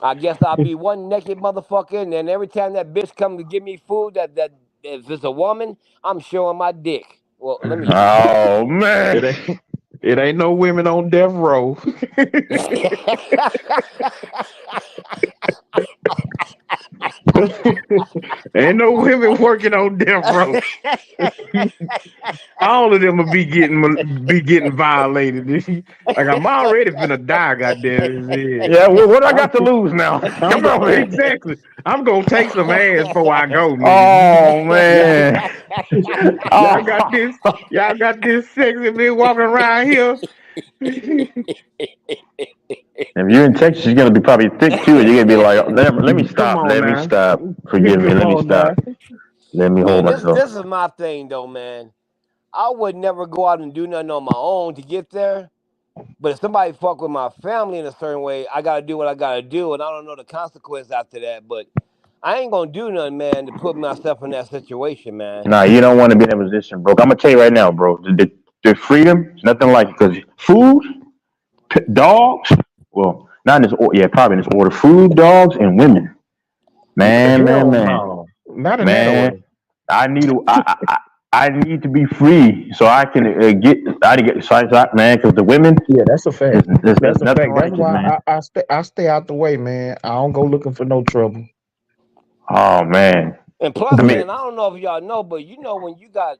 I guess I'll be one naked motherfucker, and then every time that bitch comes to give me food, that if it's a woman, I'm showing my dick. Well, let me stop. Oh man. It ain't no women on death row. Ain't no women working on death row. All of them will be getting violated. Like I'm already finna die, goddamn it. Yeah, well, what I I'm, got to lose now? I'm Come on, going man. exactly. I'm gonna take some ass before I go, nigga. Oh man. Y'all got Oh. this. Y'all got this sexy bitch walking around here. If you're in Texas, you're gonna be probably thick too. You're gonna be like, let me Come stop. on Let me now. stop. Forgive me. Come Let me on stop. now. Let me hold Man, myself. this is my thing though, man. I would never go out and do nothing on my own to get there. But if somebody fuck with my family in a certain way, I gotta do what I gotta do, and I don't know the consequence after that. But I ain't gonna do nothing, man, to put myself in that situation, man. Nah, you don't want to be in that position, bro. I'm gonna tell you right now, bro. The freedom is nothing like it. Because food, dogs. Well, not in this order. Yeah, probably in this order. Food, dogs, and women. Man, man, Hell man, no. Not in that man. order. I need to. I need to be free so I can get. I get. Man, because the women, Yeah, that's a fact. there's That's a nothing fact. That's like it, why man. I stay out the way, man. I don't go looking for no trouble. Oh man. And I plus, mean, man, I don't know if y'all know, but you know when you got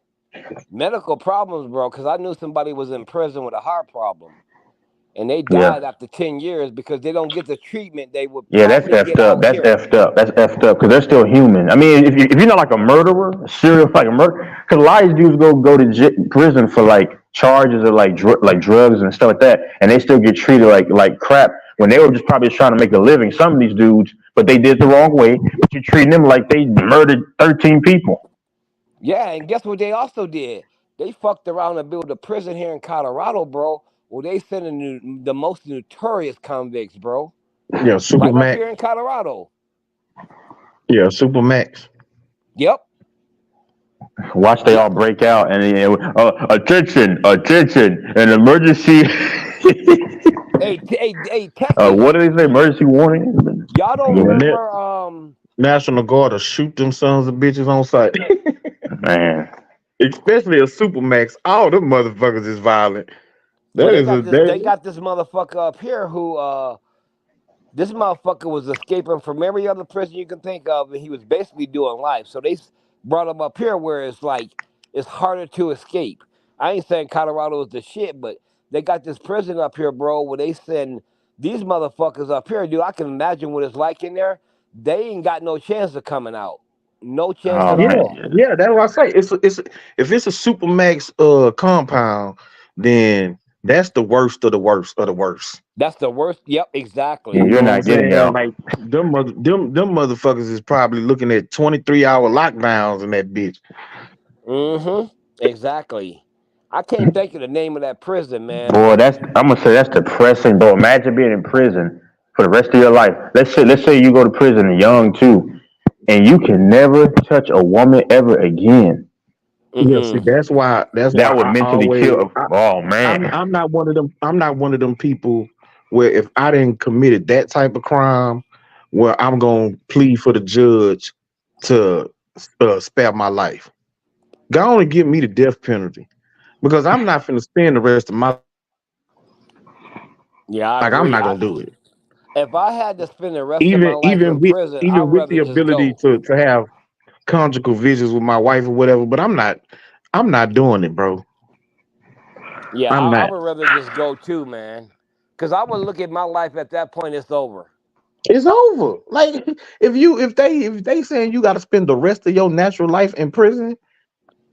medical problems, bro, because I knew somebody was in prison with a heart problem. And they yeah. died after 10 years because they don't get the treatment they would Yeah, that's probably effed get up. out That's here. effed up. That's effed up because they're still human. I mean, if you're not like a murderer, a serial like a murder, because a lot of these dudes go to prison for like charges of like like drugs and stuff like that, and they still get treated like crap when they were just probably just trying to make a living. Some of these dudes, but they did the wrong way. But you're treating them like they murdered 13 people. Yeah, and guess what they also did? They fucked around and built a prison here in Colorado, bro, Well, they sending the most notorious convicts, bro. Yeah, Right Super up Max. here in Colorado. Yeah, Super Max. Yep. Watch they all break out and attention, an emergency. Hey, Texas. What do they say? Emergency warning. Y'all don't Yeah, remember National Guard will shoot them sons of bitches on sight. Man, Especially a Super Max. All them motherfuckers is violent. well, That is a they got this motherfucker up here who this motherfucker was escaping from every other prison you can think of, and he was basically doing life. So they brought him up here where it's like it's harder to escape. I ain't saying Colorado is the shit, but they got this prison up here, bro, where they send these motherfuckers up here, dude. I can imagine what it's like in there. They ain't got no chance of coming out. No chance oh at Yeah, all. man, yeah, that's what I say. It's if it's a Supermax compound, then that's the worst of the worst of the worst. That's the worst. Yep, yeah, You exactly. know you're what I'm not getting saying? out. Like them motherfuckers is probably looking at 23-hour lockdowns in that bitch. Mm-hmm. Exactly. I can't think of the name of that prison, man, Boy, but I'm gonna say that's depressing, bro. Imagine being in prison for the rest of your life. Let's say you go to prison young too, and you can never touch a woman ever again. Yeah, see, mm-mm. that's why That would I mentally always kill. Oh man, I'm not one of them. I'm not one of them people where if I didn't committed that type of crime, where I'm gonna plead for the judge to spare my life. God only give me the death penalty because I'm not finna spend the rest of my Yeah, I like I'm agree. not gonna do it. If I had to spend the rest of my Even life even in with prison, I'd even with rather the just ability go. to have conjugal visions with my wife or whatever, but I'm not doing it, bro. Yeah, I'm I not. would rather just go too, man. Because I would look at my life at that point, it's over. It's over. Like if they saying you got to spend the rest of your natural life in prison,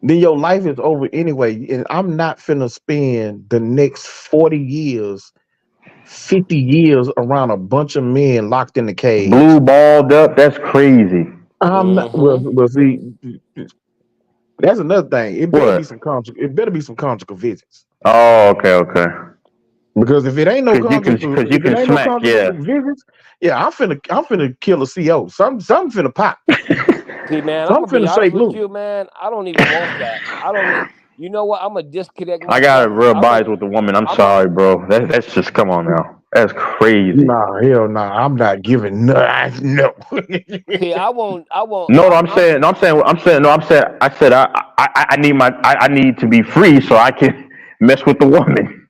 then your life is over anyway. And I'm not finna spend the next 40 years, 50 years around a bunch of men locked in the cage. blue balled up. That's crazy. I'm not. Mm-hmm. Well, see, that's another thing. What? It better be some conjugal visits. Oh, okay. Because Cause you if it can ain't no smack. conjugal Yeah. visits, yeah, I'm finna kill a CO. Something finna pop. See, man, I'm Something going to be finna honest shake with loose. you, man. I don't even want that. I don't need. You know what? I'm going to disconnect I gotta myself. rub eyes with the woman. I'm I'm a, sorry, bro. That's just come on now. That's crazy. Nah, hell nah. I'm not giving no. No. see, I won't, No, I'm saying, no, I'm saying, I'm saying, no, I'm saying, I said, I need I need to be free so I can mess with the woman.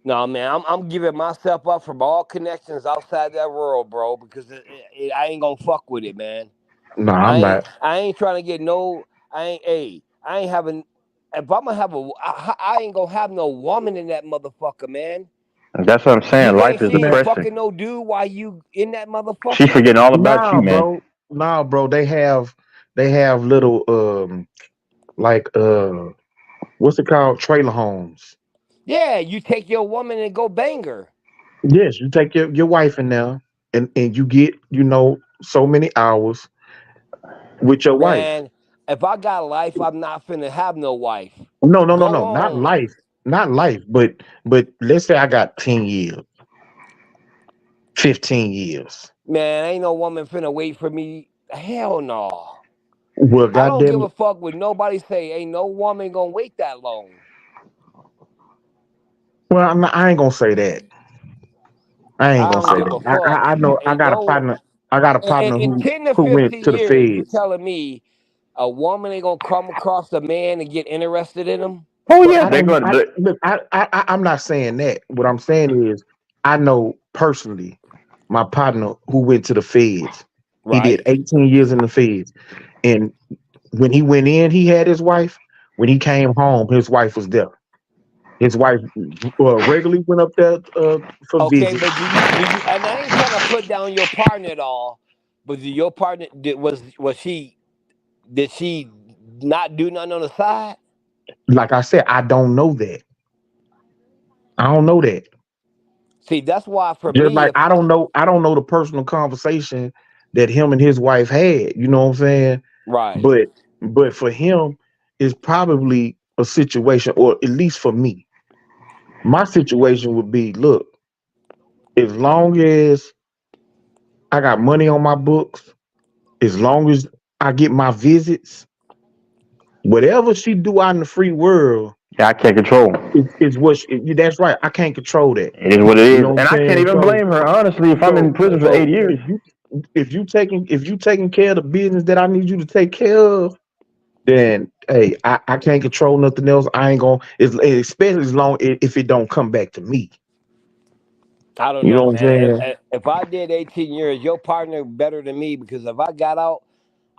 no, man, I'm giving myself up from all connections outside that world, bro, because I ain't going to fuck with it, man. Nah, I'm not. I ain't trying to get no. I ain't having. If I'm gonna have I ain't gonna have no woman in that motherfucker, man. That's what I'm You saying. think Life is she ain't depressing. fucking no dude while you in that She motherfucker? forgetting all about you, Nah, man. bro. Nah, bro. They have little like what's it called? Trailer homes. Yeah, you take your woman and go bang her, Yes, you take your wife in there and you get, so many hours with your wife. man. If I got a life, I'm not finna have no wife. No, no, no, Go no. Not on, life. Not life, but let's say I got 10 years, 15 years. man. Ain't no woman finna wait for me. Hell no. Well, I don't goddamn give it. a fuck what nobody say. Ain't no woman gonna wait that long. Well, I ain't gonna say that. I ain't I gonna don't say give a that. fuck. I know I Ain't got a no partner. I got a partner in who 10 to went 15 to the years, you feds. telling me a woman ain't gonna come across a man and get interested in him? Oh But yeah, I they're don't. gonna. Look. I'm not saying that. What I'm saying is, I know personally my partner who went to the feds. He did Right. 18 years in the feds, and when he went in, he had his wife. When he came home, his wife was there. His wife regularly went up there for Okay, visits. but do you and I ain't trying to put down your partner at all, but your partner did she not do nothing on the side? Like I said, I don't know that. I don't know that. See, that's why for Just me, like if I don't know the personal conversation that him and his wife had. You know what I'm saying? right. But for him, it's probably a situation, or at least for me, My situation would be, look, as long as I got money on my books, as long as I get my visits, whatever she do out in the free world Yeah, I can't control. is what that's right. I can't control that. It is what it You is, know what and I'm I can't saying? even blame her. Honestly, if I'm in prison for 8 years, if you taking care of the business that I need you to take care of, then hey, I can't control nothing else. I ain't gonna, especially as long if it don't come back to me. I don't You know know, what I'm man. saying? If I did 18 years, your partner better than me because if I got out,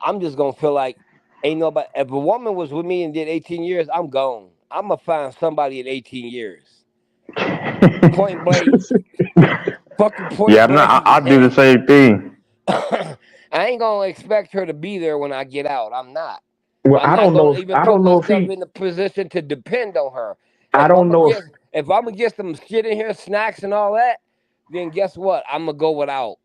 I'm just gonna feel like ain't nobody. If a woman was with me and did 18 years, I'm gone. I'm gonna find somebody in 18 years. Point blank, fucking yeah, point I'm not. blank, I do the man. same thing. I ain't gonna expect her to be there when I get out. I'm not. Well, I'm not gonna even I put don't know if myself he, in the position to depend on her. I don't know if, If I'm gonna get some shit in here, snacks and all that, then guess what? I'm gonna go without.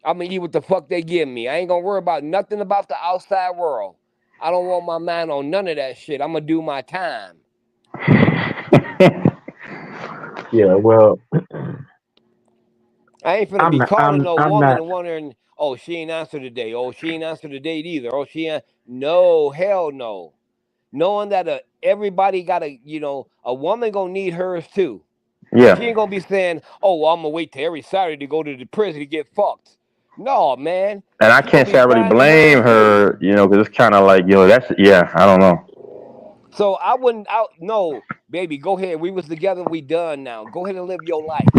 I'm gonna eat what the fuck they give me. I ain't gonna worry about nothing about the outside world. I don't want my mind on none of that shit. I'm gonna do my time. yeah. Well, I ain't finna be calling no I'm woman not. and wondering, oh, she ain't answered today. Oh, she ain't answered the date either. Oh, she ain't. No, hell no. Knowing that everybody got a woman gonna need hers too. Yeah, She ain't gonna be saying, "Oh, well, I'm gonna wait till every Saturday to go to the prison to get fucked." No, man, and I she gonna can't be say I really finding hers blame too. her. Because it's kind of like, that's I don't know. So I wouldn't. No, baby, go ahead. We was together. We done now. Go ahead and live your life.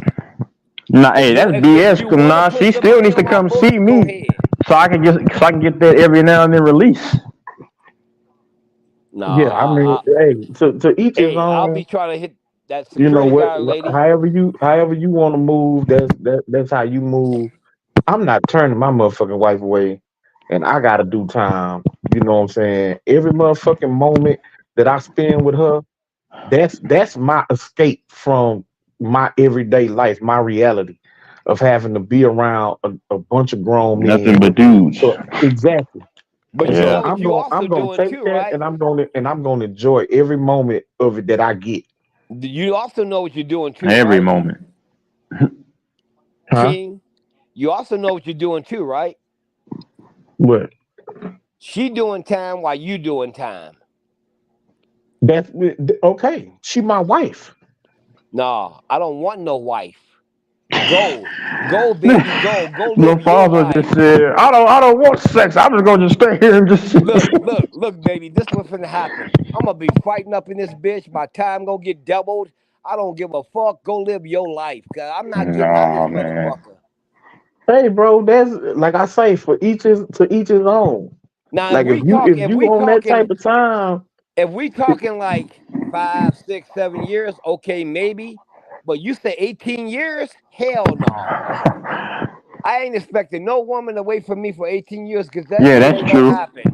Nah, hey, that's If BS. you want to Nah, put she some still money needs on to my come books, see go me ahead. so I can get that every now and then release. Yeah, I mean, Nah, hey, to each his hey, I'll own. be trying to hit that You know security what? guard lady. However you want to move, that's how you move. I'm not turning my motherfucking wife away, and I gotta do time. You know what I'm saying? Every motherfucking moment that I spend with her, that's my escape from my everyday life, my reality of having to be around a bunch of grown Nothing men. but dudes. So exactly. But And you know so Yeah. what you also I'm gonna doing take too, that, right? and I'm gonna enjoy every moment of it that I get. You also know what you're doing too, Every right? moment. Huh? King, you also know what you're doing too, right? What? She doing time while you doing time. That's okay. She my wife. Nah, I don't want no wife. Go, baby, go live your LaFonso just life. said, I don't want sex. I'm just gonna just stay here and just Look, baby, this what's finna happen. I'm gonna be fighting up in this bitch. My time gonna get doubled. I don't give a fuck. Go live your life, cause I'm not getting out of this Nah, man. motherfucker. Hey, bro, that's like I say, for each his own. Now, Like if you on that type of time, if we talking like 5, 6, 7 years, okay, maybe. But you say 18 years? Hell no. I ain't expecting no woman to wait for me for 18 years because that Yeah, shit that's ain't gonna true. happen.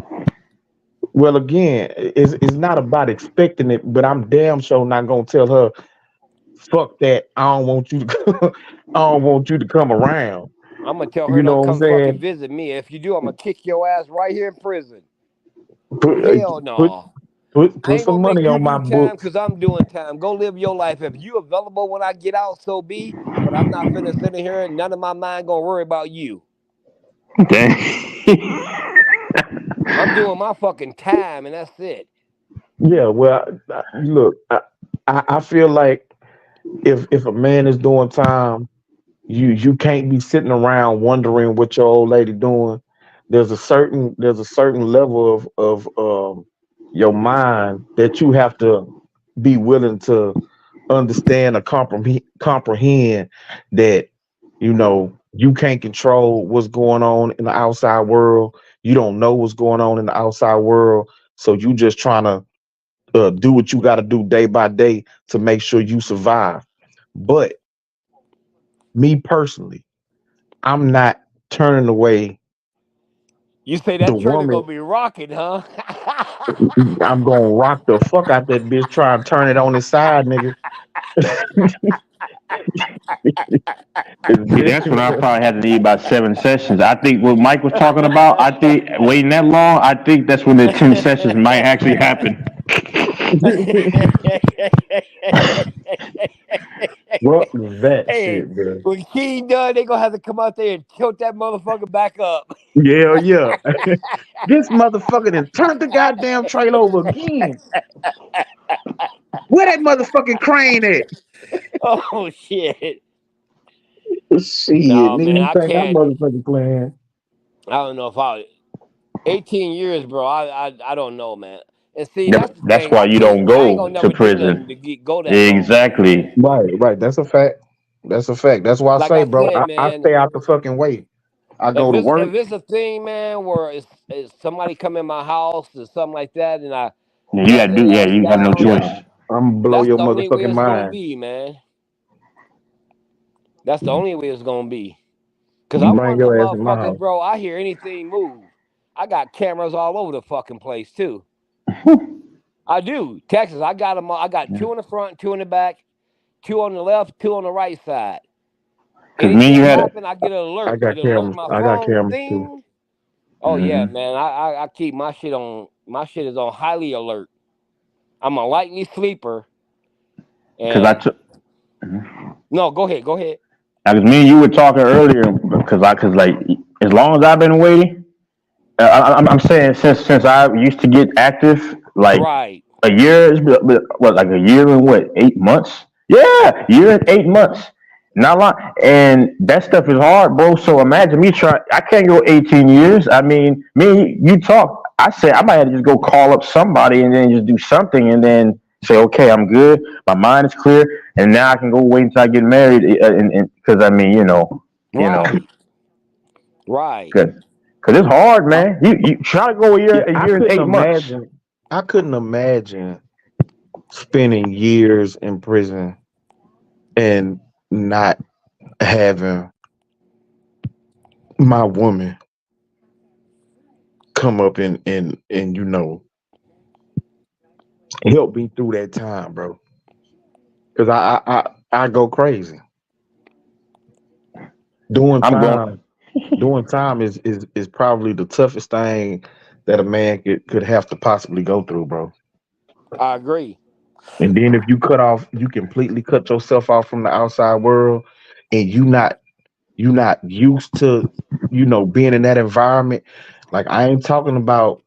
well, again, it's not about expecting it, but I'm damn sure not gonna tell her, fuck that. I don't want you to I don't want you to come around. I'm gonna tell her You don't know what I'm come fucking saying? visit me. If you do, I'm gonna kick your ass right here in prison. Put Hell put no. I put ain't gonna some make money you on my do time books. because I'm doing time. Go live your life. If you available when I get out, so be. But I'm not finna sit in here and none of my mind gonna worry about you. Dang. I'm doing my fucking time and that's it. Yeah, well, look, I feel like if a man is doing time, you can't be sitting around wondering what your old lady doing. There's a certain level of your mind that you have to be willing to understand or comprehend that you can't control what's going on in the outside world. You don't know what's going on in the outside world, so you just trying to do what you got to do day by day to make sure you survive. But me personally, I'm not turning away You say the that trailer woman. gonna be rocking, huh? I'm gonna rock the fuck out that bitch, try and turn it on his side, nigga. See, that's when I probably had to need about 7 sessions. I think what Mike was talking about, I think waiting that long, I think that's when the 10 sessions might actually happen. What was that Hey, shit, bro? when King done, they gonna have to come out there and tilt that motherfucker back up. Yeah, yeah. This motherfucker done turned the goddamn trailer over again. Where that motherfucking crane at? Oh shit! Shit, No nigga, man, you I think I'm can't. motherfucking playing? I don't know if I 18 years, bro. I don't know, man. And see, that's the That's thing. why you don't I ain't gonna go to never do nothing prison. to go that long, man. Exactly. Right. That's a fact. That's a fact. That's why I Like say, I bro, said, I man, stay out the fucking way. I go to if work. it's a thing, man, where it's somebody come in my house or something like that, and I Yeah, you gun gotta do. their Yeah, ass you have no down, choice. Yeah, I'm gonna blow that's your the only way motherfucking it's gonna mind. be, man. That's the only way it's gonna be. Cause You I'm one bring of them your ass in my motherfuckers, house. bro. I hear anything move. I got cameras all over the fucking place too. I do. Texas, I got them. I got two in the front, two in the back, two on the left, two on the right side. Cause me, and you Anything had a. happen, I get an I alert. got It alert cameras. my I got phone. cameras too. Thing. Oh yeah, Mm-hmm. man. I keep my shit on. My shit is on highly alert. I'm a lightly sleeper. Cause I And took. no, go ahead. Go ahead. Cause me and you were talking earlier. Cause like as long as I've been waiting, I'm saying since I used to get active, like Right. a year is what, like a year and what, 8 months? Yeah, year and 8 months. Not long, and that stuff is hard, bro. So imagine me trying. I can't go 18 years. I mean, me, you talk. I said I might have to just go call up somebody and then just do something and then say, okay, I'm good. My mind is clear, and now I can go wait until I get married. And because I mean, Right. Right. because it's hard, man. You try to go Yeah, a I year and couldn't 8 months. imagine. I couldn't imagine spending years in prison and not having my woman come up and help me through that time, bro. Because I go crazy. Doing I'm going. time, doing time is probably the toughest thing that a man could have to possibly go through, bro. I agree. And then if you completely cut yourself off from the outside world, and you not used to, being in that environment. Like I ain't talking about,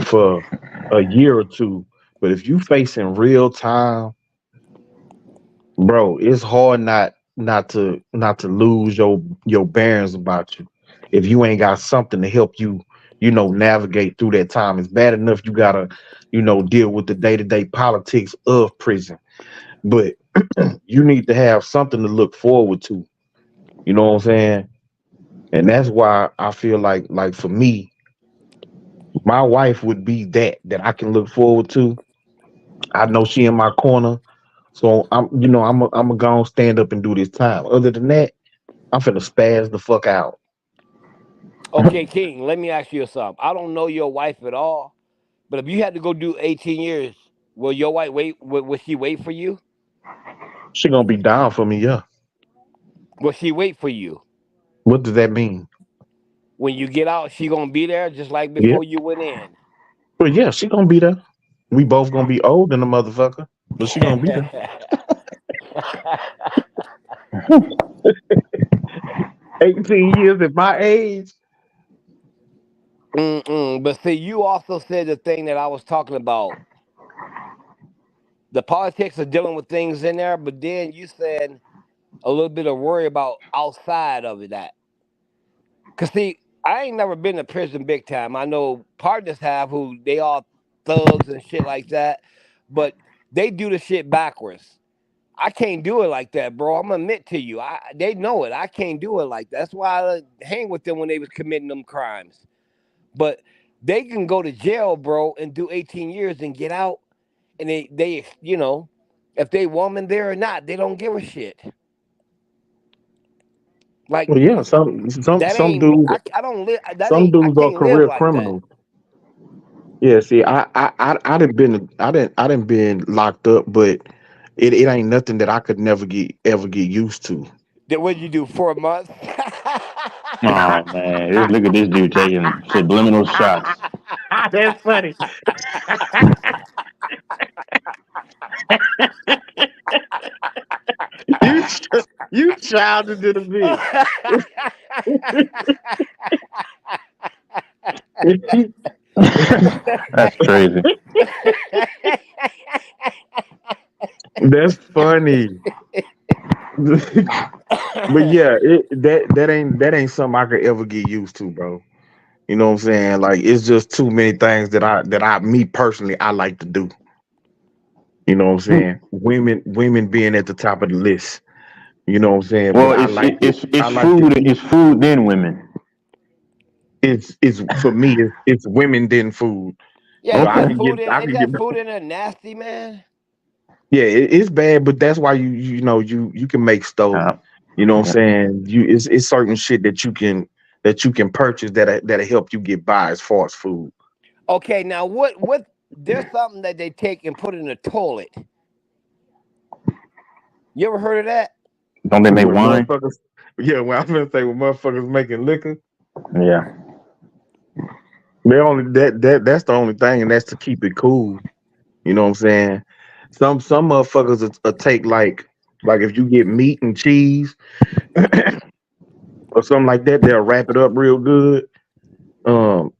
for a year or two, but if you facing real time, bro, it's hard not to lose your bearings about you if you ain't got something to help you, navigate through that time. It's bad enough you gotta, deal with the day-to-day politics of prison, but you need to have something to look forward to. You know what I'm saying? And that's why I feel like for me, my wife would be that I can look forward to. I know she in my corner, so I'm a go stand up and do this time. Other than that, I'm finna spaz the fuck out. Okay, King, let me ask you something. I don't know your wife at all, but if you had to go do 18 years, will your wife wait? Will she wait for you? She gonna be down for me, yeah. Will she wait for you? What does that mean? When you get out, she gonna be there just like Yeah, before you went in. but yeah, she gonna be there. We both gonna be old in the motherfucker, but she gonna be there. 18 years at my age. Mm-mm. But see, you also said the thing that I was talking about. The politics of dealing with things in there, but then you said a little bit of worry about outside of it. That, cause see, I ain't never been to prison big time. I know partners have who they all thugs and shit like that, but they do the shit backwards. I can't do it like that, bro. I'm gonna admit to you. They know it. I can't do it like that. That's why I hang with them when they was committing them crimes. But they can go to jail, bro, and do 18 years and get out, and they if they woman there or not, they don't give a shit. Like Well, yeah, some dudes I don't live that some ain't I dudes are can't live career like that. criminals. Yeah, see, I didn't been locked up, but it ain't nothing that I could never ever get used to. Then what did you do 4 months? Oh man, look at this dude taking subliminal shots. That's funny. You childish in a bit. That's crazy. That's funny. But yeah, that ain't something I could ever get used to, bro. You know what I'm saying? Like it's just too many things that I me personally I like to do. You know what I'm saying? Women being at the top of the list. You know what I'm saying? But Well, I it's like to it's I like to food. eat. It's food then women. It's for me. It's women then food. Yeah, So ain't I Okay. that can get food in I ain't can get that food in there nasty, man? yeah. It's bad, but that's why you can make stuff. Uh, You know what I'm yeah. saying? It's certain shit that you can purchase that'll help you get by as far as food. Okay, now what there's something that they take and put in the toilet. You ever heard of that? Don't they make When wine? motherfuckers, yeah, when I'm gonna say when motherfuckers making liquor, Yeah. they only that's the only thing, and that's to keep it cool. You know what I'm saying? Some motherfuckers will take like if you get meat and cheese or something like that, they'll wrap it up real good.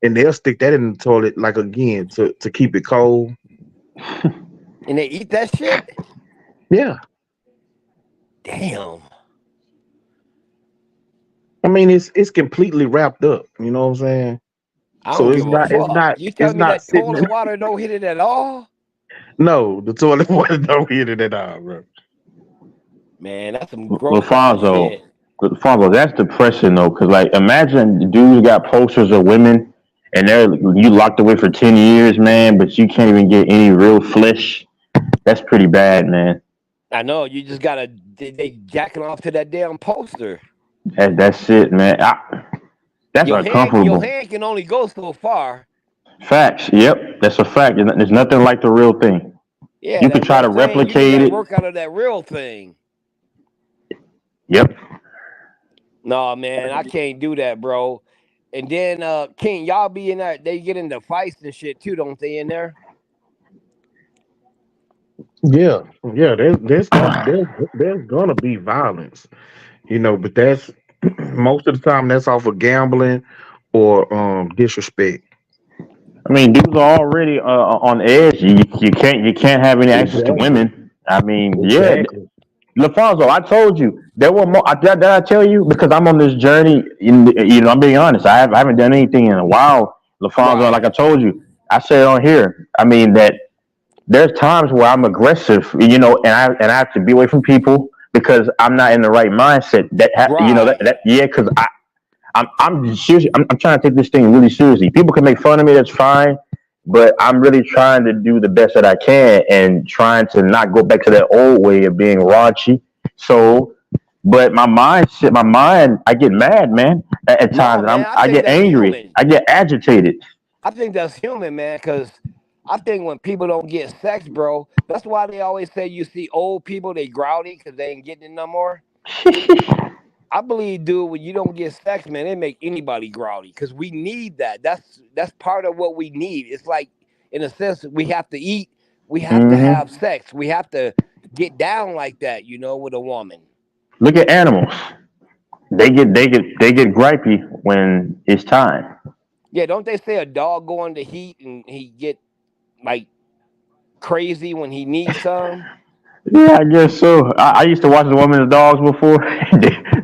And they'll stick that in the toilet like again to keep it cold. And they eat that shit? Yeah, Damn. I mean it's completely wrapped up. You know what I'm saying? I So don't give a fuck. You it's telling me not that sitting toilet in. water don't hit it at all? No, the toilet water don't hit it at all, bro. Man, that's some gross ass Lafonso, shit. Lafonso, that's depressing though, because like imagine dudes got posters of women and they're you locked away for 10 years, man, but you can't even get any real flesh. That's pretty bad, man. I know, you just gotta they jacking off to that damn poster. That's it, man. That's Your uncomfortable. hand can only go so far. Facts. Yep, that's a fact. There's nothing like the real thing. Yeah, You could that's try what to I'm saying. You replicate gotta it. work out of that real thing. Yep. No, man, I can't do that, bro. And then King, y'all be in there, they get into fights and shit too, don't they, in there? Yeah, yeah. There's gonna be violence, but that's most of the time that's off of gambling or disrespect. I mean, dudes are already on edge. You can't have any access to Exactly. women. I mean, yeah, Exactly. Lafonso, I told you there were more. Did I tell you because I'm on this journey? I'm being honest. I haven't done anything in a while, Lafonso. Right. Like I told you, I said on here. I mean that there's times where I'm aggressive, and I have to be away from people because I'm not in the right mindset. Right. Yeah, because I'm seriously. I'm trying to take this thing really seriously. People can make fun of me. That's fine. But I'm really trying to do the best that I can and trying to not go back to that old way of being raunchy. So, but my mind, I get mad, man, at No, times, and man, I I think get that's angry, human. I get agitated. I think that's human, man, because I think when people don't get sex, bro, that's why they always say you see old people, they grouty because they ain't getting it no more. I believe, dude, when you don't get sex, man, it make anybody grouty because we need that. That's part of what we need. It's like, in a sense, we have to eat, we have to have Hmm. sex, we have to get down like that, with a woman. Look at animals. They get gripey when it's time. Yeah, don't they say a dog go in the heat and he get like crazy when he needs some? Yeah, I guess so. I used to watch the women's dogs before.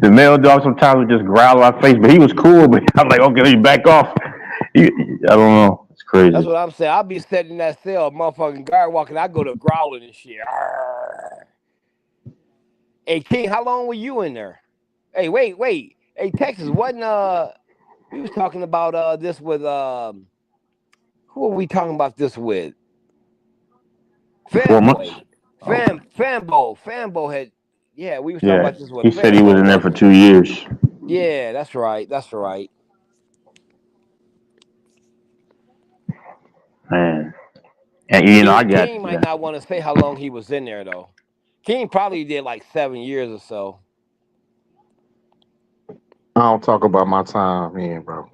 The male dog sometimes would just growl at my face, but he was cool. But I'm like, okay, let me back off. I don't know. It's That's crazy. what I'm saying. I'll be sitting in that cell, motherfucking guard walking. I go to growling and shit. Arr. Hey King, how long were you in there? Hey, wait. Hey Texas, wasn't we was talking about this with who are we talking about this with? 4 months. Fanboy. Oh, Fanbo had, yeah, we was talking yeah. about this with He said he was Fanbo, in there for wasn't it? 2 years. Yeah, that's right. That's right. Man. And I got King might yeah. not want to say how long he was in there though. King probably did like 7 years or so. I don't talk about my time here, bro.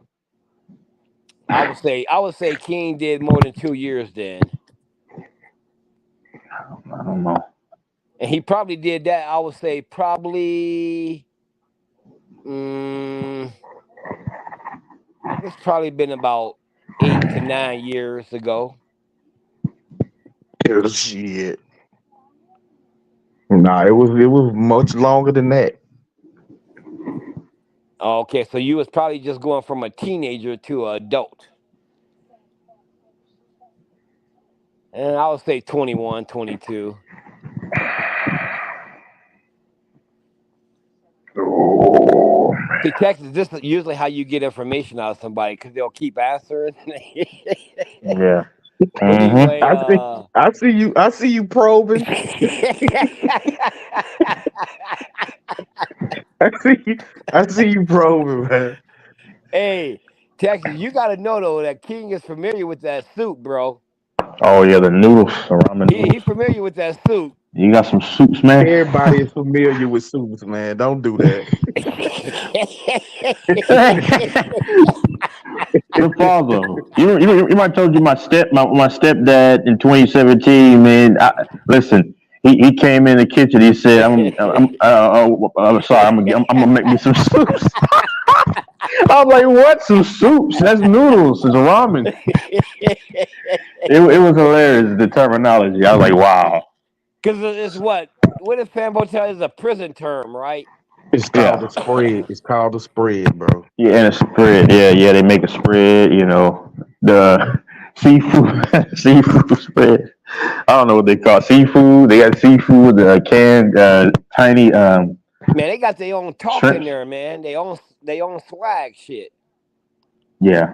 I would say King did more than 2 years then. I don't know. And he probably did that, I would say, probably. It's probably been about 8 to 9 years ago. Shit. Nah, it was much longer than that. Okay, so you was probably just going from a teenager to an adult. And I would say 21, 22. Oh, See, Texas, this is usually how you get information out of somebody because they'll keep answering. Yeah. Anyway, I see you probing. I see you probing, man. Hey, Texas, you got to know though that King is familiar with that soup, bro. Oh yeah, the noodles, the ramen noodles. He's familiar with that soup. You got some soups, man. Everybody is familiar with soups, man. Don't do that. Your father, you might told you my stepdad in 2017, man. Listen, he came in the kitchen. He said, "I'm sorry. I'm gonna make me some soups." I was like, "What? Some soups? That's noodles. It's ramen." It was hilarious, the terminology. I was like, "Wow." Because it's what if Fanbo tell is a prison term, right? It's called a spread. It's called a spread, bro. Yeah, and a spread. Yeah, they make a spread. You know, the seafood spread. I don't know what they call it. Seafood. They got seafood, the canned tiny Man, they got their own talk shrimps. in there, man. They own swag shit. Yeah.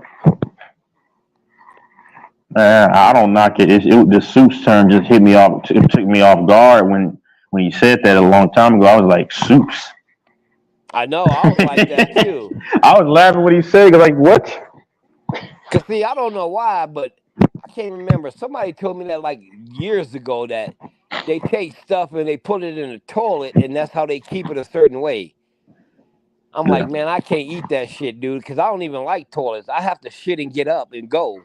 I don't knock it. The soups term just hit me off. It took me off guard when you said that a long time ago. I was like, soups. I know. I was like that too. I was laughing when he said, like, what? Cause see, I don't know why, but I can't remember. Somebody told me that like years ago that they take stuff and they put it in the toilet, and that's how they keep it a certain way. I'm like, man, I can't eat that shit, dude, because I don't even like toilets. I have to shit and get up and go.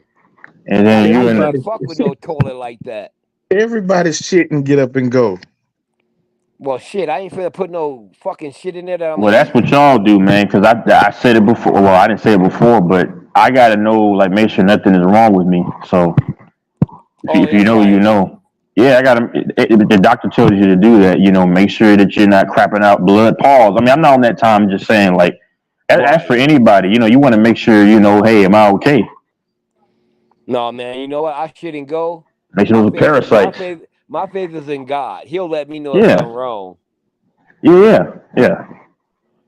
And then I can't fuck with no toilet like that. Everybody's shit and get up and go. Well, shit, I ain't finna put no fucking shit in there that I'm. Well, that's what y'all do, man. Because I said it before. Well, I didn't say it before, but I gotta know, like, make sure nothing is wrong with me. So if you know, you know. Yeah, I gotta. The doctor tells you to do that. You know, make sure that you're not crapping out blood. Pause. I mean, I'm not on that time. I'm just saying, like, that's for anybody. You know, you want to make sure you know. Hey, am I okay? No, man. You know what? I shouldn't go. Make sure those parasites. My faith is in God. He'll let me know if I'm wrong. Yeah.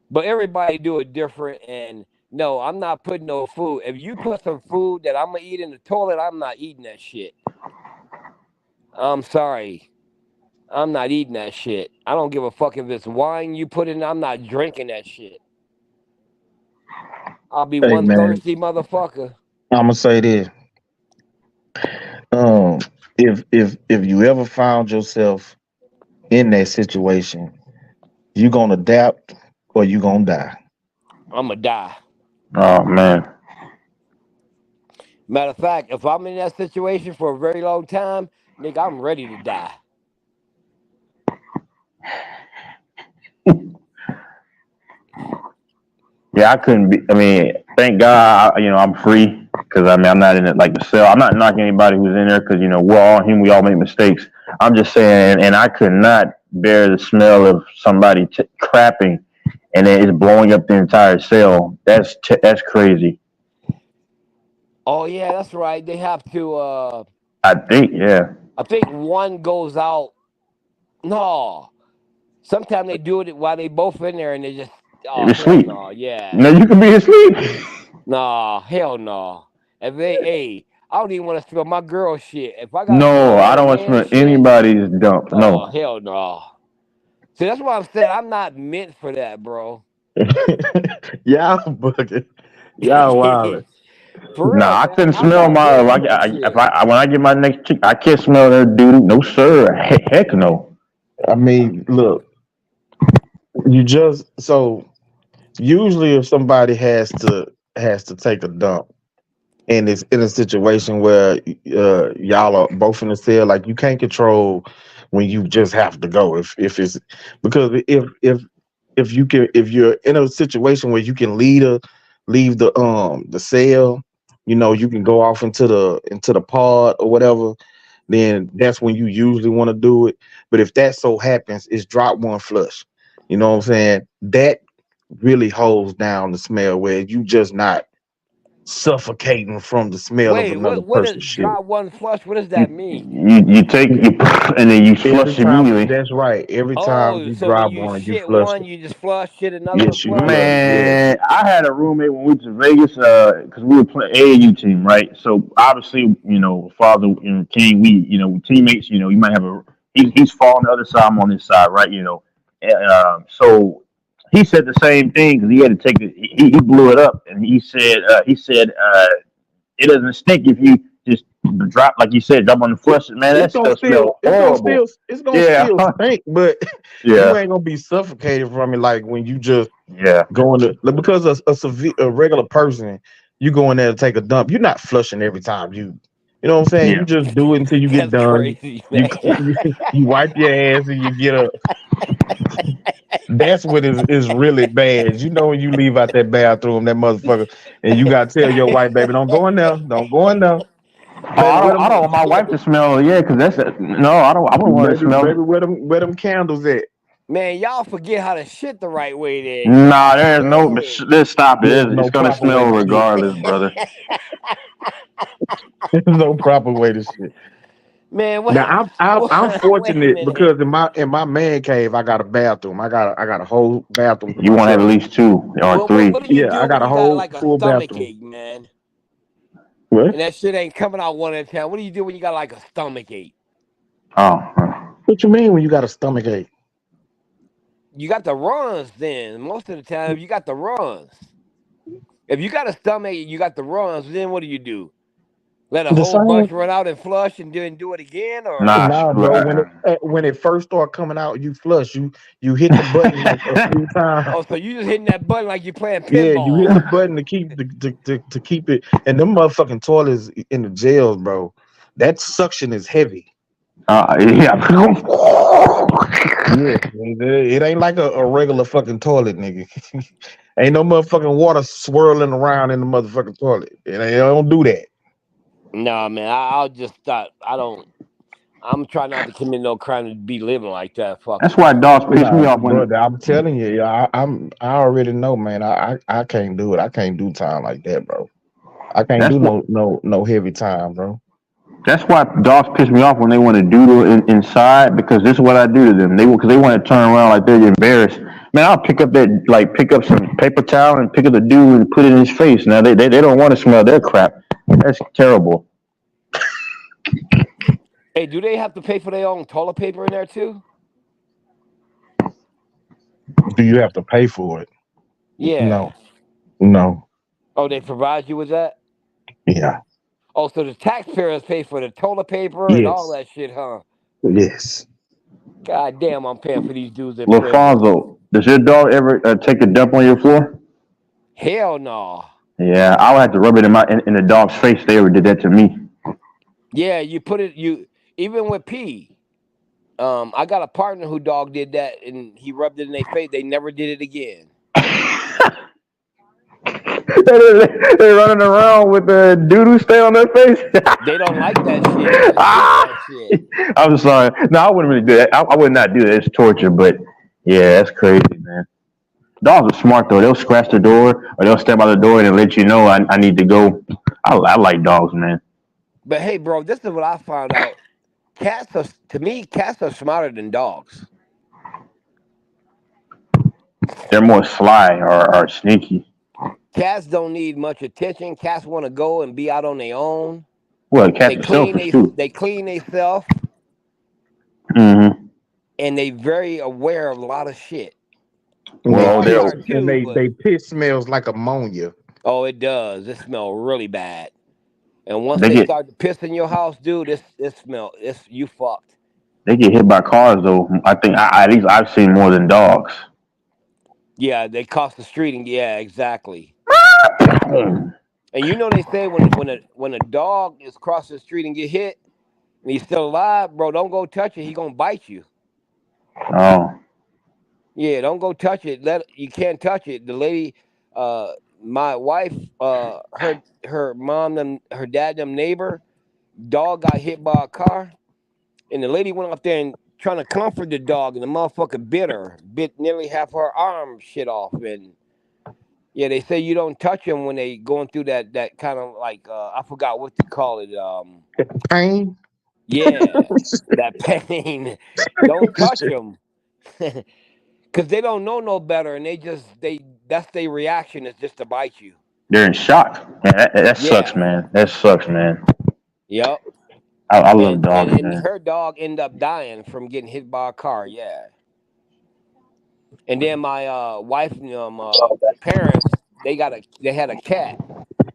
But everybody do it different, and no, I'm not putting no food. If you put some food that I'm gonna eat in the toilet, I'm not eating that shit. I'm sorry. I'm not eating that shit. I don't give a fuck if it's wine you put in. I'm not drinking that shit. I'll be one thirsty motherfucker. I'm gonna say this. If you ever found yourself in that situation, you gonna adapt or you gonna die. I'm gonna die. Oh man. Matter of fact, if I'm in that situation for a very long time, nigga, I'm ready to die. Yeah, I couldn't be. I mean, thank God, I'm free because I'm not in it like the cell. I'm not knocking anybody who's in there because we're all human. We all make mistakes. I'm just saying, and I could not bear the smell of somebody crapping, and then it's blowing up the entire cell. That's crazy. Oh yeah, that's right. They have to. I think, yeah. I think one goes out. No, sometimes they do it while they both in there, and they just. Oh, asleep. No, yeah. No, you can be asleep. Nah, hell no. If I don't even want to smell my girl shit. If I got no, I don't want to smell anybody's dump. No. Hell no. See, that's what I'm saying. I'm not meant for that, bro. Y'all bugging. Y'all wild. For real, I couldn't smell my. When I get my next chick, I can't smell that dude. No sir, heck no. I mean, look. Usually if somebody has to take a dump, and it's in a situation where y'all are both in the cell, like you can't control when you just have to go. If it's because if you can if you're in a situation where you can leave the cell, you know, you can go off into the pod or whatever, then that's when you usually want to do it. But if that so happens, it's drop one flush. You know what I'm saying? That really holds down the smell where you just not suffocating from the smell of Wait, another what is person's shit. drop one flush? What does that mean? You take you and then you Every flush time, immediately. that's right. Every time Oh, you so when drop you one, you shit flush one, it. you just flush, shit another one, Yes, you flush. flush. Yeah. Man, I had a roommate when we went to Vegas, because we were playing AAU team, right? So obviously, you know, father and King, we, you know, teammates. You know, you might have he's falling the other side, I'm on this side, right? You know, so he said the same thing because he had to take it. He blew it up, and he said it doesn't stink if you just drop, like you said, drop on the flush. Man, It's that gonna stuff still smell horrible. it's gonna Yeah, still stink, but you yeah, ain't gonna be suffocated from it like when you just yeah, going to like, because a regular person, you go in there to take a dump, you're not flushing every time you know what I'm saying? yeah. You just do it until you get That's done. crazy, You man. you wipe your ass and you get a that's what is really bad. You know when you leave out that bathroom, that motherfucker, and you gotta tell your wife, baby, don't go in there, don't go in there. Oh, Baby, where I don't want my wife to smell. Yeah, because no, I don't. I wouldn't want to smell it. where them candles at? Man, y'all forget how to shit the right way there. Nah, God there's no. damn it. Let's stop it. There's It's no gonna proper way smell to shit. regardless, brother. There's no proper way to shit. Man, what, Now I'm wait a fortunate minute. because in my man cave I got a bathroom. I got a whole bathroom to You want to have myself. at least two or three. What do you Yeah, I do got when a you got whole like a full stomach bathroom. ache, man? What? And that shit ain't coming out one at a time. What do you do when you got like a stomach ache? Oh, What you mean when you got a stomach ache? You got the runs then. Most of the time, you got the runs. If you got a stomach ache, you got the runs, then what do? Let a The whole same. bunch run out and flush and then do it again? Or nah, Nah, bro. When it first start coming out, you flush. You hit the button like a few times. oh, so you just hitting that button like you're playing Yeah, you hit pinball. the button to keep to keep it. And them motherfucking toilets in the jails, bro. That suction is heavy. yeah. Yeah, it ain't like a regular fucking toilet, nigga. Ain't no motherfucking water swirling around in the motherfucking toilet. They don't do that. Nah, man, I'll just stop. I'm trying not to commit no crime to be living like that. Fuck That's it. why dogs piss Nah, me off when. brother, I'm telling you, I already know, man. I can't do it. I can't do time like that, bro. I can't That's do what. no heavy time, bro. That's why dogs piss me off when they want to doodle inside because this is what I do to them. Because they want to turn around like they're embarrassed. Man, I'll pick up some paper towel and pick up the dude and put it in his face. Now they don't want to smell their crap. That's terrible. Hey, do they have to pay for their own toilet paper in there too? Do you have to pay for it? Yeah. No, no. Oh, they provide you with that? Yeah. Oh, so the taxpayers pay for the toilet paper and all Yes. that shit, huh? Yes. God damn, I'm paying for these dudes in prison. LaFonso, does your dog ever take a dump on your floor? Hell no. Yeah, I would have to rub it in the dog's face. They ever did that to me. Yeah, even with pee. I got a partner who dog did that and he rubbed it in their face. They never did it again. They're running around with the doo-doo stay on their face. They don't like that shit. They hate that shit. I'm sorry. No, I wouldn't really do that. I would not do that. It's torture, but yeah, that's crazy, man. Dogs are smart though. They'll scratch the door or they'll step out the door and let you know I need to go. I like dogs, man. But hey, bro, this is what I found out. To me, cats are smarter than dogs. They're more sly or sneaky. Cats don't need much attention. Cats want to go and be out on their own. Well, cats are selfish too. They clean themselves, Mm-hmm. and they very aware of a lot of shit. Well, Dogs they're are too, but They piss smells like ammonia. oh, it does. It smells really bad. And once they they get start to piss in your house, dude, you fucked. they get hit by cars though. I think at least I've seen more than dogs. Yeah, they cross the street and yeah, exactly. And you know they say when a dog is crossing the street and get hit, and he's still alive, bro, don't go touch it. He gonna bite you. Oh, Yeah, don't go touch it. You can't touch it. The lady, my wife, her mom, her dad, neighbor, dog got hit by a car, and the lady went up there and trying to comfort the dog, and the motherfucker bit nearly half her arm shit off, and yeah, they say you don't touch them when they going through that kind of like I forgot what to call it. Pain. Yeah, that pain. Don't touch them. Because they don't know no better, and that's their reaction is just to bite you. they're in shock. Man, that sucks, Yeah. man. That sucks, man. Yep. I love And and dogs, and man. her dog ended up dying from getting hit by a car. Yeah. And then my wife, parents, they had a cat.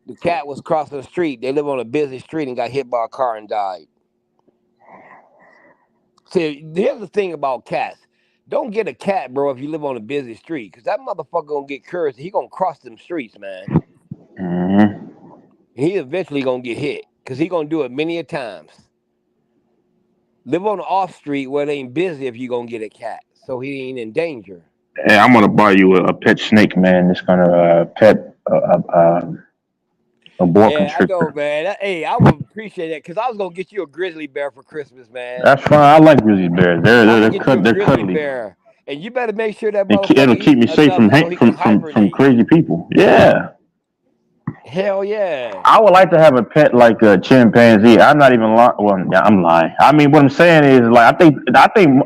The cat was crossing the street. They live on a busy street and got hit by a car and died. See, here's the thing about cats. Don't get a cat, bro, if you live on a busy street, because that motherfucker gonna get curious. He gonna cross them streets, man. Mm-hmm. He eventually gonna get hit, because he gonna do it many a times. Live on the off street where it ain't busy if you gonna get a cat, so he ain't in danger. Hey, I'm gonna buy you a pet snake, man. It's gonna pet a boa Yeah, I know, constrictor. man. Hey, I would appreciate that, because I was gonna get you a grizzly bear for Christmas, man. That's fine. I like grizzly bears. I'm gonna get you a They're grizzly cuddly. bear, and you better make sure that And it'll motherfucker keep eat me safe enough from so he can from hibernate. crazy people. Yeah. Hell yeah. I would like to have a pet like a chimpanzee. I'm not even lying. Well, yeah, I'm lying. I mean, what I'm saying is, like, I think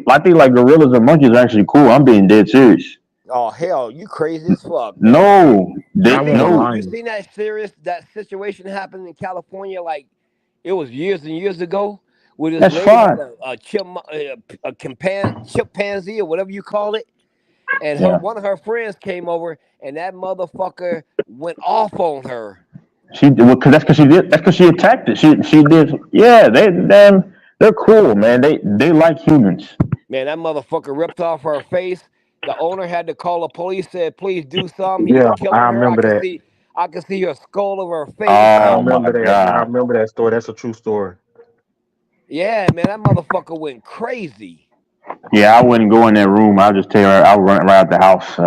like gorillas and monkeys are actually cool. I'm being dead serious. Oh hell, you crazy as fuck, man. No, I they want a no. You lion. seen that situation happen in California? Like it was years and years ago, where this That's lady had fine. a chimpanzee or whatever you call it, and Yeah. one of her friends came over, and that motherfucker went off on her. Cause that's because she did. That's because she attacked it. She did. Yeah, they're cool, man. They like humans. Man, that motherfucker ripped off her face. The owner had to call the police. Said, "Please do something. He's Yeah, killing I her. remember that. I can see her skull of her face." I Oh my remember that. I god. remember that story. That's a true story. Yeah, man, that motherfucker went crazy. Yeah, I wouldn't go in that room. I'll just tell her I'll run right out the house.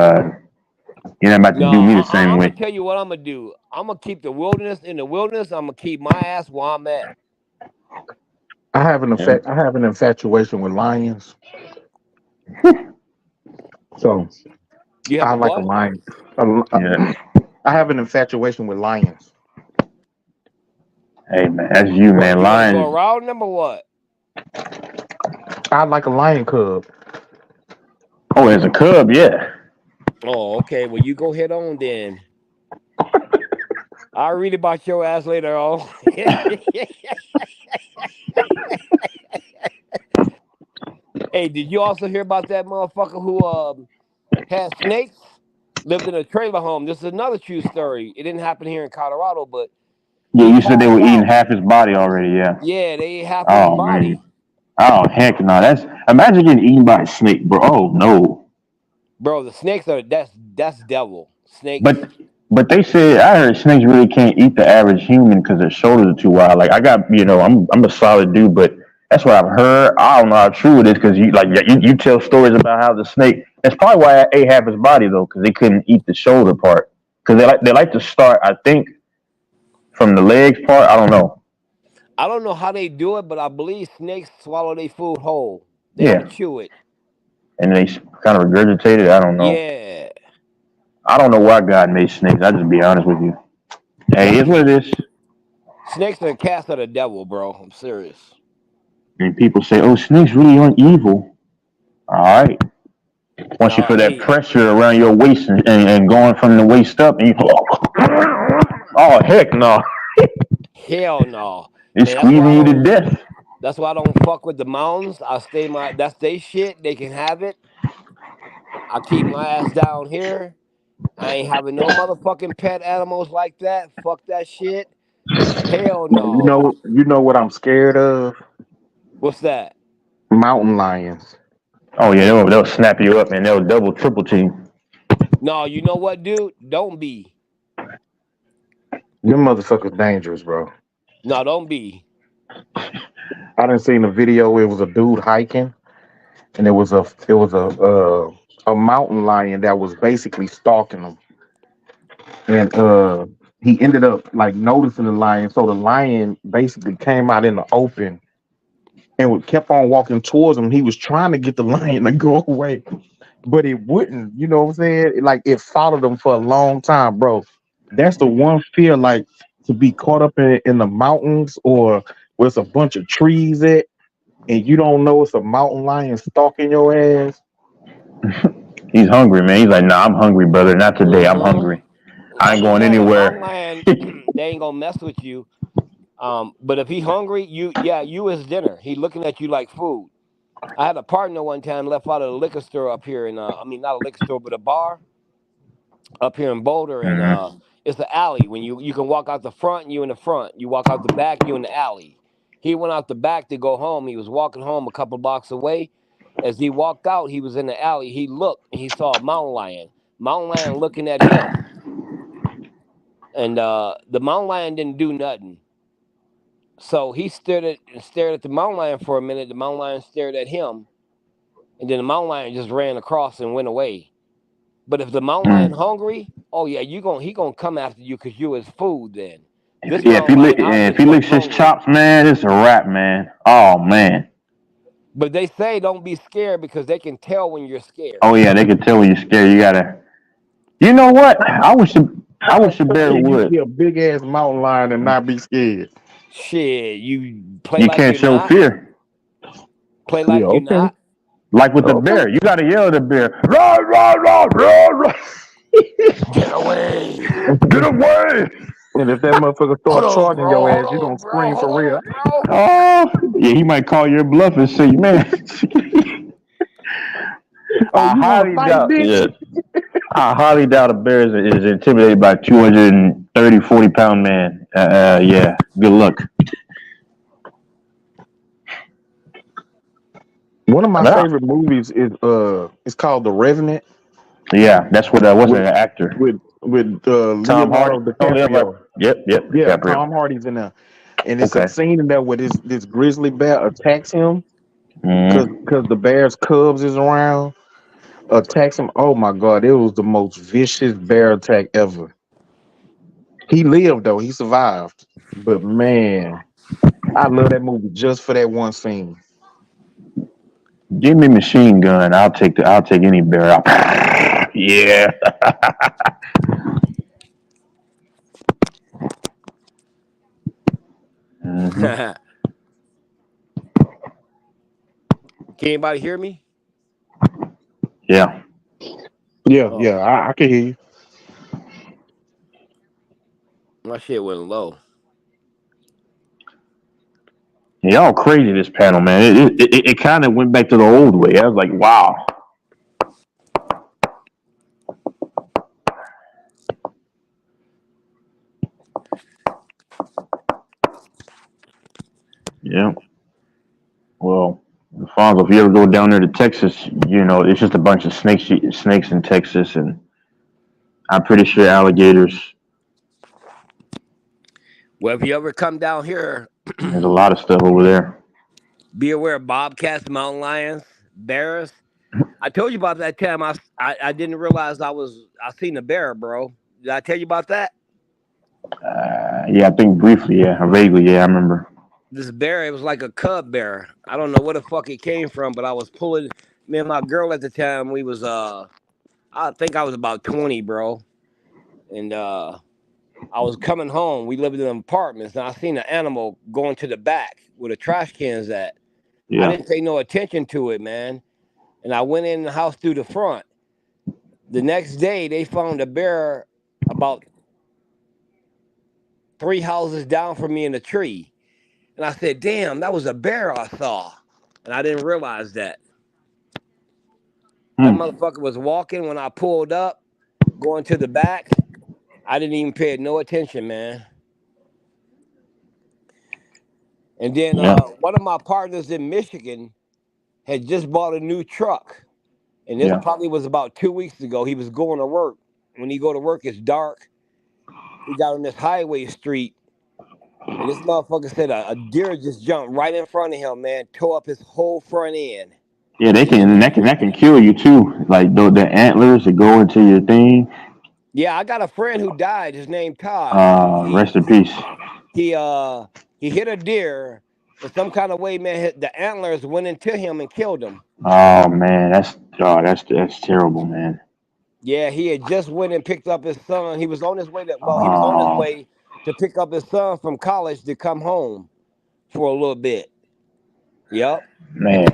You're not about No, to do me the same I'm gonna way. tell you what I'm gonna do. I'm gonna keep the wilderness in the wilderness. I'm gonna keep my ass where I'm at. Yeah. I have an infatuation with lions. So You have I a like a what? lion. Yeah. I have an infatuation with lions. Hey man, that's you, What? man. You want to go Lions. around them or what? I like a lion cub. Oh, as a cub, yeah. Oh, okay. Well, you go head on then. I'll read about your ass later on. Hey, did you also hear about that motherfucker who had snakes? Lived in a trailer home. This is another true story. It didn't happen here in Colorado, but Yeah, he you said they passed were eating out. half his body already. Yeah. Yeah, they ate half his Oh man. body. Oh heck no. That's imagine getting eaten by a snake, bro. Oh no. Bro, the snakes are that's devil. Snakes. But they said I heard snakes really can't eat the average human because their shoulders are too wide. Like I got I'm a solid dude, but that's what I've heard. I don't know how true it is because you tell stories about how the snake. That's probably why I ate half his body though, because they couldn't eat the shoulder part. Because they like to start, I think, from the legs part. I don't know. I don't know how they do it, but I believe snakes swallow their food whole. They don't Yeah, chew it. and they kind of regurgitate it. I don't know. Yeah. I don't know why God made snakes. I just be honest with you. Hey, it's what it is. Snakes and cats are the devil, bro. I'm serious. And people say, "Oh, snakes really aren't evil." All right. Once you No, feel that hey, pressure around your waist and going from the waist up, and you, oh heck no, hell no. it's Man, that's why squeezing you to death. I don't fuck with the mountains. I stay that's they shit. They can have it. I keep my ass down here. I ain't having no motherfucking pet animals like that. Fuck that shit. Hell no. You know what I'm scared of? What's that? Mountain lions. Oh yeah, they'll snap you up and they'll double, triple team. No, you know what, dude? Don't be. Them motherfuckers dangerous, bro. No, don't be. I didn't see a video. It was a dude hiking, and it was a mountain lion that was basically stalking him, and he ended up like noticing the lion. So the lion basically came out in the open and kept on walking towards him. He was trying to get the lion to go away, but it wouldn't. You know what I'm saying? Like it followed him for a long time, bro. That's the one fear, like to be caught up in the mountains or where it's a bunch of trees at, and you don't know it's a mountain lion stalking your ass. He's hungry, man. He's like, nah, I'm hungry, brother. Not today. I'm hungry. I ain't You going know, the mountain anywhere. lion, they ain't gonna mess with you. But if he hungry, you his dinner. He looking at you like food. I had a partner one time left out of the liquor store up here in I mean not a liquor store but a bar up here in Boulder, and Hmm. it's an alley. When you can walk out the front, you in the front. You walk out the back, you in the alley. He went out the back to go home. He was walking home a couple blocks away. As he walked out, he was in the alley. He looked and he saw a mountain lion. Mountain lion looking at him, and the mountain lion didn't do nothing. So he stared at the mountain lion for a minute. The mountain lion stared at him, and then the mountain lion just ran across and went away. But if the mountain lion hungry, oh yeah, he gonna come after you because you his food. Then this Yeah, if mountain lion if obviously he wasn't licks his hungry. chops, man, it's a wrap, man. Oh man. But they say don't be scared because they can tell when you're scared. Oh yeah, they can tell when you're scared. You gotta. You know what? I wish a bear Can you would. see a big ass mountain lion and not be scared? Shit, you play You like can't you're show not. fear. Play Yeah, like you're okay. not. Like with the Okay. bear, you gotta yell at the bear. Rah, rah, rah, rah, rah. Get away. Get away! And if that motherfucker Hold start on, charging your bro. ass, Hold you on, gonna bro. scream for Hold real. on, bro. Oh, yeah, he might call your bluff and say, man. Oh, I you want to highly fight, doubt. bitch? Yeah, I highly doubt a bear is intimidated by a 230, 40-pound man. Yeah, good luck. One of my Yeah, favorite movies is it's called The Revenant yeah, that's what wasn't with an actor. Leonardo Tom Hardy. Oh, yeah, right. DiCaprio. Yep, Yeah, DiCaprio. Tom Hardy's in there, and it's a Okay. scene in there where this grizzly bear attacks him Mm. because the bear's cubs is around. Attacks him. Oh my god, it was the most vicious bear attack ever. He lived though, he survived. But man, I love that movie just for that one scene. Give me machine gun. I'll take any bear out. Yeah. Hmm. Can anybody hear me? Yeah. Yeah, Oh, yeah, I can hear you. my shit went low. Y'all crazy this panel, man. It kind of went back to the old way. I was like, wow. Yeah. Well, Fonzo, if you ever go down there to Texas, it's just a bunch of snakes in Texas, and I'm pretty sure alligators. Well, if you ever come down here, There's a lot of stuff over there. be aware of bobcats, mountain lions, bears. I told you about that time I didn't realize I seen a bear, bro. Did I tell you about that? Yeah, I think briefly, yeah, vaguely, yeah, I remember. This bear, it was like a cub bear. I don't know where the fuck it came from, but I was pulling me and my girl at the time, we was I think I was about 20, bro. And I was coming home. We lived in apartments, and I seen an animal going to the back where the trash cans at. I Yeah, didn't pay no attention to it, man. And I went in the house through the front. The next day, they found a bear about 3 houses down from me in a tree. And I said, damn, that was a bear I saw. And I didn't realize that. That hmm. motherfucker was walking when I pulled up, going to the back. I didn't even pay no attention, man. And then Yeah, one of my partners in Michigan had just bought a new truck. And this yeah, probably was about 2 weeks ago. He was going to work. When he go to work, it's dark. He got on this highway street, And this motherfucker said a deer just jumped right in front of him, man, tore up his whole front end. Yeah, that can kill you too. Like the antlers that go into your thing. Yeah, I got a friend who died. His name Todd. Rest in peace. He he hit a deer, but some kind of way, man, the antlers went into him and killed him. Oh man, that's terrible, man. Yeah, he had just went and picked up his son. He was on his way he was on his Oh way to pick up his son from college to come home for a little bit. Yep. man,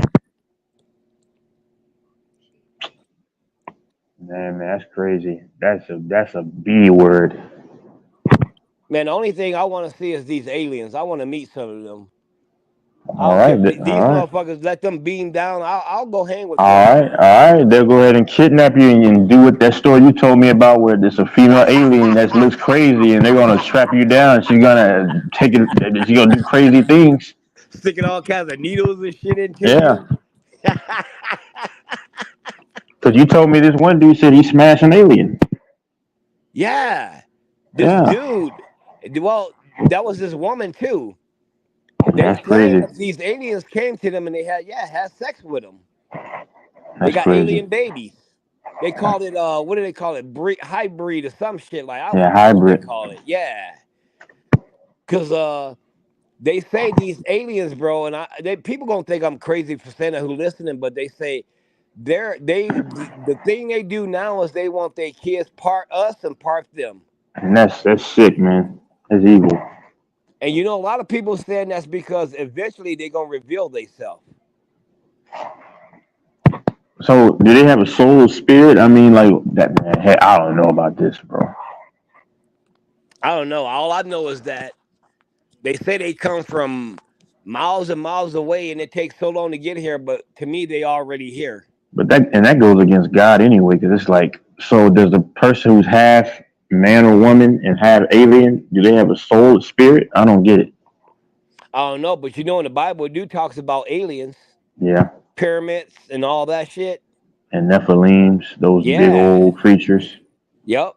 man, that's crazy. That's a B word. Man, the only thing I want to see is these aliens. I want to meet some of them. I All don't care right, if these all right. motherfuckers let them beam down. I'll go hang with them. All right. They'll go ahead and kidnap you and do what that story you told me about, where there's a female alien that looks crazy, and they're gonna strap you down. She's gonna take it. She's gonna do crazy things. Sticking all kinds of needles and shit into Yeah, you. because you told me this one dude said he smashed an alien. Yeah. This Yeah, dude, well, that was this woman too. They that's claim crazy. that these aliens came to them and they had sex with them. They That's got crazy. alien babies. They called it what do they call it? Hybrid or some shit like I don't Yeah, even know what they hybrid. call it. Yeah, because they say these aliens, bro, and people gonna think I'm crazy for saying that who listening, but they say the thing they do now is they want their kids part us and part them. And that's sick, man. That's evil. And you know, a lot of people saying that's because eventually they're gonna reveal themselves. So, do they have a soul spirit? I mean, like that, man. Hey, I don't know about this, bro. I don't know. All I know is that they say they come from miles and miles away, and it takes so long to get here. But to me, they already here. But that goes against God anyway, because it's like, so does the person who's half man or woman and half alien, do they have a soul, spirit? I don't get it. I don't know, but you know, in the Bible, it do talks about aliens, Yeah, pyramids, and all that shit. and Nephilims, those big Yeah. old creatures. Yep.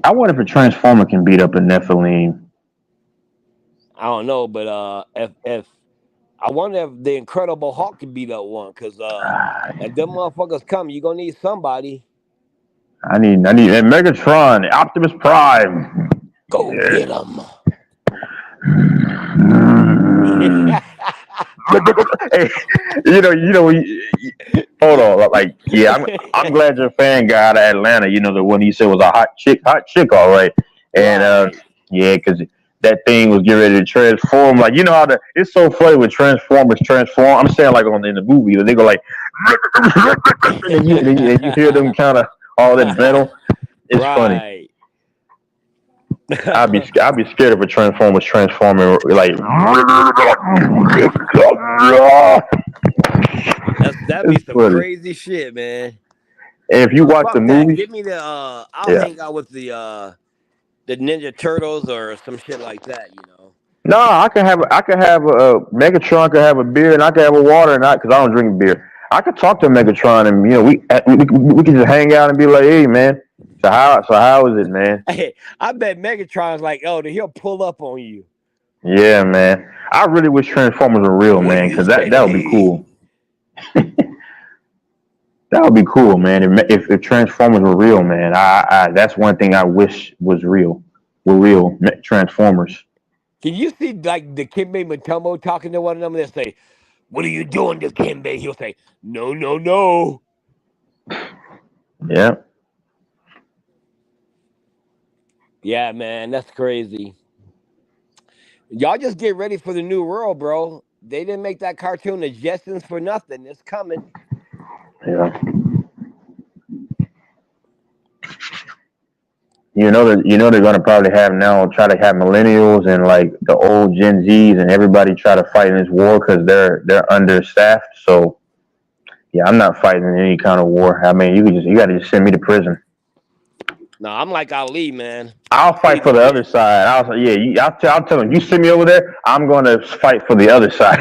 I wonder if a transformer can beat up a Nephilim. I don't know, but if I wonder if the Incredible Hulk can beat up one, because if them motherfuckers come, you gonna need somebody. I need and Megatron, Optimus Prime. Go get them. Hey, hold on, like, yeah, I'm glad you're a fan guy out of Atlanta. You know, the one he said was a hot chick, all right, and Right. yeah, because that thing was getting ready to transform. Like, you know how it's so funny when Transformers transform. I'm saying like in the movie, they go like, and you hear them kind of all that metal. It's funny. Right. I'd be scared if a Transformer was transforming like. That'd be It's some funny. crazy shit, man. And if you watch the Fuck that. movies, Give me the I'll yeah. hang out with the Ninja Turtles or some shit like that, you know. No, I could have a Megatron could have a beer and I could have a water and I because I don't drink beer. I could talk to Megatron and we can just hang out and be like, hey man, so how is it, man? Hey, I bet Megatron's like, oh, he'll pull up on you. Yeah, man. I really wish Transformers were real, What do man, you because that would be say? cool. That would be cool, man. If Transformers were real, man, I that's one thing I wish was real. Were real Transformers. Can you see like the Kimbe Matomo talking to one of them? They say, "What are you doing, this Kimbe?" He'll say, "No, no, no." Yeah. Yeah, man, that's crazy. Y'all just get ready for the new world, bro. They didn't make that cartoon The Jetsons for nothing. It's coming. Yeah. You know they're gonna probably try to have millennials and like the old Gen Zs and everybody try to fight in this war because they're understaffed. So yeah, I'm not fighting in any kind of war. I mean, you got to just send me to prison. No, I'm like Ali, man. I'll Study fight for the the shit. other side. I'll tell them you send me over there. I'm gonna fight for the other side.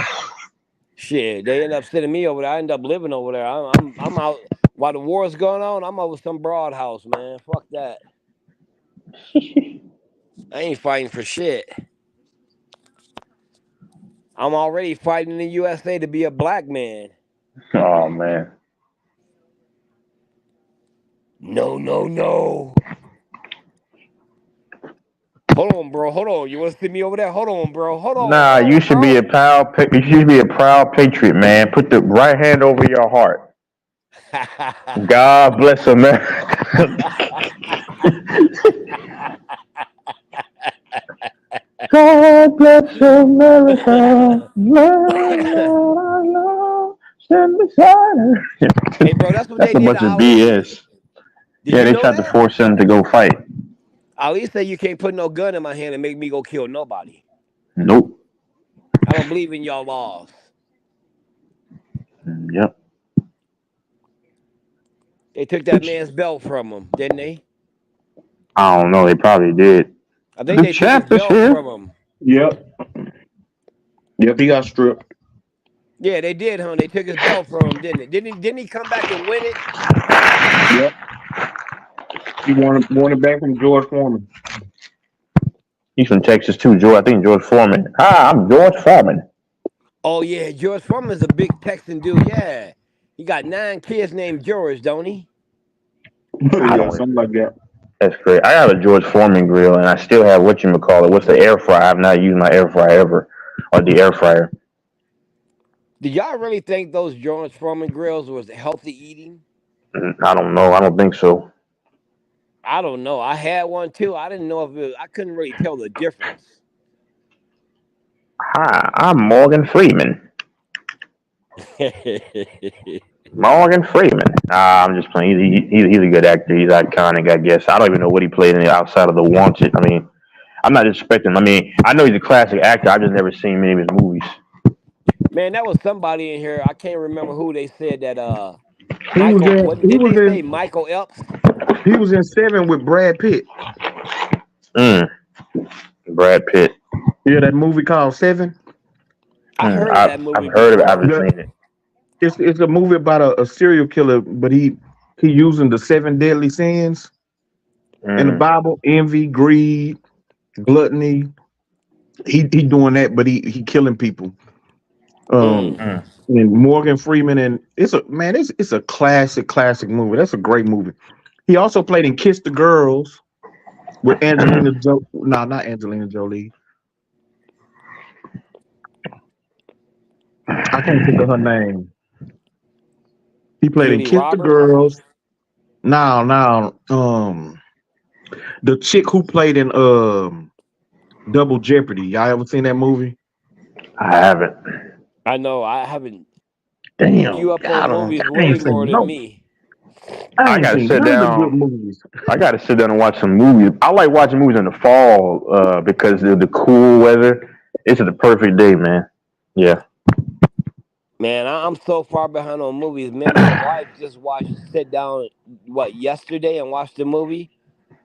Shit, they end up sending me over there. I end up living over there. I'm out while the war's going on. I'm over some broad house, man. Fuck that. I ain't fighting for shit. I'm already fighting in the USA to be a black man. Oh man. No, no, no. Hold on, bro. Hold on. You want to see me over there? Hold on, bro. Nah, Hold you on, should be a bro. proud. You should be a proud patriot, man. Put the right hand over your heart. God bless America. God bless America. Stand beside her. Hey, bro, that's what they That's a did to bunch of Ali. BS. Did Yeah, you they know tried to that? force him to go fight. Ali said you can't put no gun in my hand and make me go kill nobody. Nope. I don't believe in y'all laws. Yep. They took that man's belt from him, didn't they? I don't know. They probably did. I think The they took his champ is belt here. from him. Yep. Yep, he got stripped. Yeah, they did, huh? They took his belt from him, didn't they? Didn't he come back and win it? Yep. He won it back from George Foreman. He's from Texas too, George. I think George Foreman. Hi, I'm George Foreman. Oh yeah, George Foreman's a big Texan dude. Yeah, he got 9 kids named George, don't he? I Yeah, don't. something like that. That's great. I have a George Foreman grill, and I still have what you call it. What's the air fryer? I've not used my air fryer ever, or the air fryer. Do y'all really think those George Foreman grills was healthy eating? I don't know. I don't think so. I don't know. I had one too. I didn't know if I couldn't really tell the difference. Hi, I'm Morgan Freeman. Morgan Freeman. I'm just playing. He's a good actor. He's iconic, I guess. I don't even know what he played in outside of The Wanted. I mean, I'm not expecting. I mean, I know he's a classic actor. I've just never seen many of his movies. Man, that was somebody in here. I can't remember who they said that. He was Michael. in. What He didn't was they say? in. Michael Epps. He was in Seven with Brad Pitt. Mm, Brad Pitt. Yeah, that movie called Seven. I heard of that I've movie heard of it. I haven't before. The, seen it. it's a movie about a serial killer, but he using the 7 deadly sins in the Mm, Bible: envy, greed, gluttony. He doing that, but he killing people. Mm. Um, mm. and Morgan Freeman, and it's a classic movie. That's a great movie. He also played in Kiss the Girls with Angelina Jo. No, not Angelina Jolie. I can't think of her name. He played in Julie Kiss the Roberts. Girls. Now, the chick who played in Double Jeopardy. Y'all ever seen that movie? I haven't. I know. I haven't. You Damn. up I on don't. movies I way ain't more seen than no. me. I I ain't gotta seen sit none of the good down. movies. I gotta sit down and watch some movies. I like watching movies in the fall because of the cool weather. It's the perfect day, man. Yeah. Man, I'm so far behind on movies. Me and my wife just sit down, yesterday and watched the movie.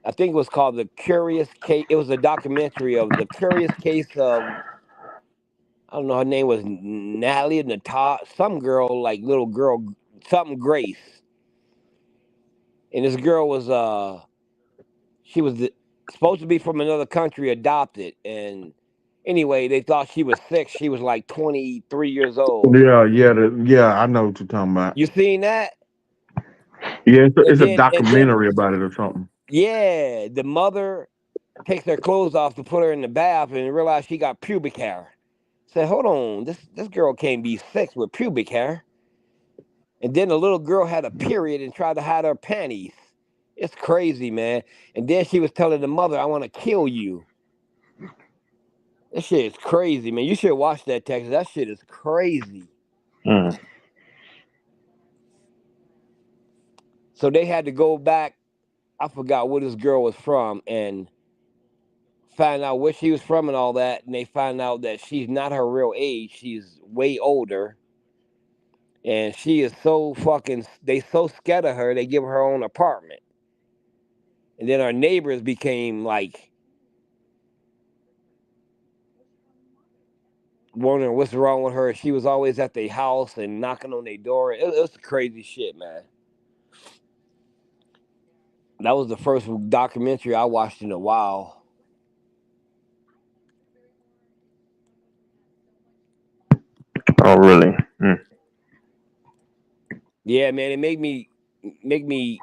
I think it was called The Curious Case. It was a documentary of the curious case of, I don't know, her name was Natalie Nata, some girl, like little girl, something Grace. And this girl was, she was supposed to be from another country, adopted. And anyway, they thought she was sick. She was like 23 years old. Yeah, I know what you're talking about. You seen that? Yeah, And it's a then documentary about it or something. yeah, the mother takes her clothes off to put her in the bath and realize she got pubic hair. Said, hold on, this girl can't be sick with pubic hair. And then the little girl had a period and tried to hide her panties. It's crazy, man. And then she was telling the mother, I want to kill you. That shit is crazy, man. You should watch that, Texas. That shit is crazy. Mm. So they had to go back. I forgot where this girl was from and find out where she was from and all that. And they find out that she's not her real age. She's way older. And she is so fucking, they so scared of her, they give her own apartment. And then our neighbors became like wondering what's wrong with her. She was always at their house and knocking on their door. It was crazy shit, man. That was the first documentary I watched in a while. really? Yeah, man, it make me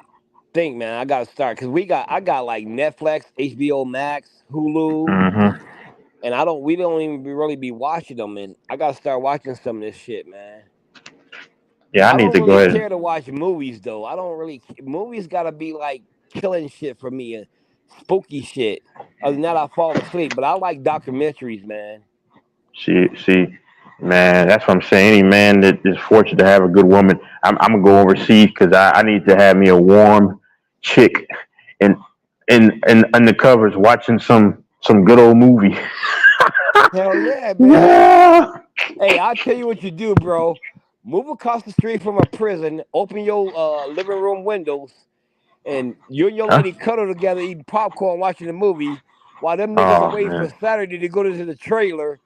think, man. I gotta start because I got like Netflix, HBO Max, Hulu, Mm-hmm. and we don't even really be watching them, and I gotta start watching some of this shit, man. Yeah, I I need don't to go really ahead. care to watch movies though. I don't really movies gotta be like killing shit for me and spooky shit. Other than that, I fall asleep. But I like documentaries, man. See, man, that's what I'm saying. Any man that is fortunate to have a good woman, I'm gonna go overseas because I need to have me a warm chick and in the covers watching some good old movie. Hell yeah, man. Yeah. Hey, I'll tell you what you do, bro. Move across the street from a prison, open your living room windows, and you and your Huh? lady cuddle together eating popcorn, watching the movie, while them niggas are Oh waiting for man. Saturday to go to the trailer,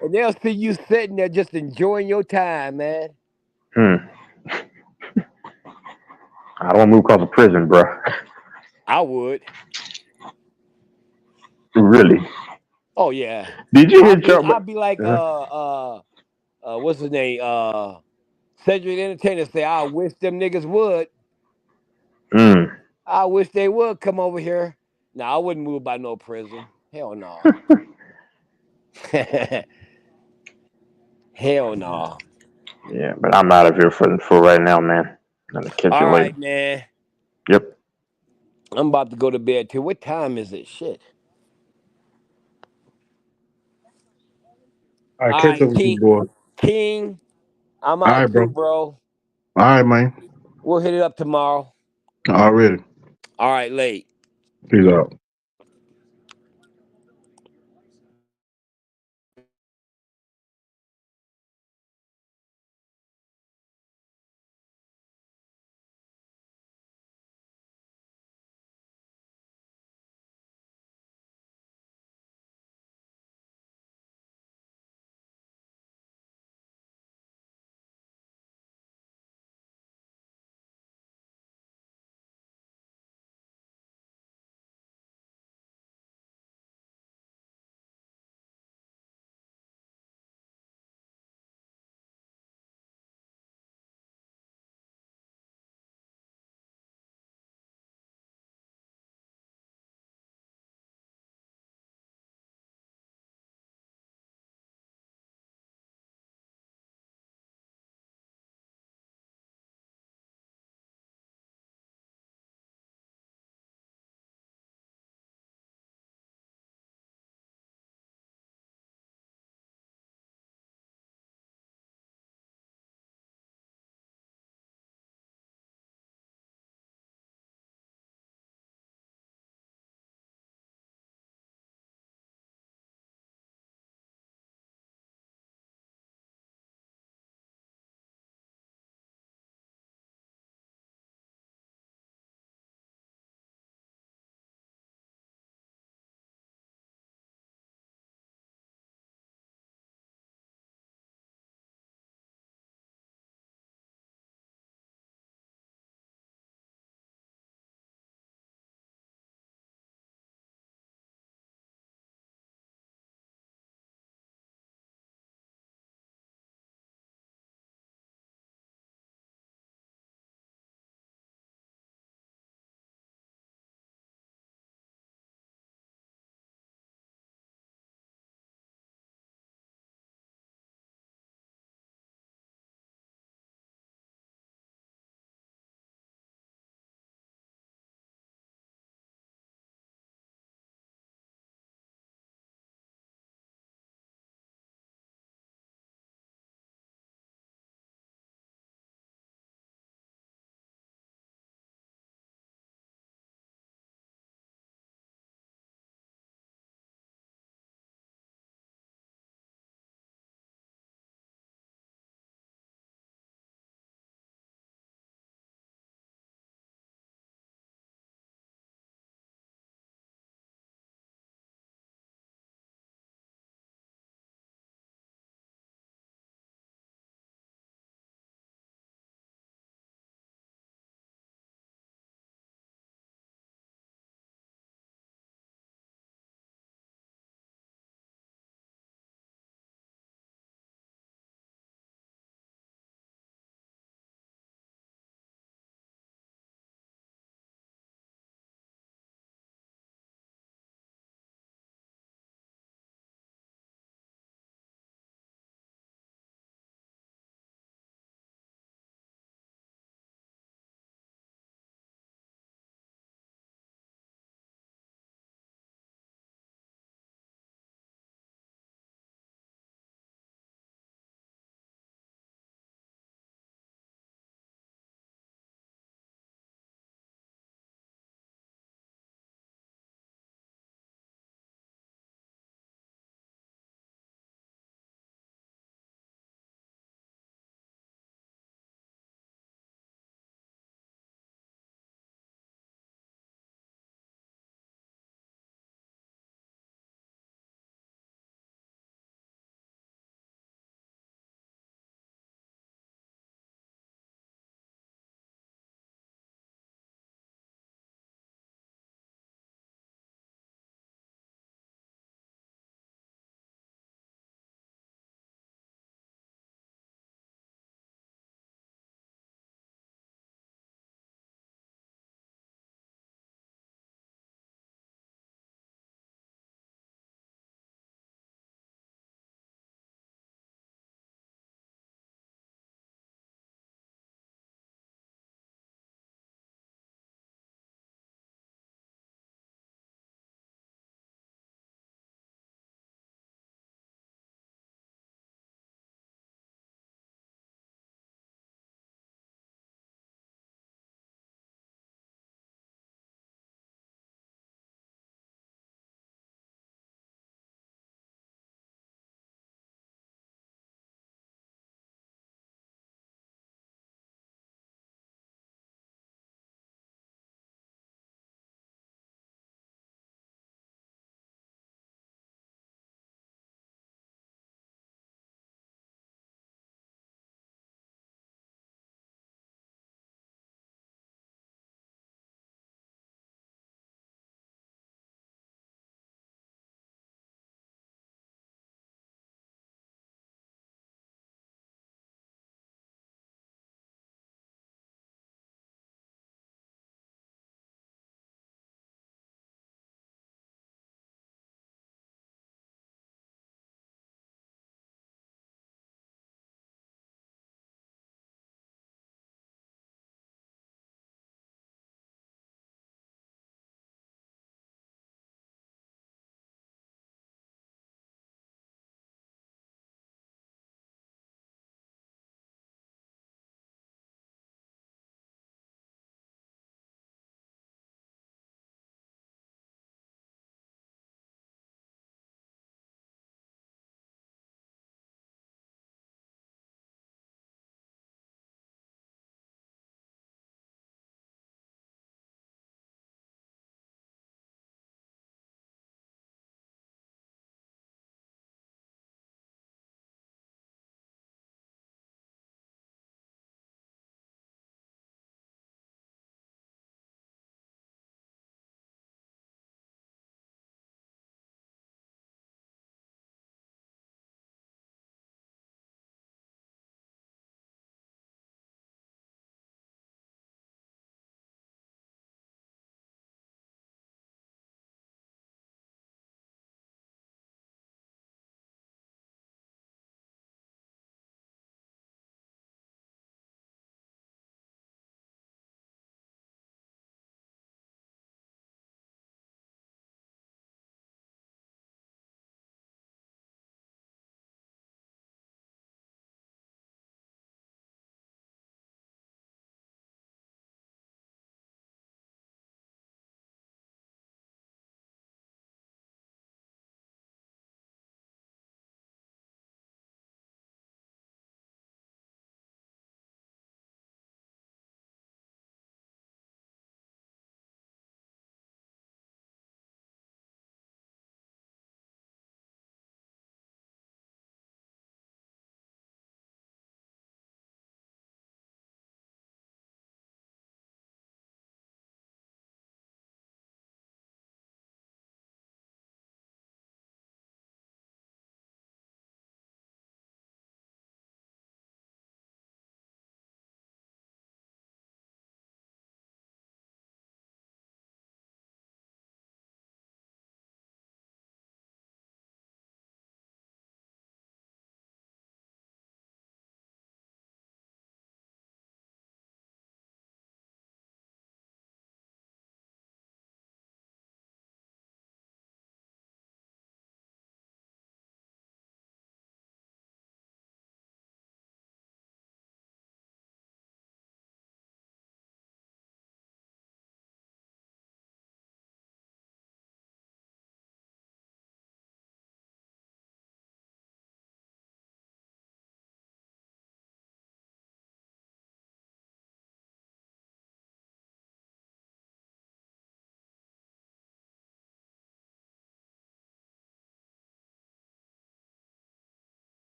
and they'll see you sitting there just enjoying your time, man. I don't want to move across a prison, bro. I would. Really? Oh yeah. Did you hear I'd Chuck? be like what's his name? Cedric Entertainer say, I wish them niggas would. Mm. I wish they would come over here. No, I wouldn't move by no prison. Hell no. Hell no. Yeah, but I'm out of here for right now, man. I'm gonna catch All you later. right, man. Yep. I'm about to go to bed too. What time is it? Shit. All right, All catch up right, with you, boy. King. I'm All out right, bro. too, bro. All right, man. We'll hit it up tomorrow. Already. All right, late. Peace out.